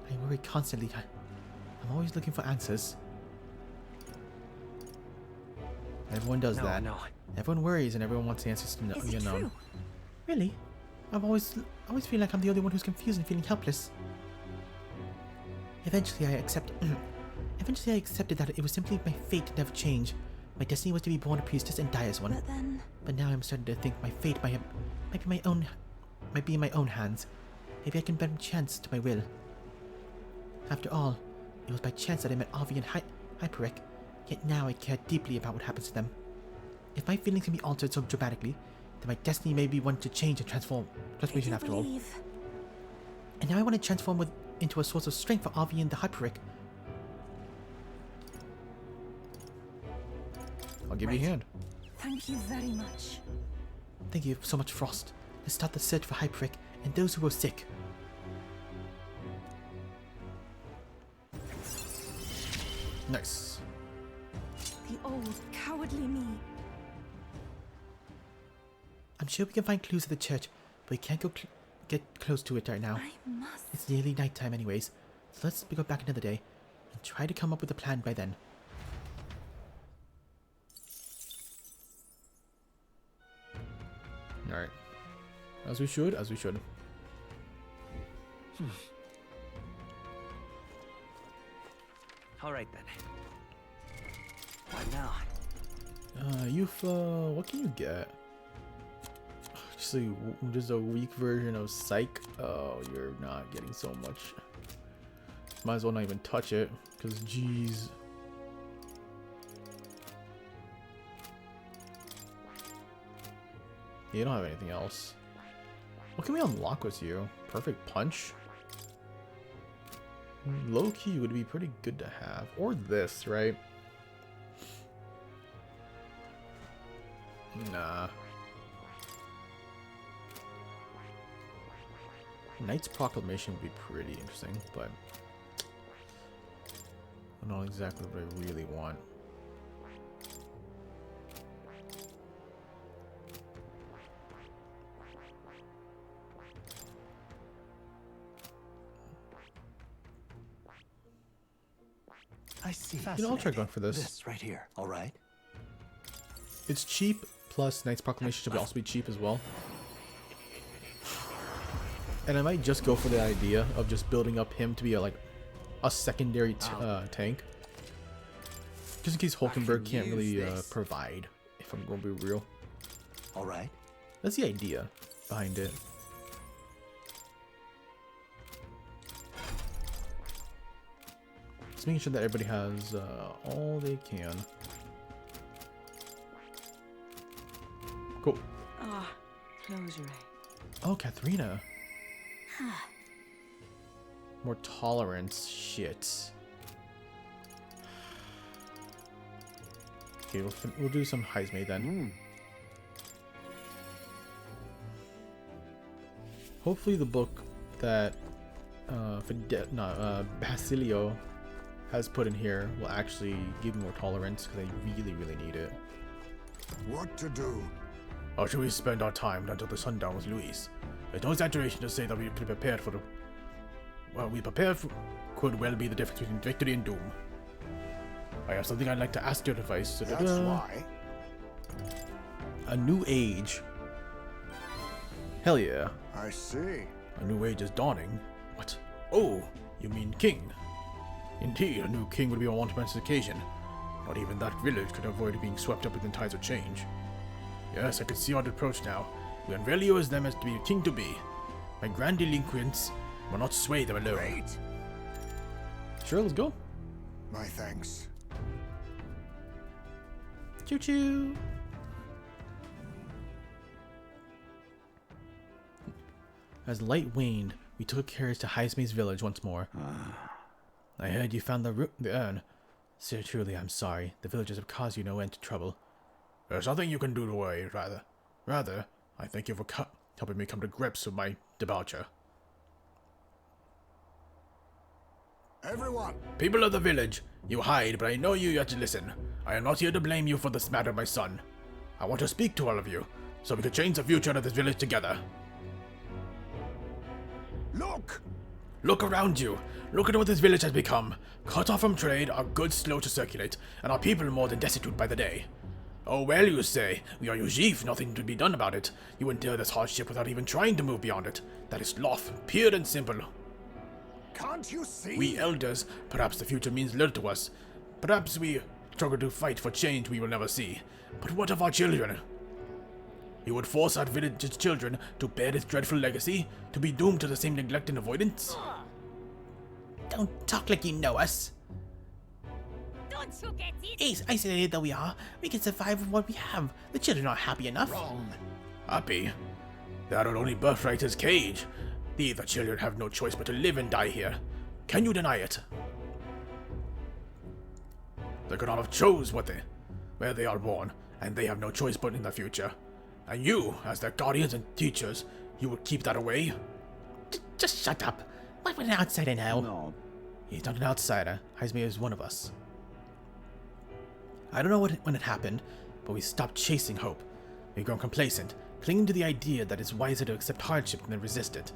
I worry constantly. I'm always looking for answers. Everyone does that. No. Everyone worries and everyone wants answers to know. Is it true? Really? I've always feel like I'm the only one who's confused and feeling helpless. Eventually I accepted that it was simply my fate to never change. My destiny was to be born a priestess and die as one. But now I'm starting to think my fate might be in my own hands. Maybe I can bend chance to my will. After all, it was by chance that I met Avi and Hyperek, yet now I care deeply about what happens to them. If my feelings can be altered so dramatically, then my destiny may be one to change and transformation after all. And now I want to transform into a source of strength for Avi and the Hyperek. I'll give you a hand. Thank you very much. Thank you so much, Frost. Let's start the search for Hyperek and those who are sick. Nice. The old, cowardly me. I'm sure we can find clues at the church, but we can't get close to it right now. I must. It's nearly nighttime anyways, so let's go back another day and try to come up with a plan by then. Alright. As we should. Alright then. What now? What can you get? Just a weak version of Psych. Oh, you're not getting so much. Might as well not even touch it, because geez. You don't have anything else. What can we unlock with you? Perfect Punch? Low key would be pretty good to have. Or this, right? Nah. Knight's Proclamation would be pretty interesting, but not exactly what I really want. I see. You know, I'll try going for this. This right here. All right. It's cheap, plus Knight's Proclamation should also be cheap as well. And I might just go for the idea of just building up him to be a secondary tank. Just in case Hulkenberg can't really provide, if I'm going to be real. All right. That's the idea behind it. Just making sure that everybody has all they can. Cool. Ah, closure. Oh, Katharina. More tolerance. Shit. Okay, we'll do some Heismay then. Hopefully the book that Basilio has put in here will actually give me more tolerance, because I really, really need it. What to do? Or should we spend our time until the sundown with Luis? There's no exaggeration to say that we prepared for the... Well, we prepared for... Could well be the difference between victory and doom. I have something I'd like to ask your advice. That's why. A new age. Hell yeah. I see. A new age is dawning. What? Oh, you mean king? Indeed, a new king would be a momentous occasion. Not even that village could avoid being swept up in the tides of change. Yes, I can see our approach now. We unveil you as them as to be king to be. My grand delinquents will not sway them alone. Great. Sure, let's go. My thanks. Choo choo. As light waned, we took a carriage to Heismay's village once more. I heard you found the urn. Sir, truly, I'm sorry. The villagers have caused you no end to trouble. There's nothing you can do to worry, rather, I thank you for helping me come to grips with my departure. Everyone! People of the village, you hide, but I know you yet to listen. I am not here to blame you for this matter, my son. I want to speak to all of you, so we can change the future of this village together. Look! Look around you. Look at what this village has become. Cut off from trade, our goods slow to circulate, and our people more than destitute by the day. Oh well, you say. We are Ujif, nothing to be done about it. You endure this hardship without even trying to move beyond it. That is sloth, pure and simple. Can't you see? We elders, perhaps the future means little to us. Perhaps we struggle to fight for change we will never see. But what of our children? You would force our village's children to bear this dreadful legacy? To be doomed to the same neglect and avoidance? Don't talk like you know us. Don't you get it? Ace, isolated though we are, we can survive with what we have. The children are happy enough. Wrong. Happy? That our only birthright is cage. The children have no choice but to live and die here. Can you deny it? They could not have chose where they are born, and they have no choice but in the future. And you, as their guardians and teachers, you would keep that away? Just shut up. What would an outsider know? No. He's not an outsider. Heismay is one of us. I don't know when it happened, but we stopped chasing hope. We've grown complacent, clinging to the idea that it's wiser to accept hardship than resist it.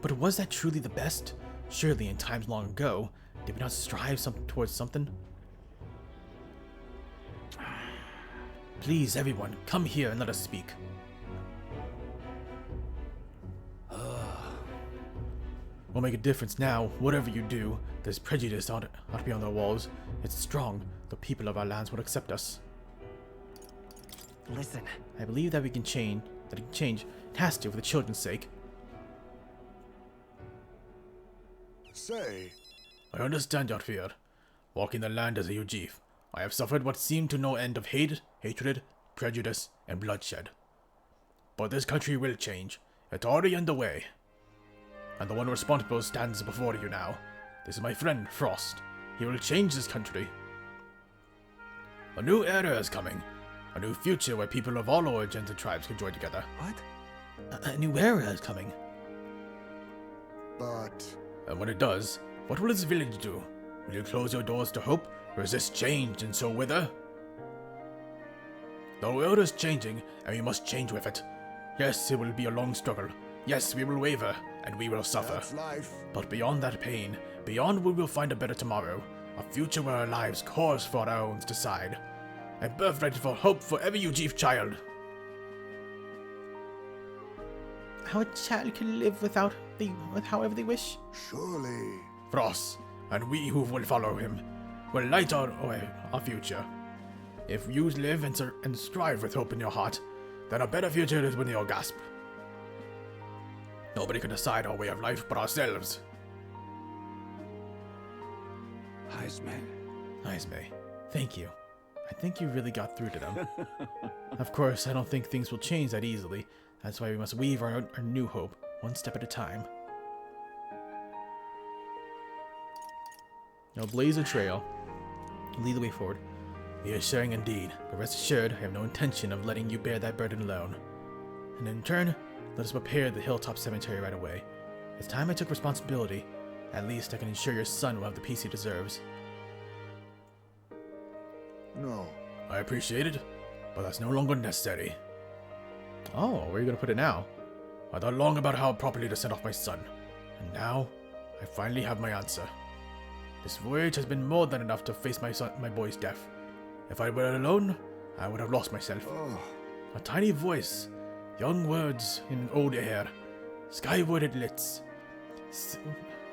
But was that truly the best? Surely in times long ago, did we not strive towards something? Please, everyone, come here and let us speak. We'll make a difference now, whatever you do. There's prejudice ought to be on the walls. It's strong. The people of our lands will accept us. Listen. I believe that we can change. It has to for the children's sake. Say. I understand your fear. Walking the land as a Ujif, I have suffered what seemed to no end of hate, hatred, prejudice, and bloodshed. But this country will change. It's already underway. And the one responsible stands before you now. This is my friend, Frost. He will change this country. A new era is coming. A new future where people of all origins and tribes can join together. What? A new era is coming. But... And when it does, what will this village do? Will you close your doors to hope, resist change, and so wither? The world is changing, and we must change with it. Yes, it will be a long struggle. Yes, we will waver, and we will suffer. That's life. But beyond that pain, beyond we will find a better tomorrow, a future where our lives course for our own decide. A birthright for hope for every Ujif child. How a child can live with however they wish? Surely. Frost, and we who will follow him, will light our future. If you live and strive with hope in your heart, then a better future is within your grasp. Nobody can decide our way of life but ourselves. Heismay, thank you. I think you really got through to them. Of course, I don't think things will change that easily. That's why we must weave our new hope, one step at a time. Now blaze a trail. Lead the way forward. We are sharing indeed, but rest assured, I have no intention of letting you bear that burden alone. And in turn, let us prepare the hilltop cemetery right away. It's time I took responsibility. At least I can ensure your son will have the peace he deserves. No. I appreciate it, but that's no longer necessary. Oh, where are you going to put it now? I thought long about how properly to send off my son, and now I finally have my answer. This voyage has been more than enough to face my boy's death. If I were alone, I would have lost myself. Oh. A tiny voice, young words in an old air, skyward it lits.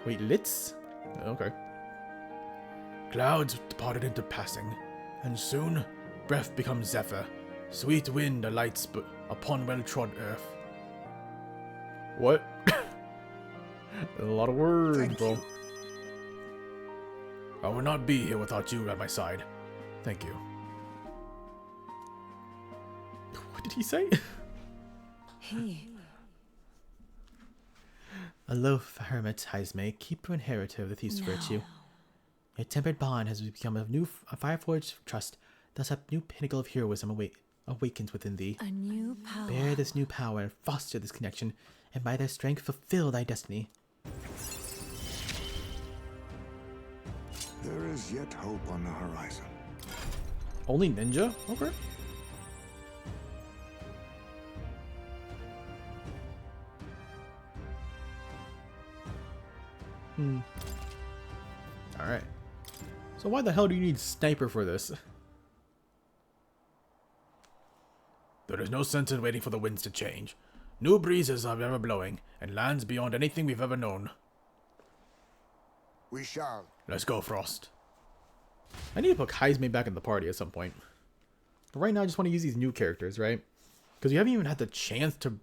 Wait, lits? Okay. Clouds departed into passing, and soon breath becomes zephyr, sweet wind alights upon well-trod earth. What? A lot of words, bro. I would not be here without you at my side. Thank you. What did he say? He Aloof hermit Heisme, keeper and inheritor of the thief's virtue. Your tempered bond has become a fireforged trust, thus a new pinnacle of heroism awakens within thee. A new power. Bear this new power and foster this connection, and by their strength fulfill thy destiny. There is yet hope on the horizon. Only ninja? Okay. Alright. So why the hell do you need sniper for this? There is no sense in waiting for the winds to change. New breezes are ever blowing, and lands beyond anything we've ever known. We shall. Let's go, Frost. I need to put Heisme back in the party at some point. But right now I just want to use these new characters, right? Because we haven't even had the chance to...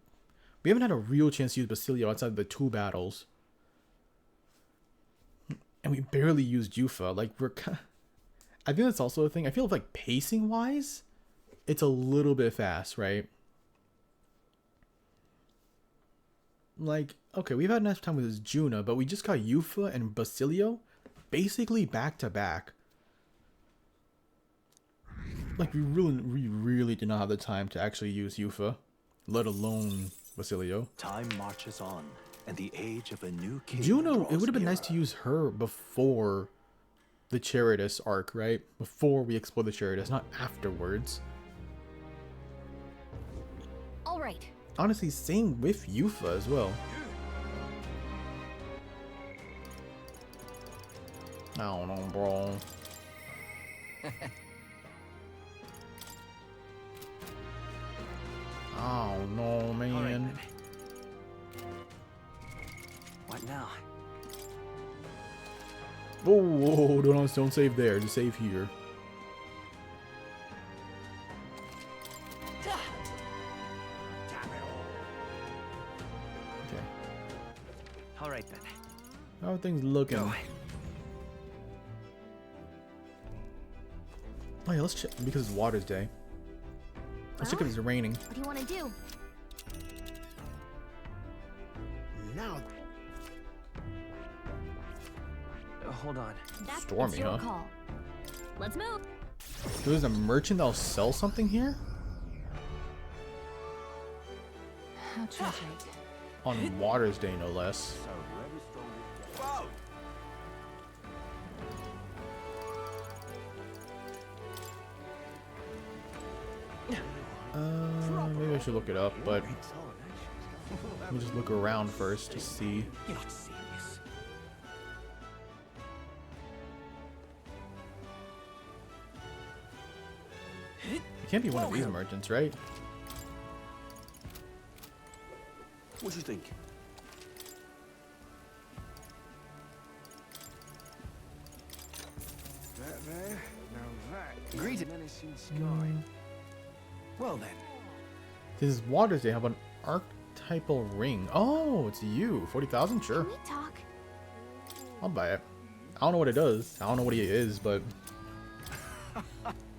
We haven't had a real chance to use Basilio outside of the 2 battles. And we barely used Yufa. Like, we're kind of... I think that's also a thing. I feel like pacing-wise, it's a little bit fast, right? Like, okay, we've had enough time with this Juna, but we just got Yufa and Basilio basically back to back. Like, we really did not have the time to actually use Yufa, let alone Basilio. Time marches on, and the age of a new king. Juno, it would have been nice to use her before the Charitas arc, right? Before we explore the Charitas, not afterwards. All right. Honestly, same with Yufa as well. I don't know, bro. Oh no, man. Right, what now? Whoa, don't save there, just save here. Okay. All right then. How are things looking? Go. Oh yeah, let's check because it's Water's Day. Let's check if it's raining. What do you want to do? Now. Hold on. That's Stormy, your huh? call. Let's move. There's a merchant that'll sell something here? How tragic. On Water's Day, no less. Whoa. Maybe I should look it up, but let me just look around first to see. You're not serious. It can't be one of these merchants, right? What do you think? That there, now that. Greeted. Menacing sky. Well then. This is Water's Day. How about an archetypal ring? Oh, it's you. 40,000? Sure. Can we talk? I'll buy it. I don't know what it does. I don't know what he is, but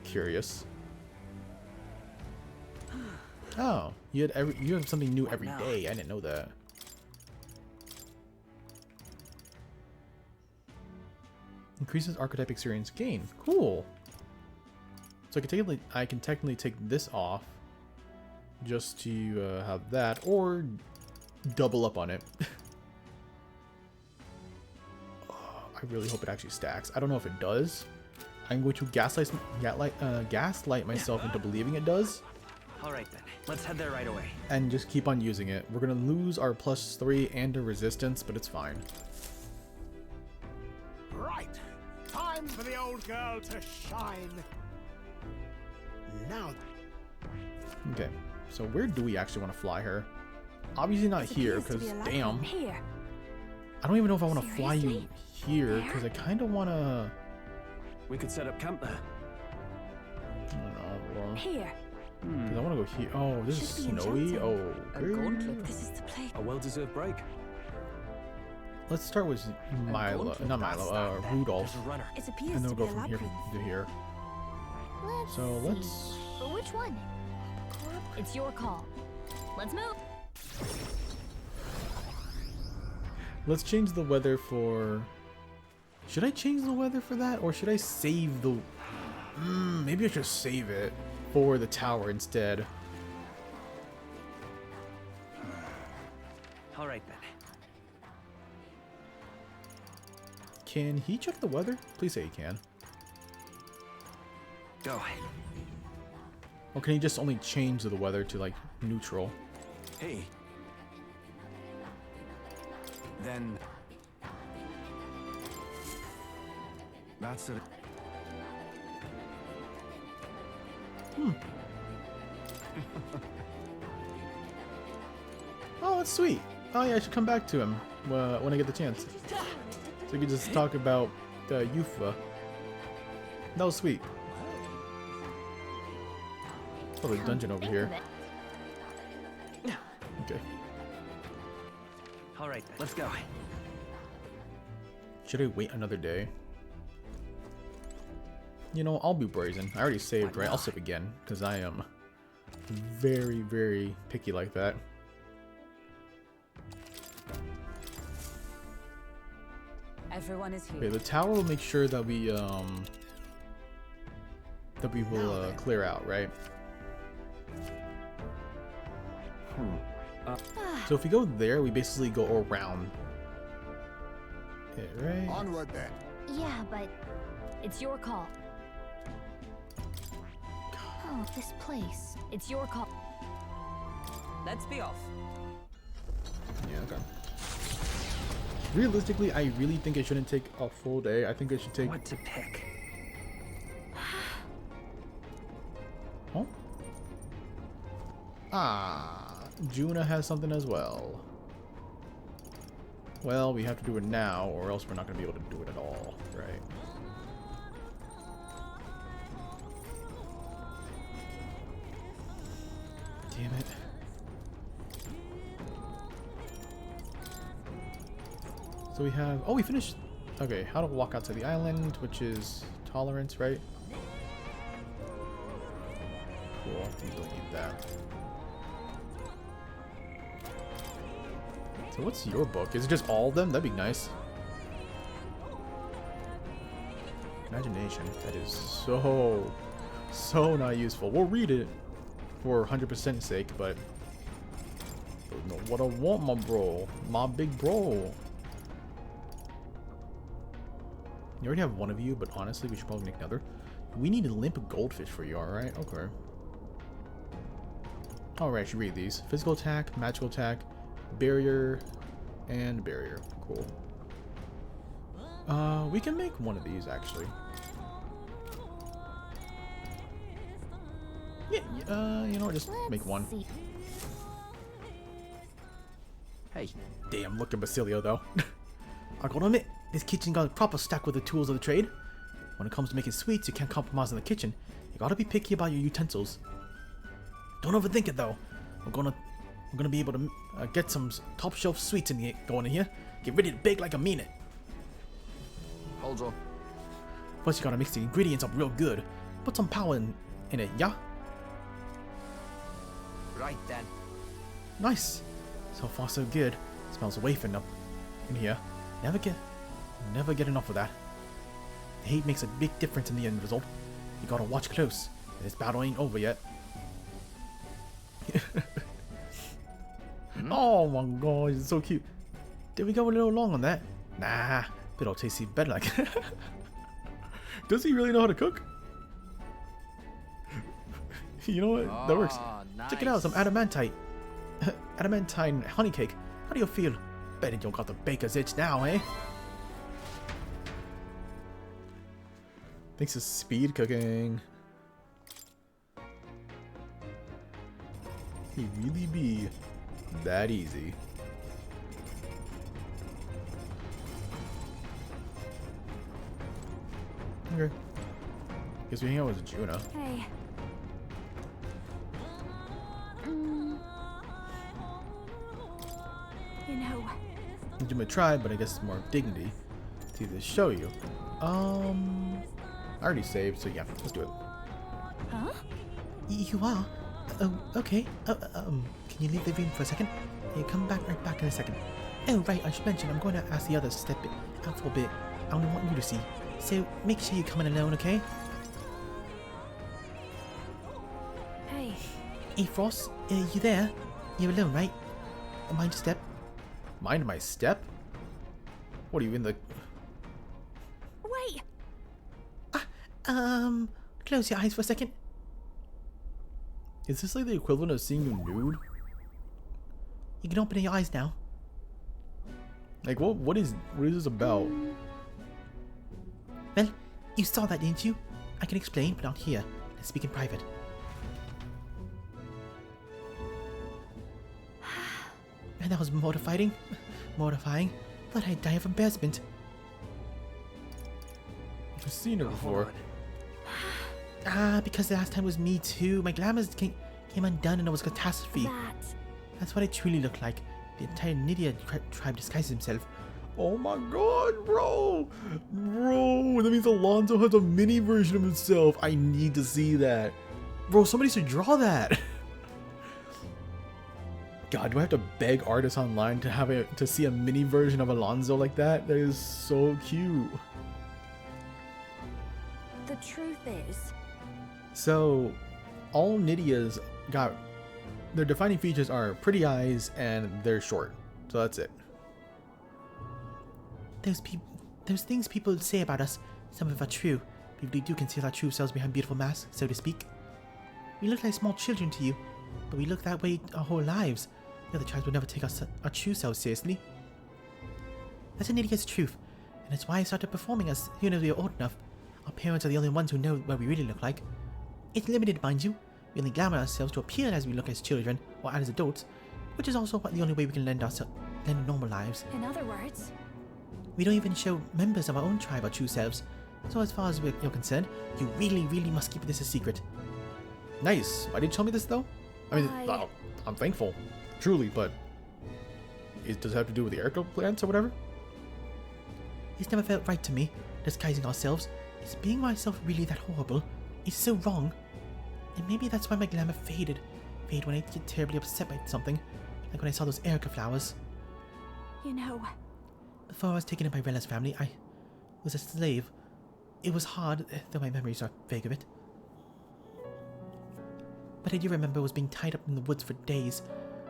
curious. Oh, you have something new every day. I didn't know that. Increases archetype experience gain. Cool. So I can technically take this off just to have that, or double up on it. Oh, I really hope it actually stacks. I don't know if it does. I'm going to gaslight myself into believing it does. All right then. Let's head there right away. And just keep on using it. We're gonna lose our +3 and a resistance, but it's fine. Right. Time for the old girl to shine. Now. Okay, so where do we actually want to fly her? Obviously not here, because damn. Here. I don't even know if I want to fly you here, because I kind of want to... We could set up camp there. I don't know, bro. Here. Because I want to go here. Oh, this is snowy? Oh, good. This is the place. A well-deserved break. Let's start with Milo, not Milo, Rudolph. It appears And then to we'll be go a from here labyrinth. to here. So let's... But which one? It's your call. Let's move. Let's change the weather for... Should I change the weather for that? Or should I save the... maybe I should save it for the tower instead. Alright then. Can he check the weather? Please say he can. Go. Or can he just only change the weather to like neutral? Hey. Then... That's it. Oh, that's sweet. Oh yeah, I should come back to him when I get the chance. So we can just talk about Yufa. That was sweet. Oh, there's a dungeon over here. Okay. Alright, let's go. Should I wait another day? You know, I'll be brazen. I already saved, right? I'll save again, because I am very, very picky like that. Everyone is here. Okay, the tower will make sure that we will clear out, right? So if we go there, we basically go around it, right? Onward then. Yeah, but it's your call. Oh, this place. It's your call. Let's be off. Yeah, okay. Realistically, I really think I shouldn't take a full day. I think I should take... What to pick? Huh? Ah, Juna has something as well. Well, we have to do it now, or else we're not going to be able to do it at all, right? Damn it. So we have... Oh, we finished... Okay, how to walk outside the island, which is tolerance, right? Cool, we don't need that. So what's your book? Is it just all of them? That'd be nice. Imagination. That is so not useful. We'll read it for 100% sake, but don't know what I want, my bro. My big bro. You already have one of you, but honestly, we should probably make another. We need a limp goldfish for you, alright? Okay. Alright, I should read these. Physical attack, magical attack, barrier, and barrier. Cool. We can make one of these, actually. Yeah, you know what, just make one. Hey. Damn, look at Basilio, though. I gotta admit, this kitchen got a proper stack with the tools of the trade. When it comes to making sweets, you can't compromise in the kitchen. You gotta be picky about your utensils. Don't overthink it, though. I'm gonna be able to get some top shelf sweets going in here. Get ready to bake like I mean it. Hold on. Plus, you gotta mix the ingredients up real good. Put some power in it, yeah? Right then. Nice. So far, so good. Smells wafting up in here. Never get enough of that. The heat makes a big difference in the end result. You gotta watch close. This battle ain't over yet. Oh my god, it's so cute. Did we go a little long on that? Nah, but it'll taste even better like. Does he really know how to cook? You know what? That works. Nice. Check it out, some adamantite. Adamantine honey cake. How do you feel? Bet you don't got the baker's itch now, eh? Thanks to speed cooking. He really be that easy. Okay. Guess we hang out with Juna. Hey. You know. You may try, but I guess it's more dignity to either show you. I already saved, so yeah, let's do it. Huh? You are? Oh, okay. Can you leave the room for a second? Hey, come back right back in a second. Oh, right, I should mention, I'm going to ask the others to step out for a bit. I only want you to see. So, make sure you come in alone, okay? Hey. Hey, Frost, you there? You're alone, right? Mind your step. Mind my step? What are you in the... Wait! Close your eyes for a second. Is this like the equivalent of seeing you nude? You can open your eyes now. Like, what is this about? Well, you saw that, didn't you? I can explain, but not here. Let's speak in private. And that was mortifying. Mortifying. Thought I'd die of embarrassment. I've seen her before. Because the last time was me too. My glamour came undone and it was a catastrophe. That's what it truly looked like. The entire Nydia tribe disguised himself. Oh my god, bro! Bro, that means Alonso has a mini version of himself. I need to see that. Bro, somebody should draw that. God, do I have to beg artists online to see a mini version of Alonso like that? That is so cute. The truth is... So, all Nydia's got... Their defining features are pretty eyes and they're short. So that's it. Those things people say about us, some of them are true. People do conceal our true selves behind beautiful masks, so to speak. We look like small children to you, but we look that way our whole lives. The other tribes would never take our true selves seriously. That's an idiot's truth, and it's why I started performing as soon as we are old enough. Our parents are the only ones who know what we really look like. It's limited, mind you. We only glamour ourselves to appear as we look as children or as adults, which is also the only way we can lend normal lives. In other words, we don't even show members of our own tribe our true selves. So as far as you're concerned, you really, really must keep this a secret. Nice. Why did you tell me this though? I mean, I'm thankful, truly, but does it have to do with the Erica plants or whatever? It's never felt right to me, disguising ourselves. Is being myself really that horrible? It's so wrong. And maybe that's why my glamour faded when I get terribly upset by something, like when I saw those Erica flowers. you know, Before I was taken in by Rella's family, I was a slave. It was hard, though my memories are vague of it. But I do remember I was being tied up in the woods for days,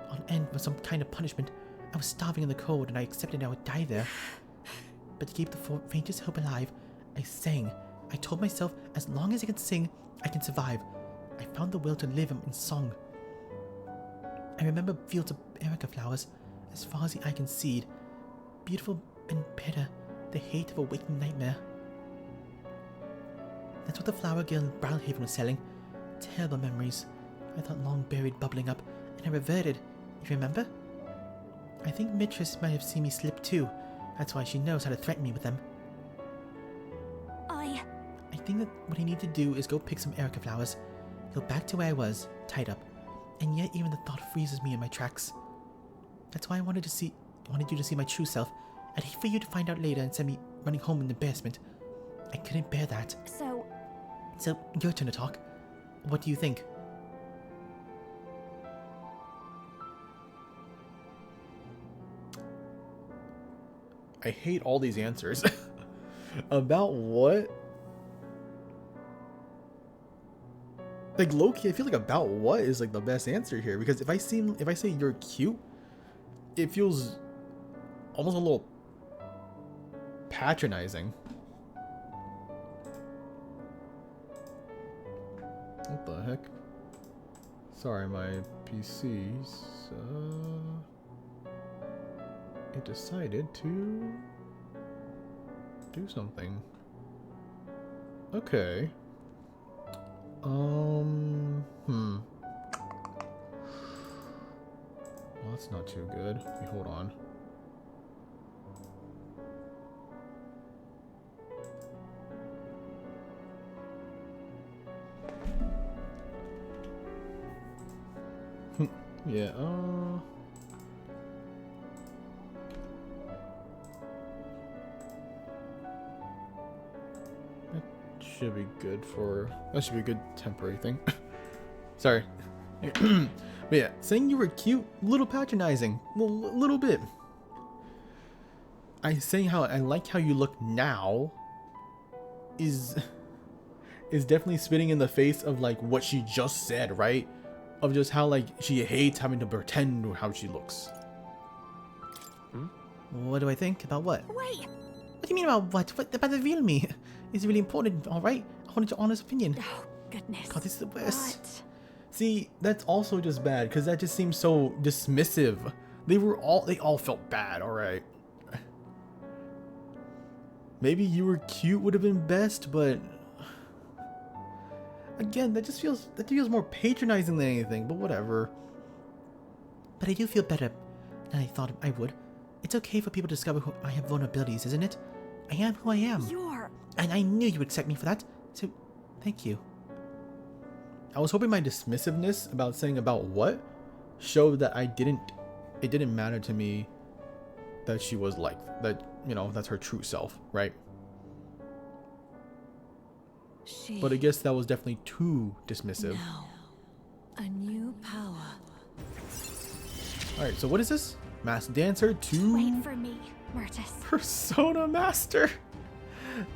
on end for some kind of punishment. I was starving in the cold and I accepted I would die there. But to keep the faintest hope alive, I sang. I told myself, as long as I can sing, I can survive. I found the will to live in song. I remember fields of Erica flowers, as far as the eye can see, beautiful and bitter, the hate of a waking nightmare. That's what the flower girl in Brownhaven was selling. Terrible memories. I thought long buried, bubbling up, and I reverted. You remember? I think Mistress might have seen me slip too. That's why she knows how to threaten me with them. I think that what I need to do is go pick some Erica flowers, go back to where I was, tied up, and yet even the thought freezes me in my tracks. That's why I wanted you to see my true self. I'd hate for you to find out later and send me running home in embarrassment. I couldn't bear that. So, your turn to talk. What do you think? I hate all these answers. About what? Like, low-key, I feel like about what is like the best answer here, because if I say you're cute, it feels almost a little patronizing. What the heck? Sorry, my PC's it decided to do something. Okay. Well, that's not too good. Wait, hold on. Yeah, that should be good for... That should be a good temporary thing. Sorry. But yeah, saying you were cute, a little patronizing, well, a little bit. I saying how I like how you look now is definitely spitting in the face of like what she just said, right? Of just how like she hates having to pretend how she looks. What do I think about what? Wait! What do you mean about what? What about the real me? It's really important, alright? I wanted your honest opinion. Oh, goodness. God, this is the worst. What? See, that's also just bad because that just seems so dismissive. They all felt bad, alright. Maybe you were cute would have been best, but again, that feels more patronizing than anything, but whatever. But I do feel better than I thought I would. It's okay for people to discover who I have vulnerabilities, isn't it? I am who I am. And I knew you would accept me for that, so thank you. I was hoping my dismissiveness about saying about what showed that it didn't matter to me that she was like that, you know, that's her true self, right? But I guess that was definitely too dismissive. Now, a new power. Alright, so what is this? Masked Dancer 2? Wait for me, Myrtis. Persona Master?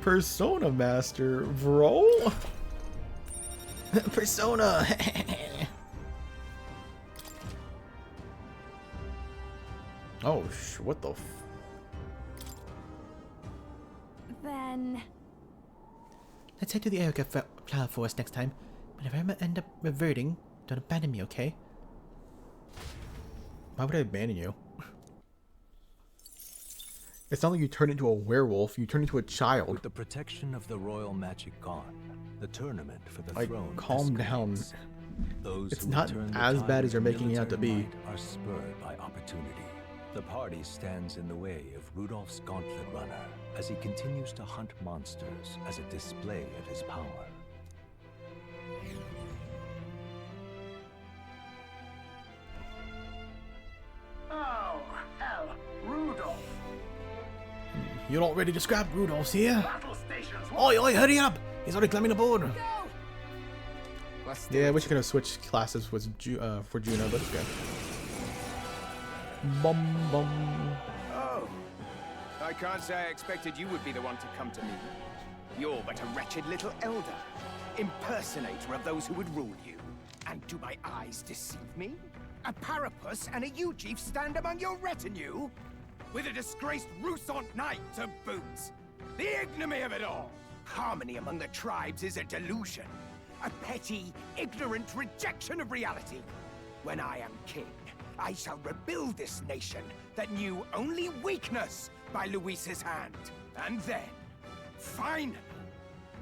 Persona Master, bro? Persona! Oh, what the Then... Let's head to the Erica Flower Forest next time. But if I ever end up reverting, don't abandon me, okay? Why would I abandon you? It's not like you turn into a werewolf, you turn into a child. With the protection of the royal magic gone, the tournament for the like, throne. calm down. Those it's who not return the as time bad as you're of making it out to be. military might Are spurred by opportunity. The party stands in the way of Rudolph's Gauntlet Runner as he continues to hunt monsters as a display of his power. Oh, hell. Rudolph. You're not ready to scrap Rudolph's here? Battle stations. Oi, oi, hurry up! He's already climbing aboard. Yeah, I wish I could have switched classes with for Juno, but it's good. Bum bum. Oh. I can't say I expected you would be the one to come to me. You're but a wretched little elder, impersonator of those who would rule you. And do my eyes deceive me? A Parapus and a Uchief stand among your retinue? With a disgraced Rusant knight to boot. The ignominy of it all! Harmony among the tribes is a delusion. A petty, ignorant rejection of reality. When I am king, I shall rebuild this nation that knew only weakness by Luis's hand. And then, finally,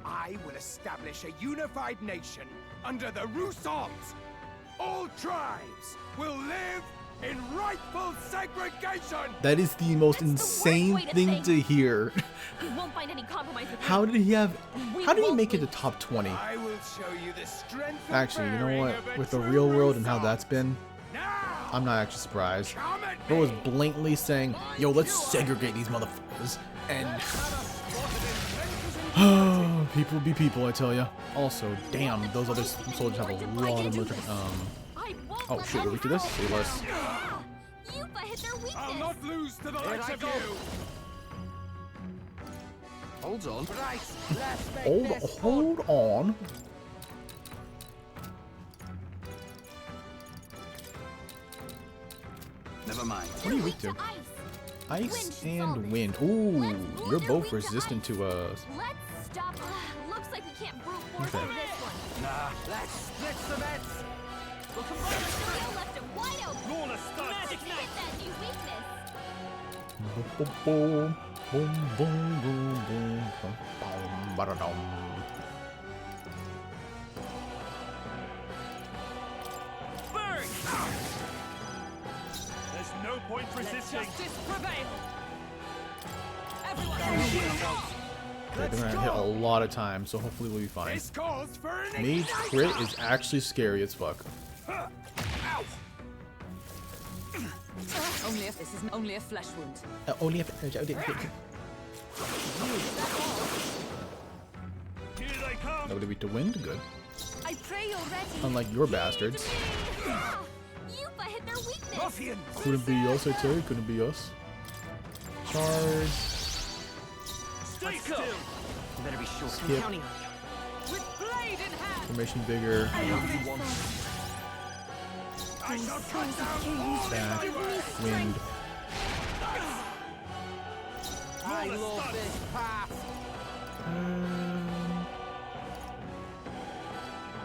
I will establish a unified nation under the Rusants. All tribes will live in rightful segregation. That is the most insane thing to hear. We won't find any compromise with How did he make it to top 20? I will show you the strength of Actually, you know what? With the real world and how that's been, I'm not actually surprised. Bro was blatantly saying, yo, let's segregate these motherfuckers. And people be people, I tell ya. Also, damn, those other soldiers have a lot of military. Oh shit, we're weak to this? Say less. Yupa hit their weakness. I'll not lose to the likes of you. Hold on. Hold on. Never mind. What are you weak to? Ice and wind. Ooh, you're both resistant to Let's stop. Looks like we can't brute force Okay. through this one. Nah, let's split the bets. We'll combine the trail left it wide open. Lawless stuff. Magic hit that new weakness. boom, boom, boom, boom, boom, boom, boom, ba-da-dum. Burn! There's no point resisting. Justice prevail. Okay, they're gonna hit a lot of times, so hopefully we'll be fine. This calls for an Mage crit is actually scary as fuck. Only if this is only a flesh wound. Only if... Here they come. Nobody beat the wind? Good. I pray you're ready. Unlike your bastards. Yupa hit their weakness. Ruffian! Couldn't be us, I tell you. Couldn't be us. Charge. Stay still. You better be sure. Skip. I'm counting on you. With blade in hand. Formation bigger. I shall cut down all Back. my Wind. I love this path.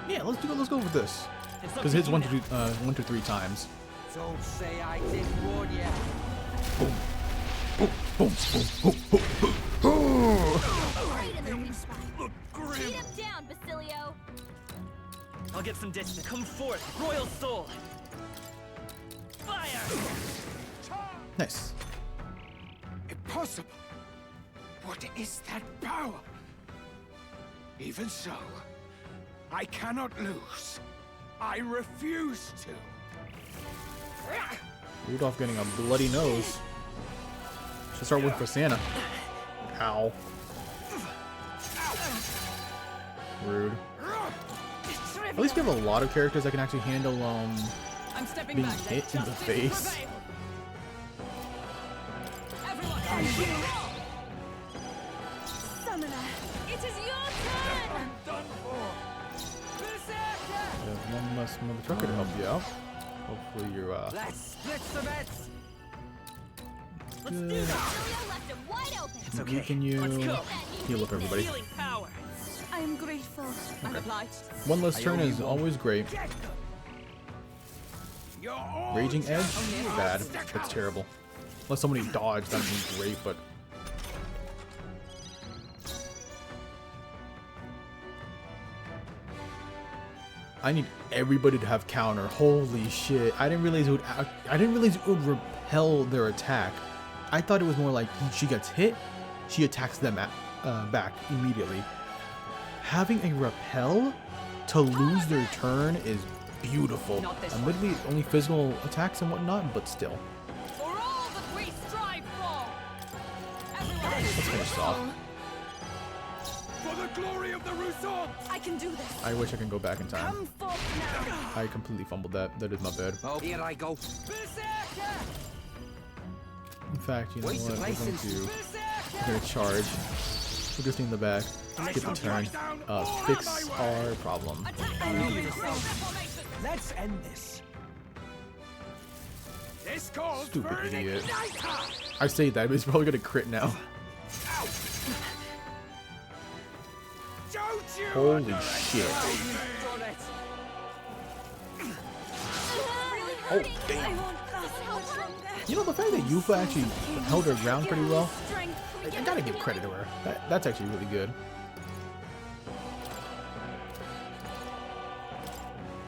Yeah, let's go with this. It's up Because to hits you one now. to 3 times. Don't say I didn't warn you. Boom. Boom. Boom. Boom. Boom. Boom. Boom. Right in their weak spot. Beat him down, Basilio. I'll get some distance. Come forth, royal soul. Fire! Nice. Impossible! What is that power? Even so, I cannot lose. I refuse to. Rudolph getting a bloody nose. Should start with for Santa. Ow. Rude. At least we have a lot of characters that can actually handle I'm stepping being back. hit in the face. Summoner, it is your turn. Done for. There's one less mother trucker to help you out. Hopefully you're Let's split some bets. Let's do good. this. Basilio left him wide open. It's okay. Weaken you. Let's go. Heal up everybody. Healing power. I am grateful. I'm obliged. One less turn is always great. You're all Raging Edge? just Bad. That's terrible. Unless somebody dodged, that would be great, but... I need everybody to have counter. Holy shit. I didn't realize it would repel their attack. I thought it was more like she gets hit, she attacks them back immediately. Having a repel to lose their turn is beautiful. Admittedly, only physical attacks and whatnot, but still. For all that we strive for. Let's finish this off. For the glory of the Rousseau! I can do this. I wish I can go back in time. Come forth now. I completely fumbled that. That is my bad. Oh, here I go. In fact, you know Waste what? of We're going license. to charge. We're just in the back. Skip the turn. Fix our problem. Let's end this. This calls for Stupid an idiot. igniter! I say that, but he's probably gonna crit now. Don't you Holy shit. Oh, damn. You know, the fact that Yufa actually held her ground pretty well, I gotta give credit to her. That's actually really good.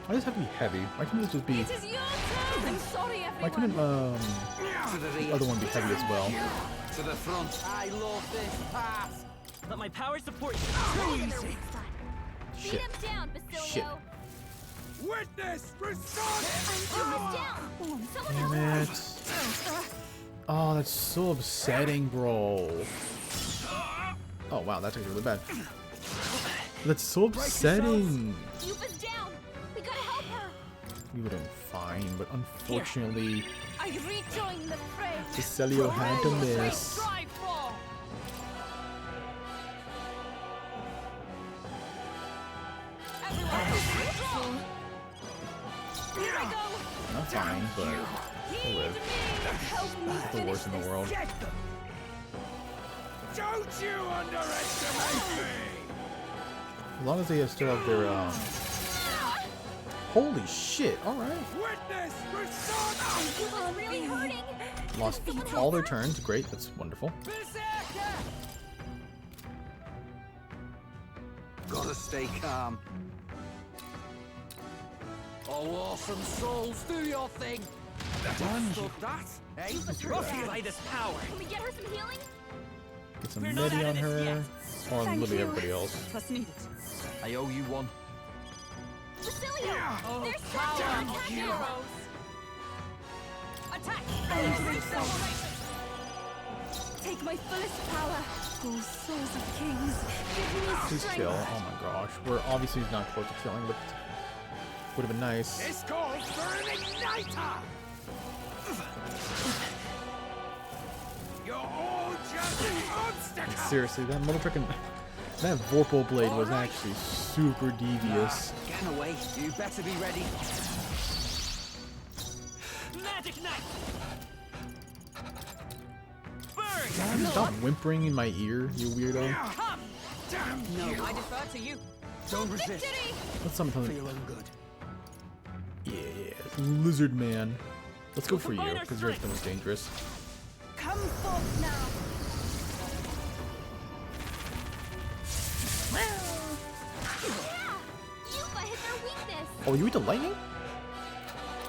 I just have to be heavy. Why couldn't this just be... I'm sorry, Why couldn't, the other one be heavy as well? To the front. I love this path. Let my power support you. Too easy. Beat Shit. him down, Basilio. Shit. Witness response! Down. Someone Damn it. Oh, that's so upsetting, bro. Oh, wow, that's actually really bad. That's so upsetting. Yupa's down. We gotta help her. You would have been fine, but unfortunately, I rejoin the fray. Basilio had to miss. Strive for. Not fine, but he'll live. The worst in the world. Don't you underestimate me! As long as they still have their, Holy shit, alright. Witness response! Yupa's really hurting. Lost all their turns, great, that's wonderful. Gotta stay calm. Oh, awesome souls, do your thing. Stop that, eh? By this power. Can we get her some healing? Get some We're not medi out on of this her, yet. or Thank literally you. everybody else. Plus needed. I owe you one. Basilio, Oh, there's power Shotgun. of heroes. Attack! take my fullest power. Oh, souls of kings, give me Please strength. kill. Oh my gosh. We're obviously not close to killing, but would have been nice. This calls for an igniter! You're all just obstacles! Seriously, that motherfucking that Vorpal blade was actually super devious. Get away. You better be ready. Magic knife. Can you stop whimpering in my ear, you weirdo? Come. Damn No, I defer to you. Don't resist. What's something? For your own good. Yeah, Lizard Man. Let's go for you, because you're the most dangerous. Come forth now. Yuba hit their weakness. Oh, you eat the lightning?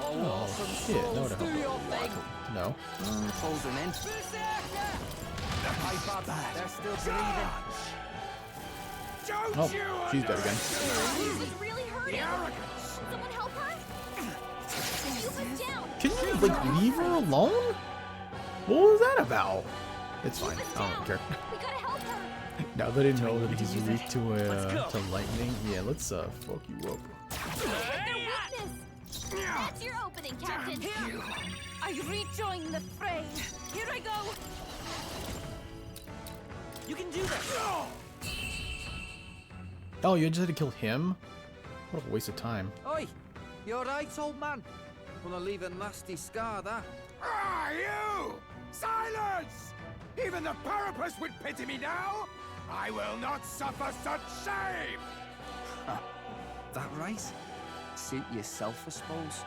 Oh, shit, that would have do your helped. thing. No. Closing in. Hi, Bob. They're still breathing. Oh, she's dead again. She's really hurting. Someone help her. Yuba's down. Can you, like, leave her alone? What was that about? It's fine. I don't care. We gotta help her. Now that I know that he's weak to lightning, yeah, let's fuck you up. Hit their weakness. That's your opening, Captain. I rejoin the fray. Here I go. You can do that. Oh, you just had to kill him? What a waste of time. Oi, you alright, old man? Gonna leave a nasty scar, that. Ah, you! Silence! Even the Parapus would pity me now! I will not suffer such shame! That right? Suit yourself, I suppose.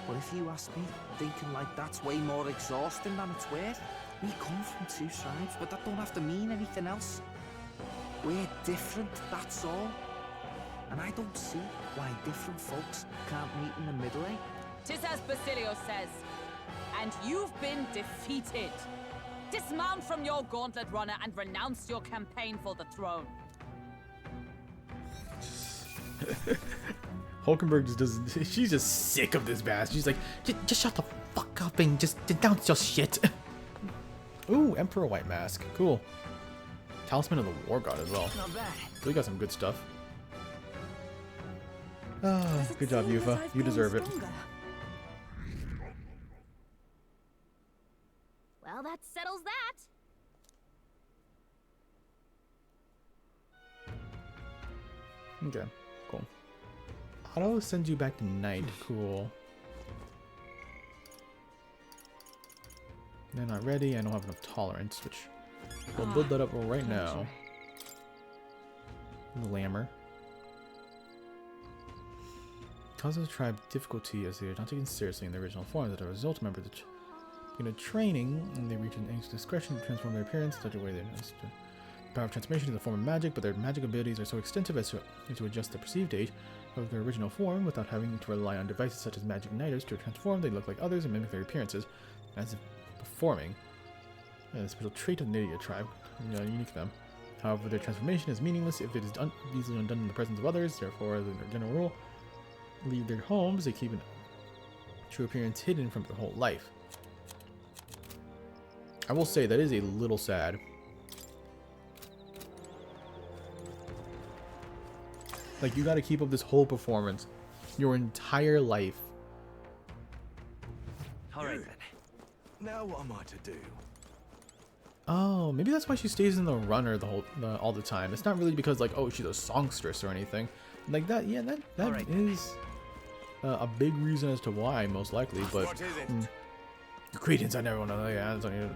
But if you ask me, thinking like that's way more exhausting than it's worth. We come from two tribes, but that don't have to mean anything else. We're different, that's all. And I don't see why different folks can't meet in the middle, eh? 'Tis as Basilio says, and you've been defeated. Dismount from your gauntlet runner and renounce your campaign for the throne. Hulkenberg just doesn't. She's just sick of this bastard. She's like, just shut the fuck up and just denounce your shit. Ooh, Emperor White Mask. Cool. Talisman of the War God as well. Not bad. So we got some good stuff. Ah, good job, Yufa. You deserve it. Well, that settles that. Okay, cool. Auto sends you back to night. Cool. They're not ready. I don't have enough tolerance, which we'll build that up right now. The Lammer. Causes the tribe difficulty as they are not taken seriously in their original form. As a result, members training and they reach an age discretion to transform their appearance in such a way that the power of transformation is a form of magic, but their magic abilities are so extensive as to adjust the perceived age of their original form without having to rely on devices such as magic nighters to transform. They look like others and mimic their appearances as if performing. A special trait of the Nidia tribe, unique to them. However, their transformation is meaningless if it is easily undone in the presence of others. Therefore, as a general rule, leave their homes. They keep a true appearance hidden from their whole life. I will say that is a little sad. Like, you gotta keep up this whole performance your entire life. Alright then. Now what am I to do? Oh, maybe that's why she stays in the runner all the time. It's not really because, like, oh, she's a songstress or anything like that. Yeah, that is a big reason as to why, most likely. But What is it? Greetings, I never want to lay hands on you.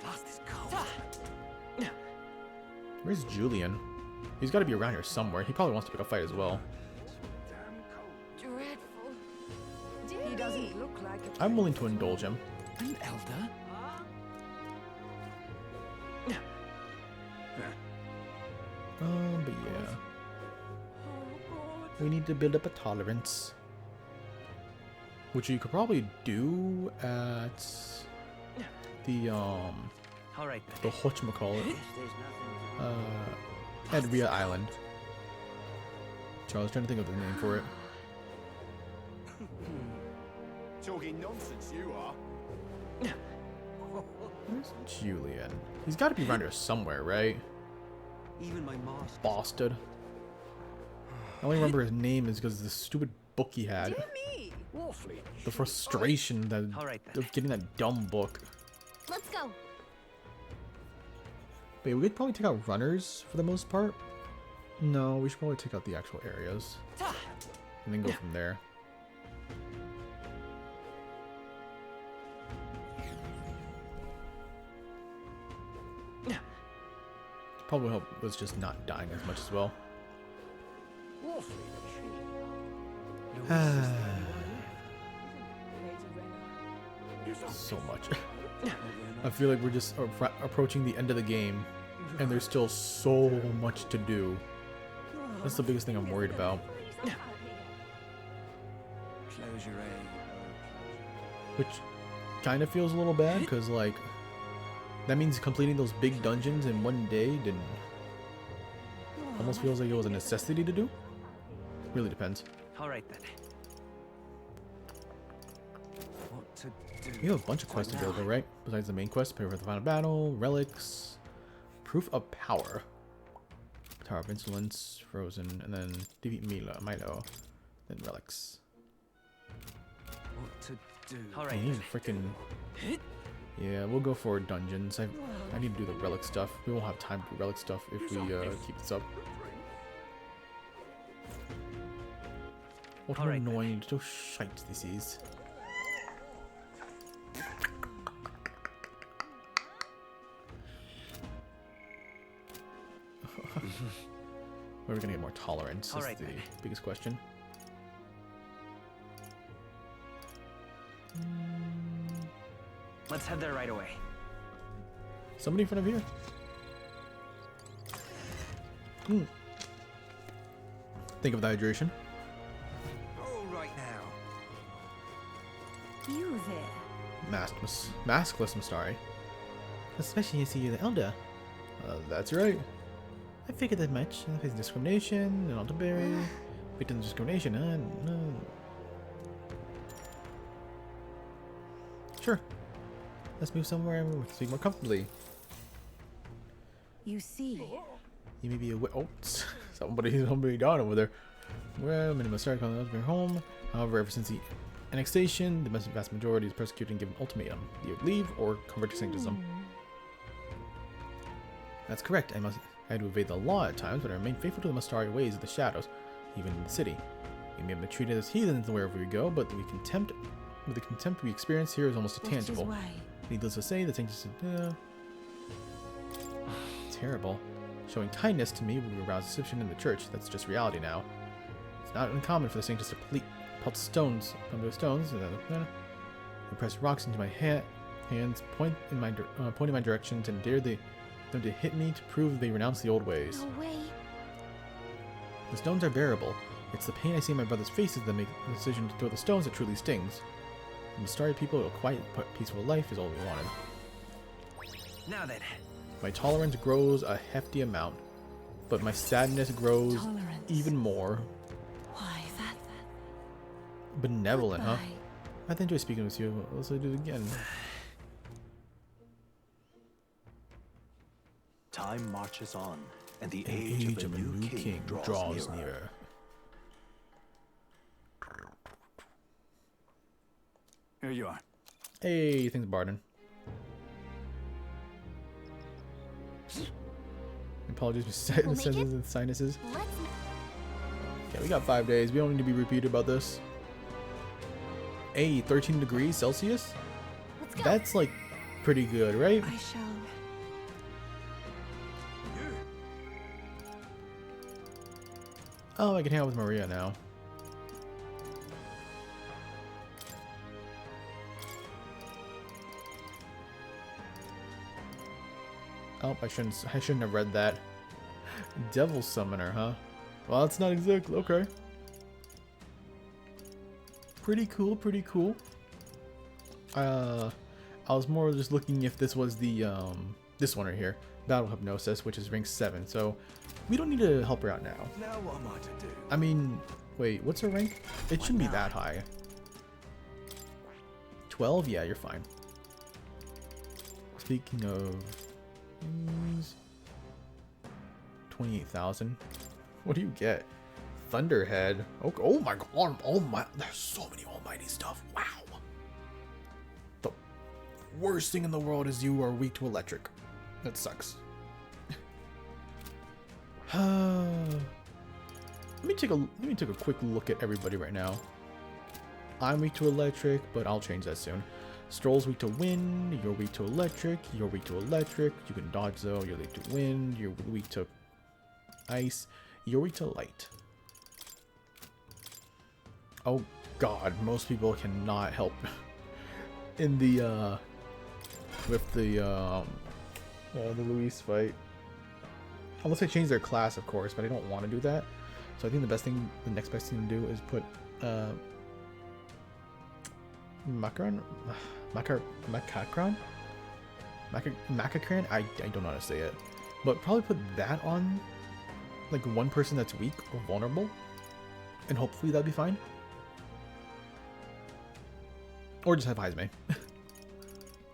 Blast is cold. Where's Julian? He's got to be around here somewhere. He probably wants to pick a fight as well. Dreadful. He doesn't look like a I'm willing to indulge him. An elder? But yeah. We need to build up a tolerance. Which you could probably do at the whatchamacallit, at Rhea Island. Charles, trying to think of the name for it. Talking nonsense, you are. Where's Julian. He's got to be around here somewhere, right? Even my mask. Bastard. I only remember his name is because of the stupid book he had. The frustration that of getting that dumb book. Let's go. Wait, we could probably take out runners for the most part. No, we should probably take out the actual areas. And then go from there. Probably help was just not dying as much as well. So much. I feel like we're just approaching the end of the game, and there's still so much to do. That's the biggest thing I'm worried about. Close your eyes. Which kind of feels a little bad, because, like, that means completing those big dungeons in one day didn't... Almost feels like it was a necessity to do. Really depends. Alright then. What to do? We have a bunch of quests to go over, right? Besides the main quest, prepare for the final battle, relics, proof of power, Tower of Insolence, Frozen, and then defeat Milo, then relics. What to do? Alright. I need to freaking... Yeah, we'll go for dungeons. I need to do the relic stuff. We won't have time to do relic stuff if we keep this up. What an annoying little shite this is. Where are we gonna get more tolerance? Is the biggest question. Let's head there right away. Somebody in front of here. Think of the hydration. All right now. You there? Maskless Mastari. Especially as you're the elder. That's right. I figured that much. I face discrimination and Alderberry. Victim of discrimination, no. Sure. Let's move somewhere where we can speak more comfortably. You see. You may be oh, somebody down over there. Well, many must start calling their home. However, ever since the annexation, the vast majority is persecuted and given ultimatum. You leave or convert to sanctism. That's correct. I had to evade the law at times, but I remain faithful to the Mastari ways of the shadows, even in the city. We may have been treated as heathens wherever we go, but the contempt we experience here is almost tangible. Needless to say, the sanctism terrible. Showing kindness to me would arouse suspicion in the church. That's just reality now. It's not uncommon for the saints to pelt stones, and press rocks into my hands, pointing my directions, and dare them to hit me to prove they renounce the old ways. No way. The stones are bearable. It's the pain I see in my brother's faces that make the decision to throw the stones that truly stings. The Mastari people, a quiet, peaceful life is all we wanted. Now then. My tolerance grows a hefty amount, but my sadness grows even more. Why that? Benevolent, huh? I enjoy speaking with you. Let's do it again. Time marches on, and the age of a new king draws nearer. Here you are. Hey, thanks, Barden. Apologies for senses and sinuses. Yeah, we got 5 days. We don't need to be repeated about this. Hey, 13 degrees Celsius? That's like pretty good, right? I shall. Oh, I can hang out with Maria now. Oh, I shouldn't have read that. Devil Summoner, huh? Well, that's not exactly okay. Pretty cool, pretty cool. I was more just looking if this was the this one right here, Battle Hypnosis, which is rank 7. So we don't need to help her out now. Now what am I to do? I mean, wait, what's her rank? It shouldn't be that high. 12? Yeah, you're fine. Speaking of 28,000. What do you get? Thunderhead. Okay. Oh my god. Oh my. There's so many almighty stuff. Wow. The worst thing in the world is you are weak to electric. That sucks. Let me take a quick look at everybody right now. I'm weak to electric, but I'll change that soon. Stroll's weak to wind. You're weak to electric. You're weak to electric. You can dodge though. You're weak to wind. You're weak to ice. You're weak to light. Oh god, most people cannot help in the with the Luis fight. Unless I change their class, of course, but I don't want to do that. So I think the next best thing to do is put Macacran? I don't know how to say it. But probably put that on like one person that's weak or vulnerable. And hopefully that'd be fine. Or just have Heisme.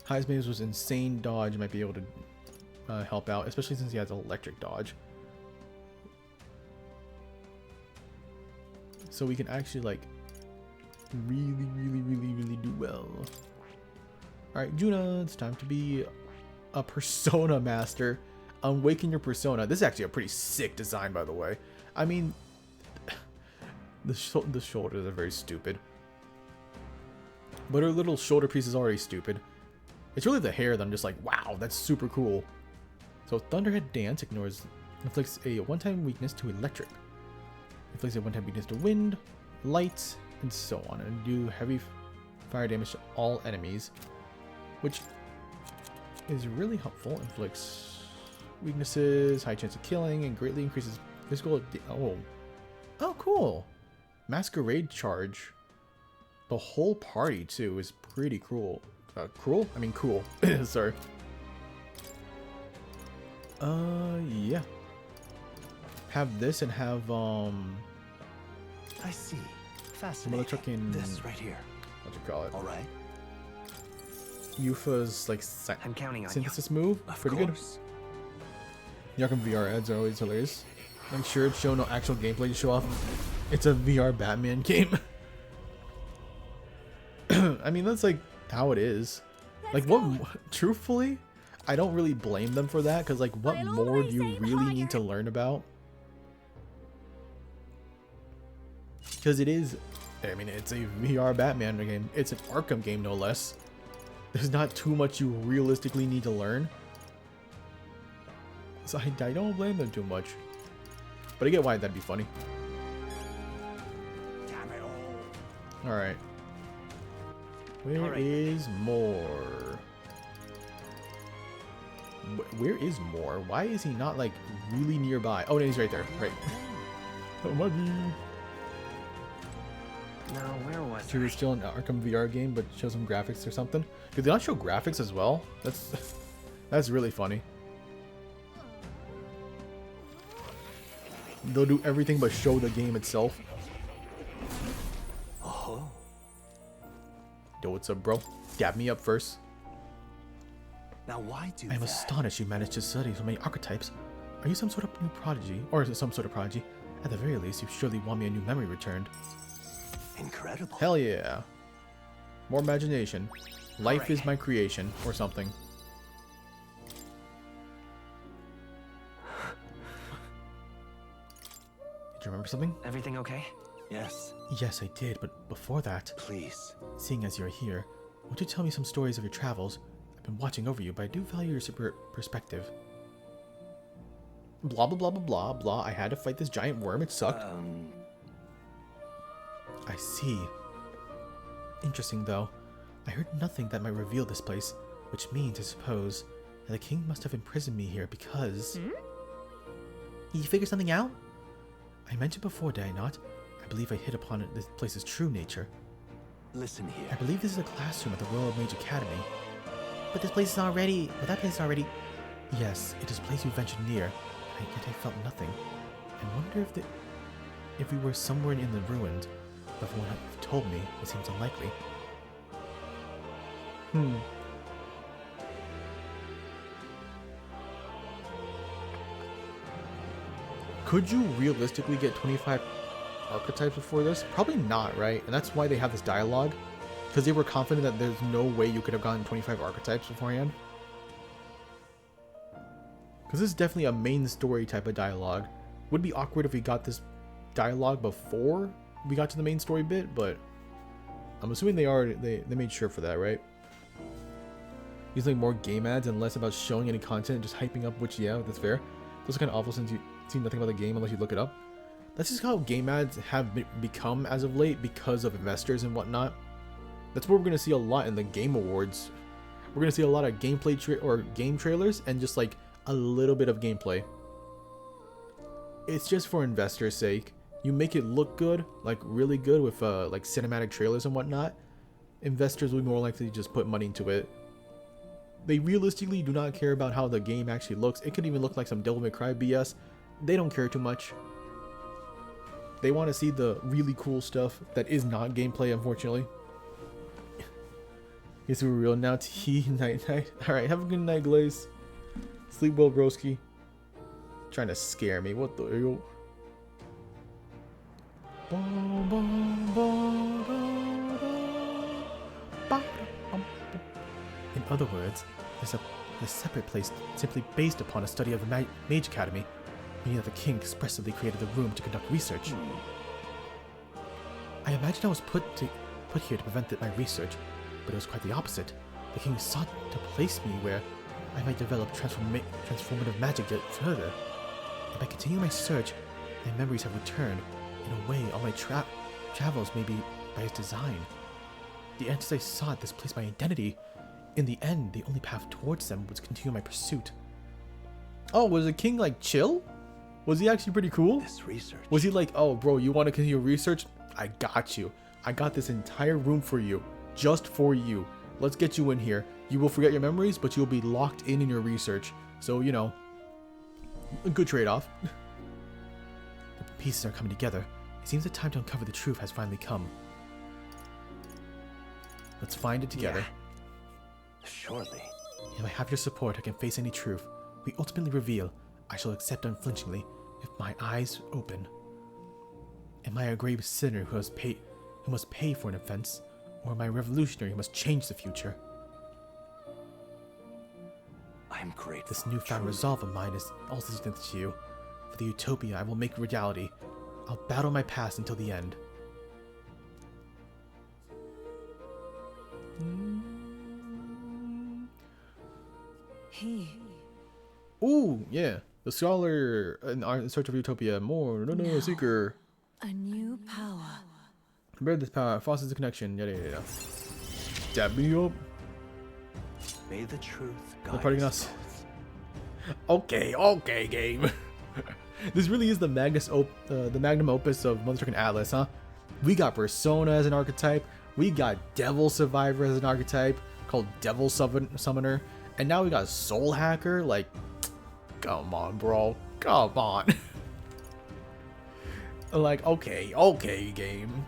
Heisme's was insane dodge, might be able to help out, especially since he has electric dodge. So we can actually like really do well. Alright, Juna, it's time to be a persona master. Awaken your persona. This is actually a pretty sick design, by the way. I mean, the shoulders are very stupid. But her little shoulder piece is already stupid. It's really the hair that I'm just like, wow, that's super cool. So Thunderhead Dance inflicts a one-time weakness to electric. Inflicts a one-time weakness to wind, light, and so on. And do heavy fire damage to all enemies. Which is really helpful. Inflicts weaknesses, high chance of killing, and greatly increases physical... Oh, cool. Masquerade Charge. The whole party, too, is pretty cool. Cruel? I mean, cool. Sorry. Yeah. Have this and have, I see. Fascinating. This right here. What you call it? All right. Yufa's, like, I'm counting on synthesis move. Pretty good. Yakum VR ads are always hilarious. Make sure it's show no actual gameplay to show off. It's a VR Batman game. I mean, that's like how it is. Like, truthfully, I don't really blame them for that, because like, what more do you really need to learn about? Because it is, I mean, it's a VR Batman game. It's an Arkham game, no less. There's not too much you realistically need to learn. So I don't blame them too much. But I get why that'd be funny. Alright. Where is more? Where is more? Why is he not like really nearby? Oh, no, he's right there. Right. Oh, my God. No, where was She was still an Arkham VR game, but show some graphics or something. Did they not show graphics as well? That's really funny. They'll do everything but show the game itself. Oh. Yo, what's up, bro? Dab me up first. Now why do I'm astonished you managed to study so many archetypes. Are you some sort of new prodigy? Or is it some sort of prodigy? At the very least, you surely want me a new memory returned. Incredible. Hell yeah. More imagination. Life is my creation, or something. Did you remember something? Everything okay? Yes. Yes, I did, but before that... Please. Seeing as you're here, won't you tell me some stories of your travels? I've been watching over you, but I do value your super perspective. Blah, blah, blah, blah, blah, blah. I had to fight this giant worm. It sucked. I see. Interesting, though. I heard nothing that might reveal this place, which means, I suppose, that the king must have imprisoned me here because... You figure something out? I mentioned before, did I not? I believe I hit upon this place's true nature. Listen here. I believe this is a classroom at the Royal Mage Academy. But this place is already... But that place is already... Yes, it is a place you ventured near, and yet I felt nothing. I wonder if we were somewhere in the ruins, but from what you've told me, it seems unlikely. Could you realistically get 25 archetypes before this? Probably not, right? And that's why they have this dialogue. Because they were confident that there's no way you could have gotten 25 archetypes beforehand. Because this is definitely a main story type of dialogue. Would be awkward if we got this dialogue before we got to the main story bit, but I'm assuming they made sure for that, right? Using more game ads and less about showing any content, just hyping up, which, yeah, that's fair. Those are kind of awful since you see nothing about the game unless you look it up. That's just how game ads have become as of late because of investors and whatnot. That's what we're going to see a lot in the Game Awards. We're going to see a lot of gameplay or game trailers and just like a little bit of gameplay. It's just for investors' sake. You make it look good, like really good with like cinematic trailers and whatnot. Investors will be more likely to just put money into it. They realistically do not care about how the game actually looks. It could even look like some Devil May Cry BS. They don't care too much. They want to see the really cool stuff that is not gameplay, unfortunately. Yes, we're real now. Tea, night, night. Alright, have a good night, Glaze. Sleep well, broski. Trying to scare me. What the hell? In other words, there's a separate place simply based upon a study of the Mage Academy, meaning that the king expressly created the room to conduct research. I imagine I was put here to prevent my research, but it was quite the opposite. The king sought to place me where I might develop transformative magic yet further. And by continuing my search, my memories have returned. In a way, all my travels may be by his design. The answers I sought displaced my identity. In the end, the only path towards them was to continue my pursuit. Oh, was the king like chill? Was he actually pretty cool? This research. Was he like, oh bro, you want to continue research? I got you. I got this entire room for you. Just for you. Let's get you in here. You will forget your memories, but you'll be locked in your research. So, you know, a good trade-off. The pieces are coming together. It seems the time to uncover the truth has finally come. Let's find it together. Yeah. Surely. If I have your support, I can face any truth. We ultimately reveal. I shall accept unflinchingly, if my eyes open. Am I a grave sinner who must pay for an offense, or am I a revolutionary who must change the future? I am grateful. This newfound resolve of mine is also significant to you. For the utopia I will make reality. I'll battle my past until the end. Ooh, yeah. The scholar in search of utopia. More. No, seeker. A new power. Bear this power. Fosters the connection. Yada. Dab me up. May the truth guide us. Okay, game. This really is the magnum opus of Monster Truck Atlas, huh? We got Persona as an archetype. We got Devil Survivor as an archetype called Devil Summoner. And now we got Soul Hacker. Like, come on, bro. Come on. Like, okay, game.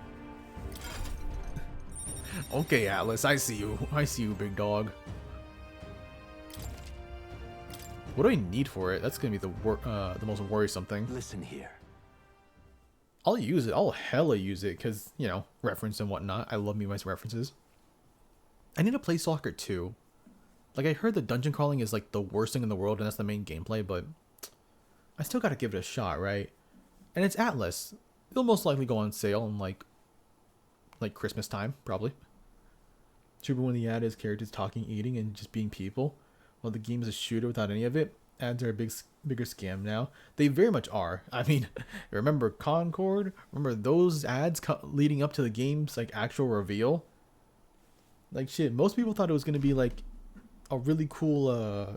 Okay, Atlas, I see you. I see you, big dog. What do I need for it? That's gonna be the most worrisome thing. Listen here. I'll use it. I'll hella use it because, you know, reference and whatnot. I love me my references. I need to play soccer too. Like, I heard the dungeon crawling is like the worst thing in the world and that's the main gameplay, but I still gotta give it a shot, right? And it's Atlas. It'll most likely go on sale in like Christmas time, probably. Super when the ad is characters talking, eating, and just being people. While the game is a shooter without any of it. Ads are a bigger scam now. They very much are. I mean, remember Concord? Remember those ads leading up to the game's like actual reveal? Like shit, most people thought it was gonna be like a really cool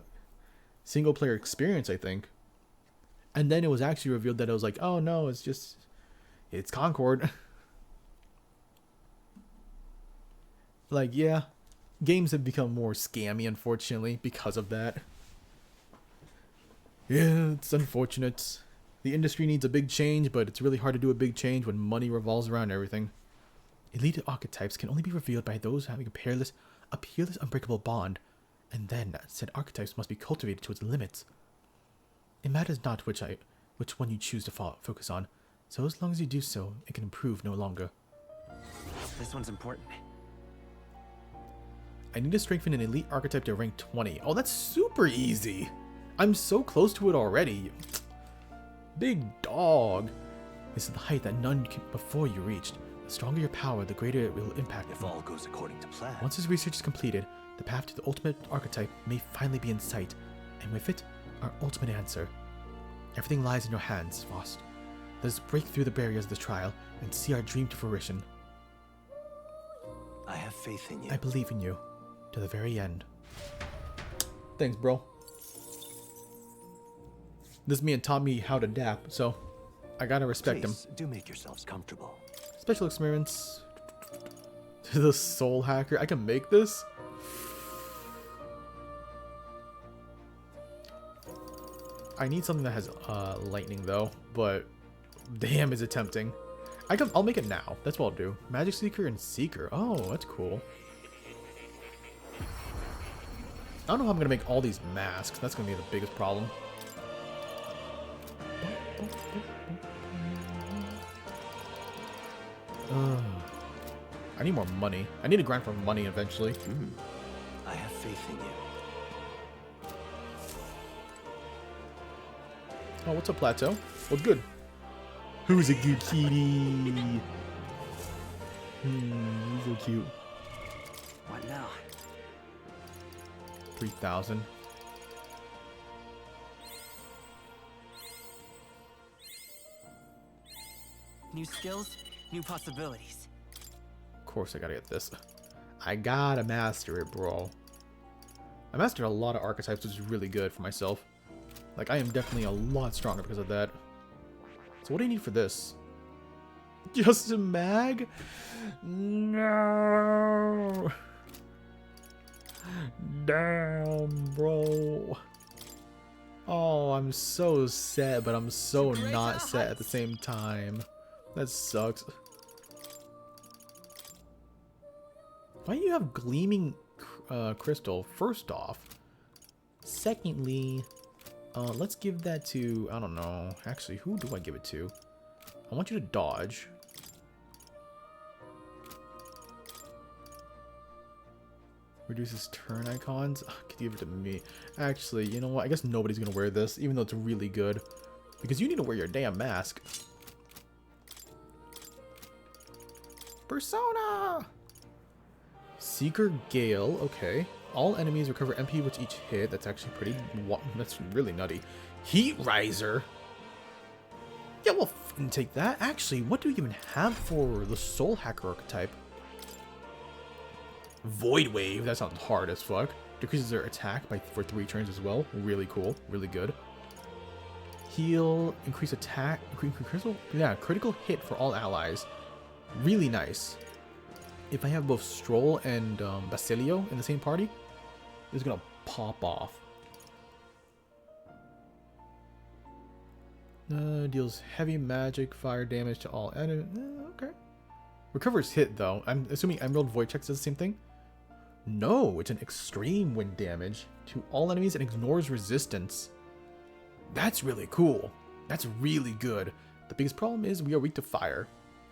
single player experience, I think. And then it was actually revealed that it was like, oh no, it's Concord. Like, yeah, games have become more scammy, unfortunately, because of that. Yeah, it's unfortunate. The industry needs a big change, but it's really hard to do a big change when money revolves around everything. Elite archetypes can only be revealed by those having a peerless, unbreakable bond, and then said archetypes must be cultivated to its limits. It matters not which which one you choose to focus on. So as long as you do so, it can improve no longer. This one's important. I need to strengthen an elite archetype to rank 20. Oh, that's super easy. I'm so close to it already. Big dog. This is the height that none before you reached. The stronger your power, the greater it will impact. If all goes according to plan. Once this research is completed, the path to the ultimate archetype may finally be in sight, and with it, our ultimate answer. Everything lies in your hands, Faust. Let us break through the barriers of the trial and see our dream to fruition. I have faith in you. I believe in you. To the very end. Thanks, bro. This man taught me how to dap, so I gotta respect him. Do make yourselves comfortable. Special experiments. The soul hacker. I can make this? I need something that has lightning though, but damn, is it tempting. I'll make it now. That's what I'll do. Magic Seeker and Seeker. Oh, that's cool. I don't know how I'm gonna make all these masks. That's gonna be the biggest problem. I need more money. I need to grind for money eventually. I have faith in you. Oh, what's up, Plateau? What's good? Who's a good kitty? He's so cute. What now? 3,000. New skills, new possibilities. Of course I gotta get this. I gotta master it, bro. I mastered a lot of archetypes, which is really good for myself. Like, I am definitely a lot stronger because of that. So what do you need for this? Just a mag? No. Damn, bro. Oh, I'm so sad, but I'm so not sad at the same time. That sucks. Why do you have gleaming crystal, first off? Secondly, let's give that to, I don't know. Actually, who do I give it to? I want you to dodge. Reduces turn icons. Could give it to me. Actually, you know what? I guess nobody's gonna wear this, even though it's really good. Because you need to wear your damn mask. Persona! Seeker Gale. Okay. All enemies recover MP with each hit. That's actually pretty... That's really nutty. Heat Riser. Yeah, we'll fucking take that. Actually, what do we even have for the Soul Hacker archetype? Void Wave. That sounds hard as fuck. Decreases their attack for 3 turns as well. Really cool. Really good. Heal. Increase attack. Critical hit for all allies. Really nice. If I have both Stroll and Basilio in the same party, it's gonna pop off. Deals heavy magic fire damage to all enemies. Okay. Recovers hit though. I'm assuming Emerald Void Checks does the same thing. No, it's an extreme wind damage to all enemies and ignores resistance. That's really cool. That's really good. The biggest problem is we are weak to fire.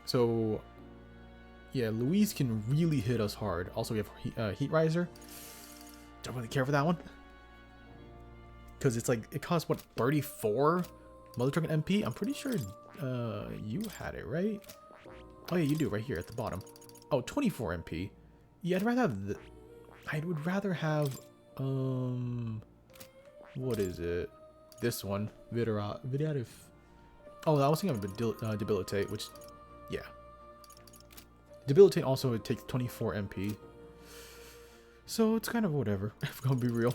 So, yeah, Louise can really hit us hard. Also, we have Heat Riser. Don't really care for that one. Because it's like, it costs, what, 34 Mother Truck and MP? I'm pretty sure you had it, right? Oh, yeah, you do right here at the bottom. Oh, 24 MP. Yeah, I'd rather have I would rather have, what is it? This one. Vidatif. Oh, I was thinking of Debilitate, which, yeah. Debilitate also takes 24 MP. So it's kind of whatever, if I'm gonna be real.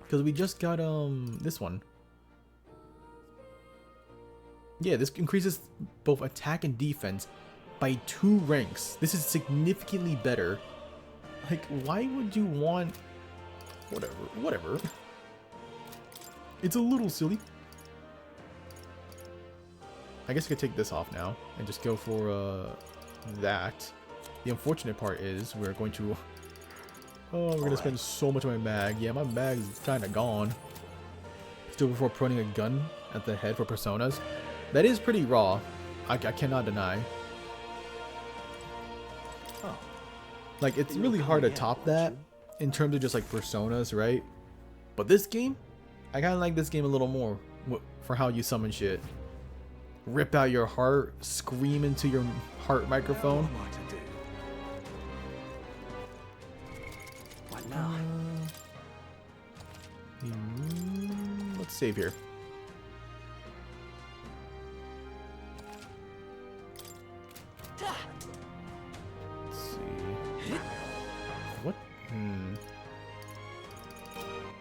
Because we just got, this one. Yeah, this increases both attack and defense by 2 ranks. This is significantly better. Like, why would you want... Whatever. It's a little silly. I guess I could take this off now and just go for that. The unfortunate part is we're going to... Oh, we're going to spend so much on my mag. Yeah, my mag is kind of gone. Still before putting a gun at the head for personas. That is pretty raw. I cannot deny. Oh. Like, it's really hard to top that in terms of just like personas, right? But this game, I kind of like this game a little more for how you summon shit. Rip out your heart, scream into your heart microphone. What now? Let's save here. Let's see. What?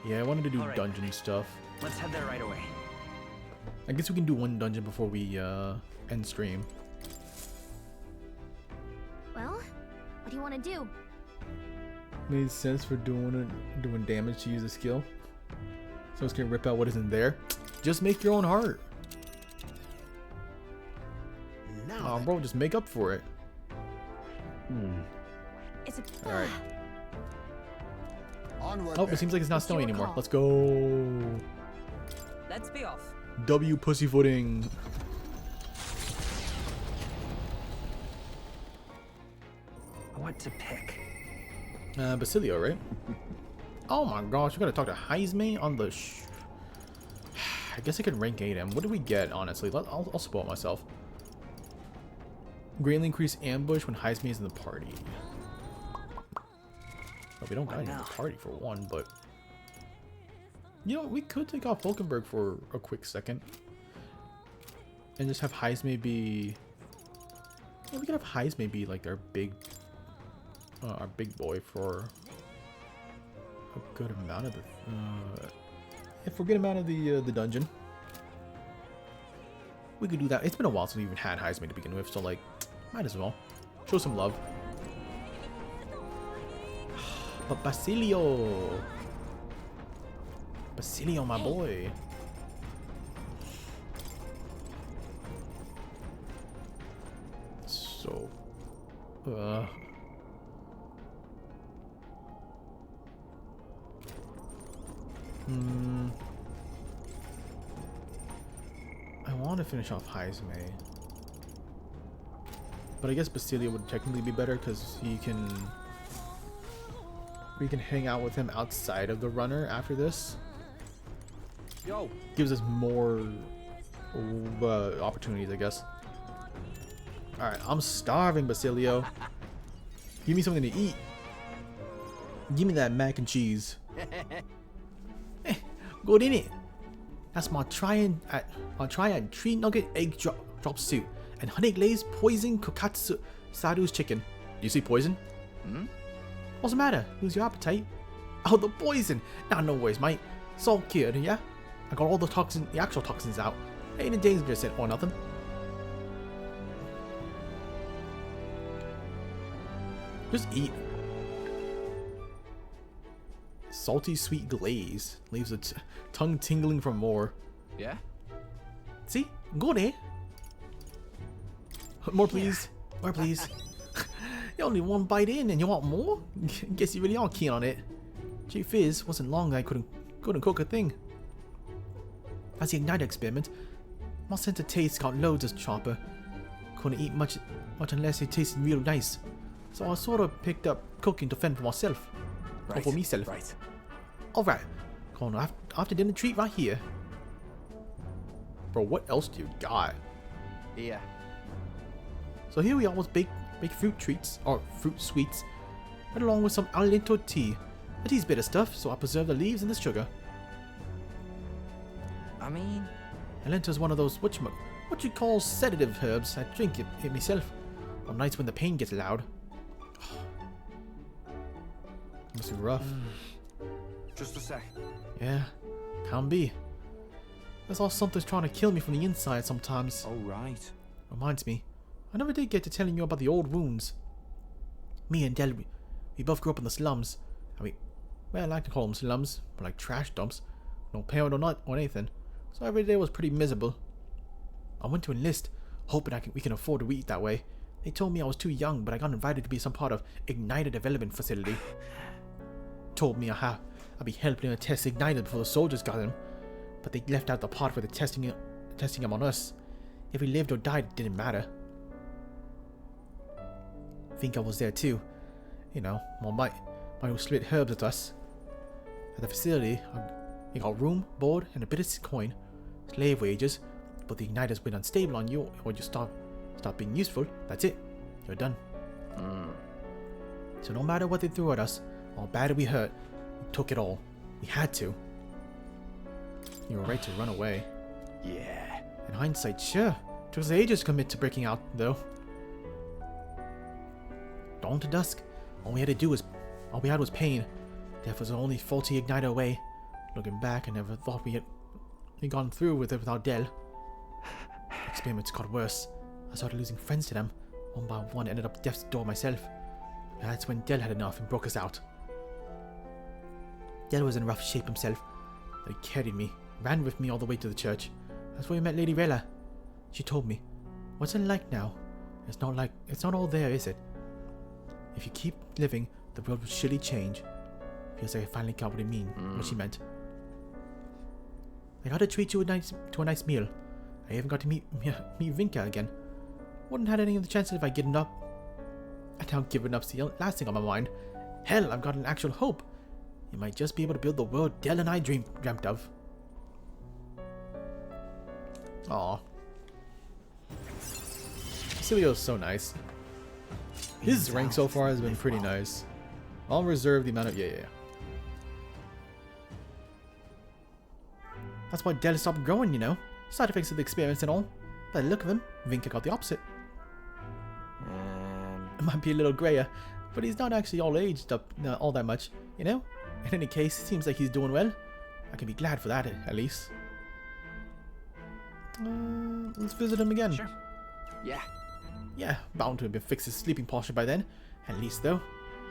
Yeah, I wanted to do dungeon stuff. Let's head there right away. I guess we can do one dungeon before we end stream. Well, what do you want to do? Made sense for doing damage to use a skill. So it's gonna rip out what isn't there. Just make your own heart. Nah, bro, just make up for it. It's a Alright. Onward Oh, then. it seems like it's not It's snowing your anymore. call. Let's go. Let's be off. W pussyfooting. What to pick? Basilio, right? Oh my gosh, we gotta talk to Heisme on the I guess I could rank 8 him. What do we get, honestly? I'll spoil myself. Greatly increase ambush when Heisme is in the party. Well, we don't got any in the party for one, but... You know, we could take off Falkenberg for a quick second. And just have Heisme be... Yeah, we could have Heisme be like our big boy for a good amount of the... for a good amount of the dungeon. We could do that. It's been a while since we even had Heisme to begin with, so like, might as well. Show some love. But Basilio! Basilio, my boy. So... I want to finish off Heisme. But I guess Basilio would technically be better because we can hang out with him outside of the runner after this. Yo. Gives us more opportunities, I guess. Alright, I'm starving, Basilio. Give me something to eat. Give me that mac and cheese. Good in it. That's my triad 3 nugget egg drop soup and honey glazed poison kokatsu sadu's chicken. Do you see poison? What's the matter? Lose your appetite? Oh, the poison. Nah, no worries, mate. It's all cured, yeah? I got all the actual toxins out. Ain't a dangerous or nothing. Just eat. Salty sweet glaze leaves the tongue tingling for more. Yeah? See? Go there. More please. More please. You're only one bite in and you want more? Guess you really are keen on it. Gee fizz, wasn't long I couldn't cook a thing. As the igniter experiment, my sense of taste got loads of chopper. Couldn't eat much unless it tasted real nice. So I sort of picked up cooking to fend for myself. Or for myself. Right. Alright. Come on, after dinner treat right here. Bro, what else do you got? Yeah. So here we are with baked fruit treats, or fruit sweets, right along with some Alento tea. The tea's bitter stuff, so I preserve the leaves and the sugar. I mean... Alento's one of those, what you call sedative herbs. I drink it myself on nights when the pain gets loud. Must be rough. Just a sec. Yeah, can be. There's all something's trying to kill me from the inside sometimes. Oh, right. Reminds me, I never did get to telling you about the old wounds. Me and Del, we both grew up in the slums. I like to call them slums, but like trash dumps. No parent or anything. So every day was pretty miserable. I went to enlist, hoping we can afford to eat that way. They told me I was too young, but I got invited to be some part of Igniter Development Facility. Told me I'd be helping him test Igniter before the soldiers got him. but they left out the part where they're testing him on us. If we lived or died, it didn't matter. Vinka was there too. You know, my who split herbs with us. At the facility, he got room, board, and a bit of coin. Slave wages, but the igniters went unstable on you, or you stop being useful. That's it. You're done. So no matter what they threw at us, or how bad we hurt, we took it all. We had to. You were right to run away. Yeah. In hindsight, sure. Took us ages to commit to breaking out, though. Dawn to dusk. All we had was pain. Death was the only faulty igniter away. Looking back, I never thought we had gone through with it without Del. Experiments got worse. I started losing friends to them. One by one, ended up death's door myself. That's when Del had enough and broke us out. Del was in rough shape himself. He carried me, ran with me all the way to the church. That's where we met Lady Rella. She told me, "What's it like now? It's not all there, is it? If you keep living, the world will surely change." Feels like I finally got what she meant. I got to treat you to a nice meal. I even got to meet Vinka again. Wouldn't have had any of the chances if I'd given up. And now giving up's the last thing on my mind. Hell, I've got an actual hope. You might just be able to build the world Del and I dreamt of. Aw. Cilio's so nice. His rank so far has been pretty nice. I'll reserve the amount of... Yeah. That's why Del stopped growing, you know. Side effects of the experiments and all. By the look of him, Vinka got the opposite. It might be a little grayer, but he's not actually all aged up all that much, you know? In any case, it seems like he's doing well. I can be glad for that, at least. Let's visit him again. Sure. Yeah. Yeah, bound to have fixed his sleeping posture by then. At least, though.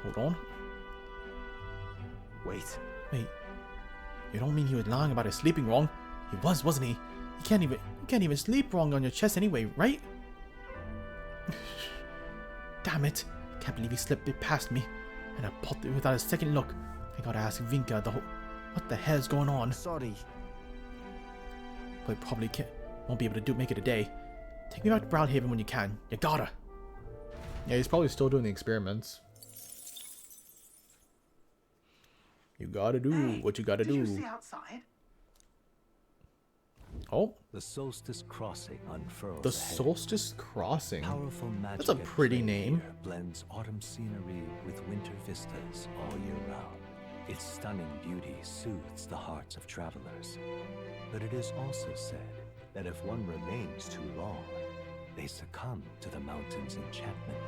Hold on. Wait. You don't mean he was lying about his sleeping wrong? He was, wasn't he? You can't even sleep wrong on your chest anyway, right? Damn it! Can't believe he slipped it past me, and I popped it without a second look. I gotta ask Vinka what the hell's going on. Sorry. But probably won't be able to make it today. Take me back to Brownhaven when you can. You gotta. Yeah, he's probably still doing the experiments. You gotta do what you gotta do. Did you see outside? Oh. The Solstice Crossing unfurls The ahead. Solstice Crossing. Powerful magic That's a pretty name. Blends autumn scenery with winter vistas all year round. Its stunning beauty soothes the hearts of travelers. But it is also said that if one remains too long, they succumb to the mountain's enchantment.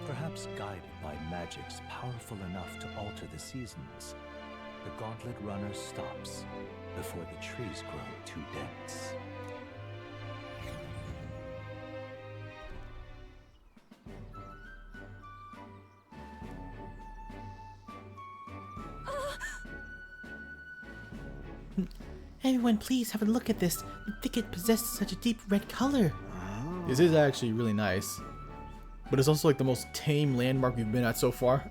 Perhaps guided by magics powerful enough to alter the seasons, the Gauntlet Runner stops before the trees grow too dense. Everyone, please have a look at this. The thicket possesses such a deep red color. This is actually really nice. But it's also like the most tame landmark we've been at so far.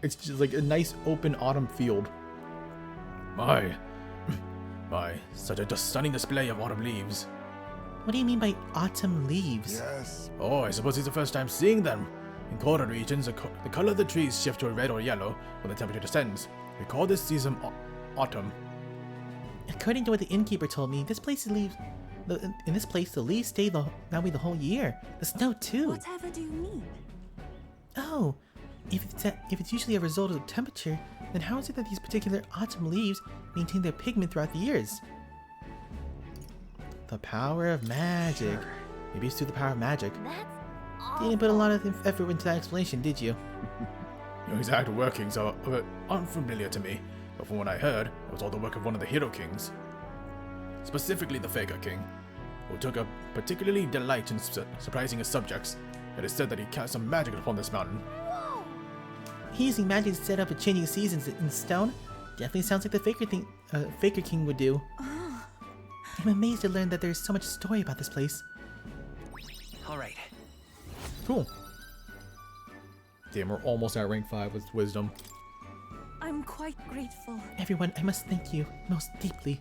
It's just like a nice open autumn field. My, such a stunning display of autumn leaves. What do you mean by autumn leaves? Yes. Oh, I suppose it's the first time seeing them. In colder regions, the color of the trees shift to red or yellow when the temperature descends. We call this season autumn. According to what the innkeeper told me, in this place the leaves stay that way the whole year. The snow too. Whatever do you mean? Oh, if it's usually a result of temperature, then how is it that these particular autumn leaves maintain their pigment throughout the years? The power of magic. Sure. Maybe it's through the power of magic. Didn't put a lot of effort into that explanation, did you? Your exact workings are unfamiliar to me, but from what I heard, it was all the work of one of the Hero Kings. Specifically the Faker King, who took a particularly delight in surprising his subjects. It is said that he cast some magic upon this mountain. He using magic to set up a changing seasons in stone? Definitely sounds like the Faker King would do. I'm amazed to learn that there's so much story about this place. Alright. Cool. Damn, we're almost at rank 5 with wisdom. I'm quite grateful. Everyone, I must thank you most deeply.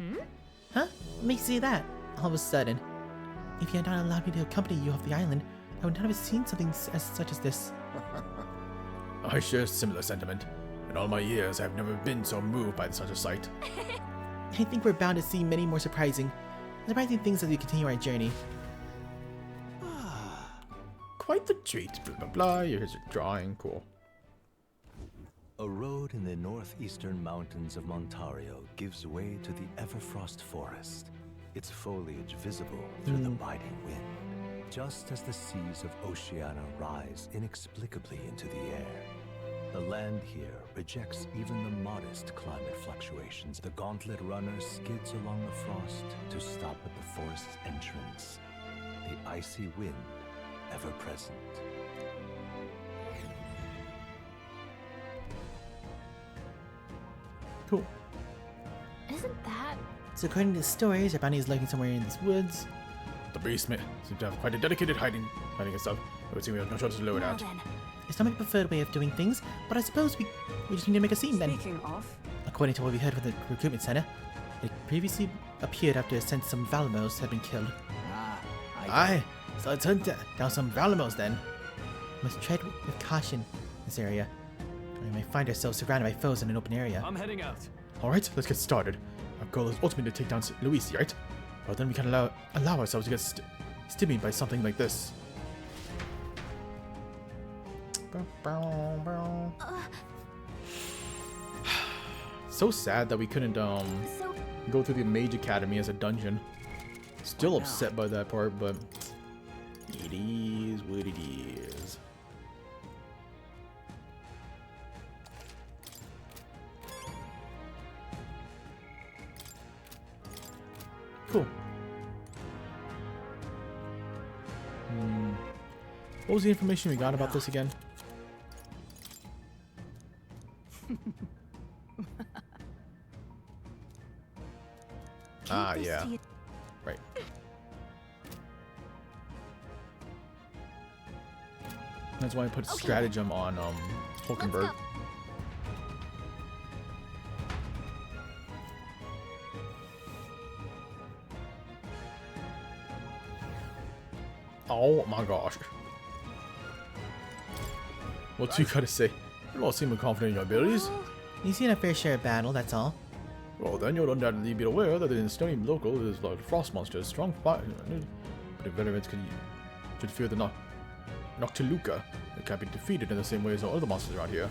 Huh? May say that. All of a sudden. If you had not allowed me to accompany you off the island, I would not have seen something such as this. I share a similar sentiment. In all my years, I have never been so moved by such a sight. I think we're bound to see many more surprising things as we continue our journey. Quite the treat. Blah blah blah. Here's your drawing. Cool. A road in the northeastern mountains of Montario gives way to the Everfrost Forest, its foliage visible through the biting wind, just as the seas of Oceania rise inexplicably into the air. The land here rejects even the modest climate fluctuations. The gauntlet runner skids along the frost to stop at the forest's entrance, the icy wind ever present. Cool. Isn't that? So according to the stories, our bounty is lurking somewhere in these woods. The beastmen seem to have quite a dedicated hiding and stuff. It would seem we have no choice to lure it out. It's not my preferred way of doing things, but I suppose we just need to make a scene then. Speaking of, According to what we heard from the recruitment center, it previously appeared after since some Valamos had been killed. Aye, so let's hunt down some Valamos then. We must tread with caution in this area. We may find ourselves surrounded by foes in an open area. I'm heading out. Alright, let's get started. Our goal is ultimately to take down Luis, right? But then we can allow ourselves to get stymied by something like this. So sad that we couldn't go through the Mage Academy as a dungeon. Still upset by that part, but it is what it is. Cool. What was the information we got about this again? Yeah. Right. That's why I put stratagem on Hulkenberg. Oh my gosh. What's you gotta say? You all seem confident in your abilities. You've seen a fair share of battle, that's all. Well, then you'll undoubtedly be aware that in stony local there's like frost monsters, strong fire, but if veterans should fear the Noctiluca. It can't be defeated in the same way as all other monsters around here.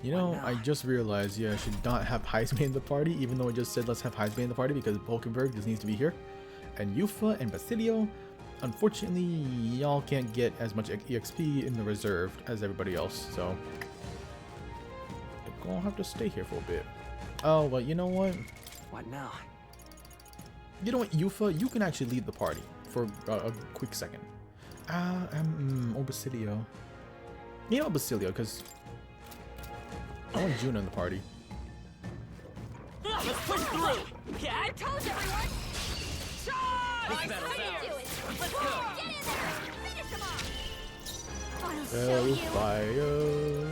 You know, I just realized, yeah, I should not have Heisman in the party, even though I just said let's have Heisman in the party because Hulkenberg just needs to be here. And Yufa and Basilio, unfortunately, y'all can't get as much EXP in the reserved as everybody else, so I'm gonna have to stay here for a bit. Oh, but you know what? What now? You know what, Yufa, you can actually lead the party for a quick second. Or Basilio. You know Basilio, because I want Juno in the party. Let's push through! Yeah, I told everyone! Charge! This battle's ours. Let's go! Get in there! Finish him off! I'll show you! Hellfire.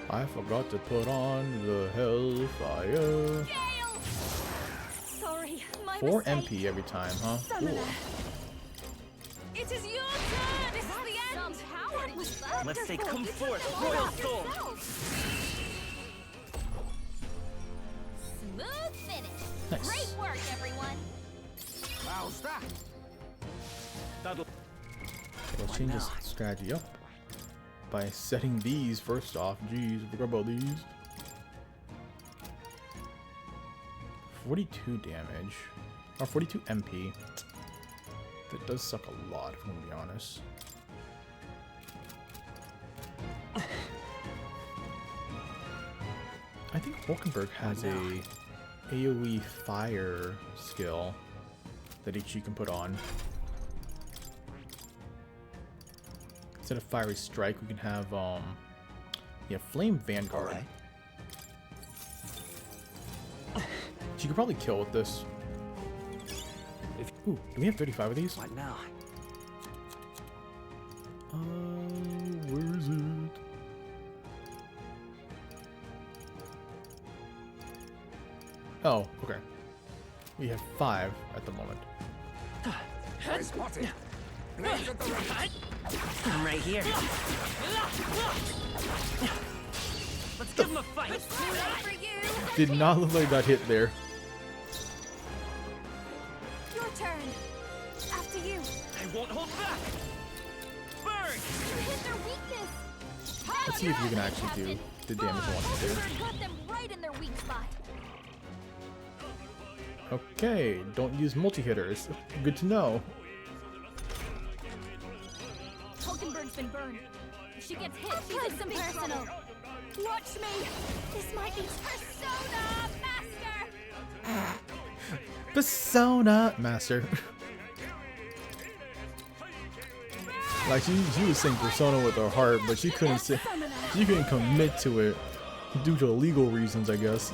I forgot to put on the Hellfire. Gale! Sorry, my 4 mistake. MP every time, huh? Summoner. Cool. It is your turn! This is the end! Howard was Let's say come You forth, took the royal off soul! yourself. Smooth finish! Nice. Great work, everyone! How's that? That'll... Let's change this strategy up by setting these first off. Jeez, I forgot about these. 42 damage. Or 42 MP. That does suck a lot, if I'm gonna be honest. I think Hulkenberg has a AoE fire skill that she can put on. Instead of Fiery Strike, we can have, yeah, Flame Vanguard. She could probably kill with this. Ooh, do we have 35 of these? What now? Where is it? Oh, okay. We have 5 at the moment. I spotted. Blades at the ready. I'm right here. Let's give him a fight. Did not look like that hit there. Your turn. After you. I won't hold back. Burn. You hit their weakness. Let's see if you can actually do the damage I want to do. Bird got them right in their weak spot. Okay, don't use multi-hitters. Good to know. Hulkenberg's been burned. If she gets hit, she's in some personal. Watch me. This might be Persona Master. Persona Master. Like she was saying Persona with her heart, but she couldn't say, she couldn't commit to it due to legal reasons, I guess.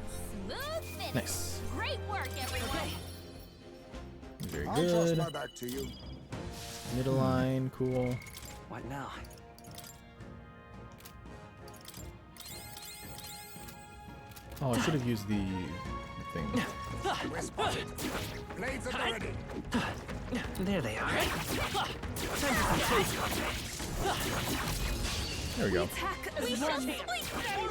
Smooth finish. Nice. Great work, everyone. Very I'll toss good. my back to you. Middle line, cool. What now? Oh, I should have used the thing. We're spotted. Blades at the ready. There they are. There we go. We shall split them.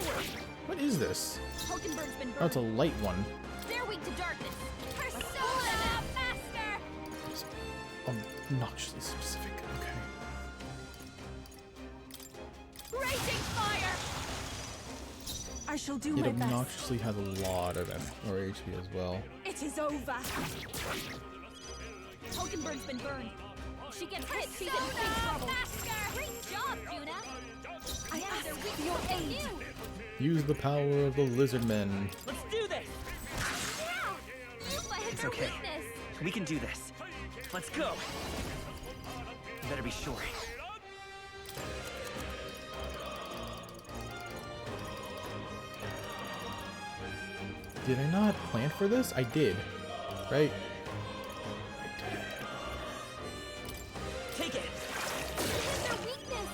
What is this? Hulkenberg's been Oh, it's a burned. light one. They're weak to darkness. Persona Master. Obnoxiously specific. Okay. Raging fire. I shall do It my best. obnoxiously has a lot of HP as well. It is over. Hulkenberg's been burned. If she gets hit, she's in big trouble. Master. Great job, Juna. I ask for your aid. Use the power of the lizard men. Let's do this. Yeah. You might hit It's their okay. weakness. We can do this. Let's go. Better be sure. Did I not plan for this? I did. Right? Take it. Their weakness.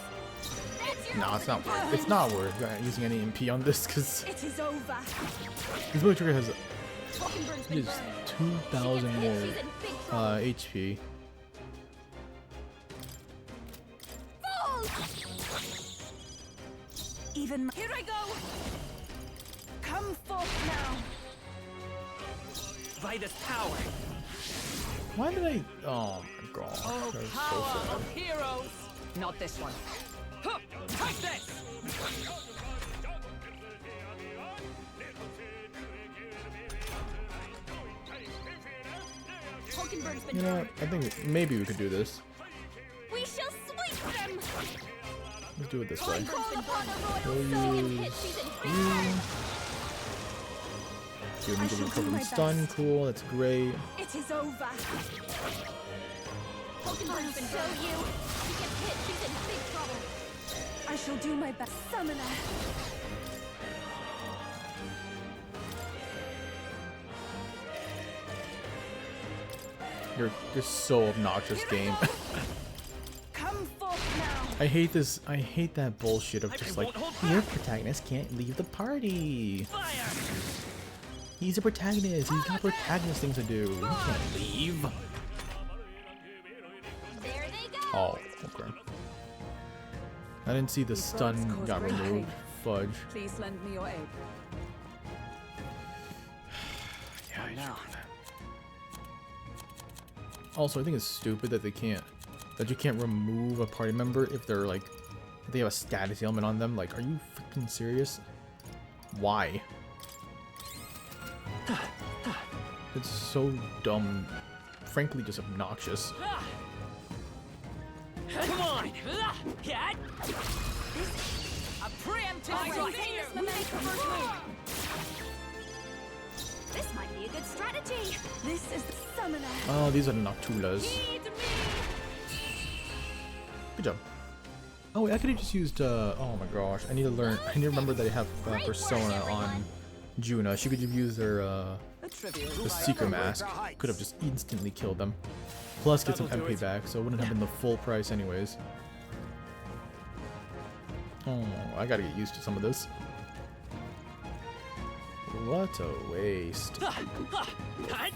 That's your No, it's not worth. It's not worth using any MP on this because It is over. this military has Hulkenberg's been just burned. 2,000 more She's in big trouble. HP. Even here I go. Come forth now. By this power. Why did I? Oh my god. Oh, That was so power sad. of heroes. Not this one. Huh, take this. Hulkenberg's been You know, burned. I think maybe we could do this. We shall sweep them. Let's do it this way. Call upon a We'll royal soul. use She's in big you. trouble. Give me shall the do recover my from stun. Cool. That's great. It is over. Hulkenberg's been burned. You. She gets hit. She's in big trouble. I shall do my best. Summoner. You're so obnoxious, game. Come forth now. I hate this. I hate that bullshit of just like your protagonist can't leave the party. He's a protagonist. He's got protagonist things to do. He can't leave. There they go. Oh, okay. I didn't see the stun got removed. Fudge. Please lend me your aid. Yeah, I Now. Also, I think it's stupid that that you can't remove a party member if they're like, if they have a status ailment on them. Like, are you freaking serious? Why? It's so dumb. Frankly, just obnoxious. Come on. Yeah. A preemptive right here. We make the first move. This might be a good strategy. This is the summoner. Oh, these are Noctulas. Heed me. Good job. Oh, wait, I could have just used, oh my gosh. I need to remember that I have Persona on Juna. She could have used their, the Seeker Mask. Could have just instantly killed them. Plus get some MP back, so it wouldn't have been the full price anyways. Oh, I gotta get used to some of this. What a waste. Alright,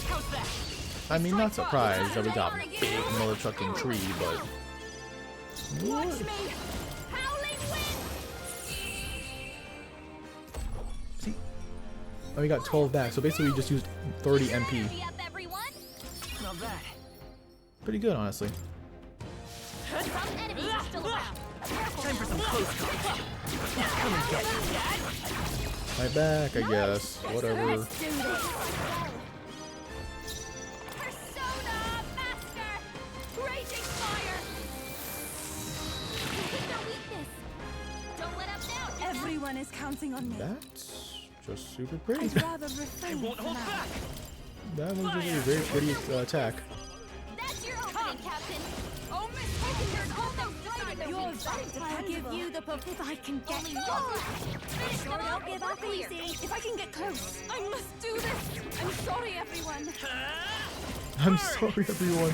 how's that? I mean, not surprised that we got big mother-trucking tree, but... Watch What? me! Howling wind! See? Oh, we got 12 back, so basically we just used 30 MP. Up, everyone! Not bad. Pretty good, honestly. Some enemies are still around. Time for some close calls. Come and get it. Right back, I guess. Whatever. Let's do this. Persona Master! Raging fire! Hit their weakness. Don't let up now. Everyone is counting on me. That's just super pretty. I'd rather refrain won't for hold now. back. That was just a very pretty attack. That's your opening, Captain. Oh, Miss Hawkins, all the fighting they're You're starting to I'll give give you the puff if I can get Only close. one. Sure, don't give up easy. If I can get close. I must do this. I'm sorry, everyone. I'm sorry, everyone.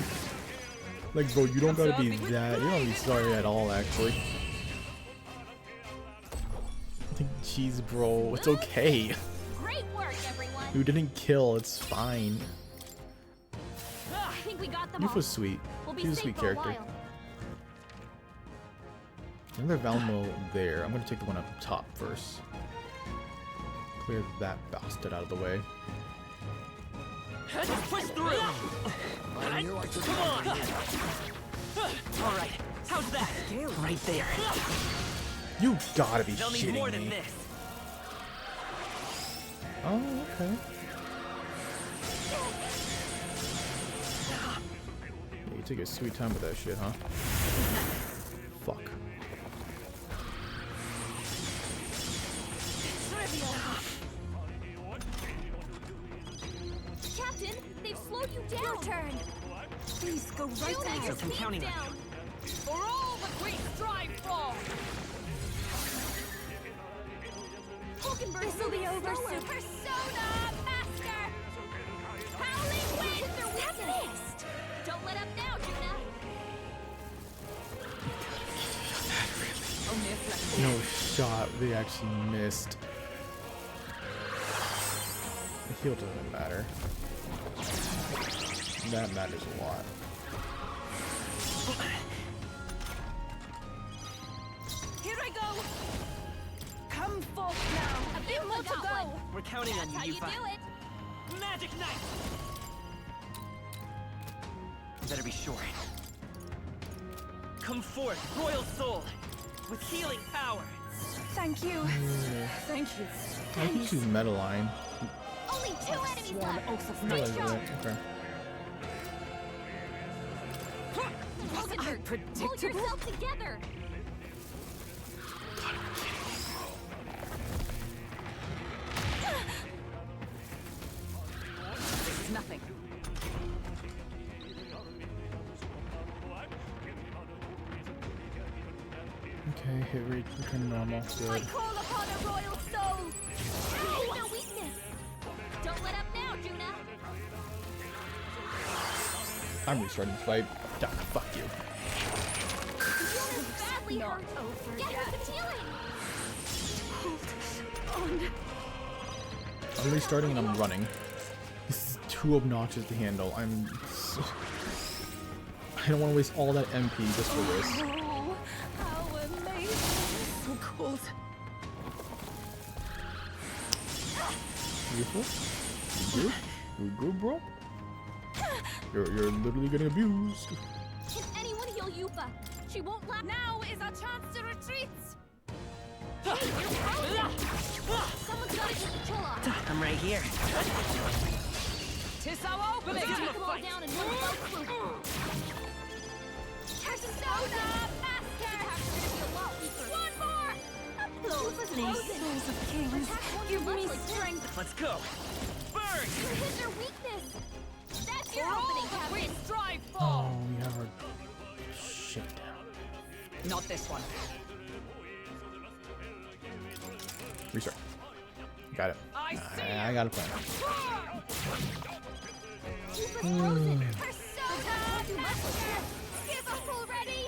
Like, bro, you don't gotta be that. You don't gotta be sorry at all, actually. Like, jeez, bro. It's okay. Great work, everyone. You didn't kill. It's fine. I think we got them Youth all. was sweet. We'll be He was a safe sweet for a character. while. Another Valmo there. I'm gonna take the one up top first. Clear that bastard out of the way. Just push through. Come on. All right, how's that? Right there. You gotta be They'll need more shitting than me. this. Oh, okay. Yeah, you take a sweet time with that shit, huh? Fuck. Captain, they've slowed you down. Your turn. Please go right Judah, ahead. your I'm counting speed's on down. For all that we strive for. This will be over soon. Persona Master. Howling wind. That missed. Don't let up now, Judah. No shot. They actually missed. The heal doesn't matter. That matters a lot. Here I go. Come forth now. A bit more to go. We're counting on That's you, how you Yufa. do it. Magic knife. Better be sure. Come forth, royal soul, with healing power. Thank you. Thank you. I think she's Medaline. Only 2 enemies left. I realize that. Okay. Hulkenberg, pull yourself together. This is nothing. Okay, hit rate become normal. I Good. call upon a royal soul. Hit their weakness. Don't let up now, Judah. I'm restarting this fight. Duh, fuck you. Juna's badly hurt. Get her some healing. I'm restarting and I'm running. This is too obnoxious to handle. I don't want to waste all that MP just for this. Oh, how amazing. So cold. Beautiful. You good? You good, bro? You're literally getting abused. Can anyone heal Yufa? She won't laugh. Now is our chance to retreat. Hey, you're frozen. Someone's got to take the chill off. I'm right here. Tis our opening. Let's give Take him a them all fight. down and we'll go through. Persona Master. Perhaps you're gonna be a lot weaker. One more. Please, souls of kings, give me strength. Let's go. Burn! You hit their weakness. That's your For all opening, that we Captain. strive for. Oh, we have our shit down. Not this one. Restart. Got it. I got a plan. Persona Master. Give up already.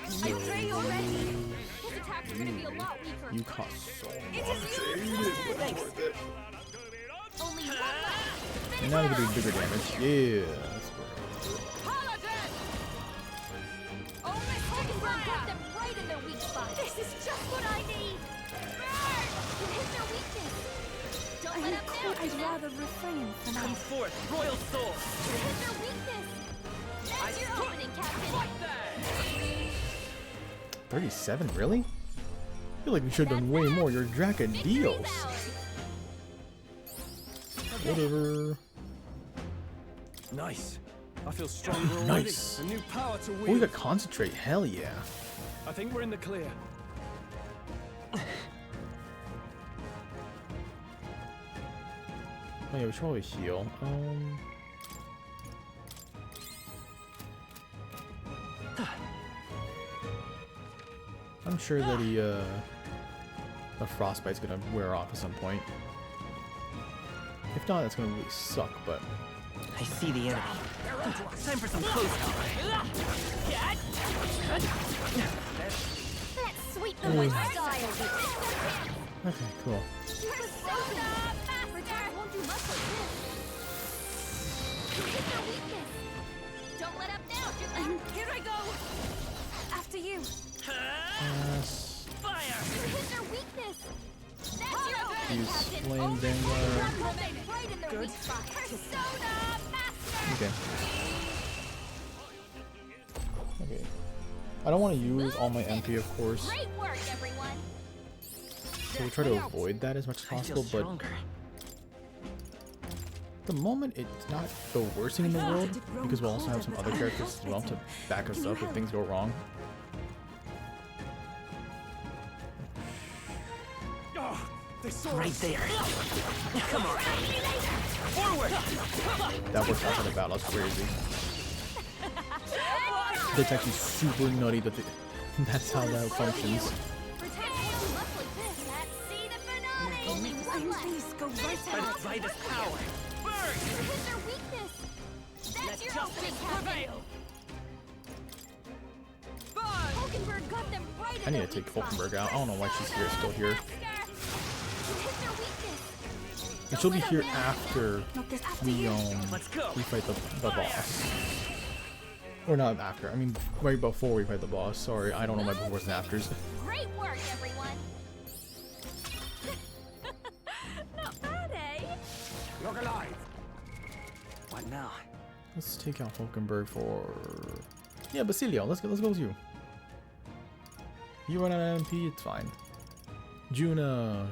So, His attacks are gonna be a lot weaker. You cost so much. It is you. Only one left. And now you can do bigger damage. Yeah. That's Hockenberg got them right in their weak spot. This is just what I need. You hit their weakness. Don't let up now. I'd rather refrain from Come forth, Royal Soul! You hit their weakness. That's your opening, Captain. 37, really? I feel like we should have done way more. You're Dracadios. Whatever. Nice. I feel stronger already. Nice. A new power to Oh, we wield. got concentrate. Hell yeah. I think we're in the clear. Oh yeah, we should always heal. I'm sure that the frostbite's gonna wear off at some point. If not, that's gonna really suck. But I see the enemy. Time for some close Let's sweep them with style. okay, cool. Persona Master won't do much like this. You hit their weakness. Don't let up now, here I go. After you. Yes. Fire. You hit their weakness. That's your opening, Use Captain. flame vanguard. Right in their weak spot. Persona Master. Okay. Okay. I don't want to use all my MP, of course. Great work, everyone. So we'll try to avoid that as much as possible, but at the moment it's not the worst thing in the world, because we'll also have some other characters as well to back us up if things go wrong. right there. Come on. Forward. That worked out for the battle, that's crazy. That's actually super nutty that that's how that functions. By this power. Burn! Hit their weakness. That's your opening, Captain. Hockenberg got them right in I need their to take weak spot. Hulkenberg out. I don't know why she's here, still here. You hit their weakness. And she'll be here after we fight the boss. Or not after, I mean right before we fight the boss. Sorry, I don't know my befores and afters. Great work, everyone. Not bad, eh? Look alive. What now? Let's take out Hulkenberg for... Yeah, Basilio, let's go with you. You run out of MP, it's fine. Juna.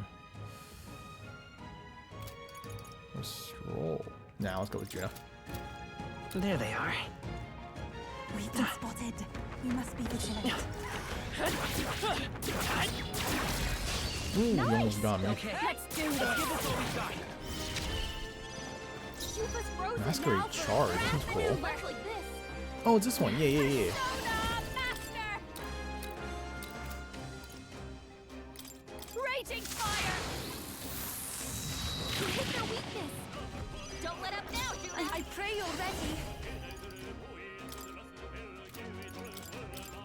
Or Stroll. Nah, let's go with Juna. There they are. We've been spotted. We must be vigilant. Ooh, you almost got me. Let's do this. Keep us frozen Masquerade now. Charge, this is cool. Like this. Oh, it's this one. Yeah. Raging fire! You hit their weakness. Don't let up now, Juna. I pray you're ready.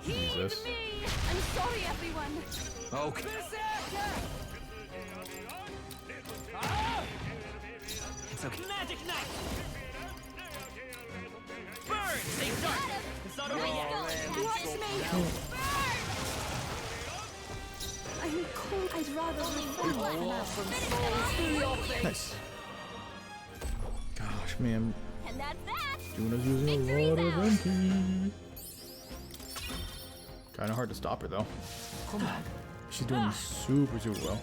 Jesus. Me. I'm sorry, everyone. Okay. It's okay. Magic Knight! Burn! Stay dark! It's not over yet! Watch me! I'm cold. I'd rather refrain. Nice. Gosh, man. And that's that. Juna's using a lot of MP. Kinda hard to stop her though. She's doing super well.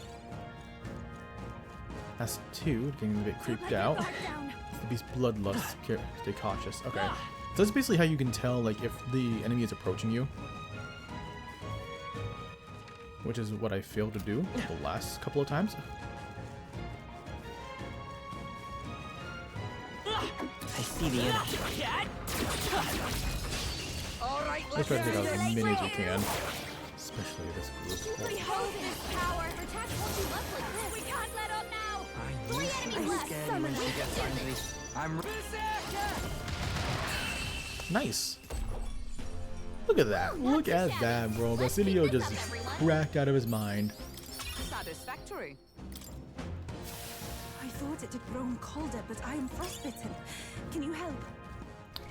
That's 2, getting a bit creeped out. The beast bloodlust. Stay cautious. Okay. So that's basically how you can tell like if the enemy is approaching you. Which is what I failed to do the last couple of times. I see the enemy. Let's try to take out as many as we can. Especially this group. We hold this power. Her attacks won't do much like this. We can't let up now. 3 enemies left. When she gets angry. I'm Nice. Look at that. Look at that, bro. Basilio just cracked out of his mind. Satisfactory. I thought it had grown colder, but I am frostbitten. Can you help?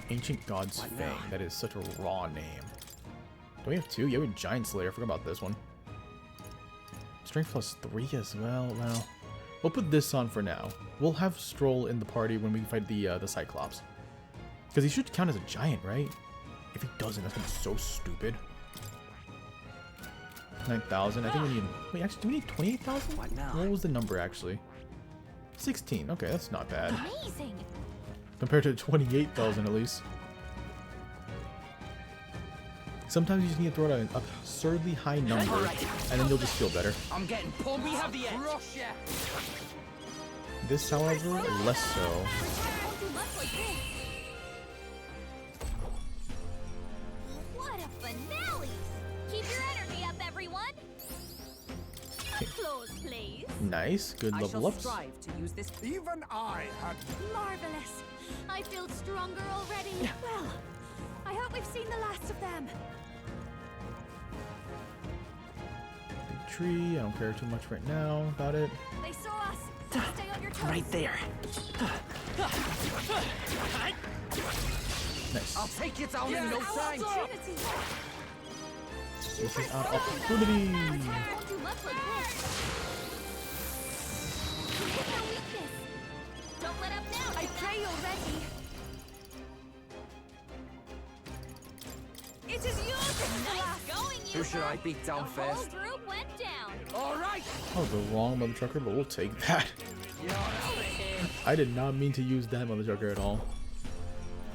Ancient God's Fang. That is such a raw name. Do we have two? Yeah, we have Giant Slayer. I forgot about this one. Strength +3 as well. Well, we'll put this on for now. We'll have Stroll in the party when we fight the Cyclops. Because he should count as a giant, right? If he doesn't, that's gonna be so stupid. 9,000. I think we need... Wait, actually, do we need 28,000? What was the number, actually? 16. Okay, that's not bad. Amazing. Compared to 28,000, at least. Sometimes you just need to throw out an absurdly high number, and then you'll just feel better. I'm getting pulled. We have the edge. This, however, less so. What a finale! Keep your energy up, everyone. Applause, please. Nice, good level ups. Strive to use this. Even I had. Marvelous. I feel stronger already. Well, I hope we've seen the last of them. Big tree. I don't care too much right now about it. They saw us. Stay on your toes. Right there. Nice. I'll take you down in no time. This is our opportunity. Won't do much like this. Hit their weakness. Don't let up now. I pray you're ready. It is yours. Nice going, you. Who should I beat down The whole first? group went down. All right. I'll go wrong, mother trucker, but we'll take that. I did not mean to use that mother trucker at all.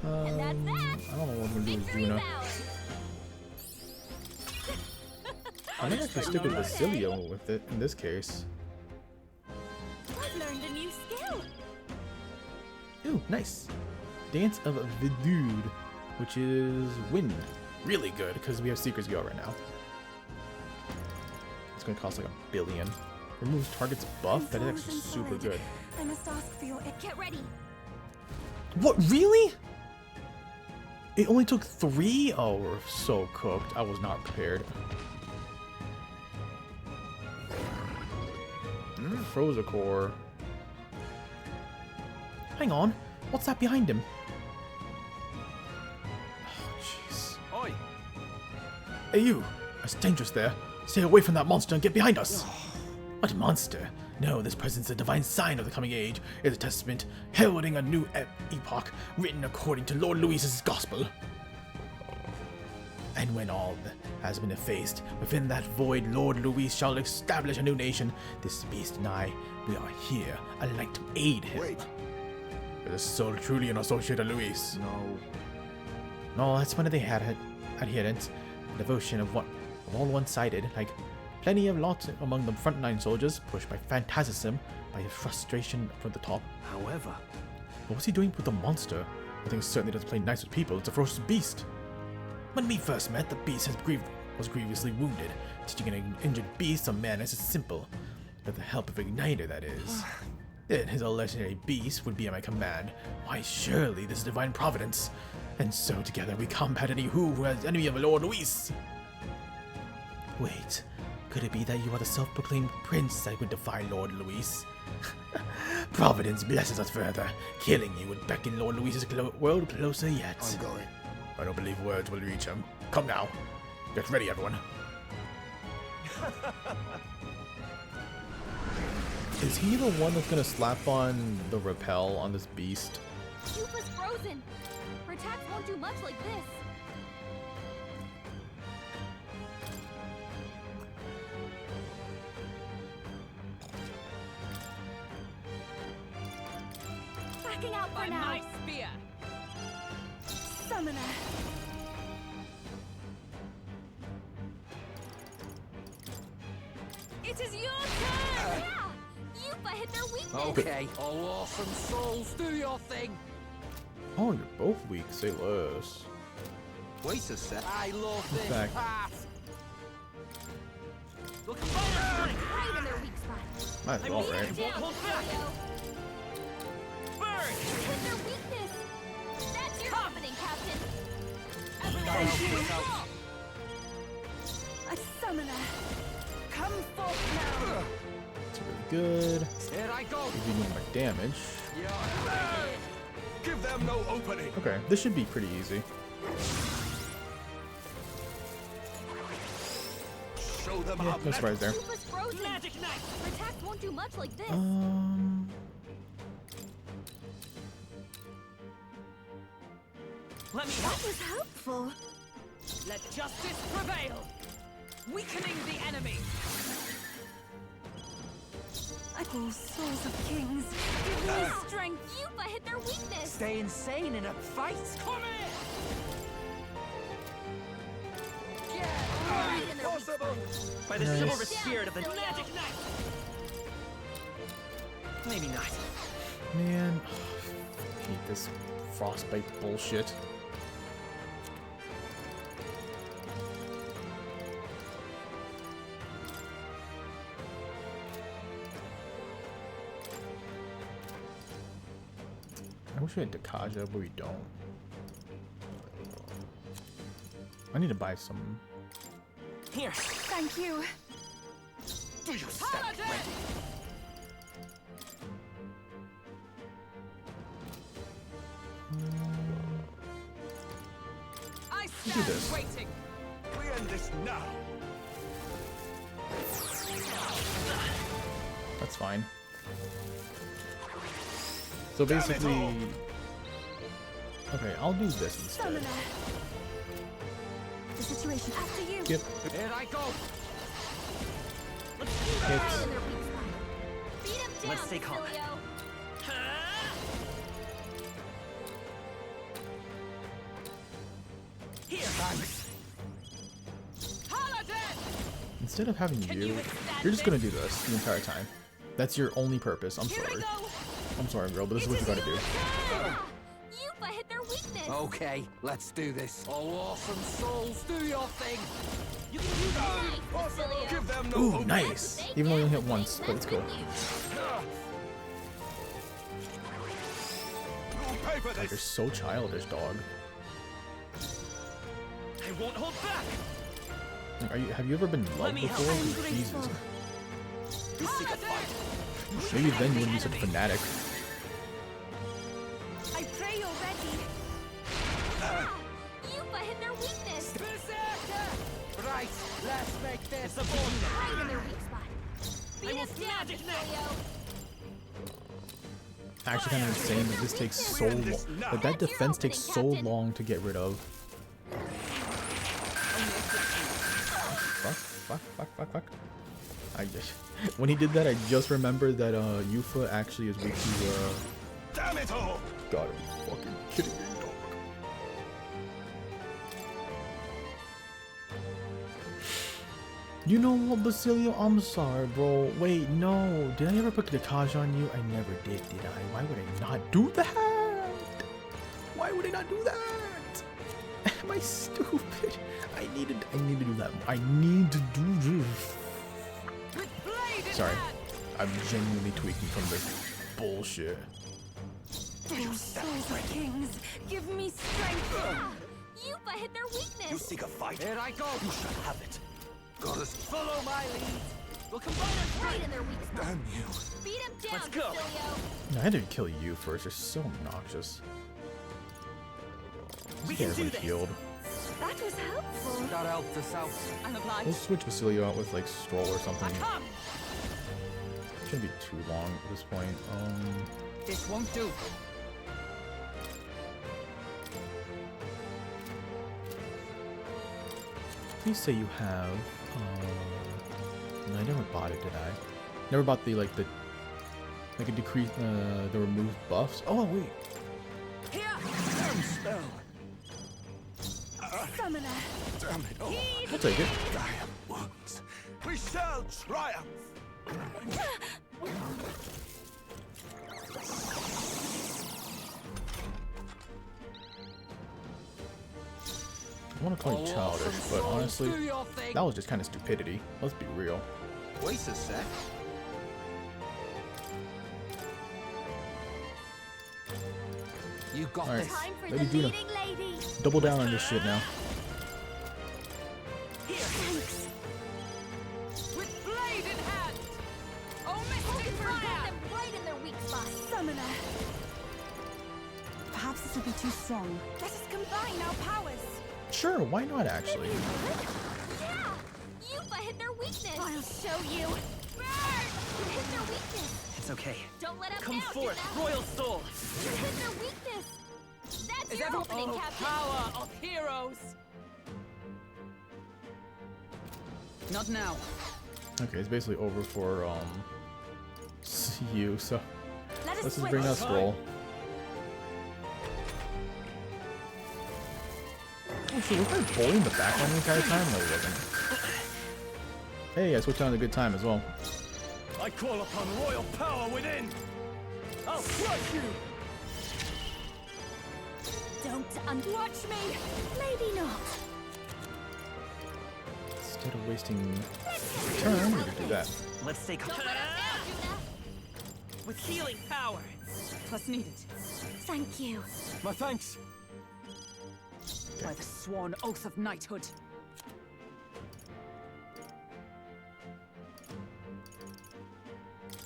I don't know what I'm gonna do with Juna. I might have to stick with Basilio with it in this case. I've learned a new skill. Ooh, nice. Dance of Vidude, which is wind. Really good, because we have Seeker's Go right now. It's going to cost like $1 billion. Removes target's buff. That is actually super good. I must ask for your... Get ready. What, really? It only took 3? Oh, we're so cooked. I was not prepared. Frozen Core. Hang on. What's that behind him? Oh, jeez. Oi. Hey, you. It's dangerous there. Stay away from that monster and get behind us. What monster? No, this presence is a divine sign of the coming age. It's a testament heralding a new epoch written according to Lord Louis's gospel. And when all has been effaced, within that void Lord Louis shall establish a new nation. This beast and I, we are here, alike to aid him. Wait. Is this soul truly an associate of Louis? No, that's one of the adherents. Devotion of all one-sided, like plenty of lots among the frontline soldiers, pushed by fanaticism, by frustration from the top. However, What was he doing with the monster? I think it certainly doesn't play nice with people. It's a ferocious beast. When we first met, the beast was grievously wounded. Teaching an injured beast some manners is simple. With the help of Igniter, that is. Then his legendary beast would be at my command. Why, surely this is divine providence. And so together we combat any who has enemy of Lord Luis. Wait, could it be that you are the self-proclaimed prince that would defy Lord Luis? Providence blesses us further. Killing you would beckon Lord Luis's world closer yet. I'm going. I don't believe words will reach him. Come now. Get ready, everyone. Is he the one that's gonna slap on the repel on this beast? Cupa's frozen. Her attacks won't do much like this. Backing out for now. My spear. Summoner. It is your turn! Yeah! Yupa hit their weakness! Okay, all awesome souls, do your thing! Oh, you're both weak. Say less. Wait a sec. I love In this fact- part! Right in their weak spot. Might as well, right? Down, Mario. Hit their weakness! That's your opening, Captain! A summoner. Come forth now. It's really good. Here I go. Give you more damage. Give them no opening. Okay, this should be pretty easy. Show them Yeah, no surprise there. Roof is frozen. Magic knife. Attacks won't do much like this. Let me That was helpful. Let justice prevail. Weakening the enemy. Oh, souls of kings, give me strength. Yupa hit their weakness. Stay insane in a fight. Come here. Right in their weak spot. by the Nice. chivalrous spirit of the magic knife. Maybe not. Man, I hate this frostbite bullshit. I wish we had Dakaja, but we don't. I need to buy some. Here. Thank you. Do you stand ready? I do stand this. waiting. We end this now. That's fine. So basically, okay, I'll do this instead. Summoner. The situation after you. Yep. Here I go. Hits. Right in their weak spot. Beat him down, Let's stay calm. Cecilio. Here. Thanks. Instead of having Can you, you withstand you're just gonna this? do this the entire time. That's your only purpose. I'm Here I sorry. go. I'm sorry, girl, but this is what you gotta do. Yupa hit their weakness. Okay, let's do this. Oh, awesome souls, do your thing. You can do that. Nice, Cecilio. Give them no Ooh, opening. nice. Even though you hit once, but it's cool. You'll pay for God, you're this. so childish, dog. I won't hold back. Like, have you ever been Let loved me before? help. Because I'm Jesus. grateful. You seek a fight. Maybe then you wouldn't be such a fanatic. I pray you're ready. Yupa hit their weakness. Right, let's make this. It's a ball. Right in their weak spot. Beat I will him down, magic Cecilio. Actually, kind of insane that this takes so long. Like that defense takes so long to get rid of. Fuck. I just when he did that, I just remembered that Yufa actually is weak to Damn it all! Gotta be fucking kidding me, dog. You know what, Basilio? I'm sorry, bro. Wait, no. Did I ever put Dakaja on you? I never did I? Why would I not do that? Why would I not do that? Am I stupid? I need to do that. I need to do this. Sorry. I'm genuinely tweaking from this bullshit. Oh, souls of kings, give me strength. Yupa hit their weakness. You seek a fight. Here I go. You shall have it. Goddess, Follow my lead. We'll combine our Right in their weak spot. damn you. Beat him down, Let's go. Cecilio. No, I had to kill you first. You're so obnoxious. We Get can do everyone this. healed. That was helpful. That helped us out. I'm We'll obliged. switch Basilio out with like Stroll or something. Come. Shouldn't be too long at this point. This won't do. Please say you have. No, I never bought it, did I? Never bought the like a decrease the removed buffs. Oh wait. Damn spell. Summoner. Damn it all. I'll take it. Dire wounds. We shall triumph. I want to call you childish, but honestly, Do your thing. that was just kind of stupidity. Let's be real. Wait a sec. You got Alright. this. Time for Lady the Duna. leading lady. double down on this shit now. Thanks. With blade in hand. Oh, Mystic Got Fire! them right in their weak spot. Summoner. Perhaps this will be too strong. Let us combine our powers. Sure, why not actually? Yeah! Yuffie hit their weakness! I'll show you! Burn! You hit their weakness! It's okay. Don't let up Come now, forth, Juna. Royal Soul! You hit their weakness! That's Is your everyone opening, Captain! power of heroes? Not now. Okay, it's basically over for you, so Let us let's just switch. bring that scroll. Oh shit, was that boy in the background the entire time? No, it wasn't. Hey, I switched on a good time as well. I call upon royal power within! I'll crush you! Don't unwatch me! Maybe not. Instead of wasting turn, we could do that. Let's take Don't let us down, Juna! with healing power. Plus needed. Thank you. My thanks! By the sworn oath of knighthood.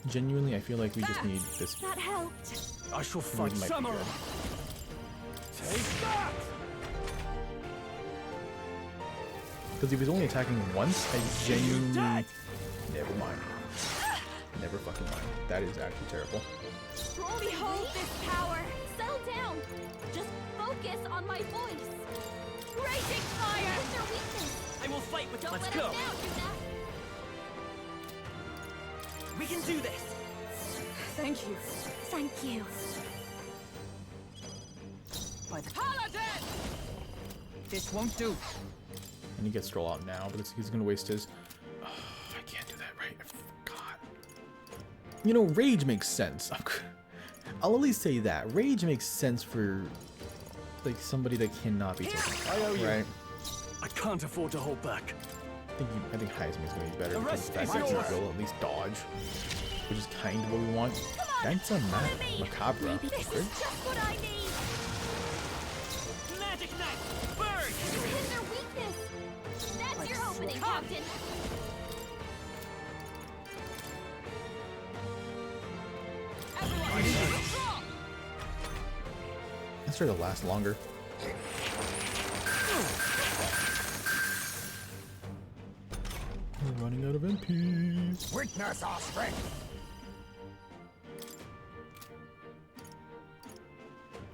Genuinely, I feel like we just need this. That helped. I shall fight might be Samurai! good. Take that! Because if he's only attacking once, I genuinely... Never mind. Never fucking mind. That is actually terrible. Behold this power! Settle down! Just focus on my voice! Raging fire! Hit their weakness! I will fight with Don't Let's let go. us down, Juna! We can do this. Thank you. Thank you. By the Paladin! This won't do. And he gets Stroll out now, but he's gonna waste his... Oh, I can't do that right. I forgot. You know, Rage makes sense. I'll at least say that. Rage makes sense for like somebody that cannot be taken out, right? I can't afford to hold back. I think Heisman's gonna be better The because rest that is guy yours. will at least dodge, which is kind of what we want. That's a macabre. Maybe this is just what I need! Magic Knight, burn! You hit their weakness! That's your opening, Captain! That's sure to last longer. We're running out of MP. Witness our strength.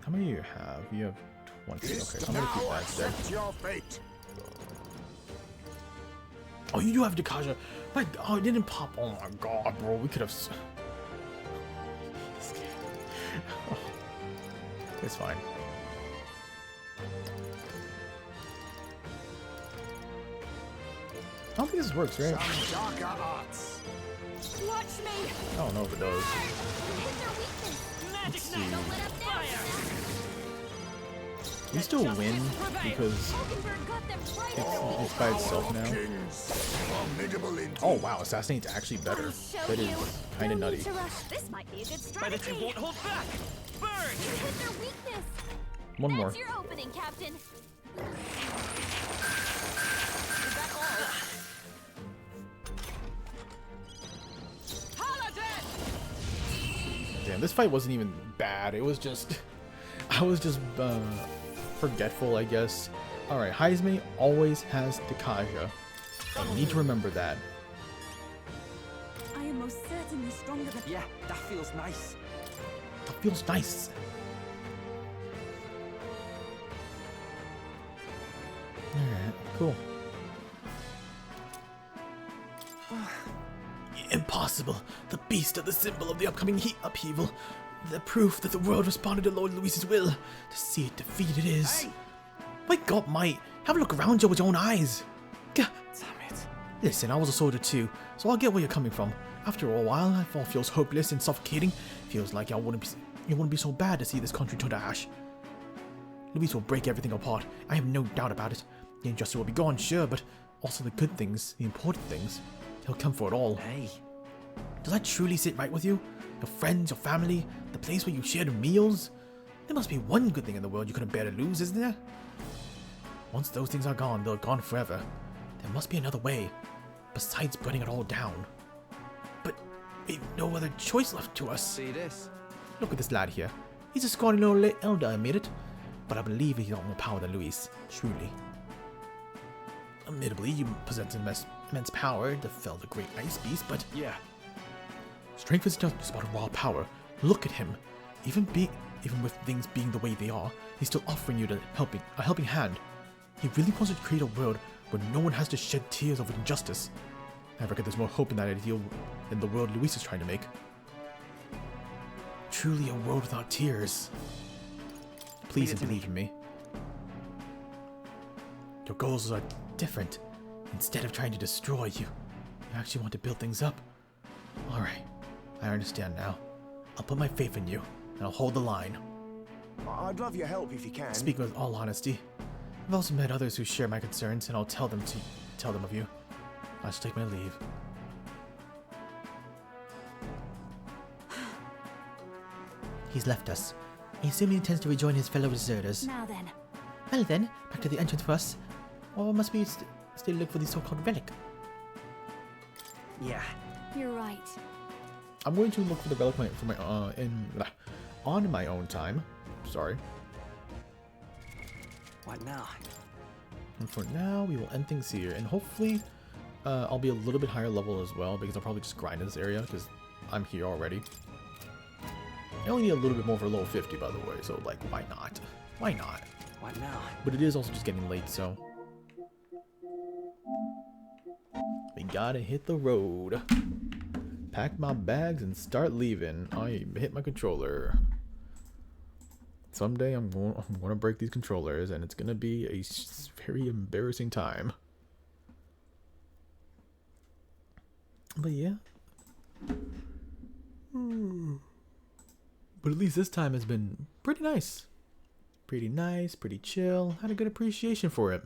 How many do you have? You have 20. Okay, so I'm gonna keep Now that there. accept your fate. Oh, you do have Dakaja. But oh, it didn't pop. Oh my god, bro. We could have. It's fine. I don't think this works, right? Some darker arts. Watch me! I don't know if it does. Hit their weakness! Let's see. Don't let up down! We still win because Hulkenberg got them right it's by itself now. Oh wow, Assassinate's actually better. That is kind of nutty. To rush. This might be a good By the strategy. two won't hold back. Burn! You hit their weakness! One more. That's your opening, Captain! Is that all? Paladin! Damn, this fight wasn't even bad. It was just... I was just forgetful, I guess. Alright, Heisman always has Dakaja. I need to remember that. I am most certainly stronger than... Yeah, that feels nice. That feels nice. Alright, cool. Impossible. The beast are the symbol of the upcoming heat upheaval. The proof that the world responded to Lord Luis's will. To see it defeated is... Hey! Wake up, mate. Have a look around you with your own eyes. Damn it. Listen, I was a soldier too, so I'll get where you're coming from. After a while, life all feels hopeless and suffocating. Feels like it wouldn't be so bad to see this country turn to ash. Luis will break everything apart. I have no doubt about it. The injustice will be gone, sure, but also the good things, the important things. He'll come for it all. Hey. Does that truly sit right with you? Your friends, your family, the place where you shared meals? There must be one good thing in the world you couldn't bear to lose, isn't there? Once those things are gone, they're gone forever. There must be another way, besides burning it all down. But we've no other choice left to us. See this? Look at this lad here. He's a scrawny little elder, I admit it. But I believe he's got more power than Luis, truly. Admittedly, you possess immense power to fell the great ice beast, but yeah. Strength is not just about raw power. Look at him. Even with things being the way they are, he's still offering you a helping hand. He really wants to create a world where no one has to shed tears over injustice. I reckon there's more hope in that ideal than the world Luis is trying to make. Truly a world without tears. Please believe in me. Your goals are different. Instead of trying to destroy you, you actually want to build things up. Alright, I understand now. I'll put my faith in you, and I'll hold the line. I'd love your help if you can. Speaking with all honesty, I've also met others who share my concerns, and I'll tell them of you. I should take my leave. He's left us. I assume he intends to rejoin his fellow deserters. Now then. Well then, back to the entrance for us. Or must we still look for the so-called relic? Yeah. You're right. I'm going to look for the relic for my on my own time. Sorry. What now? And for now, we will end things here, and hopefully, I'll be a little bit higher level as well because I'll probably just grind in this area because I'm here already. I only need a little bit more for level 50, by the way. So like, why not? Why not? What now? But it is also just getting late, so we gotta hit the road. Pack my bags and start leaving. I hit my controller. Someday I'm going to break these controllers, and it's gonna be a very embarrassing time. But yeah. But at least this time has been pretty nice. Pretty nice, pretty chill. Had a good appreciation for it.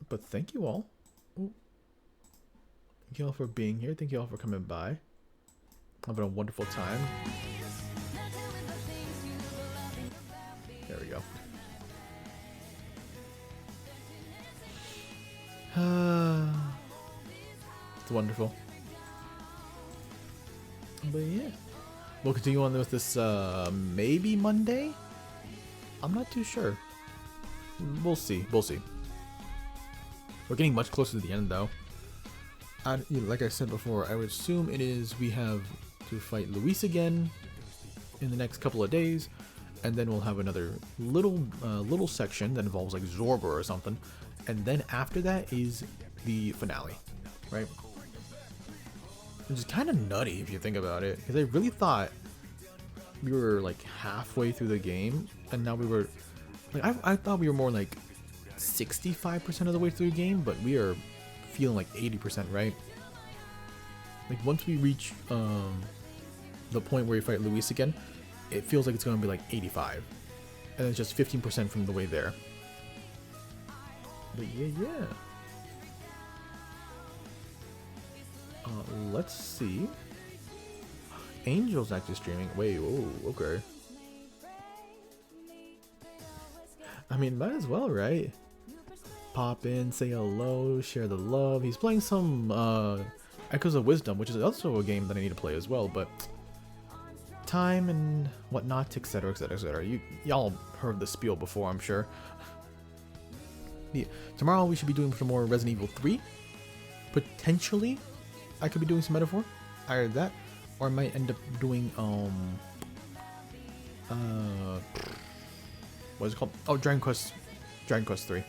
But thank you all. Ooh. Thank you all for being here. Thank you all for coming by. Having a wonderful time. There we go. It's wonderful. But yeah. We'll continue on with this maybe Monday? I'm not too sure. We'll see. We'll see. We're getting much closer to the end though. Like I said before, I would assume it is we have to fight Luis again in the next couple of days, and then we'll have another little section that involves like Zorba or something, and then after that is the finale, right? Which is kind of nutty if you think about it, because I really thought we were like halfway through the game, and now we were like I thought we were more like 65% of the way through the game, but we are feeling like 80%, right? Like once we reach the point where we fight Luis again, it feels like it's going to be like 85, and it's just 15% from the way there. But yeah. Let's see. Angel's actually streaming. Wait, whoa, okay. I mean, might as well, right? Pop in, say hello, share the love. He's playing some Echoes of Wisdom, which is also a game that I need to play as well, but time and whatnot, etc, etc, etc. Y'all heard the spiel before, I'm sure. Yeah. Tomorrow we should be doing some more Resident Evil 3. Potentially, I could be doing some Metaphor. Either that, or I might end up doing what is it called? Oh, Dragon Quest 3.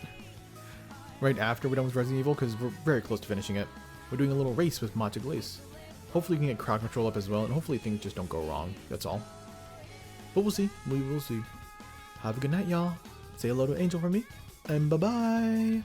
Right after we're done with Resident Evil, because we're very close to finishing it. We're doing a little race with Mata Glace. Hopefully we can get crowd control up as well, and hopefully things just don't go wrong. That's all. But we'll see. We will see. Have a good night, y'all. Say hello to Angel for me, and bye-bye.